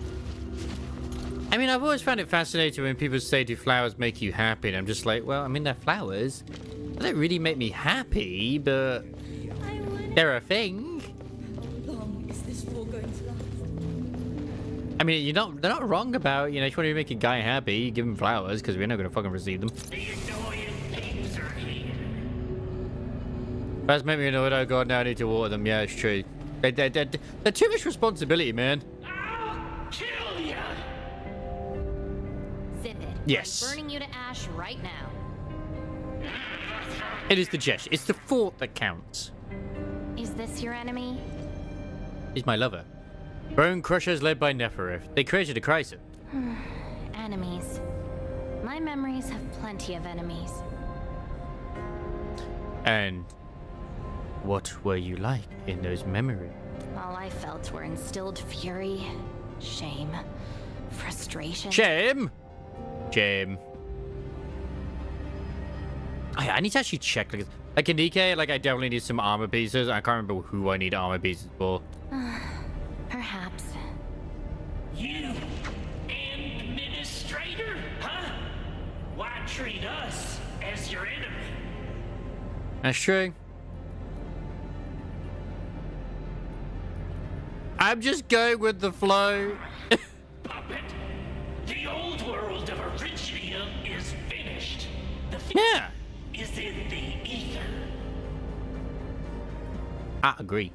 I mean, I've always found it fascinating when people say, do flowers make you happy? And I'm just like, well, I mean, they're flowers. They don't really make me happy, but they're a thing. I mean, they're not wrong about, you know, if you want to make a guy happy, give him flowers, because we're not going to fucking receive them. That's made me annoyed. Oh god, now I need to water them. Yeah, it's true. They're too much responsibility, man. Kill ya! Zip it. Yes. I'm burning you to ash right now. It is the gesture. It's the thought that counts. Is this your enemy? He's my lover. Bone Crushers led by Nefereth. They created a crisis. Enemies. My memories have plenty of enemies. And what were you like in those memories? All I felt were instilled fury, shame, frustration. Shame? Shame. I need to actually check. Like in DK, like I definitely need some armor pieces. I can't remember who I need armor pieces for. Perhaps. You, administrator, huh? Why treat us as your enemy? That's true. I'm just going with the flow. Puppet, the old world of Originium is finished. The Yeah. is in the ether. I agree.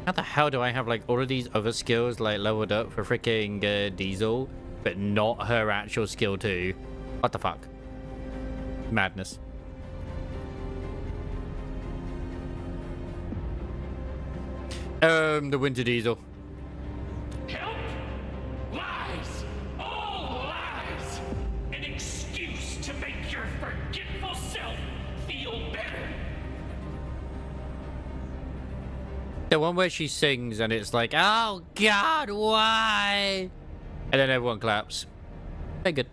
How the hell do I have like all of these other skills like leveled up for freaking Diesel, but not her actual skill too? What the fuck? Madness. The Winter Diesel. Help? Lies! All lies! An excuse to make your forgetful self feel better. The one where she sings and it's like, oh god, why? And then everyone claps. Very good.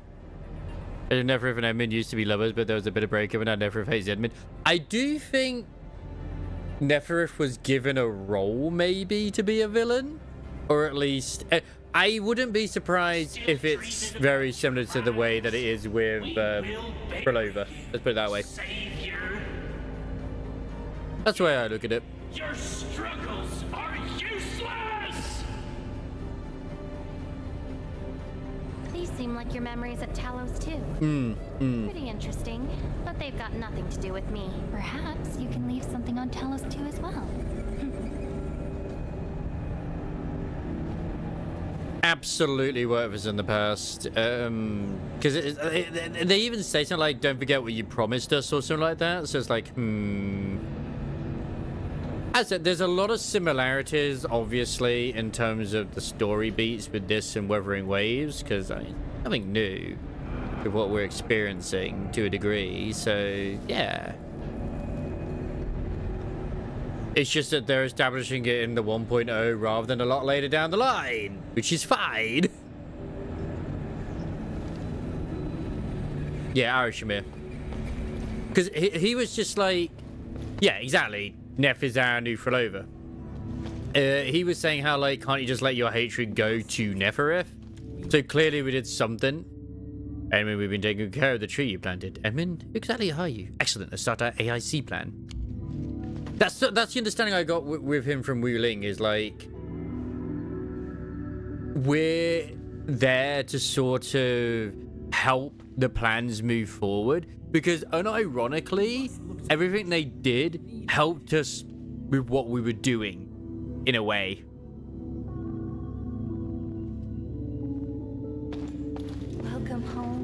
Neferif and Edmund used to be lovers, but there was a bit of breakup and now Neferif hates Edmund. I do think Neferif was given a role maybe to be a villain, or at least I wouldn't be surprised if it's very similar to the way that it is with Prolova. Let's put it that way. That's the way I look at it. Your struggles are useless! These seem like your memories at Talos too. Pretty interesting, but they've got nothing to do with me. Perhaps you can leave something on Talos too as well. Absolutely whatever's in the past. Because they even say something like, don't forget what you promised us or something like that. So it's like, As I said, there's a lot of similarities, obviously, in terms of the story beats with this and Wuthering Waves, because nothing new with what we're experiencing to a degree, so yeah. It's just that they're establishing it in the 1.0 rather than a lot later down the line, which is fine. Yeah, Arishamir. Because he was just like, yeah, exactly. Neff is our new Frolova. He was saying how, like, can't you just let your hatred go to Neferif? So clearly we did something. Edmund, we've been taking care of the tree you planted. Edmund, who exactly are you? Excellent, let's start our AIC plan. That's the understanding I got with him from Wu Ling, is like, we're there to sort of help the plans move forward, because unironically, everything they did helped us with what we were doing, in a way. Welcome home.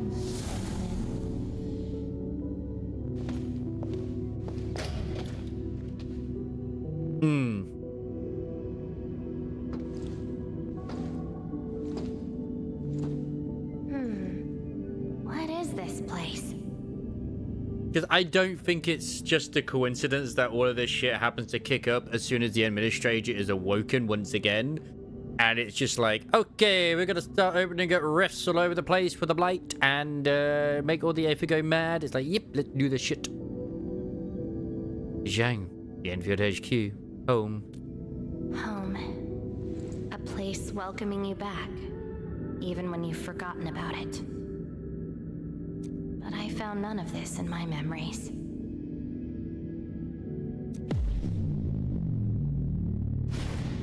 What is this place? Because I don't think it's just a coincidence that all of this shit happens to kick up as soon as the administrator is awoken once again. And it's just like, okay, we're going to start opening up rifts all over the place for the blight and make all the Aether go mad. It's like, yep, let's do this shit. Zhang, the Enfield HQ, home. Home. A place welcoming you back, even when you've forgotten about it. But I found none of this in my memories.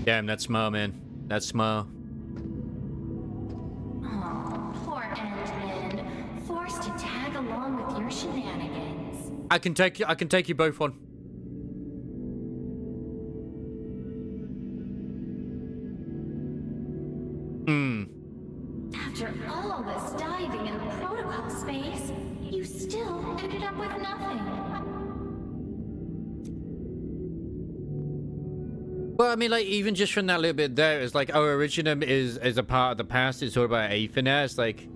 Damn, that's smart, man. That's smart. Oh, poor Endfield. Forced to tag along with your shenanigans. I can take you both on. After all this diving in the protocol space, you still ended up with nothing. Well, I mean, like, even just from that little bit there, it's like, oh, Originum is a part of the past. It's all about Aether now. It's like,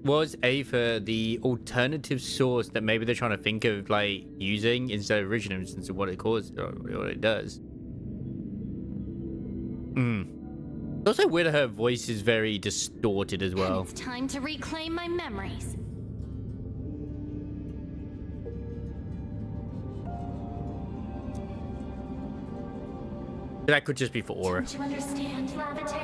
was Aether the alternative source that maybe they're trying to think of, like, using instead of Originum, since of what it causes or what it does? It's also weird her voice is very distorted as well. It's time to reclaim my memories. That could just be for Aura. Don't you understand, Lavater?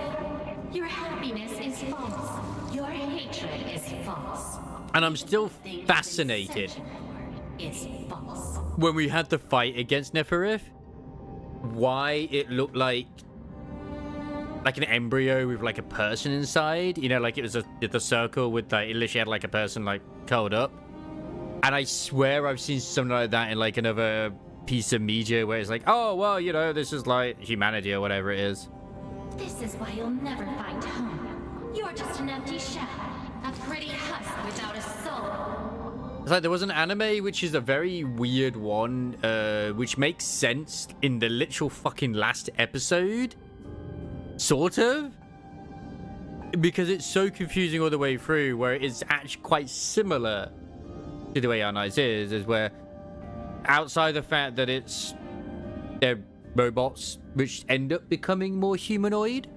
Your happiness is false. Your hatred is false. And I'm still fascinated. It's false. When we had the fight against Neferif, why it looked like an embryo with like a person inside, you know, like it was the circle with like, it literally had like a person like curled up. And I swear I've seen something like that in like another piece of media where it's like, oh, well, you know, this is like humanity or whatever it is. This is why you'll never find home. You're just an empty shell, a pretty husk without a soul. It's like there was an anime which is a very weird one, which makes sense in the literal fucking last episode. Sort of. Because it's so confusing all the way through, where it's actually quite similar to the way Our Nights is where outside the fact that they're robots which end up becoming more humanoid,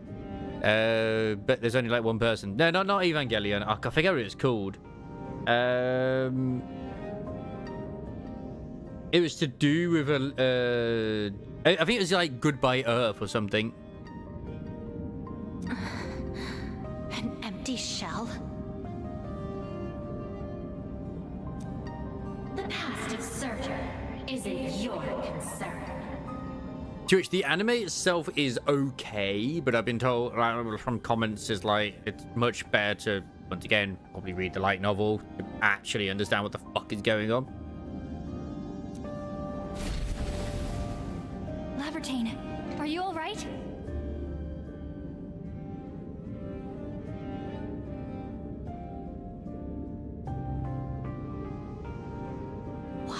but there's only like one person. No, not Evangelion. I forget what it's called. It was to do with I think it was like Goodbye Earth or something. An empty shell? The past of Surtur isn't your concern. To which the anime itself is okay, but I've been told from comments is like it's much better to, once again, probably read the light novel to actually understand what the fuck is going on. Labertine, are you all right?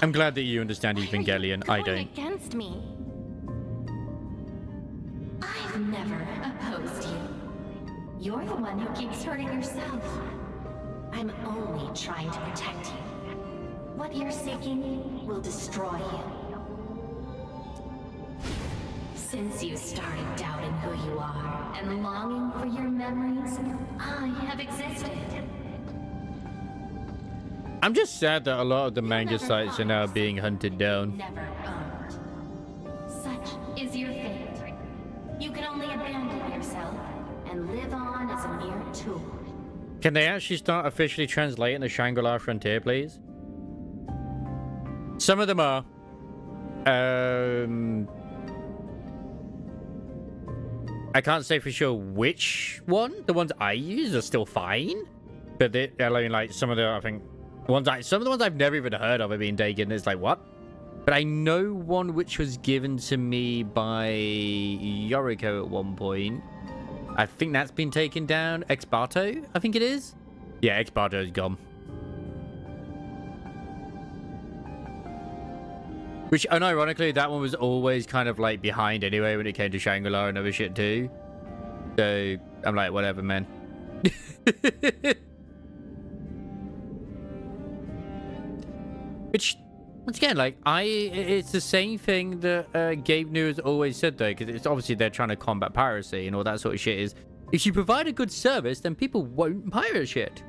I'm glad that you understand Evangelion. I don't. Against me. I've never opposed you. You're the one who keeps hurting yourself. I'm only trying to protect you. What you're seeking will destroy you. Since you started doubting who you are and longing for your memories, I have existed. I'm just sad that a lot of the manga sites are now being hunted down. Never owned. Such is your fate. You can only abandon yourself and live on as a mere tool. Can they actually start officially translating the Shangri-La Frontier, please? Some of them are. I can't say for sure which one. The ones I use are still fine, but I mean, like some of the, I think. Some of the ones I've never even heard of are being taken. It's like, what? But I know one which was given to me by Yoriko at one point. I think that's been taken down. Exparto, I think it is. Yeah, Exparto's gone. Which, unironically, that one was always kind of like behind anyway when it came to Shangri-La and other shit too. So, I'm like, whatever, man. Which, once again, like, it's the same thing that Gabe New has always said, though, because it's obviously they're trying to combat piracy and all that sort of shit is, if you provide a good service, then people won't pirate shit.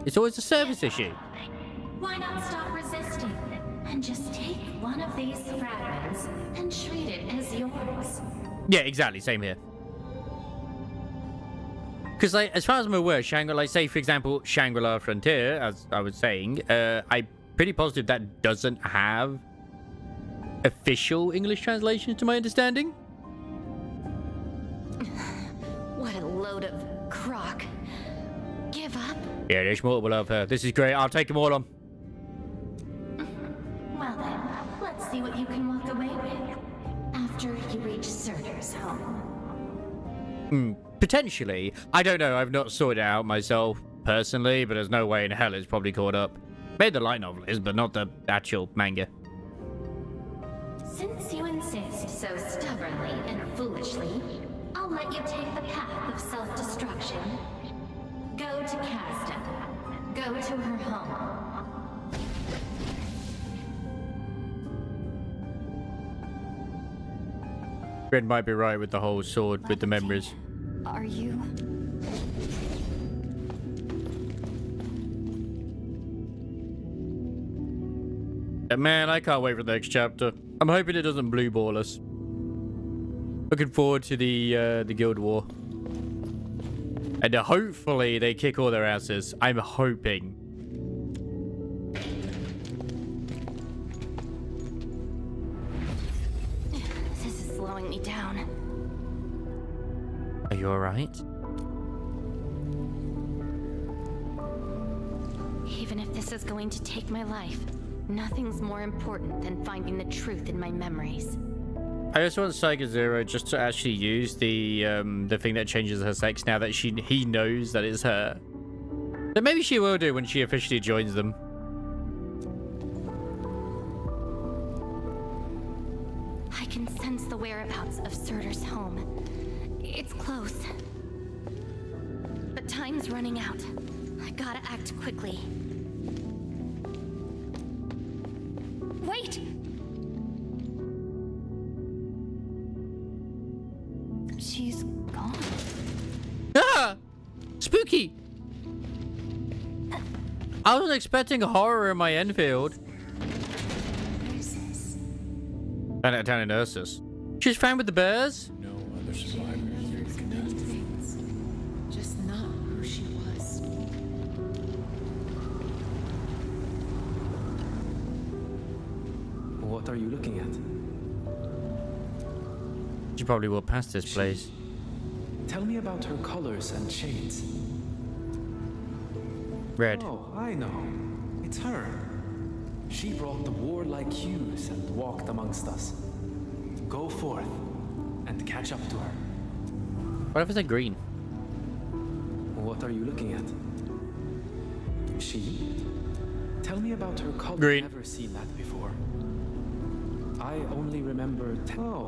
It's always a service issue. Why not stop resisting and just take one of these fragments and treat it as yours? Yeah, exactly. Same here. Because, like, as far as I'm aware, Shangri-La, say, for example, Shangri-La Frontier, as I was saying, I'm pretty positive that doesn't have official English translations, to my understanding. What a load of crock. Give up? Yeah, there's multiple of her. This is great. I'll take them all on. Well then, let's see what you can walk away with after you reach Surtur's home. Potentially. I don't know. I've not sorted it out myself personally, but there's no way in hell it's probably caught up. Maybe the light novel is, but not the actual manga. Since you insist so stubbornly and foolishly, I'll let you take the path of self-destruction. Go to Caston. Go to her home. Red might be right with the whole sword with the memories. Are you? Man, I can't wait for the next chapter. I'm hoping it doesn't blue ball us. Looking forward to the Guild War. And hopefully they kick all their asses. I'm hoping. This is slowing me down. Are you alright? Even if this is going to take my life, Nothing's more important than finding the truth in my memories. I just want Psycho Zero just to actually use the thing that changes her sex now that he knows that it's her. But maybe she will do when she officially joins them. I can sense the whereabouts of Surtur's home. It's close. But time's running out. I gotta act quickly. Wait! She's gone. Ah! Spooky! I wasn't expecting horror in my Enfield. Planet Town in Ursus. She's found with the bears? No other survivors. Things, just not who she was. What are you looking at? She probably walked past this place. Tell me about her colors and shades. Red. Oh, I know. It's her. She brought the warlike hues and walked amongst us. Go forth and catch up to her. What if it's a green? What are you looking at? She? Tell me about her color. Green. I've never seen that before. I only remember.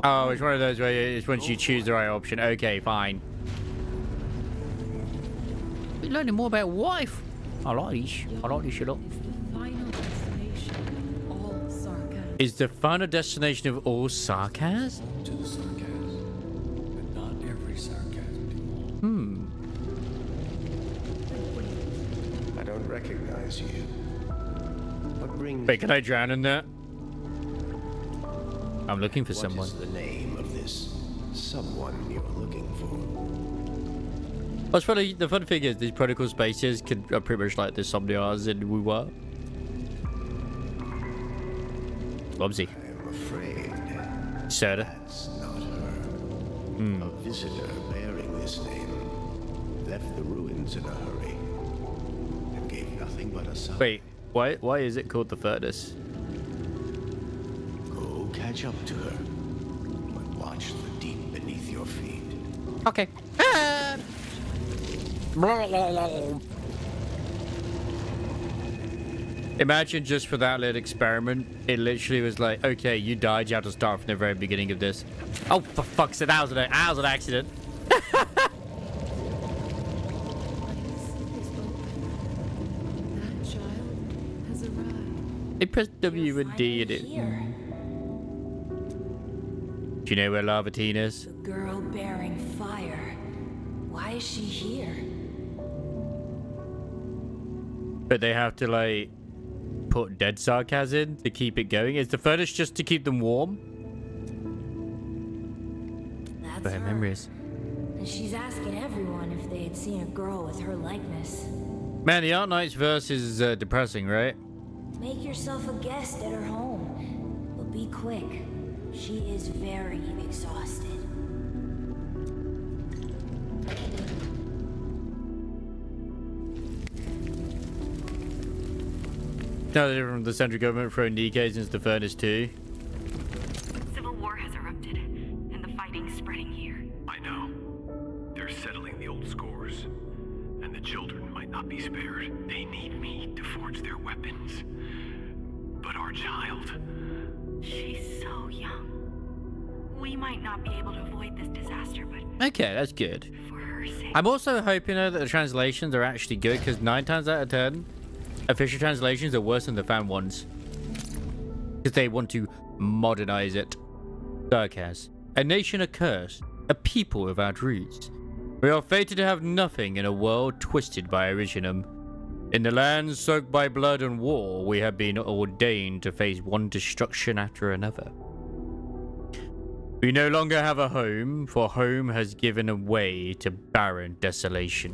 Oh, it's one of those where it's once you choose the right option. Okay, fine. We're learning more about wife. I like this. I like this a lot. Is the final destination of all sarcasm? To the sarcasm, but not every sarcasm. I don't recognize you. What brings? Wait, can I drown in that? I'm looking for someone. What is the name of this someone you're looking for? What's funny, the fun thing is these protocol spaces are pretty much like the Somniars in Wu-Wa. Lobsy. I'm afraid Soda. that's not her. A visitor bearing this name left the ruins in a hurry and gave nothing but a sign. Wait, why is it called the furnace? Go catch up to her, but watch the deep beneath your feet. Okay. Imagine just for that little experiment, it literally was like, okay, you died, you have to start from the very beginning of this. Oh, for fuck's sake, that was an accident. They pressed W and D in it. Do you know where Lavatine is? The girl bearing fire. Why is she here? But they have to, like, put dead sarcasm in to keep it going. Is the furnace just to keep them warm? That's her. Memories. And she's asking everyone if they had seen a girl with her likeness. Man, the Art Knight's verse is depressing, right? Make yourself a guest at her home. But be quick. She is very exhausted. No, they're from the central government throwing DKs into the furnace too. Civil war has erupted, and the fighting's spreading here. I know. They're settling the old scores, and the children might not be spared. They need me to forge their weapons. But our child... She's so young. We might not be able to avoid this disaster, but... Okay, that's good. For her sake... I'm also hoping that the translations are actually good, because 9 times out of 10, official translations are worse than the fan ones. Because they want to modernize it. Sarkaz. A nation accursed. A people without roots. We are fated to have nothing in a world twisted by originum. In the lands soaked by blood and war, we have been ordained to face one destruction after another. We no longer have a home, for home has given way to barren desolation.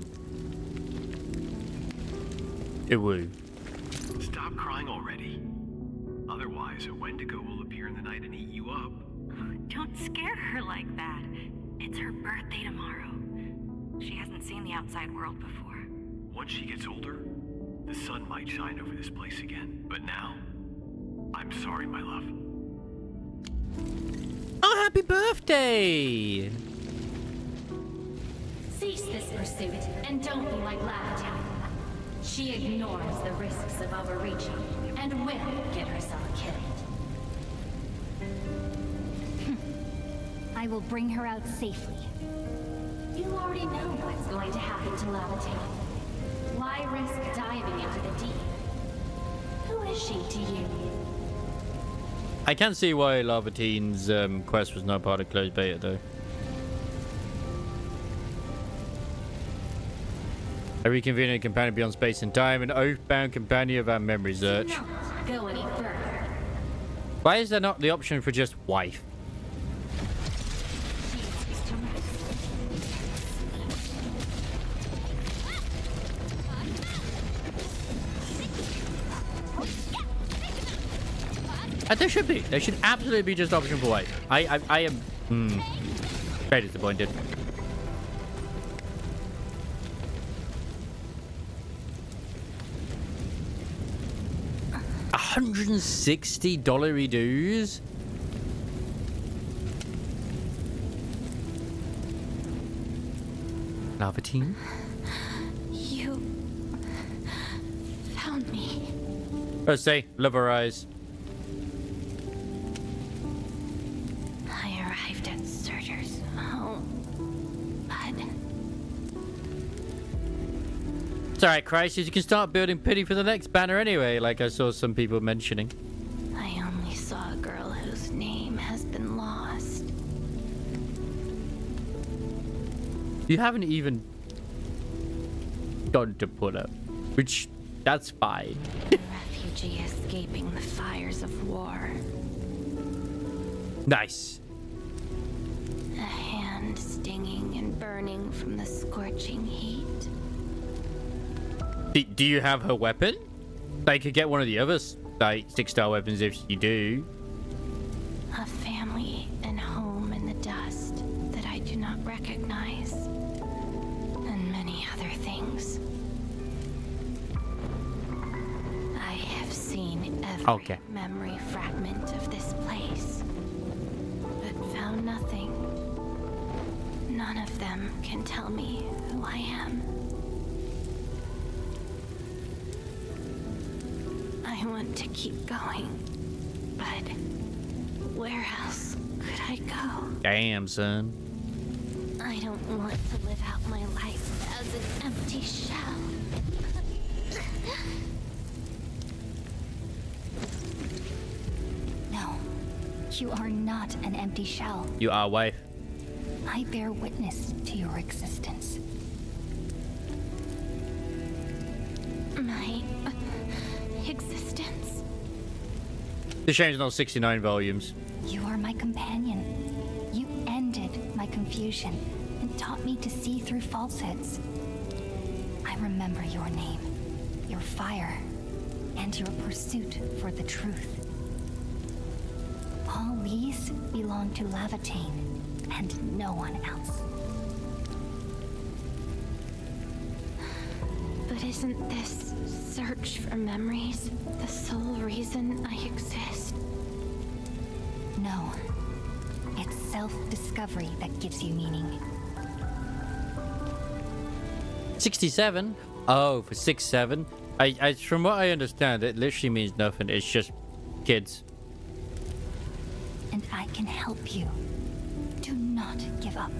Iwu. Stop crying already. Otherwise, a Wendigo will appear in the night and eat you up. Don't scare her like that. It's her birthday tomorrow. She hasn't seen the outside world before. Once she gets older, the sun might shine over this place again. But now, I'm sorry, my love. Oh, happy birthday! Cease this pursuit, and don't be like Lavity. She ignores the risks of overreaching, and will get herself killed. I will bring her out safely. You already know what's going to happen to Lavity. Why risk diving into the deep? Who is she to you? I can't see why Lavatine's quest was not part of closed beta, though. A reconvenient companion beyond space and time, an oath-bound companion of our memory search. Do not go any further. Why is there not the option for just wife? There should be. There should absolutely be just option for wife. I am very disappointed. $160 dues? Lavatine? You found me. Let's say, love her eyes. I arrived at Surtur's home, but It's alright, Crisis. You can start building pity for the next banner anyway, like I saw some people mentioning. I only saw a girl whose name has been lost. You haven't even gotten to put up, which, that's fine. A refugee escaping the fires of war. Nice. A hand stinging and burning from the scorching heat. Do you have her weapon? Like, you could get one of the other, like, 6-star weapons if you do. A family and home in the dust that I do not recognize. And many other things. I have seen every memory fragment of this place, but found nothing. None of them can tell me who I am. I want to keep going, but where else could I go? Damn, son. I don't want to live out my life as an empty shell. No, you are not an empty shell. You are wife. I bear witness to your existence. My existence? The shame's not 69 volumes. You are my companion. You ended my confusion and taught me to see through falsehoods. I remember your name, your fire, and your pursuit for the truth. All these belong to Lavatine and no one else. But isn't this search for memories the sole reason I exist? No. It's self-discovery that gives you meaning. 67? Oh, for 6-7? I from what I understand, it literally means nothing. It's just kids. And I can help you. Do not give up.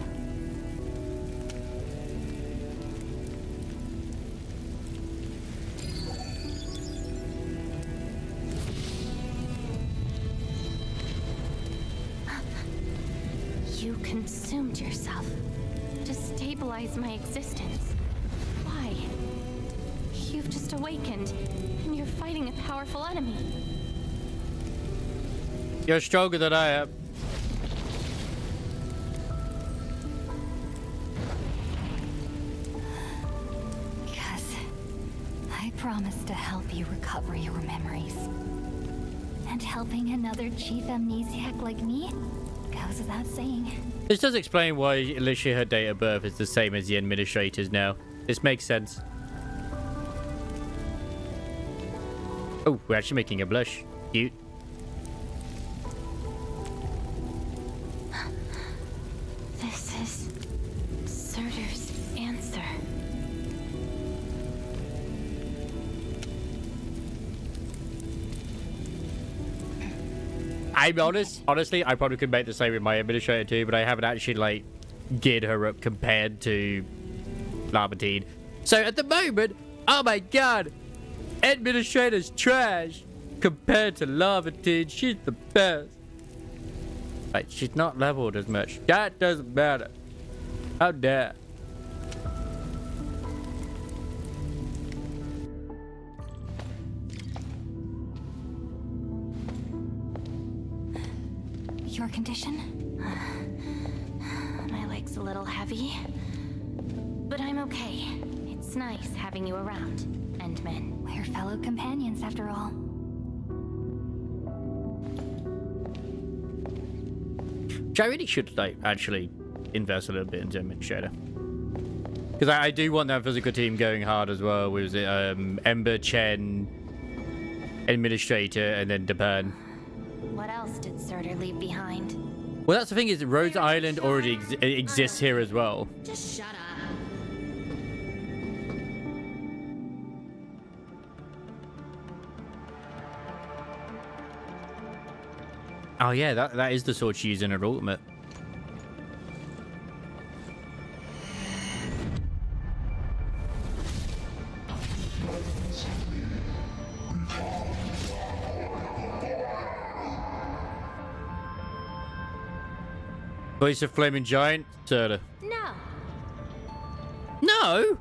You consumed yourself to stabilize my existence. Why? You've just awakened, and you're fighting a powerful enemy. You're stronger than I am. Yes. I promised to help you recover your memories. And helping another chief amnesiac like me goes without saying. This does explain why literally her date of birth is the same as the administrators now. This makes sense. Oh, we're actually making a blush. Cute. I'm honest. Honestly, I probably could make the same with my administrator too, but I haven't actually like geared her up compared to Lavatine. So at the moment, oh my god, administrator's trash compared to Lavatine. She's the best. Like, she's not leveled as much. That doesn't matter. How dare. Your condition? My leg's a little heavy, but I'm okay. It's nice having you around, Endman. We're fellow companions, after all. I really should like actually invest a little bit into administrator, because I do want that physical team going hard as well. Was it Ember, Chen, administrator, and then Depan? What else did Surtur leave behind? Well, that's the thing, is Rhodes Island already exists here as well. Just shut up. Oh yeah, that is the sword she used in her ultimate. Voice of Flaming Giant, Surtur. No. No?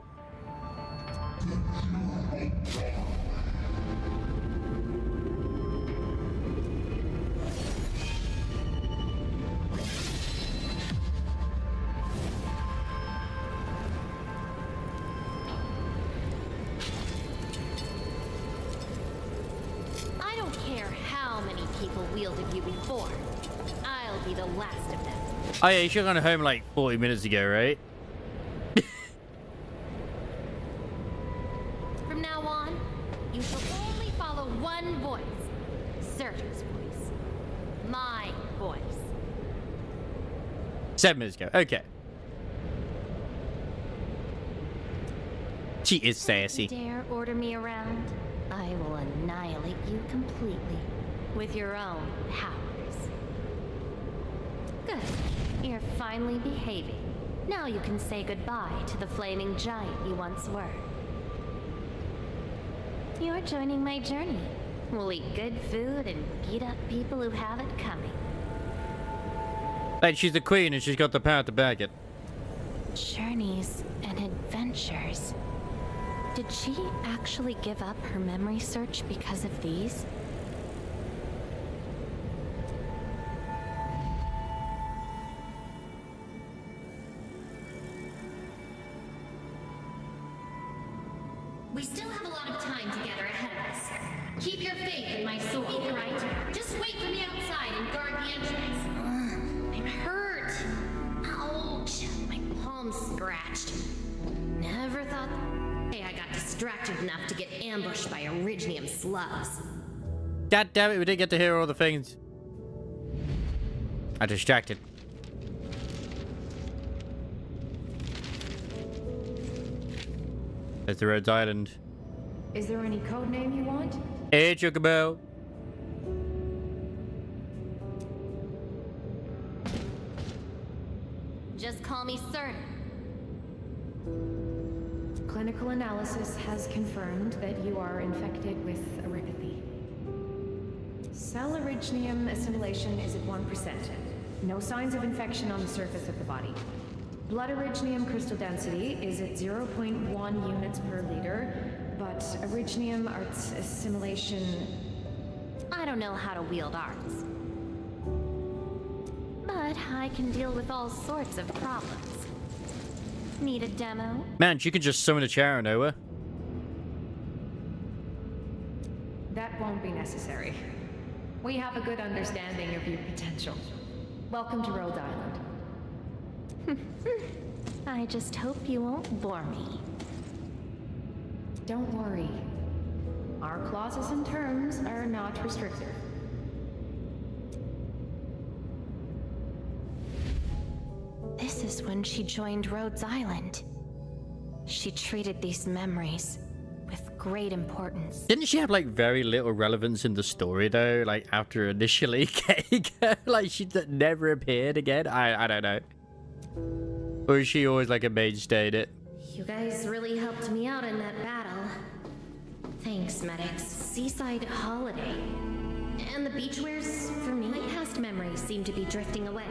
I don't care how many people wielded you before. I'll be the last of them. Oh yeah, you should have gone home like 40 minutes ago, right? From now on, you shall only follow one voice. Surtur's voice. My voice. 7 minutes ago, okay. She is sassy. If you dare order me around, I will annihilate you completely with your own powers. Good. You're finally behaving. Now you can say goodbye to the flaming giant you once were. You're joining my journey. We'll eat good food and beat up people who have it coming. Like, she's the queen and she's got the power to back it. Journeys and adventures. Did she actually give up her memory search because of these? We still have a lot of time together ahead of us. Keep your faith in my sword, right? Just wait for me outside and guard the entrance. I'm hurt. Ouch. My palm's scratched. Never thought I got distracted enough to get ambushed by Originium slugs. God damn it, we didn't get to hear all the things. I distracted. There's the Rhodes Island. Is there any code name you want? Hey, Chocobo. Just call me Surtur. Clinical analysis has confirmed that you are infected with erypathy. Cell originium assimilation is at 1%. No signs of infection on the surface of the body. Blood originium crystal density is at 0.1 units per liter, but originium arts assimilation... I don't know how to wield arts. But I can deal with all sorts of problems. Need a demo? Man, she could just summon a chair out of nowhere. That won't be necessary. We have a good understanding of your potential. Welcome to Rhodes Island. I just hope you won't bore me. Don't worry. Our clauses and terms are not restrictive. This is when she joined Rhodes Island. She treated these memories with great importance. Didn't she have like very little relevance in the story though? Like after initially getting her, like she never appeared again. I don't know. Or is she always like a mainstay in it? You guys really helped me out in that battle. Thanks, medics. Seaside holiday. And the beachwears for me. My past memories seem to be drifting away.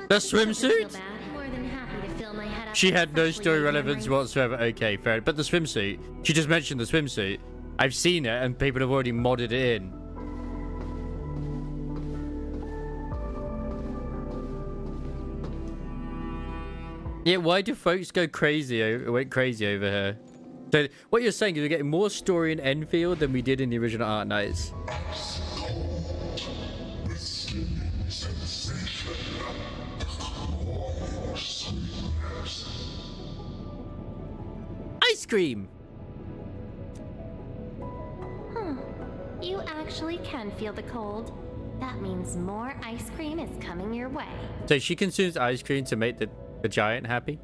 The swimsuit? More than happy to fill my head up She with had no freshly story made relevance memories. whatsoever. Okay, fair. But the swimsuit. She just mentioned the swimsuit. I've seen it and people have already modded it in. Yeah, why do folks go crazy? Went crazy over her. So what you're saying is we're getting more story in Enfield than we did in the original Art Knights. Ice cream. You actually can feel the cold. That means more ice cream is coming your way. So she consumes ice cream to make the giant happy.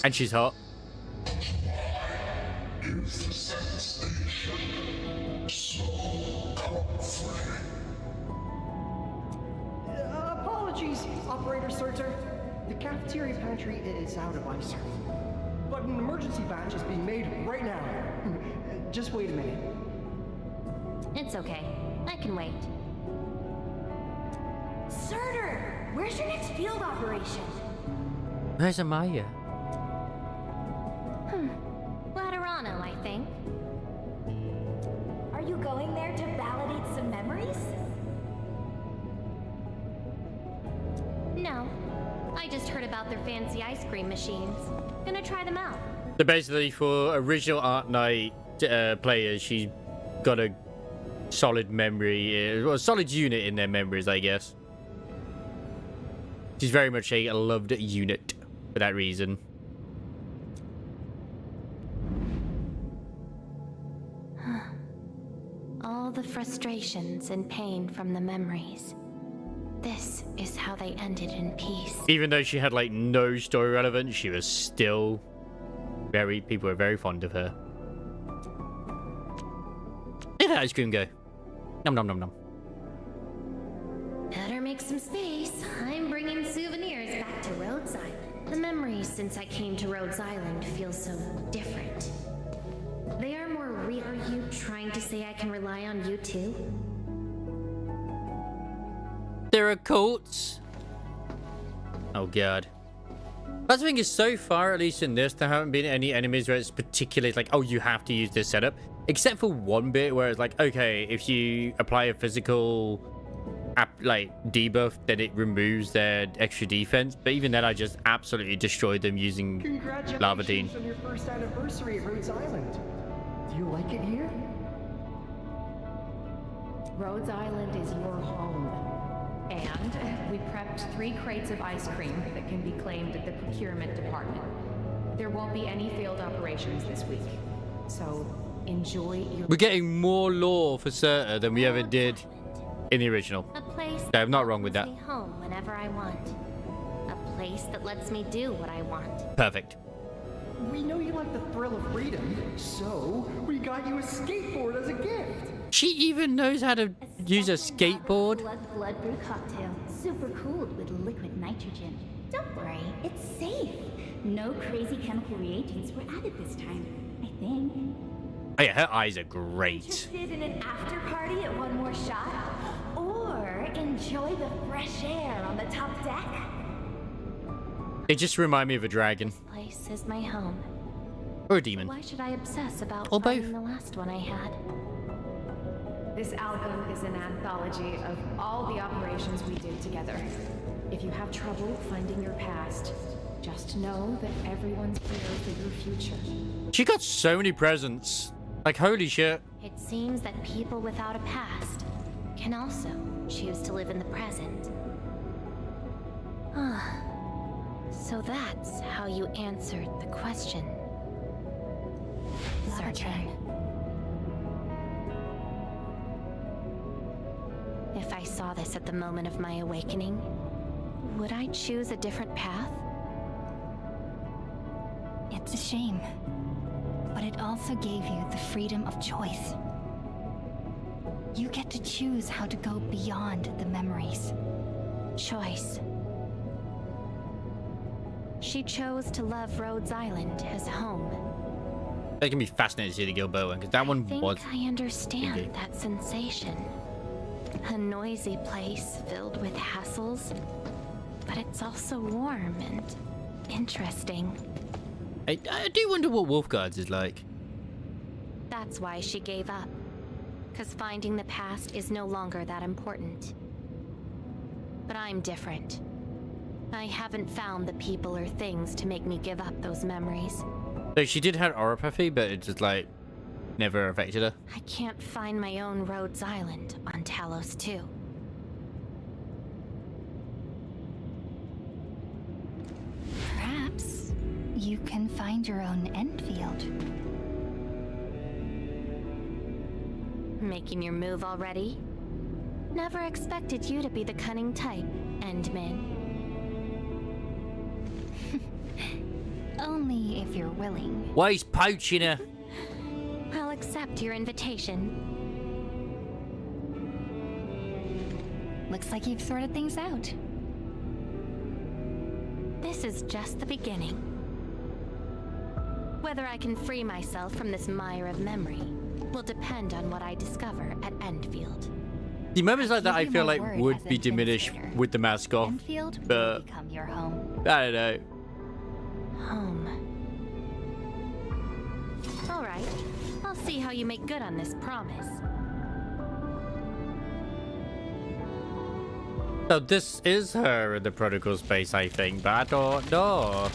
And she's hot. Apologies, Operator Surtur. The cafeteria pantry is out of ice cream. But an emergency batch is being made right now. Just wait a minute. It's okay. I can wait. Surtur, where's your next field operation? Where's Amaya? Laterano, I think. Are you going there to validate some memories? No. I just heard about their fancy ice cream machines. Gonna try them out. So basically, for original Art Knight players, she's got a solid memory, well, a solid unit in their memories, I guess. She's very much a loved unit for that reason. All the frustrations and pain from the memories. This is how they ended in peace. Even though she had like no story relevance, she was still people were very fond of her. Look at that ice cream go. Nom nom nom nom. Better make some space. I'm bringing souvenirs back to Rhodes Island. The memories since I came to Rhodes Island feel so different. They are more real. Are you trying to say I can rely on you too? There are cults. Oh god. That's the thing is, so far, at least in this, there haven't been any enemies where it's particularly like, oh, you have to use this setup. Except for one bit where it's like, okay, if you apply a physical debuff, then it removes their extra defense. But even then, I just absolutely destroyed them using Lavadine. Congratulations on your first anniversary at Rhodes Island. Do you like it here? Rhodes Island is your home. And we prepped 3 crates of ice cream that can be claimed at the procurement department. There won't be any field operations this week, so enjoy your... We're getting more lore for Surtur than we ever did in the original. A place So I'm not wrong with that. me home whenever I want. A place that lets me do what I want. Perfect. We know you like the thrill of freedom, so we got you a skateboard as a gift. She even knows how to use a skateboard. Blood brew cocktail, super cooled with liquid nitrogen. Don't worry, it's safe. No crazy chemical reagents were added this time, I think. Oh yeah, her eyes are great. Interested in an after party at One More Shot? Or enjoy the fresh air on the top deck? They just remind me of a dragon. This place is my home. Or a demon. Why should I obsess about Or finding both. the last one I had? This album is an anthology of all the operations we did together. If you have trouble finding your past, just know that everyone's here for your future. She got so many presents. Like, holy shit. It seems that people without a past can also choose to live in the present. So that's how you answered the question. Certain. If I saw this at the moment of my awakening, would I choose a different path? It's a shame. But it also gave you the freedom of choice. You get to choose how to go beyond the memories. Choice. She chose to love Rhodes Island as home. That can be fascinating to see the Gilbert one, because that one was... I understand that sensation. A noisy place filled with hassles, but it's also warm and interesting. I do wonder what Wolfguards is like. That's why she gave up. Because finding the past is no longer that important. But I'm different. I haven't found the people or things to make me give up those memories. So she did have oropathy, but it just like never affected her. I can't find my own Rhodes Island on Talos 2. Perhaps you can find your own Endfield. Making your move already? Never expected you to be the cunning type, Endman. Only if you're willing. Why he's poaching her? I'll accept your invitation. Looks like you've sorted things out. This is just the beginning. Whether I can free myself from this mire of memory will depend on what I discover at Endfield. The moments like that I feel like would be diminished with the mask off, Endfield but will become your home. I don't know. Home. All right. I'll see how you make good on this promise. So this is her in the protocol space, I think, but I don't know.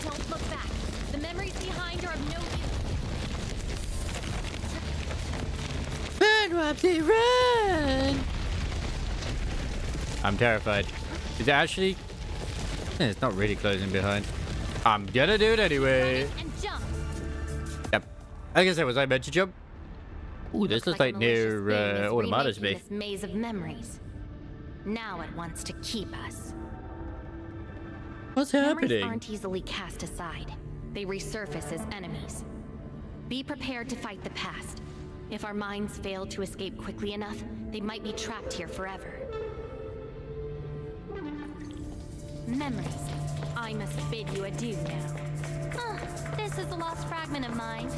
Don't look back. The memories behind are of no use. Run, Wapsie, run! I'm terrified. Is it actually? It's not really closing behind. I'm gonna do it anyway. And jump. Yep. I guess was I meant to jump? Ooh, this looks like near Automata's me. This maze of memories. Now it wants to keep us. What's Memories happening? aren't easily cast aside. They resurface as enemies. Be prepared to fight the past. If our minds fail to escape quickly enough, they might be trapped here forever. Memories. I must bid you adieu now. This is a lost fragment of mine.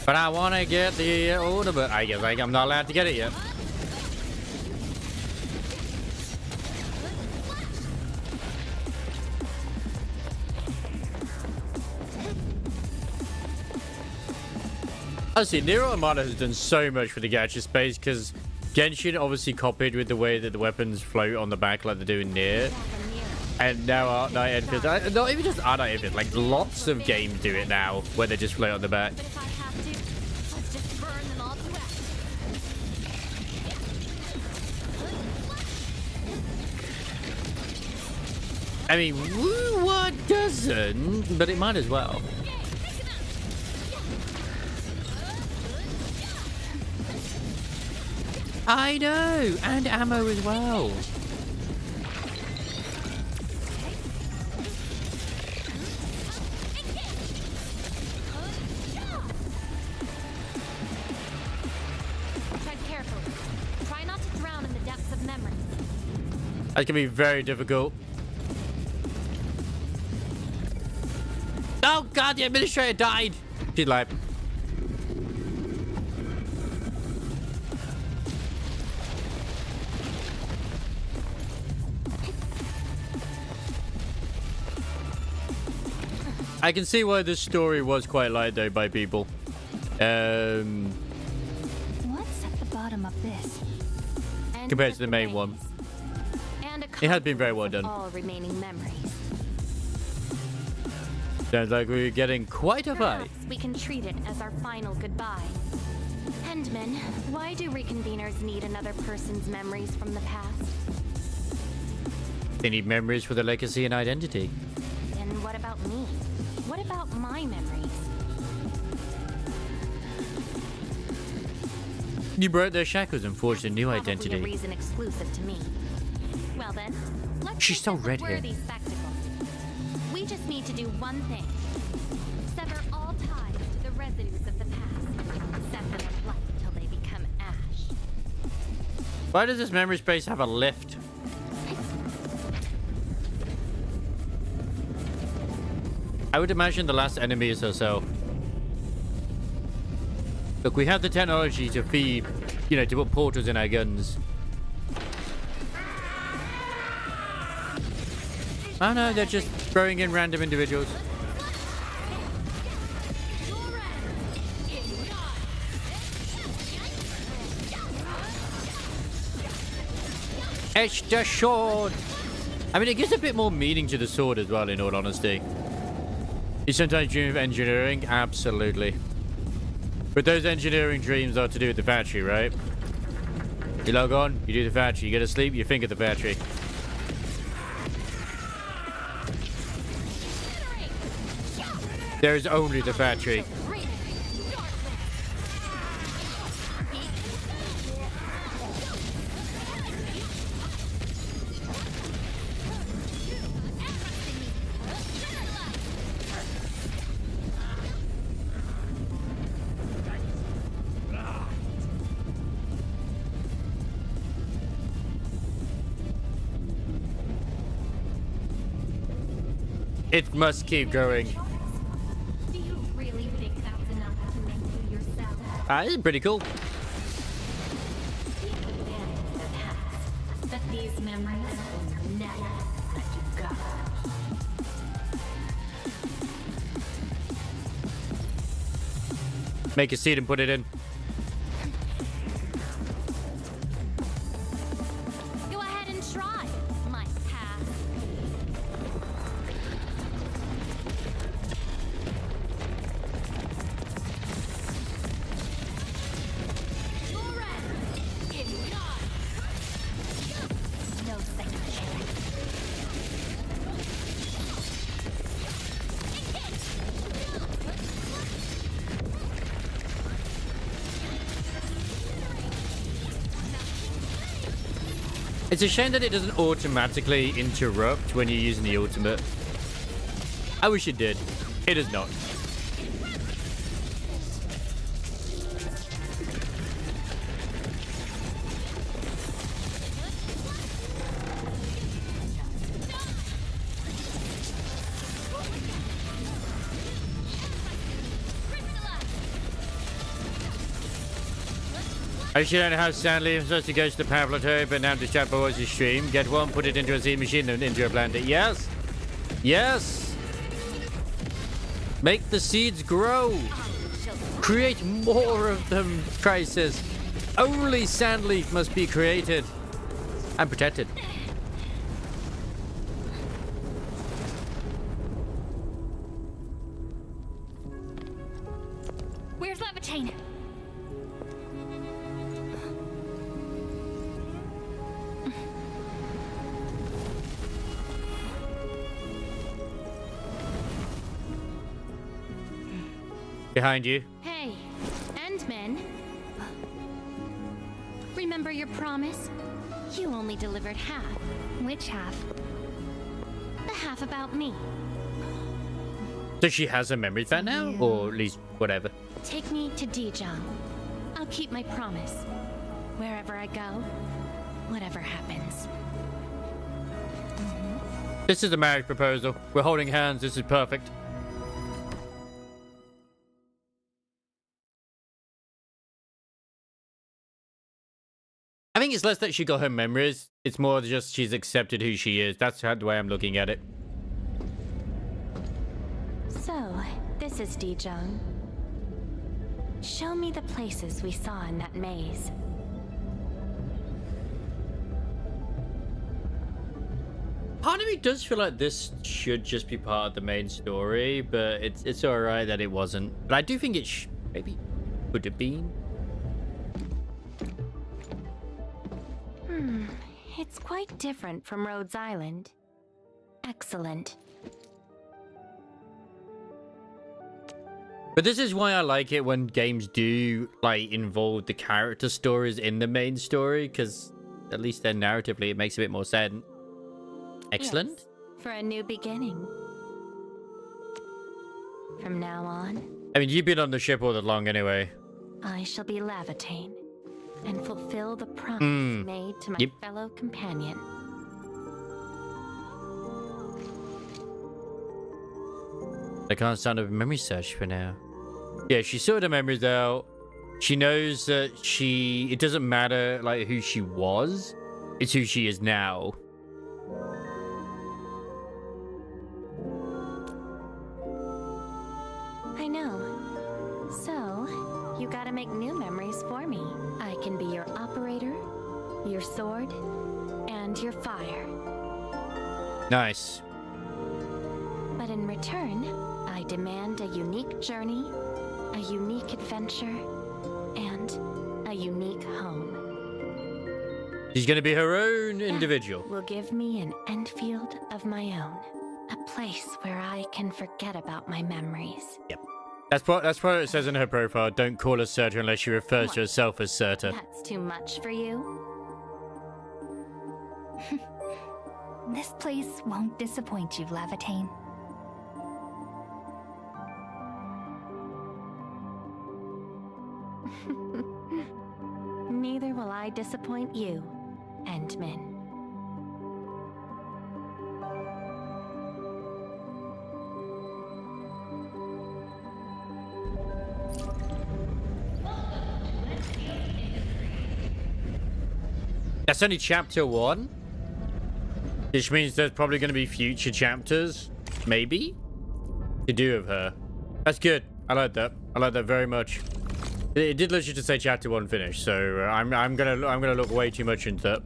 But I want to get the order, but I guess I'm not allowed to get it yet. Honestly, Nier Automata has done so much for the gacha space because Genshin obviously copied with the way that the weapons float on the back like they do in Nier. And now Art Knight Endfield, not even just Art Knight Endfield, like lots of games do it now where they just float on the back. I mean, what doesn't? But it might as well. I know, and ammo as well. Tread carefully. Try not to drown in the depths of memory. That can be very difficult. Oh god, the administrator died. She's like... I can see why this story was quite liked though by people. What's at the bottom of this? Compared to the main one. And It has been very well done. all remaining memories. Sounds like we're getting quite a fight. Perhaps we can treat it as our final goodbye. Endman, why do reconveners need another person's memories from the past? They need memories for the legacy and identity. And what about me? What about my memories? You broke their shackles and forged a new Probably identity. a reason exclusive to me. Well then, let's She's so red here. worthy spectacle. We just need to do one thing. Sever all ties to the residues of the past. Set them alight till they become ash. Why does this memory space have a lift? I would imagine the last enemy is herself. Look, we have the technology to feed, you know, to put portals in our guns. Oh no, they're just throwing in random individuals. Etch the sword! I mean, it gives a bit more meaning to the sword as well, in all honesty. You sometimes dream of engineering? Absolutely. But those engineering dreams are to do with the factory, right? You log on, you do the factory, you go to sleep, you think of the factory. There is only the factory. It must keep going. Do you really think that's enough to make you yourself? Ah, this is pretty cool. But these memories will never let you go. Make a seed and put it in. Go ahead and try my path. No second chance. It's a shame that it doesn't automatically interrupt when you're using the ultimate. I wish it did. It does not. I actually don't know how sadly I'm supposed to go to the power plateau, but now to chat for what's your stream. Get one, put it into a seed machine, then into a blender. Yes! Yes! Make the seeds grow! Create more of them, Crisis! Only Sandleaf must be created and protected. Where's Levitane? Behind you. Hey, Endman. Remember your promise? You only delivered half. Which half? The half about me. So she has a memory back now? Or at least whatever. Take me to Dijong. I'll keep my promise. Wherever I go, whatever happens. This is a marriage proposal. We're holding hands. This is perfect. I think it's less that she got her memories. It's more just she's accepted who she is. That's the way I'm looking at it. So, this is Dijong. Show me the places we saw in that maze. Part of me does feel like this should just be part of the main story, but it's all right that it wasn't. But I do think it maybe could have been. It's quite different from Rhodes Island. Excellent. But this is why I like it when games do like involve the character stories in the main story, because at least then narratively it makes a bit more sense. Excellent. Yes, for a new beginning. From now on, I mean, you've been on the ship all along anyway. I shall be Lavatane and fulfill the promise made to my fellow companion. I can't sound a memory search for now. Yeah, she sorted her memories out. She knows that it doesn't matter like who she was, it's who she is now. I know. So, you gotta make new memories for me. I can be your operator, your sword, and your fire. Nice. But in return, I demand a unique journey, a unique adventure, and a unique home. She's gonna be her own individual. Will give me an Endfield of my own. A place where I can forget about my memories. Yep. That's what it says in her profile. Don't call her Surtur unless she refers to herself as Surtur. That's too much for you? This place won't disappoint you, Lavatane. Neither will I disappoint you, Endman. That's only chapter 1, which means there's probably going to be future chapters, maybe, to do with her. That's good. I like that. I like that very much. It did literally just say chapter 1 finished, so I'm gonna look way too much into that.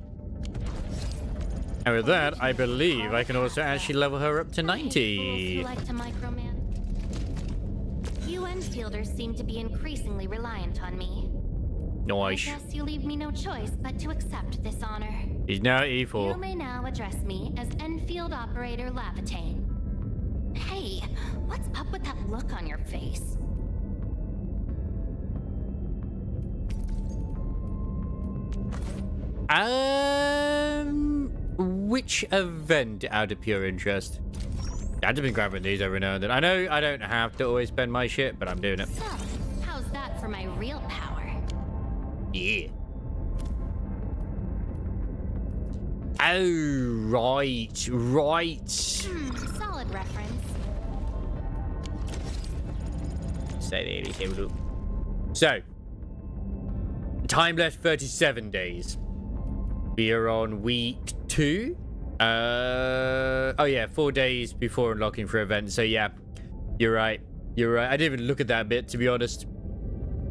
And with that, I believe I can also actually level her up to 90. You like to micromanage? You Enfielders seem to be increasingly reliant on me. Nice. I guess you leave me no choice but to accept this honor. He's now E4. You may now address me as Enfield Operator Lavatane. Hey, what's up with that look on your face? Which event out of pure interest? I've been grabbing these every now and then. I know I don't have to always spend my shit, but I'm doing it. So, how's that for my real power? Yeah. Oh, right. Right. Solid reference. So, time left 37 days. We are on week 2. Oh yeah, 4 days before unlocking for events. So yeah, you're right. You're right. I didn't even look at that bit, to be honest.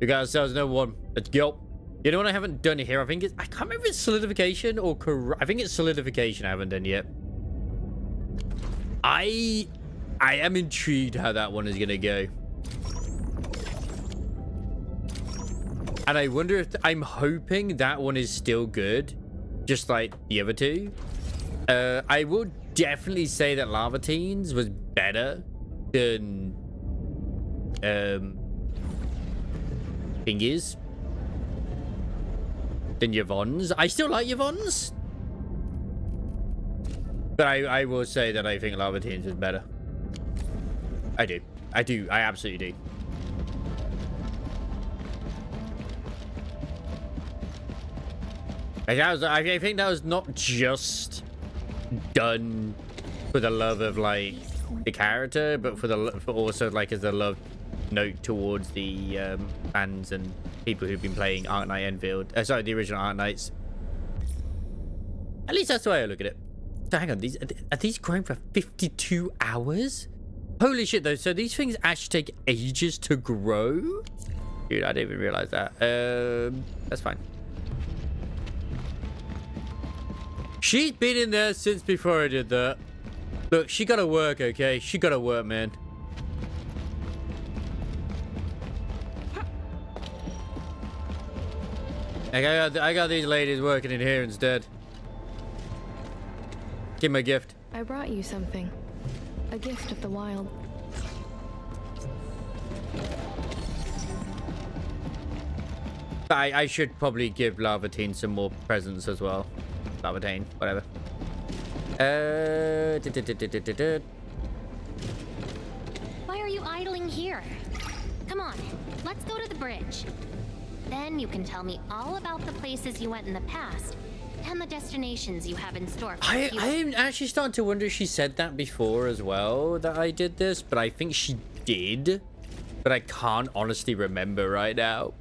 We got ourselves another one. Let's go. You know what I haven't done here? I can't remember if it's solidification or I think it's solidification I haven't done yet. I am intrigued how that one is gonna go. And I wonder if I'm hoping that one is still good, just like the other two. I would definitely say that Lavatine's was better than thingies. Than Yvonne's. I still like Yvonne's. But I will say that I think Lavatine's was better. I do. I absolutely do. I think that was not just done for the love of like the character, but for also like as a love note towards the fans and people who've been playing Arknight Enfield. Sorry, the original Arknights. At least that's the way I look at it. So hang on, are these growing for 52 hours? Holy shit, though. So these things actually take ages to grow? Dude, I didn't even realize that. That's fine. She's been in there since before I did that. Look, she gotta work, okay? She gotta work, man. I got these ladies working in here instead. Give me a gift. I brought you something. A gift of the wild. I should probably give Lavatine some more presents as well. Lavatine, whatever. Why are you idling here? Come on, let's go to the bridge. Then you can tell me all about the places you went in the past and the destinations you have in store for you. I am actually starting to wonder if she said that before as well, that I did this, but I think she did. But I can't honestly remember right now.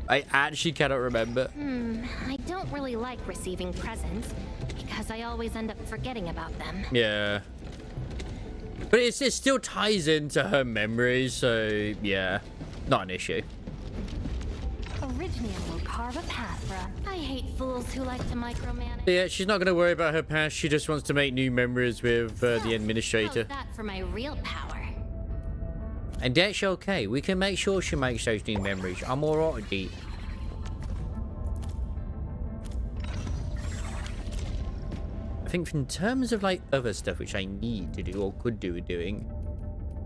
I actually cannot remember. I don't really like receiving presents because I always end up forgetting about them. Yeah. But it still ties into her memories, so yeah, not an issue. Originium will carve a path for us. I hate fools who like to micromanage. Yeah, she's not going to worry about her past. She just wants to make new memories with the administrator. How's that for my real power? And that's okay. We can make sure she makes those new memories. I'm alright with it. I think in terms of like other stuff which I need to do or could do with doing.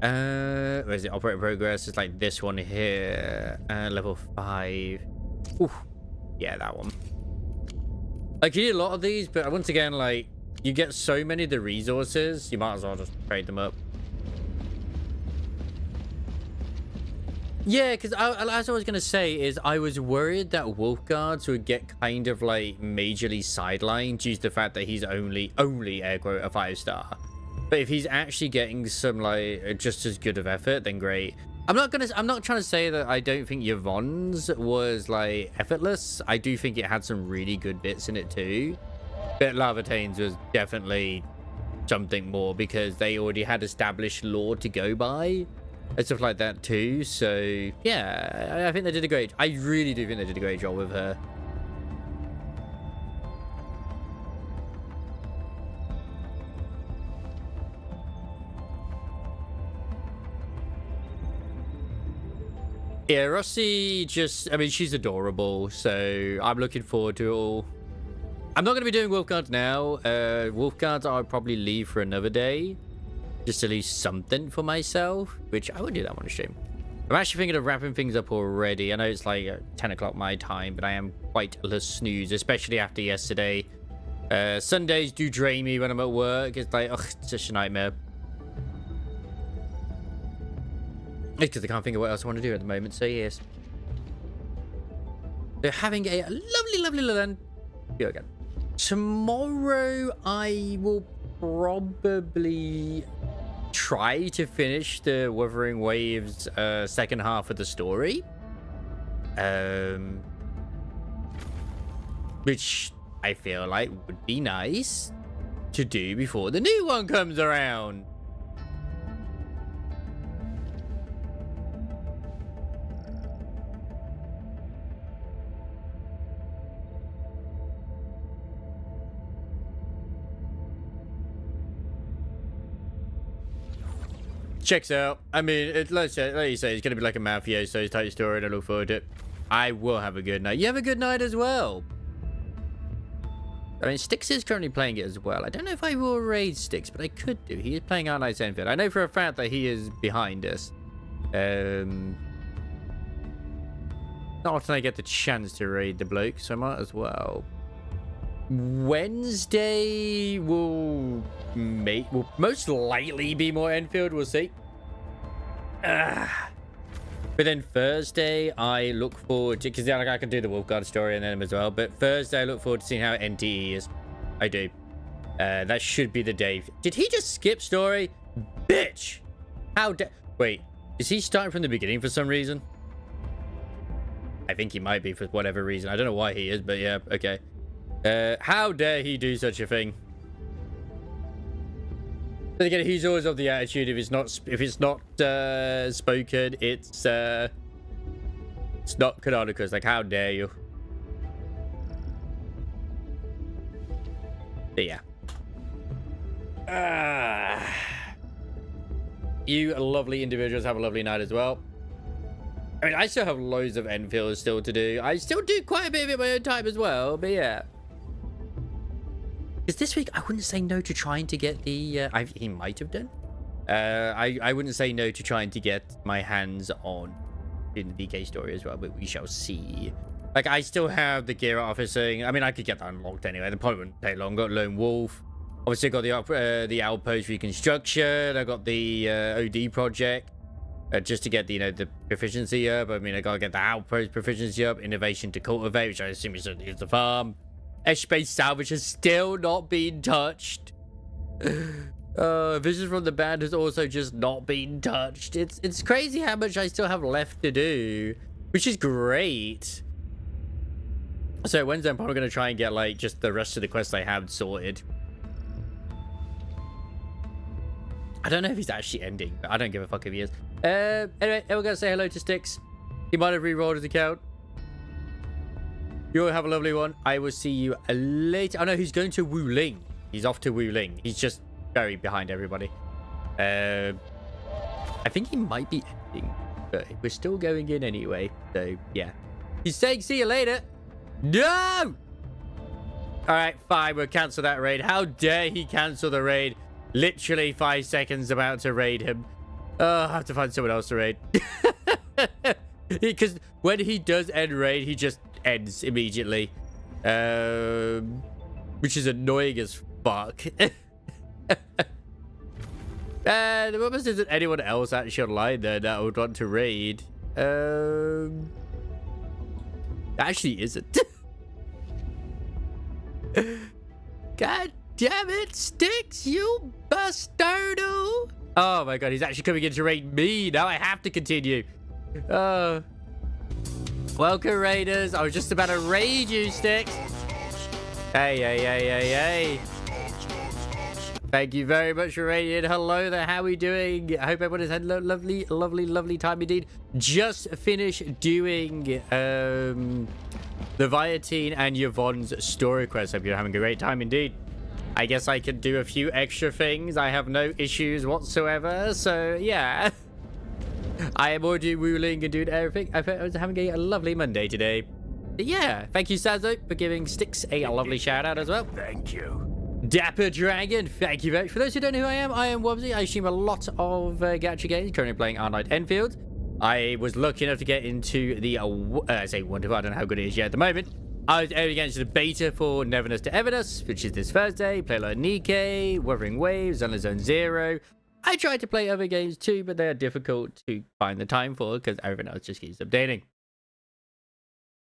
Where is it? Operator progress is like this one here. Level 5. Ooh. Yeah, that one. Like, you need a lot of these, but once again, like, you get so many of the resources, you might as well just trade them up. Yeah, because as I was going to say is I was worried that Wolf Guards would get kind of like majorly sidelined due to the fact that he's only air quote a 5-star. But if he's actually getting some like just as good of effort, then great. I'm not trying to say that I don't think Yvonne's was like effortless. I do think it had some really good bits in it too. But Lavatane's was definitely something more because they already had established lore to go by. And stuff like that too. So yeah, I think they did a great. I really do think they did a great job with her. Yeah, Rossi I mean, she's adorable. So I'm looking forward to it all. I'm not going to be doing Wolf Guards now. Wolf Guards I'll probably leave for another day. Just to leave something for myself, which I would do that one stream. I'm actually thinking of wrapping things up already. I know it's like 10 o'clock my time, but I am quite a snooze, especially after yesterday. Sundays do drain me when I'm at work. It's like, ugh, it's just a nightmare. It's because I can't think of what else I want to do at the moment, so yes. They're having a lovely, lovely little go again. Tomorrow I will probably try to finish the Wuthering Waves second half of the story, which I feel like would be nice to do before the new one comes around. Checks out. I mean, like you say, it's going to be like a mafioso type story, and I look forward to it. I will have a good night. You have a good night as well. I mean, Styx is currently playing it as well. I don't know if I will raid Styx, but I could do. He is playing Our Knight's Endfield. I know for a fact that he is behind us. Not often I get the chance to raid the bloke, so I might as well. Wednesday will most likely be more Endfield. We'll see. But then Thursday, I look forward to, because I can do the Wolfguard story and them as well. But Thursday, I look forward to seeing how NTE is. I do. That should be the day. Did he just skip story? Bitch! Wait, is he starting from the beginning for some reason? I think he might be for whatever reason. I don't know why he is, but yeah, okay. How dare he do such a thing? But again, he's always of the attitude if it's not spoken, it's not canonical. It's like, how dare you? But yeah. You lovely individuals have a lovely night as well. I mean, I still have loads of Enfield still to do. I still do quite a bit of it in my own time as well, but yeah. Because this week, I wouldn't say no to trying to get the... he might have done. I wouldn't say no to trying to get my hands on in the DK story as well, but we shall see. Like, I still have the gear officing. I mean, I could get that unlocked anyway. The probably wouldn't take long. Got Lone Wolf. Obviously, got the Outpost Reconstruction. I got the OD project. Just to get the, the proficiency up. I mean, I gotta get the Outpost proficiency up. Innovation to cultivate, which I assume is the farm. Ash-based salvage has still not been touched. Vision from the band has also just not been touched. It's crazy how much I still have left to do, which is great. So Wednesday, I'm probably gonna try and get like just the rest of the quests I have sorted. I don't know if he's actually ending, but I don't give a fuck if he is. Anyway, we're gonna say hello to Styx. He might have re-rolled his account. You all have a lovely one. I will see you later. Oh no, he's going to Wuling. He's off to Wuling. He's just very behind everybody. I think he might be ending, but we're still going in anyway. So yeah, he's saying see you later. No. All right, fine. We'll cancel that raid. How dare he cancel the raid? Literally 5 seconds about to raid him. I have to find someone else to raid. Because when he does end raid, he just ends immediately. Which is annoying as fuck. And what was there anyone else actually online there that I would want to raid? Actually isn't. God damn it, Styx, you bastardo! Oh my god, he's actually coming in to raid me. Now I have to continue. Welcome, raiders. I was just about to raid you, Styx. Hey. Thank you very much for raiding. Hello there, how are we doing? I hope everyone has had a lovely time indeed. Just finished doing the Viatine and Yvonne's story quest. Hope you're having a great time indeed. I guess I could do a few extra things. I have no issues whatsoever. So, yeah. I am already ruling and doing everything. I was having a lovely Monday today. But yeah, thank you, Sazo, for giving Styx a lovely shout out as well. Thank you. Dapper Dragon, thank you very much. For those who don't know who I am Wobbsy. I stream a lot of gacha games, currently playing Arnite Endfield. I was lucky enough to get into the, I say wonderful, I don't know how good it is yet at the moment. I was aiming against the beta for Neverness to Everness, which is this Thursday. Play like Nikkei, Wuthering Waves, Zenless Zone Zero. I tried to play other games too, but they're difficult to find the time for because everything else just keeps updating.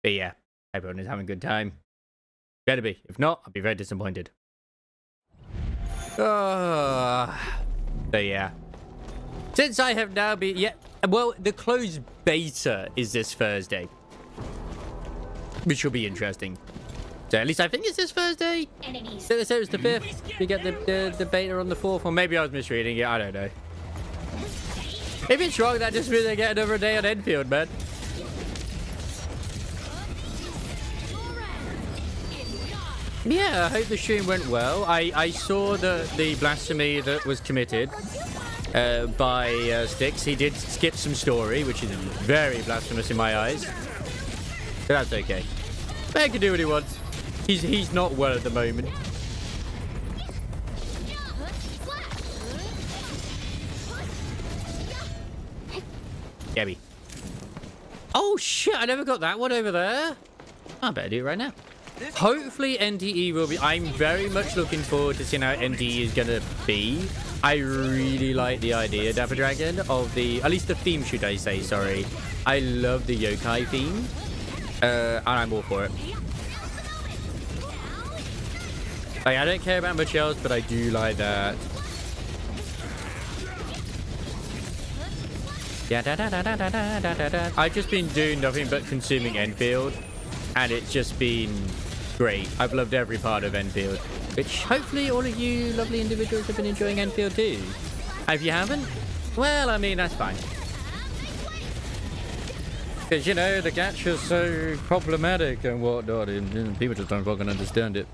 But yeah, everyone is having a good time. Better be. If not, I'll be very disappointed. But yeah. Since I have now been... Yeah, well, the closed beta is this Thursday. Which will be interesting. So at least I think it's this Thursday. So it was the 5th. We get the beta on the 4th. Or maybe I was misreading it. I don't know. If it's wrong, that just means I get another day on Endfield, man. Yeah, I hope the stream went well. I saw the blasphemy that was committed by Styx. He did skip some story, which is very blasphemous in my eyes. But that's okay. Man can do what he wants. He's not well at the moment. Gabby. Oh shit, I never got that one over there. I better do it right now. Hopefully NDE will be... I'm very much looking forward to seeing how NDE is going to be. I really like the idea, Dapper Dragon, of the... At least the theme, should I say, sorry. I love the yokai theme. And I'm all for it. Like, I don't care about much else, but I do like that. I've just been doing nothing but consuming Endfield, and it's just been great. I've loved every part of Endfield, which hopefully all of you lovely individuals have been enjoying Endfield too. If you haven't, well, I mean, that's fine. Because, you know, the gacha's so problematic and whatnot, and people just don't fucking understand it.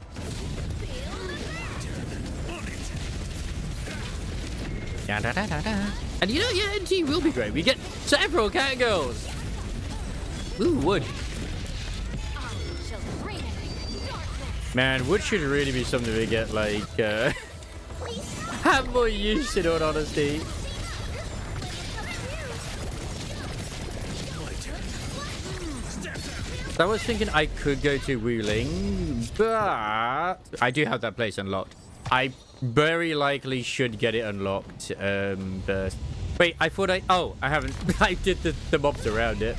And you know, yeah, NT will be great. We get several cat girls. Ooh, wood. Man, wood should really be something we get, like, have more use in all honesty. I was thinking I could go to Wuling, but I do have that place unlocked. I very likely should get it unlocked. But wait, I thought I haven't. I did the mobs around it.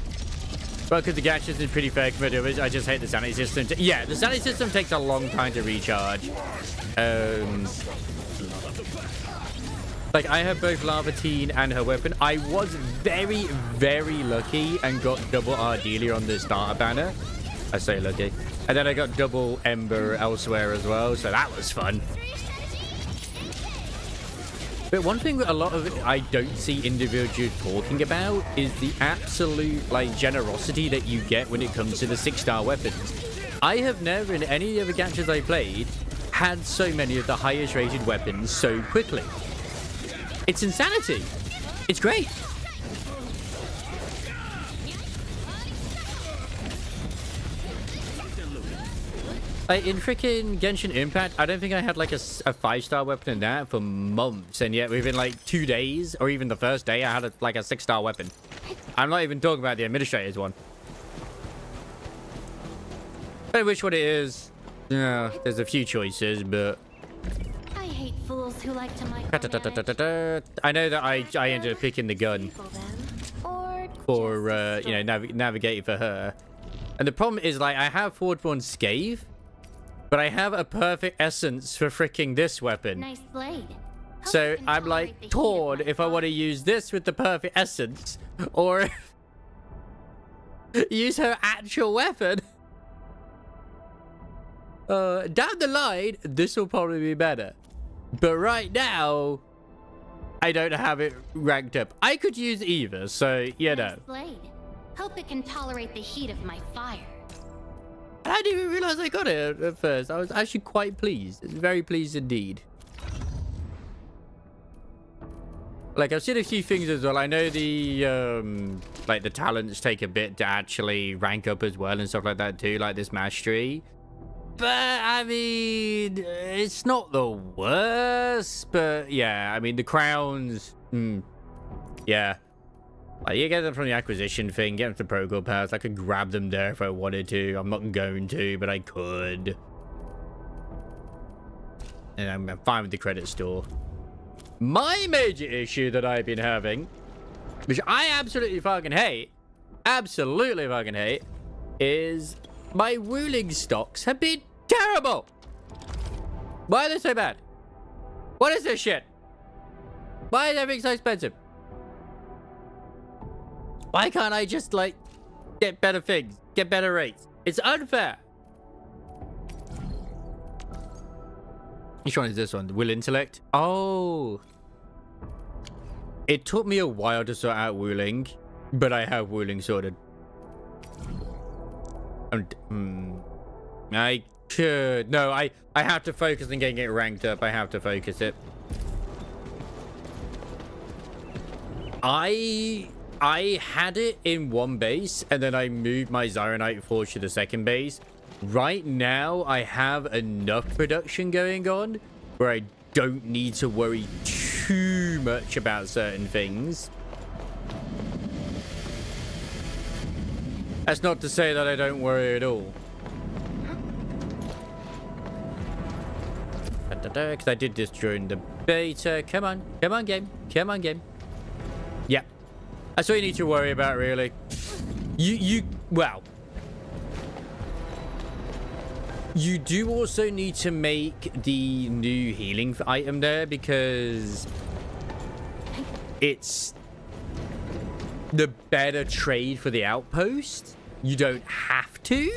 Well, because the gadgets is pretty fair compared to others. I just hate the sanity system. Yeah, the sanity system takes a long time to recharge. Like, I have both Lavateen and her weapon. I was very, very lucky and got double Ardelia on the starter banner. I say lucky. And then I got double Ember elsewhere as well, so that was fun. But one thing that a lot of it I don't see individuals talking about is the absolute, like, generosity that you get when it comes to the 6-star weapons. I have never, in any of the games I played, had so many of the highest rated weapons so quickly. It's insanity. It's great. Like, in freaking Genshin Impact, I don't think I had like a 5-star weapon in that for months, and yet within like 2 days, or even the first day, I had like a 6-star weapon. I'm not even talking about the administrator's one. I which one it is. Yeah, there's a few choices, but I hate fools who like to micromanage. I know that I ended up picking the gun for you know, navigating for her, and the problem is, like, I have Forgeborn Scathe, but I have a perfect essence for freaking this weapon. Nice blade. So I'm like torn if I want to use this with the perfect essence or use her actual weapon. Down the line, this will probably be better. But right now, I don't have it ranked up. I could use either, so, you know. Nice blade. Hope it can tolerate the heat of my fire. I didn't even realize I got it at first. I was actually quite pleased. Very pleased indeed. Like, I've seen a few things as well. I know the, like, the talents take a bit to actually rank up as well and stuff like that too, like this mastery. But, I mean, it's not the worst, but yeah, I mean, the crowns, yeah. Like, you get them from the acquisition thing, get them from the Protocol Pass. I could grab them there if I wanted to. I'm not going to, but I could. And I'm fine with the credit store. My major issue that I've been having, which I absolutely fucking hate, is my Wuling stocks have been terrible. Why are they so bad? What is this shit? Why is everything so expensive? Why can't I just, like, get better things? Get better rates? It's unfair. Which one is this one? Will Intellect? Oh. It took me a while to sort out Wuling, but I have Wuling sorted. I could... No, I have to focus on getting it ranked up. I have to focus it. I had it in one base, and then I moved my Zyronite Forge to the second base. Right now, I have enough production going on where I don't need to worry too much about certain things. That's not to say that I don't worry at all. Because I did this during the beta. Come on. Come on, game. Come on, game. Yep. That's all you need to worry about, really. Well, you do also need to make the new healing item there, because it's the better trade for the outpost. You don't have to,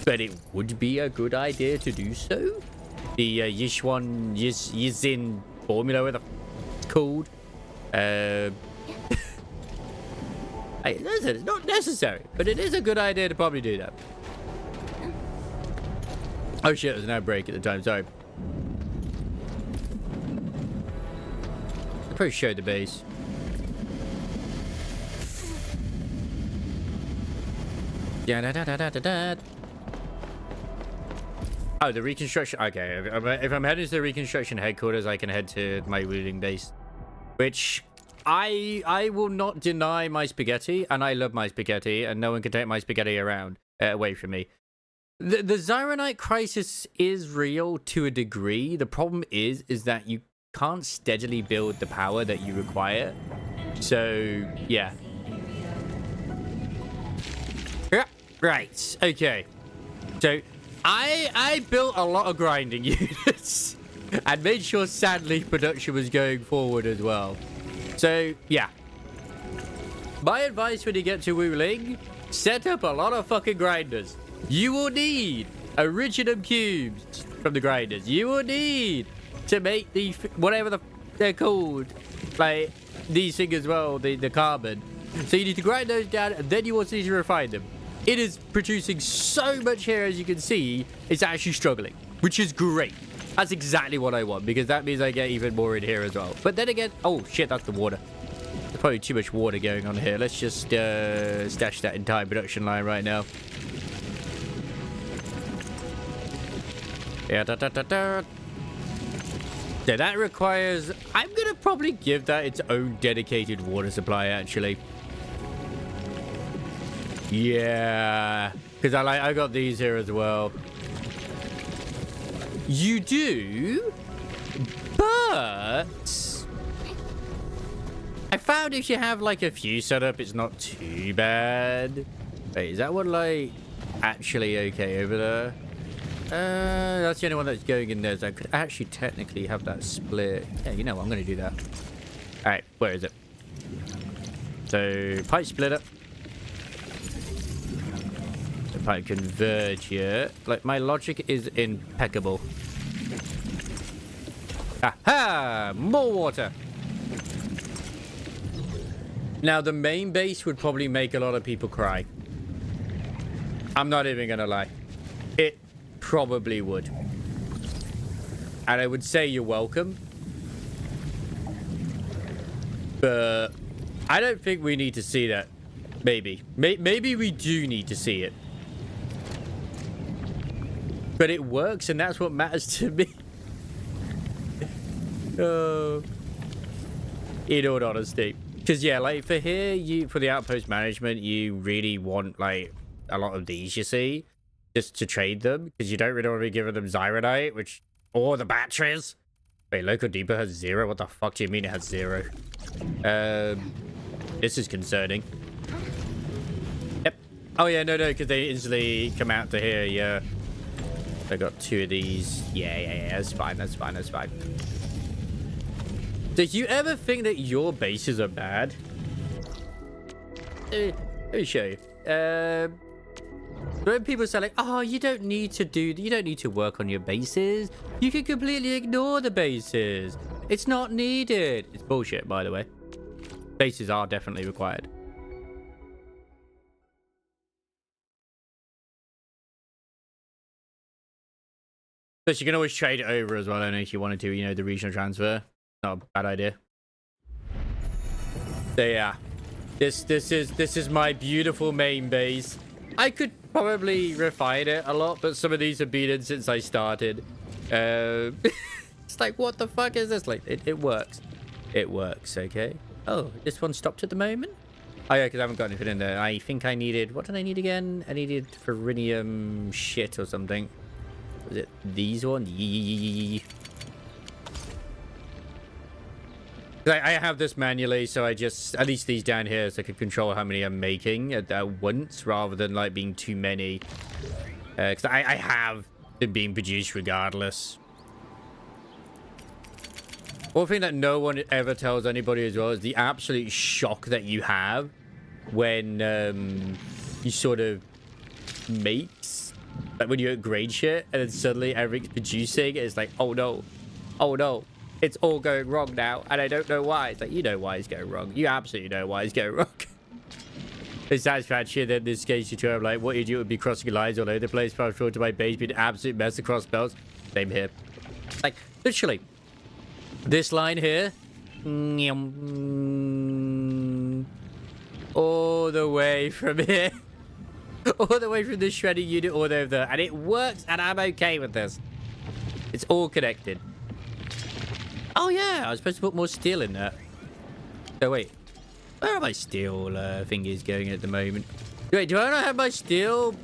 but it would be a good idea to do so. The Yizin formula, whatever it's called. Listen, it's not necessary, but it is a good idea to probably do that. Oh shit, there's an outbreak at the time, sorry. probably show the base. Oh, the reconstruction. Okay, if I'm heading to the reconstruction headquarters, I can head to my wheeling base, which I will not deny my spaghetti, and I love my spaghetti, and no one can take my spaghetti away from me. The Zyronite crisis is real to a degree. The problem is that you can't steadily build the power that you require. So yeah. Yeah. Right. Okay. So I built a lot of grinding units and made sure sand leaf production was going forward as well. So yeah. My advice when you get to Wuling, set up a lot of fucking grinders. You will need Iridium cubes from the grinders. You will need to make the whatever they're called, like these things as well, the carbon. So you need to grind those down, and then you also need to refine them. It is producing so much here, as you can see. It's actually struggling, which is great. That's exactly what I want, because that means I get even more in here as well. But then again, oh shit, that's the water. There's probably too much water going on here. Let's just stash that entire production line right now. Yeah, so that requires... I'm going to probably give that its own dedicated water supply, actually. Yeah. Because I got these here as well. You do? But... I found if you have, like, a few set up, it's not too bad. Wait, is that one, like, actually okay over there? That's the only one that's going in there. So I could actually technically have that split. Yeah, you know what? I'm going to do that. All right, where is it? So, pipe splitter. The pipe converge here. Like, my logic is impeccable. Aha! More water! Now, the main base would probably make a lot of people cry. I'm not even going to lie. It probably would. And I would say you're welcome. But I don't think we need to see that. Maybe. Maybe we do need to see it. But it works, and that's what matters to me. In all honesty. Because, yeah, like, for here, for the outpost management, you really want, like, a lot of these, you see? Just to trade them, because you don't really want to be giving them Zyronite, or the batteries. Wait, local depot has 0? What the fuck do you mean it has 0? This is concerning. Yep. Oh, yeah, no, because they instantly come out to here, yeah. I got 2 of these. Yeah, that's fine. Did you ever think that your bases are bad? Let me show you. When people say like, oh, you don't need to work on your bases. You can completely ignore the bases. It's not needed. It's bullshit, by the way. Bases are definitely required. Plus, you can always trade it over as well. I don't know if you wanted to, you know, the regional transfer. Not a bad idea. So yeah, this is my beautiful main base. I could probably refine it a lot, but some of these have been in since I started. It's like, what the fuck is this? Like, it works. It works, okay. Oh, this one stopped at the moment? Oh yeah, because I haven't got anything in there. I think I needed... What did I need again? I needed ferrinium shit or something. Was it these ones? I have this manually, so I just... At least these down here, so I can control how many I'm making at once, rather than, like, being too many. Because I have them being produced regardless. One thing that no one ever tells anybody as well is the absolute shock that you have when you sort of make... Like, when you upgrade shit, and then suddenly everything's producing, it's like, oh no. Oh no. It's all going wrong now, and I don't know why. It's like, you know why it's going wrong. You absolutely know why it's going wrong. It's satisfaction in this case, you two are like, what idiot would be crossing lines all over the place, fast forward to my base, being an absolute mess across belts. Same here. Like, literally, this line here All the way from here. All the way from the shredding unit all over there. And it works, and I'm okay with this. It's all connected. Oh, yeah. I was supposed to put more steel in there. Oh, wait. Where are my steel thingies going at the moment? Wait, do I not have my steel?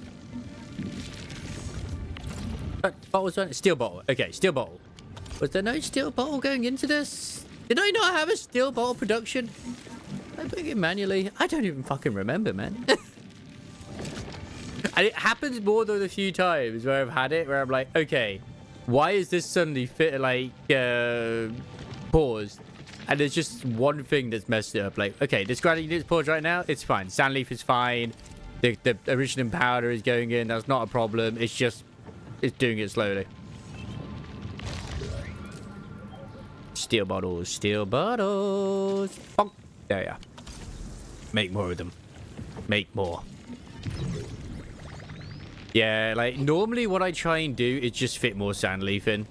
Bottles on steel bottle. Okay, steel bottle. Was there no steel bottle going into this? Did I not have a steel bottle production? I put it manually. I don't even fucking remember, man. And it happens more than a few times where I've had it, where I'm like, okay, why is this suddenly paused? And there's just one thing that's messed it up. Like, okay, this grinding unit's paused right now. It's fine. Sandleaf is fine. The original powder is going in. That's not a problem. It's just, it's doing it slowly. Steel bottles. Steel bottles. Bonk. There you are. Make more of them. Make more. Yeah, like, normally what I try and do is just fit more Sandleaf in.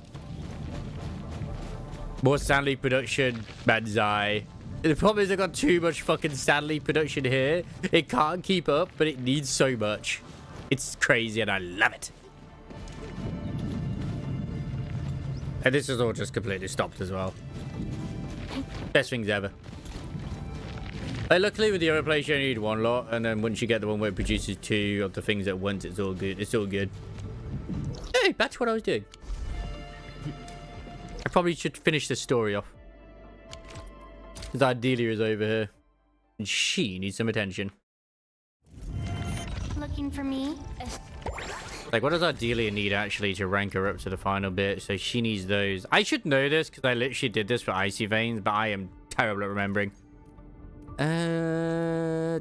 More Sandleaf production, banzai. The problem is I've got too much fucking Sandleaf production here. It can't keep up, but it needs so much. It's crazy and I love it. And this is all just completely stopped as well. Best things ever. Luckily with the other place you only need one lot, and then once you get the one where it produces 2 of the things at once, it's all good. It's all good. Hey, back to what I was doing. I probably should finish this story off. Because Ardelia is over here. And she needs some attention. Looking for me? Like, what does Ardelia need actually to rank her up to the final bit? So she needs those. I should know this because I literally did this for Icy Veins, but I am terrible at remembering. Oh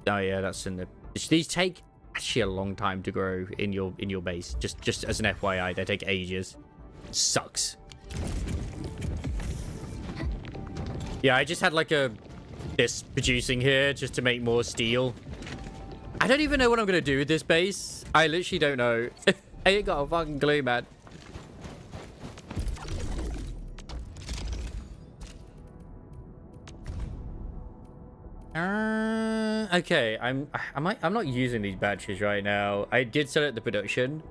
yeah, that's in the. These take actually a long time to grow in your base. Just as an FYI, they take ages. Sucks. Yeah, I just had like this producing here just to make more steel. I don't even know what I'm gonna do with this base. I literally don't know. I ain't got a fucking clue, man. Okay, I'm not using these batches right now. I did sell it the production.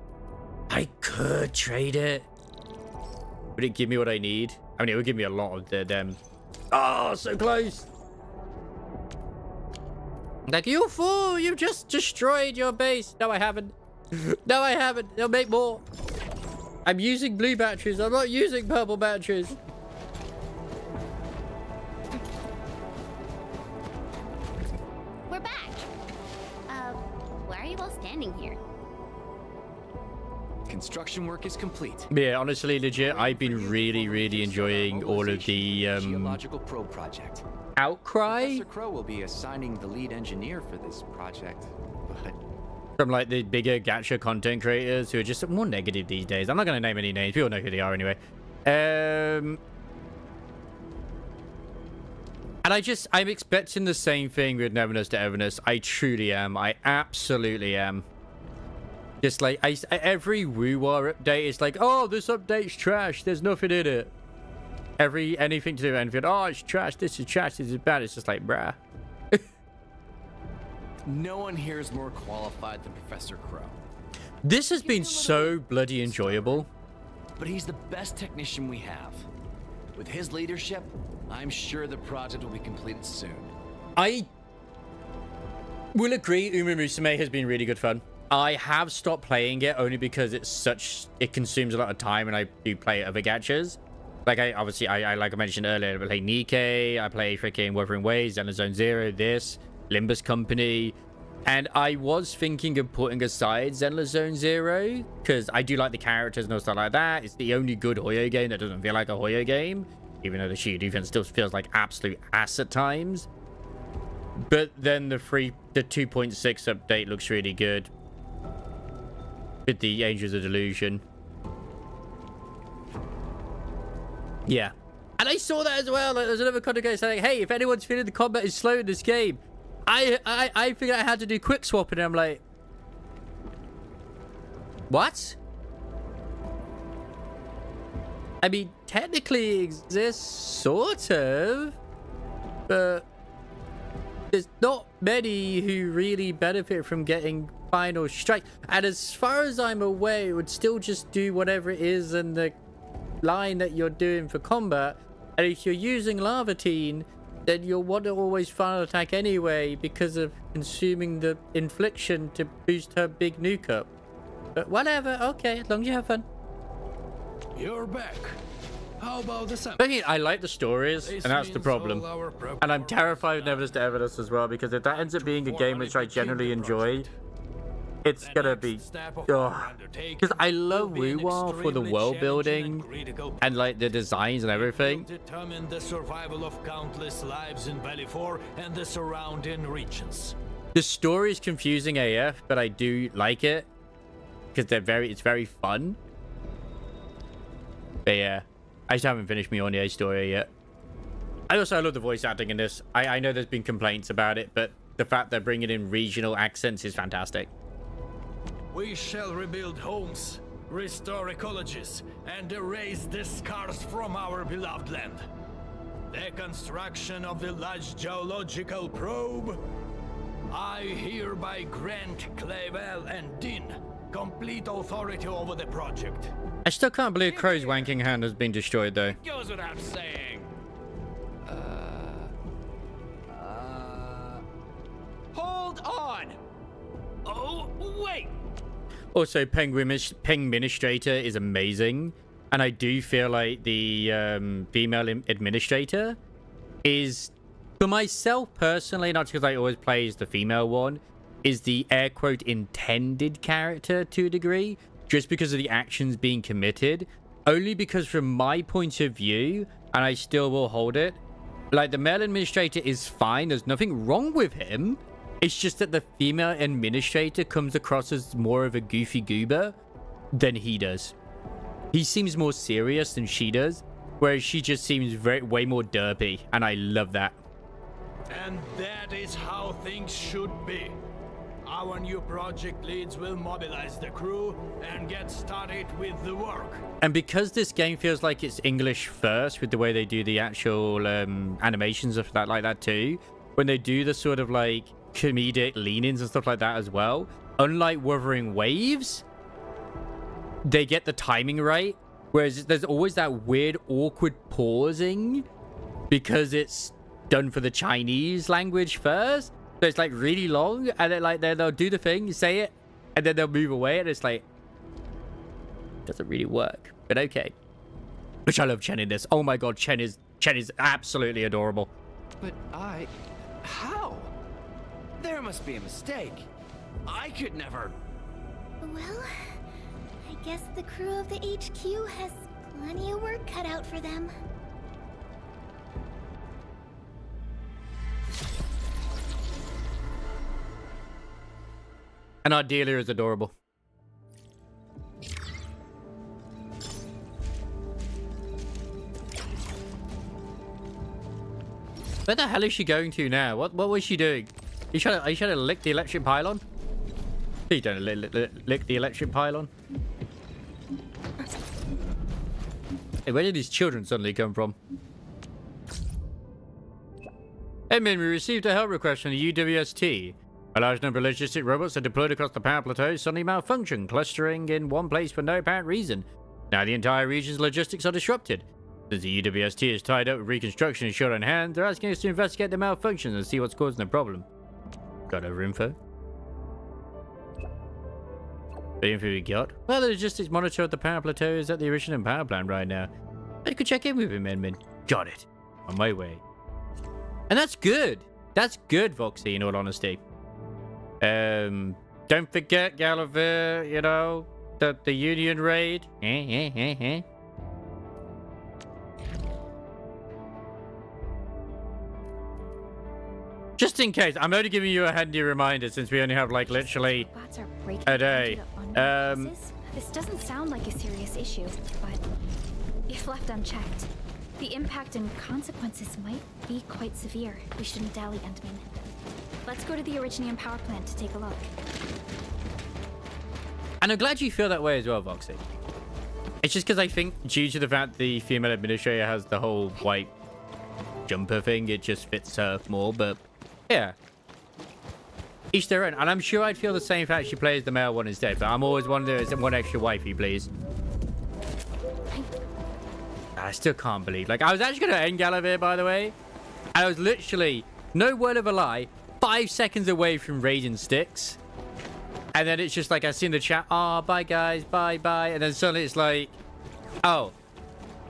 I could trade it. Would it give me what I need? I mean, it would give me a lot of them. Oh, so close. Like, you fool, you've just destroyed your base. No, I haven't. No, I haven't. They'll make more. I'm using blue batteries. I'm not using purple batteries. We're back. Why are you all standing here? Construction work is complete. Yeah, honestly, legit, I've been really enjoying all of the geological probe project. Outcry. Professor Crow will be assigning the lead engineer for this project, but from like the bigger gacha content creators who are just more negative these days. I'm not going to name any names. People know who they are anyway. And I'm expecting the same thing with Neverness to Everness. I truly am. I absolutely am. Just like every Woo War update is like, oh, this update's trash. There's nothing in it. Anything to do with Endfield. Oh, it's trash. This is trash. This is bad. It's just like, bruh. no one here is more qualified than Professor Crow. This has been so bloody enjoyable. But he's the best technician we have. With his leadership, I'm sure the project will be completed soon. I will agree, Uma Musume has been really good fun. I have stopped playing it only because it consumes a lot of time and I do play other gachas. Like I like I mentioned earlier, I play Nikkei, I play freaking Wuthering Waves, Zone Zero, this, Limbus Company. And I was thinking of putting aside Zenless Zone Zero because I do like the characters and stuff like that. It's the only good Hoyo game that doesn't feel like a Hoyo game, even though the Shield defense still feels like absolute ass at times. But then the 2.6 update looks really good with the Angels of Delusion. Yeah. And I saw that as well. Like, there's another content guy saying, hey, if anyone's feeling the combat is slow in this game, I figured I had to do quick swap, and I'm like, what? I mean, technically exists, sort of, but there's not many who really benefit from getting final strike. And as far as I'm aware, it would still just do whatever it is in the line that you're doing for combat. And if you're using Lavatine, then you'll want to always final attack anyway because of consuming the infliction to boost her big nuke up. But whatever, okay, as long as you have fun. You're back. How about the sample? But yeah, I like the stories, and that's the problem. And I'm terrified of Neverest to Evidence as well, because if that ends up being a game which I generally enjoy, it's gonna be... Because I love Wuwa for the world building and like the designs and everything. Determine the survival of countless lives in Valley 4 and the surrounding regions. The story is confusing AF, but I do like it because it's very fun. But yeah, I just haven't finished Mjolnir's story yet. I love the voice acting in this. I know there's been complaints about it, but the fact they're bringing in regional accents is fantastic. We shall rebuild homes, restore ecologies, and erase the scars from our beloved land. The construction of the large geological probe. I hereby grant Clavel and Din complete authority over the project. I still can't believe Crow's wanking hand has been destroyed, though. Goes without saying. Hold on! Oh, wait! Also, Pengministrator is amazing. And I do feel like the female administrator is, for myself personally, not because I always play as the female one, is the air quote intended character to a degree, just because of the actions being committed. Only because from my point of view, and I still will hold it, like the male administrator is fine, there's nothing wrong with him. It's just that the female administrator comes across as more of a goofy goober than he does. He seems more serious than she does, whereas she just seems way more derpy, and I love that. And that is how things should be. Our new project leads will mobilize the crew and get started with the work. And because this game feels like it's English first with the way they do the actual animations of that like that too, when they do the sort of like comedic leanings and stuff like that as well, unlike Wuthering Waves, they get the timing right, whereas there's always that weird awkward pausing because it's done for the Chinese language first, so it's like really long, and then like they'll do the thing, say it, and then they'll move away, and it's like doesn't really work, but okay. Which I love Chen in this. Oh my god, Chen is absolutely adorable. But how? There must be a mistake. I could never. Well, I guess the crew of the HQ has plenty of work cut out for them. And our dealer is adorable. Where the hell is she going to now? What was she doing? Are you trying to lick the electric pylon? Are you trying to lick the electric pylon? Hey, where did these children suddenly come from? Admin, we received a help request from the UWST. A large number of logistic robots are deployed across the power plateau suddenly malfunction, clustering in one place for no apparent reason. Now the entire region's logistics are disrupted. Since the UWST is tied up with reconstruction and short on hand, they're asking us to investigate the malfunction and see what's causing the problem. Got over info? The info we got? Well, the logistics monitor at the power plateau is at the original power plant right now. I could check in with him, Edmund. Got it. On my way. And that's good. That's good, Voxy, in all honesty. Don't forget, Gallivere, you know, the Union raid. Just in case, I'm only giving you a handy reminder since we only have like literally a day. This doesn't sound like a serious issue, but if left unchecked, the impact and consequences might be quite severe. We shouldn't dally, Endman. Let's go to the Originium power plant to take a look. And I'm glad you feel that way as well, Voxy. It's just because I think due to the fact the female administrator has the whole white jumper thing, it just fits her more. But yeah, each their own. And I'm sure I'd feel the same if I actually plays the male one instead. But I'm always wondering, is it one extra wifey, please? I still can't believe. Like, I was actually going to end Gallivere, by the way. I was literally, no word of a lie, 5 seconds away from raiding Styx. And then it's just like, I see in the chat, oh, bye, guys, bye, bye. And then suddenly it's like, oh,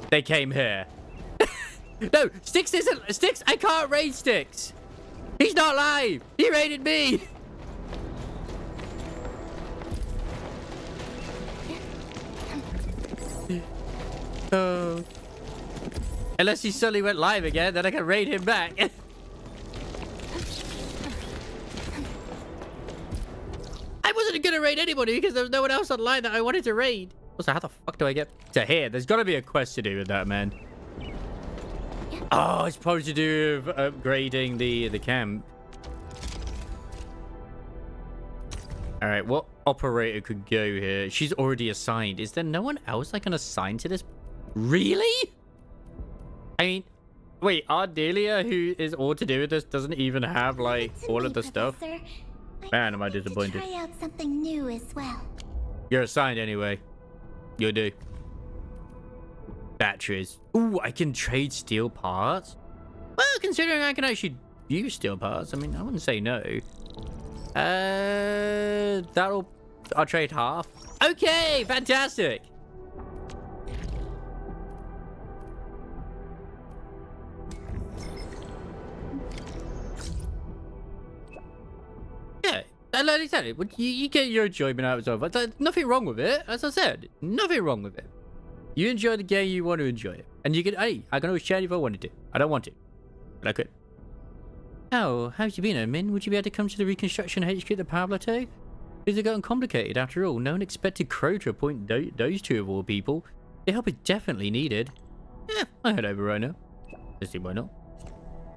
they came here. No, Styx isn't, Styx, I can't raid Styx. He's not live. He raided me. Oh. Unless he suddenly went live again, then I can raid him back. I wasn't gonna raid anybody because there was no one else online that I wanted to raid. Also, how the fuck do I get to here? There's gotta be a quest to do with that, man. Oh, it's probably to do with upgrading the camp. All right, what operator could go here? She's already assigned. Is there no one else I can assign to this? Really? I mean, wait, Ardelia, who is all to do with this, doesn't even have like all of the stuff. Man, am I disappointed. Try out something new as well. You're assigned anyway. You'll do. Batteries. Ooh, I can trade steel parts. Well, considering I can actually use steel parts, I mean, I wouldn't say no. I'll trade half. Okay, fantastic. Yeah, like I said, you get your enjoyment out of it. There's nothing wrong with it. As I said, nothing wrong with it. You enjoy the game, you want to enjoy it. And you can, hey, I can always share it if I wanted to. I don't want to, but I could. Oh, how's you been, Admin? Would you be able to come to the reconstruction HQ at the Power Plateau? Is it gotten complicated after all? No one expected Crow to appoint those two of all people. Their help is definitely needed. Yeah, I'll head over right now. Let's see why not.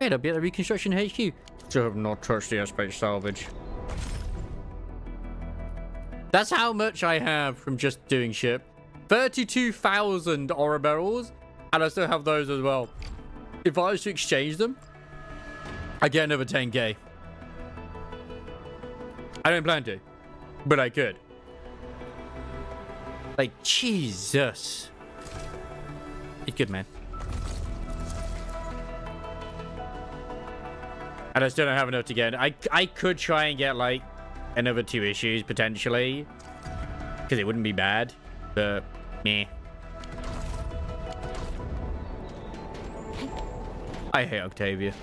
Hey, I'll be at the reconstruction HQ. Still have not touched the aspect salvage. That's how much I have from just doing ship. 32,000 ore barrels, and I still have those as well. If I was to exchange them, I get another 10k. I don't plan to, but I could. Like, Jesus. It's good, man. And I still don't have enough to get. I could try and get, like, another 2 issues, potentially. Because it wouldn't be bad. But, meh. I hate Octavia.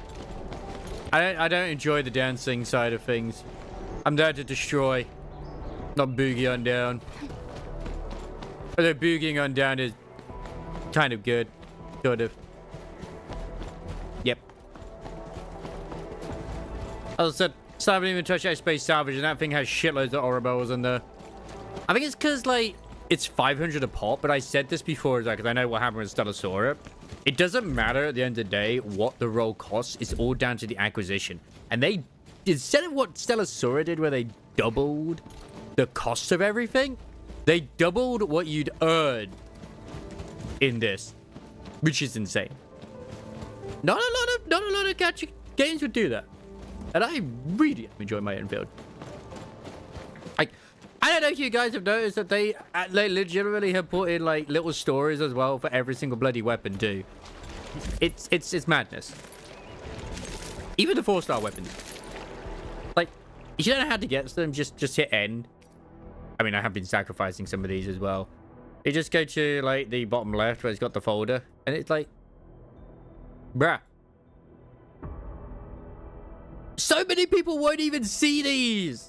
I don't enjoy the dancing side of things. I'm there to destroy, not boogie on down. Although boogieing on down is kind of good, sort of. Yep. As I said, still haven't even touched Space Salvage, and that thing has shitloads of Oribels in there. I think it's because, like, it's 500 a pop, but I said this before, because I know what happened with Stellasaura. It doesn't matter at the end of the day what the role costs. It's all down to the acquisition. And they, instead of what Stellasaura did, where they doubled the cost of everything, they doubled what you'd earn in this, which is insane. Not a lot of gacha games would do that, and I really enjoy my Endfield. I don't know if you guys have noticed that they legitimately have put in like little stories as well for every single bloody weapon too. It's madness. Even the 4-star weapons. Like, if you don't know how to get them, just hit N. I mean, I have been sacrificing some of these as well. You just go to like the bottom left where it's got the folder, and it's like, bruh. So many people won't even see these.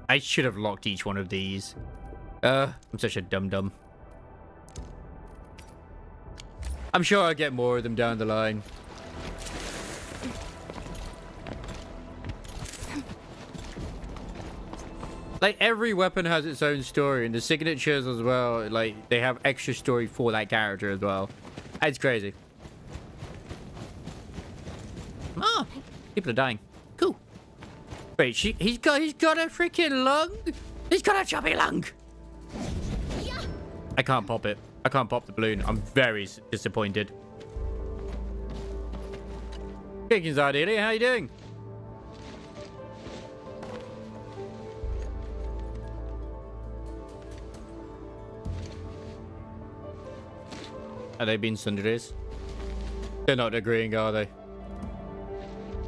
I should have locked each one of these. I'm such a dum-dum. I'm sure I'll get more of them down the line. Like, every weapon has its own story, and the signatures as well, like, they have extra story for that character as well. It's crazy. Ah, people are dying. Cool. Wait, he's got a freaking lung? He's got a chubby lung! I can't pop it. I can't pop the balloon. I'm very disappointed. Greetings, Ideally. How you doing? Are they being sundays? They're not agreeing, are they?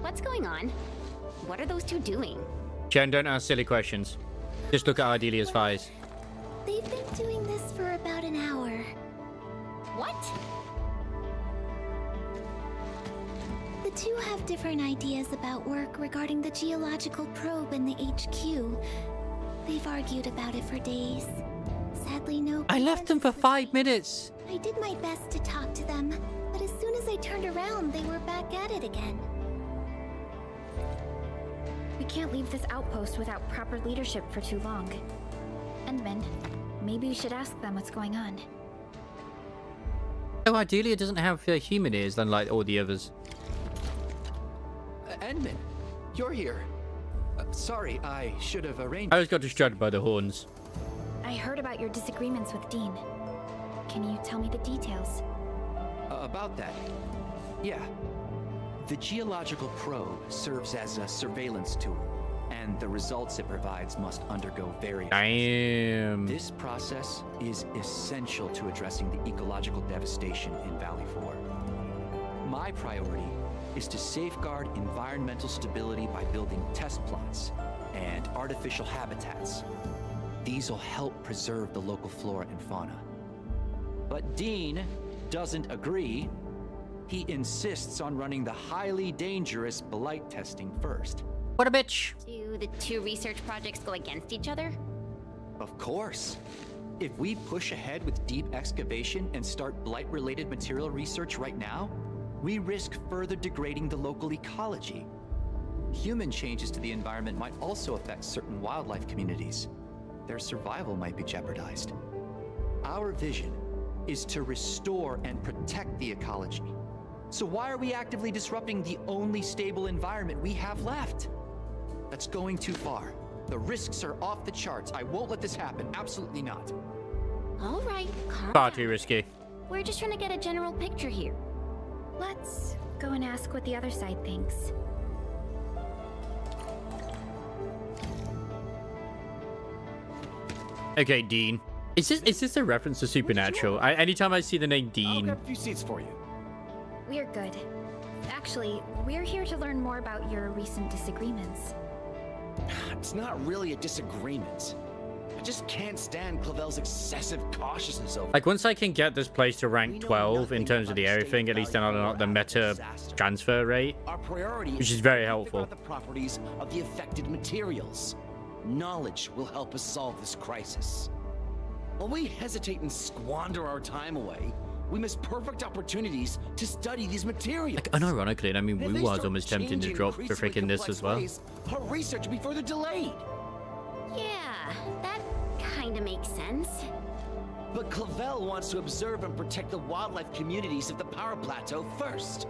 What's going on? What are those two doing? Jen, don't ask silly questions. Just look at Ardelia's thighs. They've been doing this for about an hour. What? The two have different ideas about work regarding the geological probe in the HQ. They've argued about it for days. Sadly, no. I left them for 5 minutes. I did my best to talk to them, but as soon as I turned around, they were back at it again. We can't leave this outpost without proper leadership for too long. Endman, maybe we should ask them what's going on. Oh, Ardelia doesn't have human ears, unlike all the others. Endman, you're here. Sorry, I should have arranged. I just got distracted by the horns. I heard about your disagreements with Dean. Can you tell me the details? About that? Yeah. The geological probe serves as a surveillance tool, and the results it provides must undergo various. Damn. This process is essential to addressing the ecological devastation in Valley 4. My priority is to safeguard environmental stability by building test plots and artificial habitats. These will help preserve the local flora and fauna. But Dean doesn't agree. He insists on running the highly dangerous blight testing first. What a bitch. Do the two research projects go against each other? Of course. If we push ahead with deep excavation and start blight-related material research right now, we risk further degrading the local ecology. Human changes to the environment might also affect certain wildlife communities. Their survival might be jeopardized. Our vision is to restore and protect the ecology. So why are we actively disrupting the only stable environment we have left? That's going too far. The risks are off the charts. I won't let this happen. Absolutely not. All right, calm Far down. too risky. We're just trying to get a general picture here. Let's go and ask what the other side thinks. Okay, Dean. Is this a reference to Supernatural? Anytime I see the name Dean. I'll grab a few seats for you. We're good. Actually, we're here to learn more about your recent disagreements. It's not really a disagreement. I just can't stand Clavel's excessive cautiousness over. Like, once I can get this place to rank 12 in terms of the area thing, at least then I'll unlock the meta transfer rate, Our priority which is very helpful. The properties of the affected materials. Knowledge will help us solve this crisis. While we hesitate and squander our time away, we miss perfect opportunities to study these materials. Like, unironically, I mean, And if Wu they was start almost tempting to changing drop for increasingly freaking this complex as well. ways, our research will be further delayed. Yeah, that kind of makes sense. But Clavel wants to observe and protect the wildlife communities of the Power Plateau first.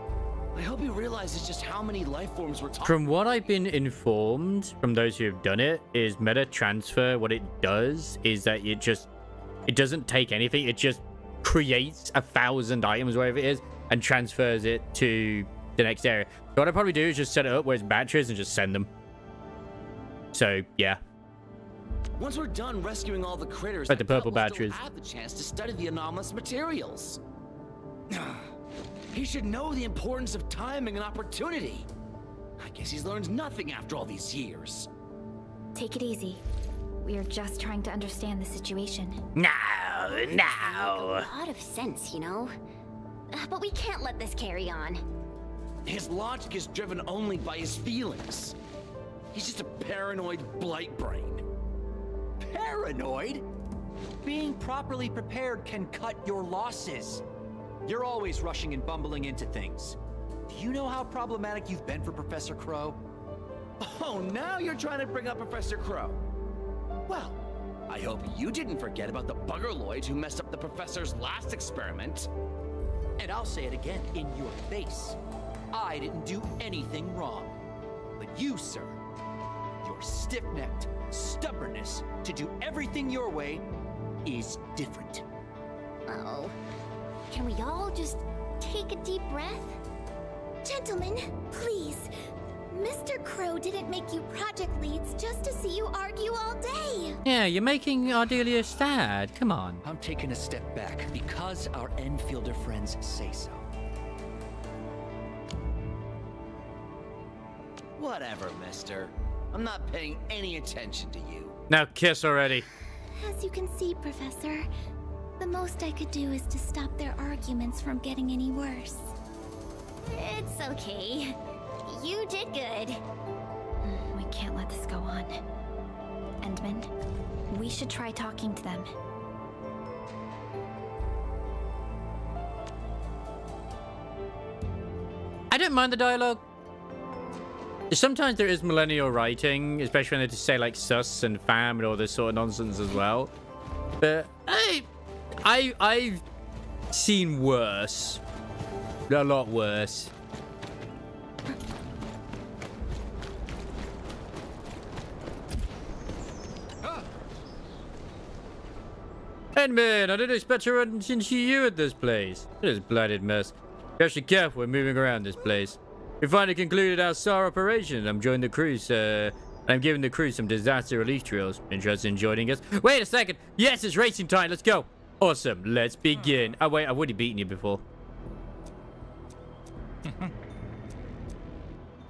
I hope he realizes just how many life forms we're talking From what I've been informed from those who have done it, is meta transfer, what it does is that it doesn't take anything. It just creates 1,000 items, whatever it is, and transfers it to the next area. So what I'd probably do is just set it up where it's batteries and just send them. So, yeah. Once we're done rescuing all the critters, Like the I doubt purple we'll batteries. still have the chance to study the anomalous materials. He should know the importance of timing and opportunity. I guess he's learned nothing after all these years. Take it easy. We are just trying to understand the situation. No. A lot of sense, you know? But we can't let this carry on. His logic is driven only by his feelings. He's just a paranoid blight brain. Paranoid? Being properly prepared can cut your losses. You're always rushing and bumbling into things. Do you know how problematic you've been for Professor Crow? Oh, now you're trying to bring up Professor Crow. Well, I hope you didn't forget about the buggerloid who messed up the professor's last experiment. And I'll say it again in your face. I didn't do anything wrong. But you, sir, your stiff-necked stubbornness to do everything your way is different. Oh, can we all just take a deep breath? Gentlemen, please. Mr. Crow didn't make you project leads just to see you argue all day. Yeah, you're making Ardelia sad. Come on. I'm taking a step back because our Enfielder friends say so. Whatever, mister. I'm not paying any attention to you. Now kiss already. As you can see, Professor, the most I could do is to stop their arguments from getting any worse. It's okay. You did good. We can't let this go on. Endman, we should try talking to them. I don't mind the dialogue. Sometimes there is millennial writing, especially when they just say like sus and fam and all this sort of nonsense as well. But I've seen worse. A lot worse. Endman, I didn't expect to run into you at this place. It is a bloody mess. You have to be careful when moving around this place. We finally concluded our SAR operation. I'm joining the crew, I'm giving the crew some disaster relief drills. Interested in joining us? Wait a second. Yes, it's racing time. Let's go. Awesome. Let's begin. Oh, wait. I've already beaten you before.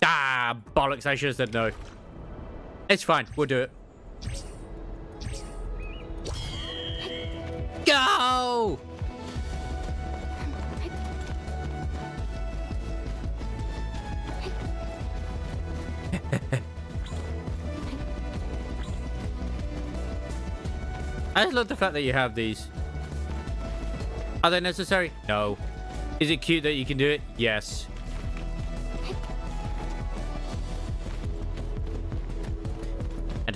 Ah, bollocks. I should have said no. It's fine. We'll do it. Go! I just love the fact that you have these. Are they necessary? No. Is it cute that you can do it? Yes. It's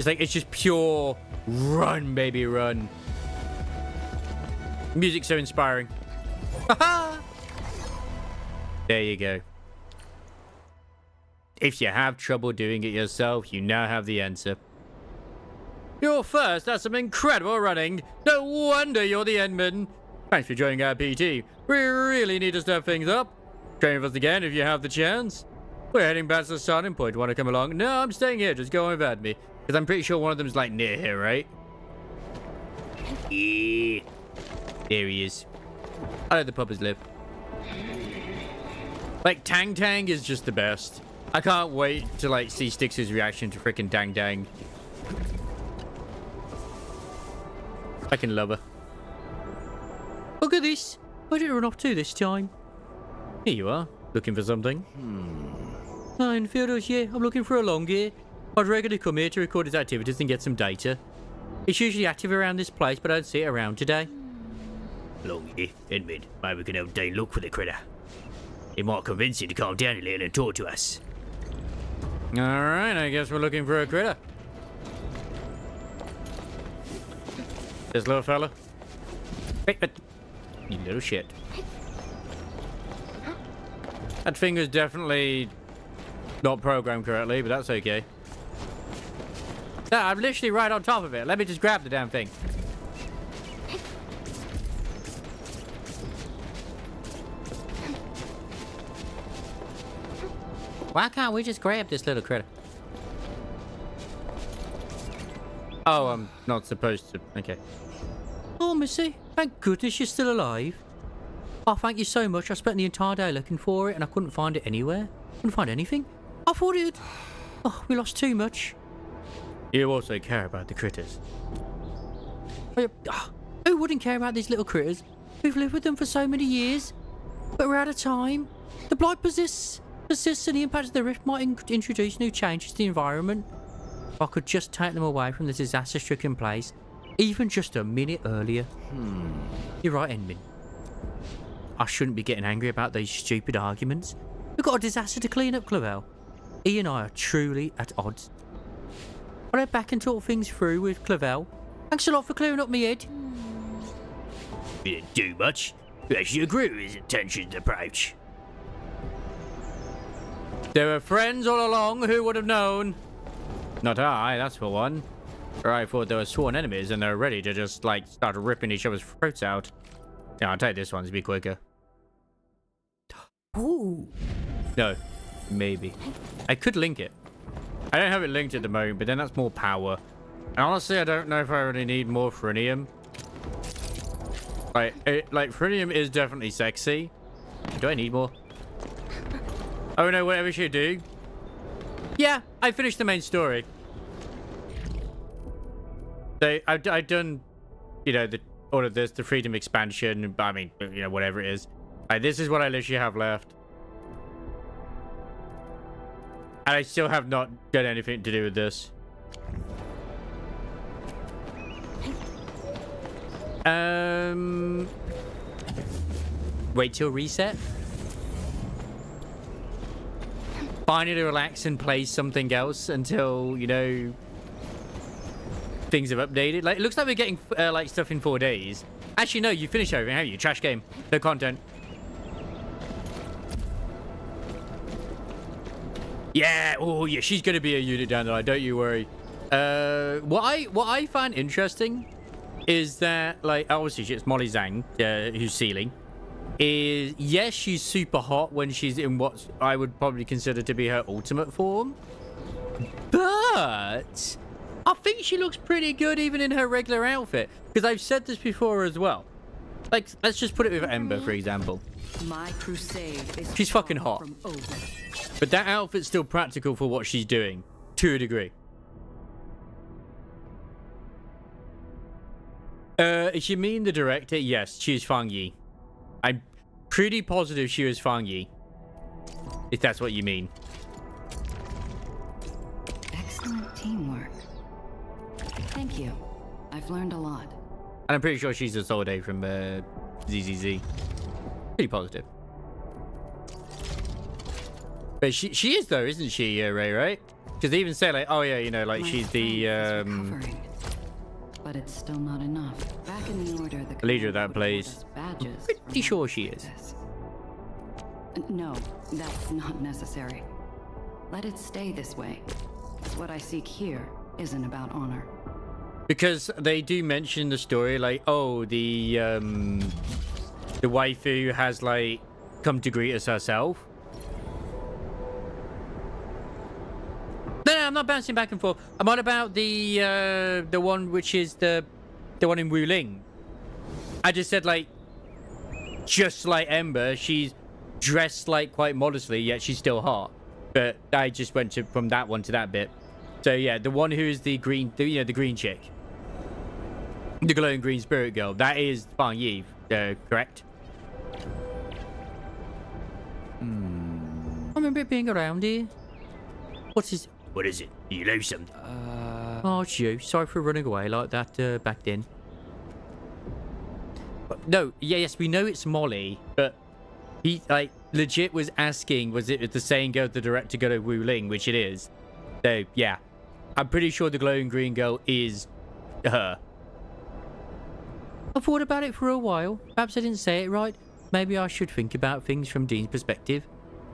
like, it's just pure run, baby, run. Music's so inspiring. There you go. If you have trouble doing it yourself, you now have the answer. You're first. That's some incredible running. No wonder you're the Endman. Thanks for joining our PT. We really need to step things up. Train with us again if you have the chance. We're heading back to the starting point. Want to come along? No, I'm staying here. Just go without me. Because I'm pretty sure one of them's like near here, right? Yeah. There he is. I let the puppets live. Like, Tang Tang is just the best. I can't wait to, like, see Styx's reaction to freaking Dang Dang. I can love her. Look at this. Where did it run off to this time? Here you are. Looking for something? Enfielders, yeah. I'm looking for a long ear. I'd regularly come here to record his activities and get some data. It's usually active around this place, but I don't see it around today. Long ear, Endman. Maybe we can help Dane look for the critter. It might convince him to calm down a little and talk to us. Alright, I guess we're looking for a critter. This little fella. Wait, you little shit. That finger's definitely not programmed correctly, but that's okay. I'm literally right on top of it. Let me just grab the damn thing. Why can't we just grab this little critter? Oh, I'm not supposed to. Okay. Oh, Missy. Thank goodness you're still alive. Oh, thank you so much. I spent the entire day looking for it and I couldn't find it anywhere. Couldn't find anything. I thought it... Oh, we lost too much. You also care about the critters. Oh, who wouldn't care about these little critters? We've lived with them for so many years. But we're out of time. The blight persists and the impact of the rift might introduce new changes to the environment. If I could just take them away from this disaster-stricken place, even just a minute earlier. You're right, Endman. I shouldn't be getting angry about these stupid arguments. We've got a disaster to clean up, Clavel. He and I are truly at odds. I'll head back and talk things through with Clavel. Thanks a lot for clearing up my head. We didn't do much. We actually agree with his intentioned approach. They were friends all along. Who would have known? Not I, that's for one. Or I thought they were sworn enemies and they're ready to just, like, start ripping each other's throats out. Yeah, I'll take this one to be quicker. Ooh. No. Maybe. I could link it. I don't have it linked at the moment, but then that's more power. And honestly, I don't know if I really need more Frinium. Like, Frinium is definitely sexy. Do I need more? Oh no, whatever she do. Yeah, I finished the main story. So I've done, you know, all of this, the Freedom expansion. I mean, you know, whatever it is. This is what I literally have left. And I still have not done anything to do with this. Wait till reset. Finally relax and play something else until, you know, things have updated. Like, it looks like we're getting like stuff in 4 days. Actually, no, you finished everything, haven't you? Trash game. No content. Yeah, oh yeah, she's gonna be a unit down the line, don't you worry. What I find interesting is that, like, obviously it's Molly Zhang, who's Sealing. Is yes, she's super hot when she's in what I would probably consider to be her ultimate form, but I think she looks pretty good even in her regular outfit. Because I've said this before as well. Like, let's just put it with Ember, for example. My crusade is She's fucking hot. But that outfit's still practical for what she's doing, to a degree. If you mean the director, yes, she's Fang Yi. I'm pretty positive she was Fang Yi. If that's what you mean. Excellent teamwork. Thank you. I've learned a lot. And I'm pretty sure she's a Solde from ZZZ. Pretty positive. But she is though, isn't she, Ray, right? Because they even say, like, oh yeah, you know, like, she's the But it's still not enough. Back in the order, the leader of that place. Pretty sure she is. No, that's not necessary. Let it stay this way. What I seek here isn't about honor. Because they do mention the story, like, oh, the waifu has, like, come to greet us herself. No, I'm not bouncing back and forth. I'm on about the one which is the one in Wuling. I just said, like, just like Ember, she's dressed, like, quite modestly, yet she's still hot. But I just went from that one to that bit. So yeah, the one who is the green, the green chick, the glowing green spirit girl, that is Fang Yi, correct? I remember it being around here. What is it? You know something? Oh, it's you. Sorry for running away like that back then. But no, yes, we know it's Molly, but he, like, legit was asking, was it the same girl the director go to Wuling, which it is. So, yeah. I'm pretty sure the glowing green girl is her. I thought about it for a while. Perhaps I didn't say it right. Maybe I should think about things from Dean's perspective.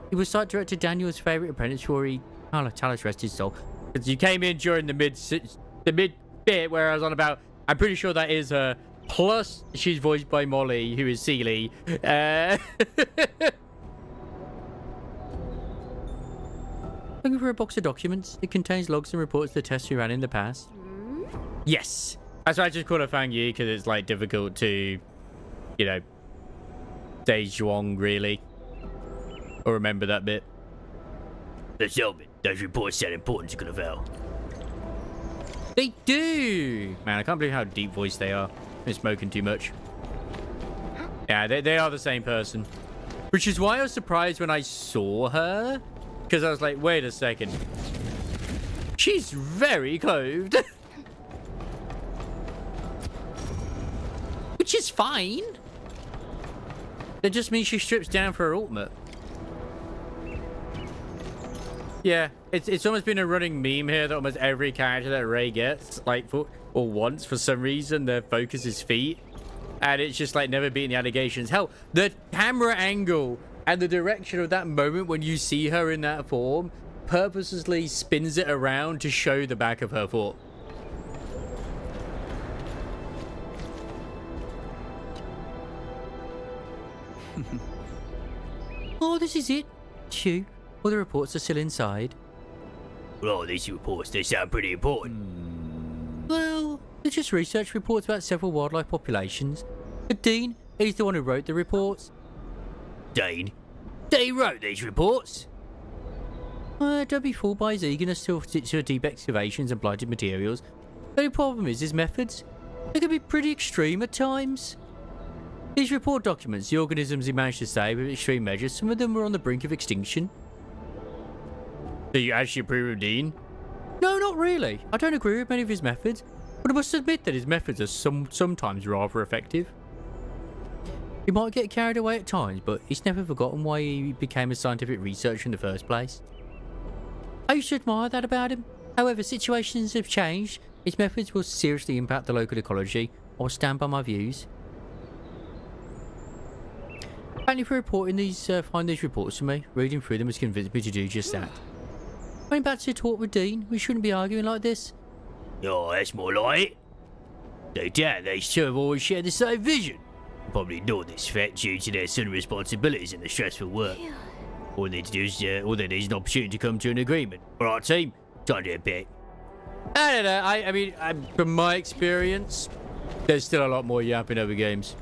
He was site director Daniel's favourite apprentice before he... Oh, Talos rest his soul. Because you came in during the mid bit where I was on about... I'm pretty sure that is her. Plus, she's voiced by Molly, who is Sealy. Looking for a box of documents. It contains logs and reports of the tests we ran in the past. Yes. That's why I just call her Fang Yi, because it's, like, difficult to, you know, say Zhuang, really. Or remember that bit. Let's help it. Those reports sound important to Gravel. They do! Man, I can't believe how deep voiced they are. Been smoking too much. Yeah, they are the same person. Which is why I was surprised when I saw her. Because I was like, wait a second. She's very clothed. Which is fine. That just means she strips down for her ultimate. Yeah, it's almost been a running meme here that almost every character that Ray gets, like, wants, for some reason, their focus is feet. And it's just, like, never beating the allegations. Hell, the camera angle And the direction of that moment when you see her in that form purposely spins it around to show the back of her foot. Oh, this is it. Chew. All the reports are still inside. Well, these reports, they sound pretty important. Well, they're just research reports about several wildlife populations. But Dean, he's the one who wrote the reports. Dean? He wrote these reports? Don't be fooled by his eagerness to deep excavations and blighted materials. The only problem is his methods. They can be pretty extreme at times. These report documents, the organisms he managed to save with extreme measures, some of them were on the brink of extinction. Do you actually approve of Dean? No, not really. I don't agree with many of his methods, but I must admit that his methods are sometimes rather effective. He might get carried away at times, but he's never forgotten why he became a scientific researcher in the first place. I used to admire that about him. However, situations have changed. His methods will seriously impact the local ecology. I will stand by my views. Thank you for reporting these, find these reports to me. Reading through them has convinced me to do just that. Going back to talk with Dean, we shouldn't be arguing like this. Oh, that's more like it. No doubt these two have always shared the same vision. Probably ignored this fact due to their sudden responsibilities and the stressful work. All they need to do is, all they need is an opportunity to come to an agreement. Alright, team, time to bet. I don't know. I mean, from my experience, there's still a lot more yapping over games.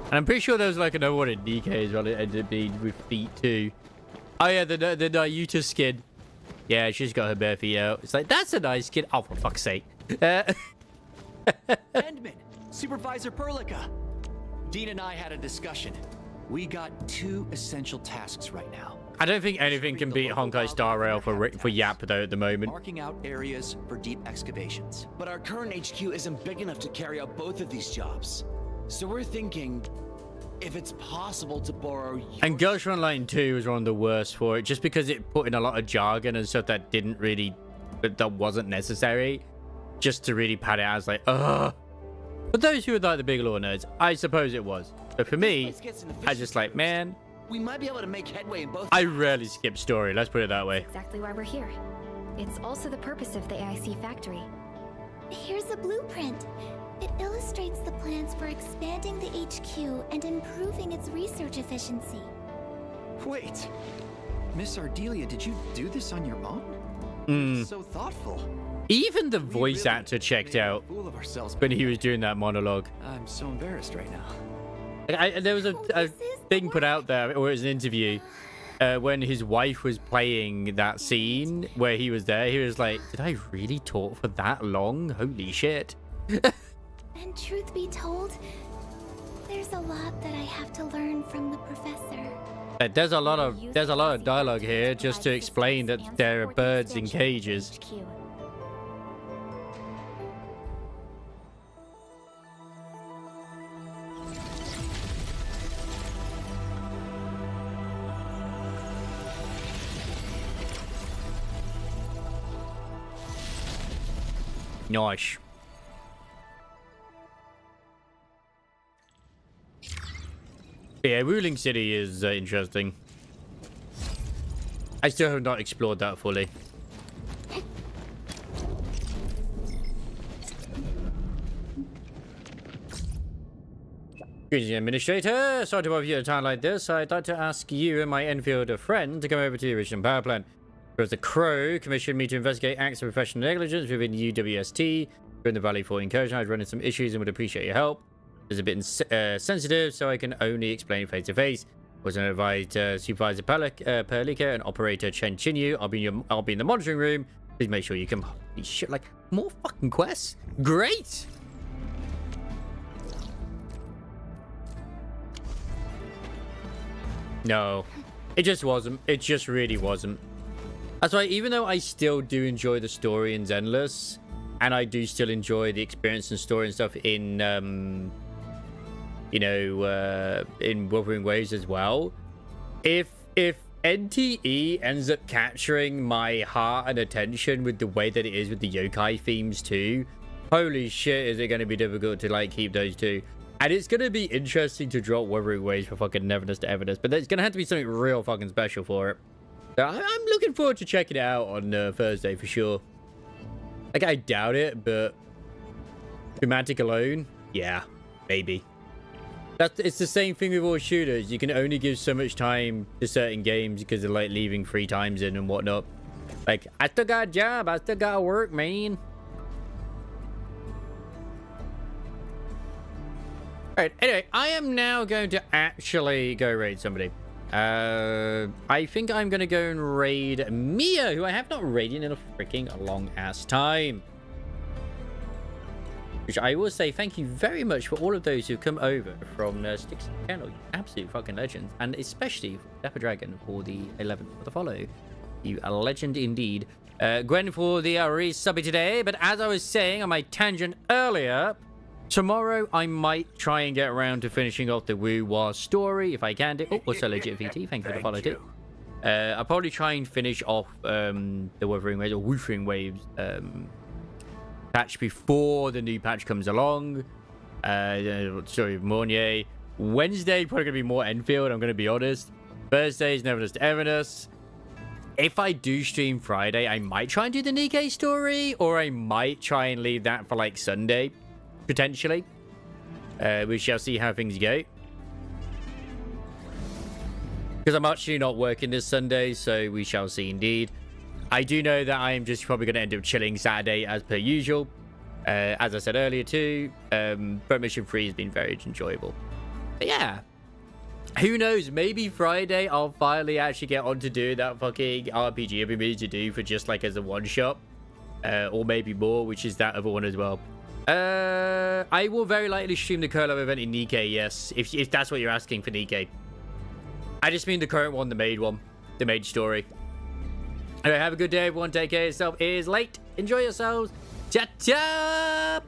And I'm pretty sure there was like another one in DK as well. It ended up being with feet too. Oh yeah, the Nayuta skin. Yeah, she's got her bare feet out. It's like, that's a nice skin. Oh, for fuck's sake. Endman, Supervisor Perlica. Dean and I had a discussion. We got two essential tasks right now. I don't think anything can beat Honkai Star Rail for Yap though at the moment. Marking out areas for deep excavations. But our current HQ isn't big enough to carry out both of these jobs. So we're thinking, if it's possible to borrow your... And Ghost Run Line 2 was one of the worst for it, just because it put in a lot of jargon and stuff that didn't really... that wasn't necessary. Just to really pad it out, I was like, ugh. But those who are like the big lore nerds, I suppose it was. But for me, I just like, man... We might be able to make headway in both... I rarely skip story, let's put it that way. Exactly why we're here. It's also the purpose of the AIC factory. Here's a blueprint. It illustrates the plans for expanding the HQ and improving its research efficiency. Wait, Miss Ardelia, did you do this on your own? So thoughtful. Even the voice actor checked out when he was doing that monologue. I'm so embarrassed right There now. was a thing put out there, or it was an interview, when his wife was playing that scene where he was there. He was like, did I really talk for that long? Holy shit. And truth be told, there's a lot that I have to learn from the professor. There's a lot of dialogue here just to explain that there are birds in cages. Nice. Yeah, Ruling City is interesting. I still have not explored that fully. Greetings, Administrator. Sorry to bother you at a time like this. I'd like to ask you and my Enfield friend to come over to the original power plant. Whereas the Crow commissioned me to investigate acts of professional negligence within UWST during the Valley 4 incursion. I'd run into some issues and would appreciate your help. It's a bit sensitive, so I can only explain face to face. Was an advised Supervisor Perlica and Operator Chen Chinyu. I'll be in the monitoring room. Please make sure you can. Shit, like more fucking quests. Great. No, it just wasn't. It just really wasn't. That's why, even though I still do enjoy the story in Zenless, and I do still enjoy the experience and story and stuff in you know, in Wuthering Waves as well. If NTE ends up capturing my heart and attention with the way that it is with the yokai themes too, holy shit, is it going to be difficult to like keep those two. And it's going to be interesting to drop Wuthering Waves for fucking Neverness to Everness, but there's going to have to be something real fucking special for it. So I'm looking forward to checking it out on Thursday for sure. Like, I doubt it, but thematic alone, yeah, maybe. It's the same thing with all shooters. You can only give so much time to certain games because they're like leaving 3 times in and whatnot. Like, I still got a job. I still got to work, man. Alright, anyway, I am now going to actually go raid somebody. I think I'm going to go and raid Mia, who I have not raided in a freaking long-ass time. Which I will say thank you very much for all of those who've come over from Sticks channel. You absolute fucking legends. And especially Dapper Dragon for the 11th for the follow. You a legend indeed. Gwen for the resubby today. But as I was saying on my tangent earlier, tomorrow I might try and get around to finishing off the Wu War story if I can do. Oh, also legit VT. Thank you for the follow too. I'll probably try and finish off the Wuthering Waves or Woofing Waves patch before the new patch comes along. Sorry, Mornier. Wednesday probably gonna be more Enfield, I'm gonna be honest. Thursday's Neverness to Everness. If I do stream Friday, I might try and do the Nikkei story, or I might try and leave that for like Sunday, potentially. We shall see how things go. Because I'm actually not working this Sunday, so we shall see indeed. I do know that I am just probably going to end up chilling Saturday as per usual. As I said earlier too, Front Mission 3 has been very enjoyable. But yeah, who knows? Maybe Friday I'll finally actually get on to do that fucking RPG I've been meaning to do for just like as a one-shot. Or maybe more, which is that other one as well. I will very likely stream the Curlo event in Nikkei, yes. If that's what you're asking for Nikkei. I just mean the current one, the maid story. Anyway, have a good day, everyone. Take care of yourself. It is late. Enjoy yourselves. Cha-cha!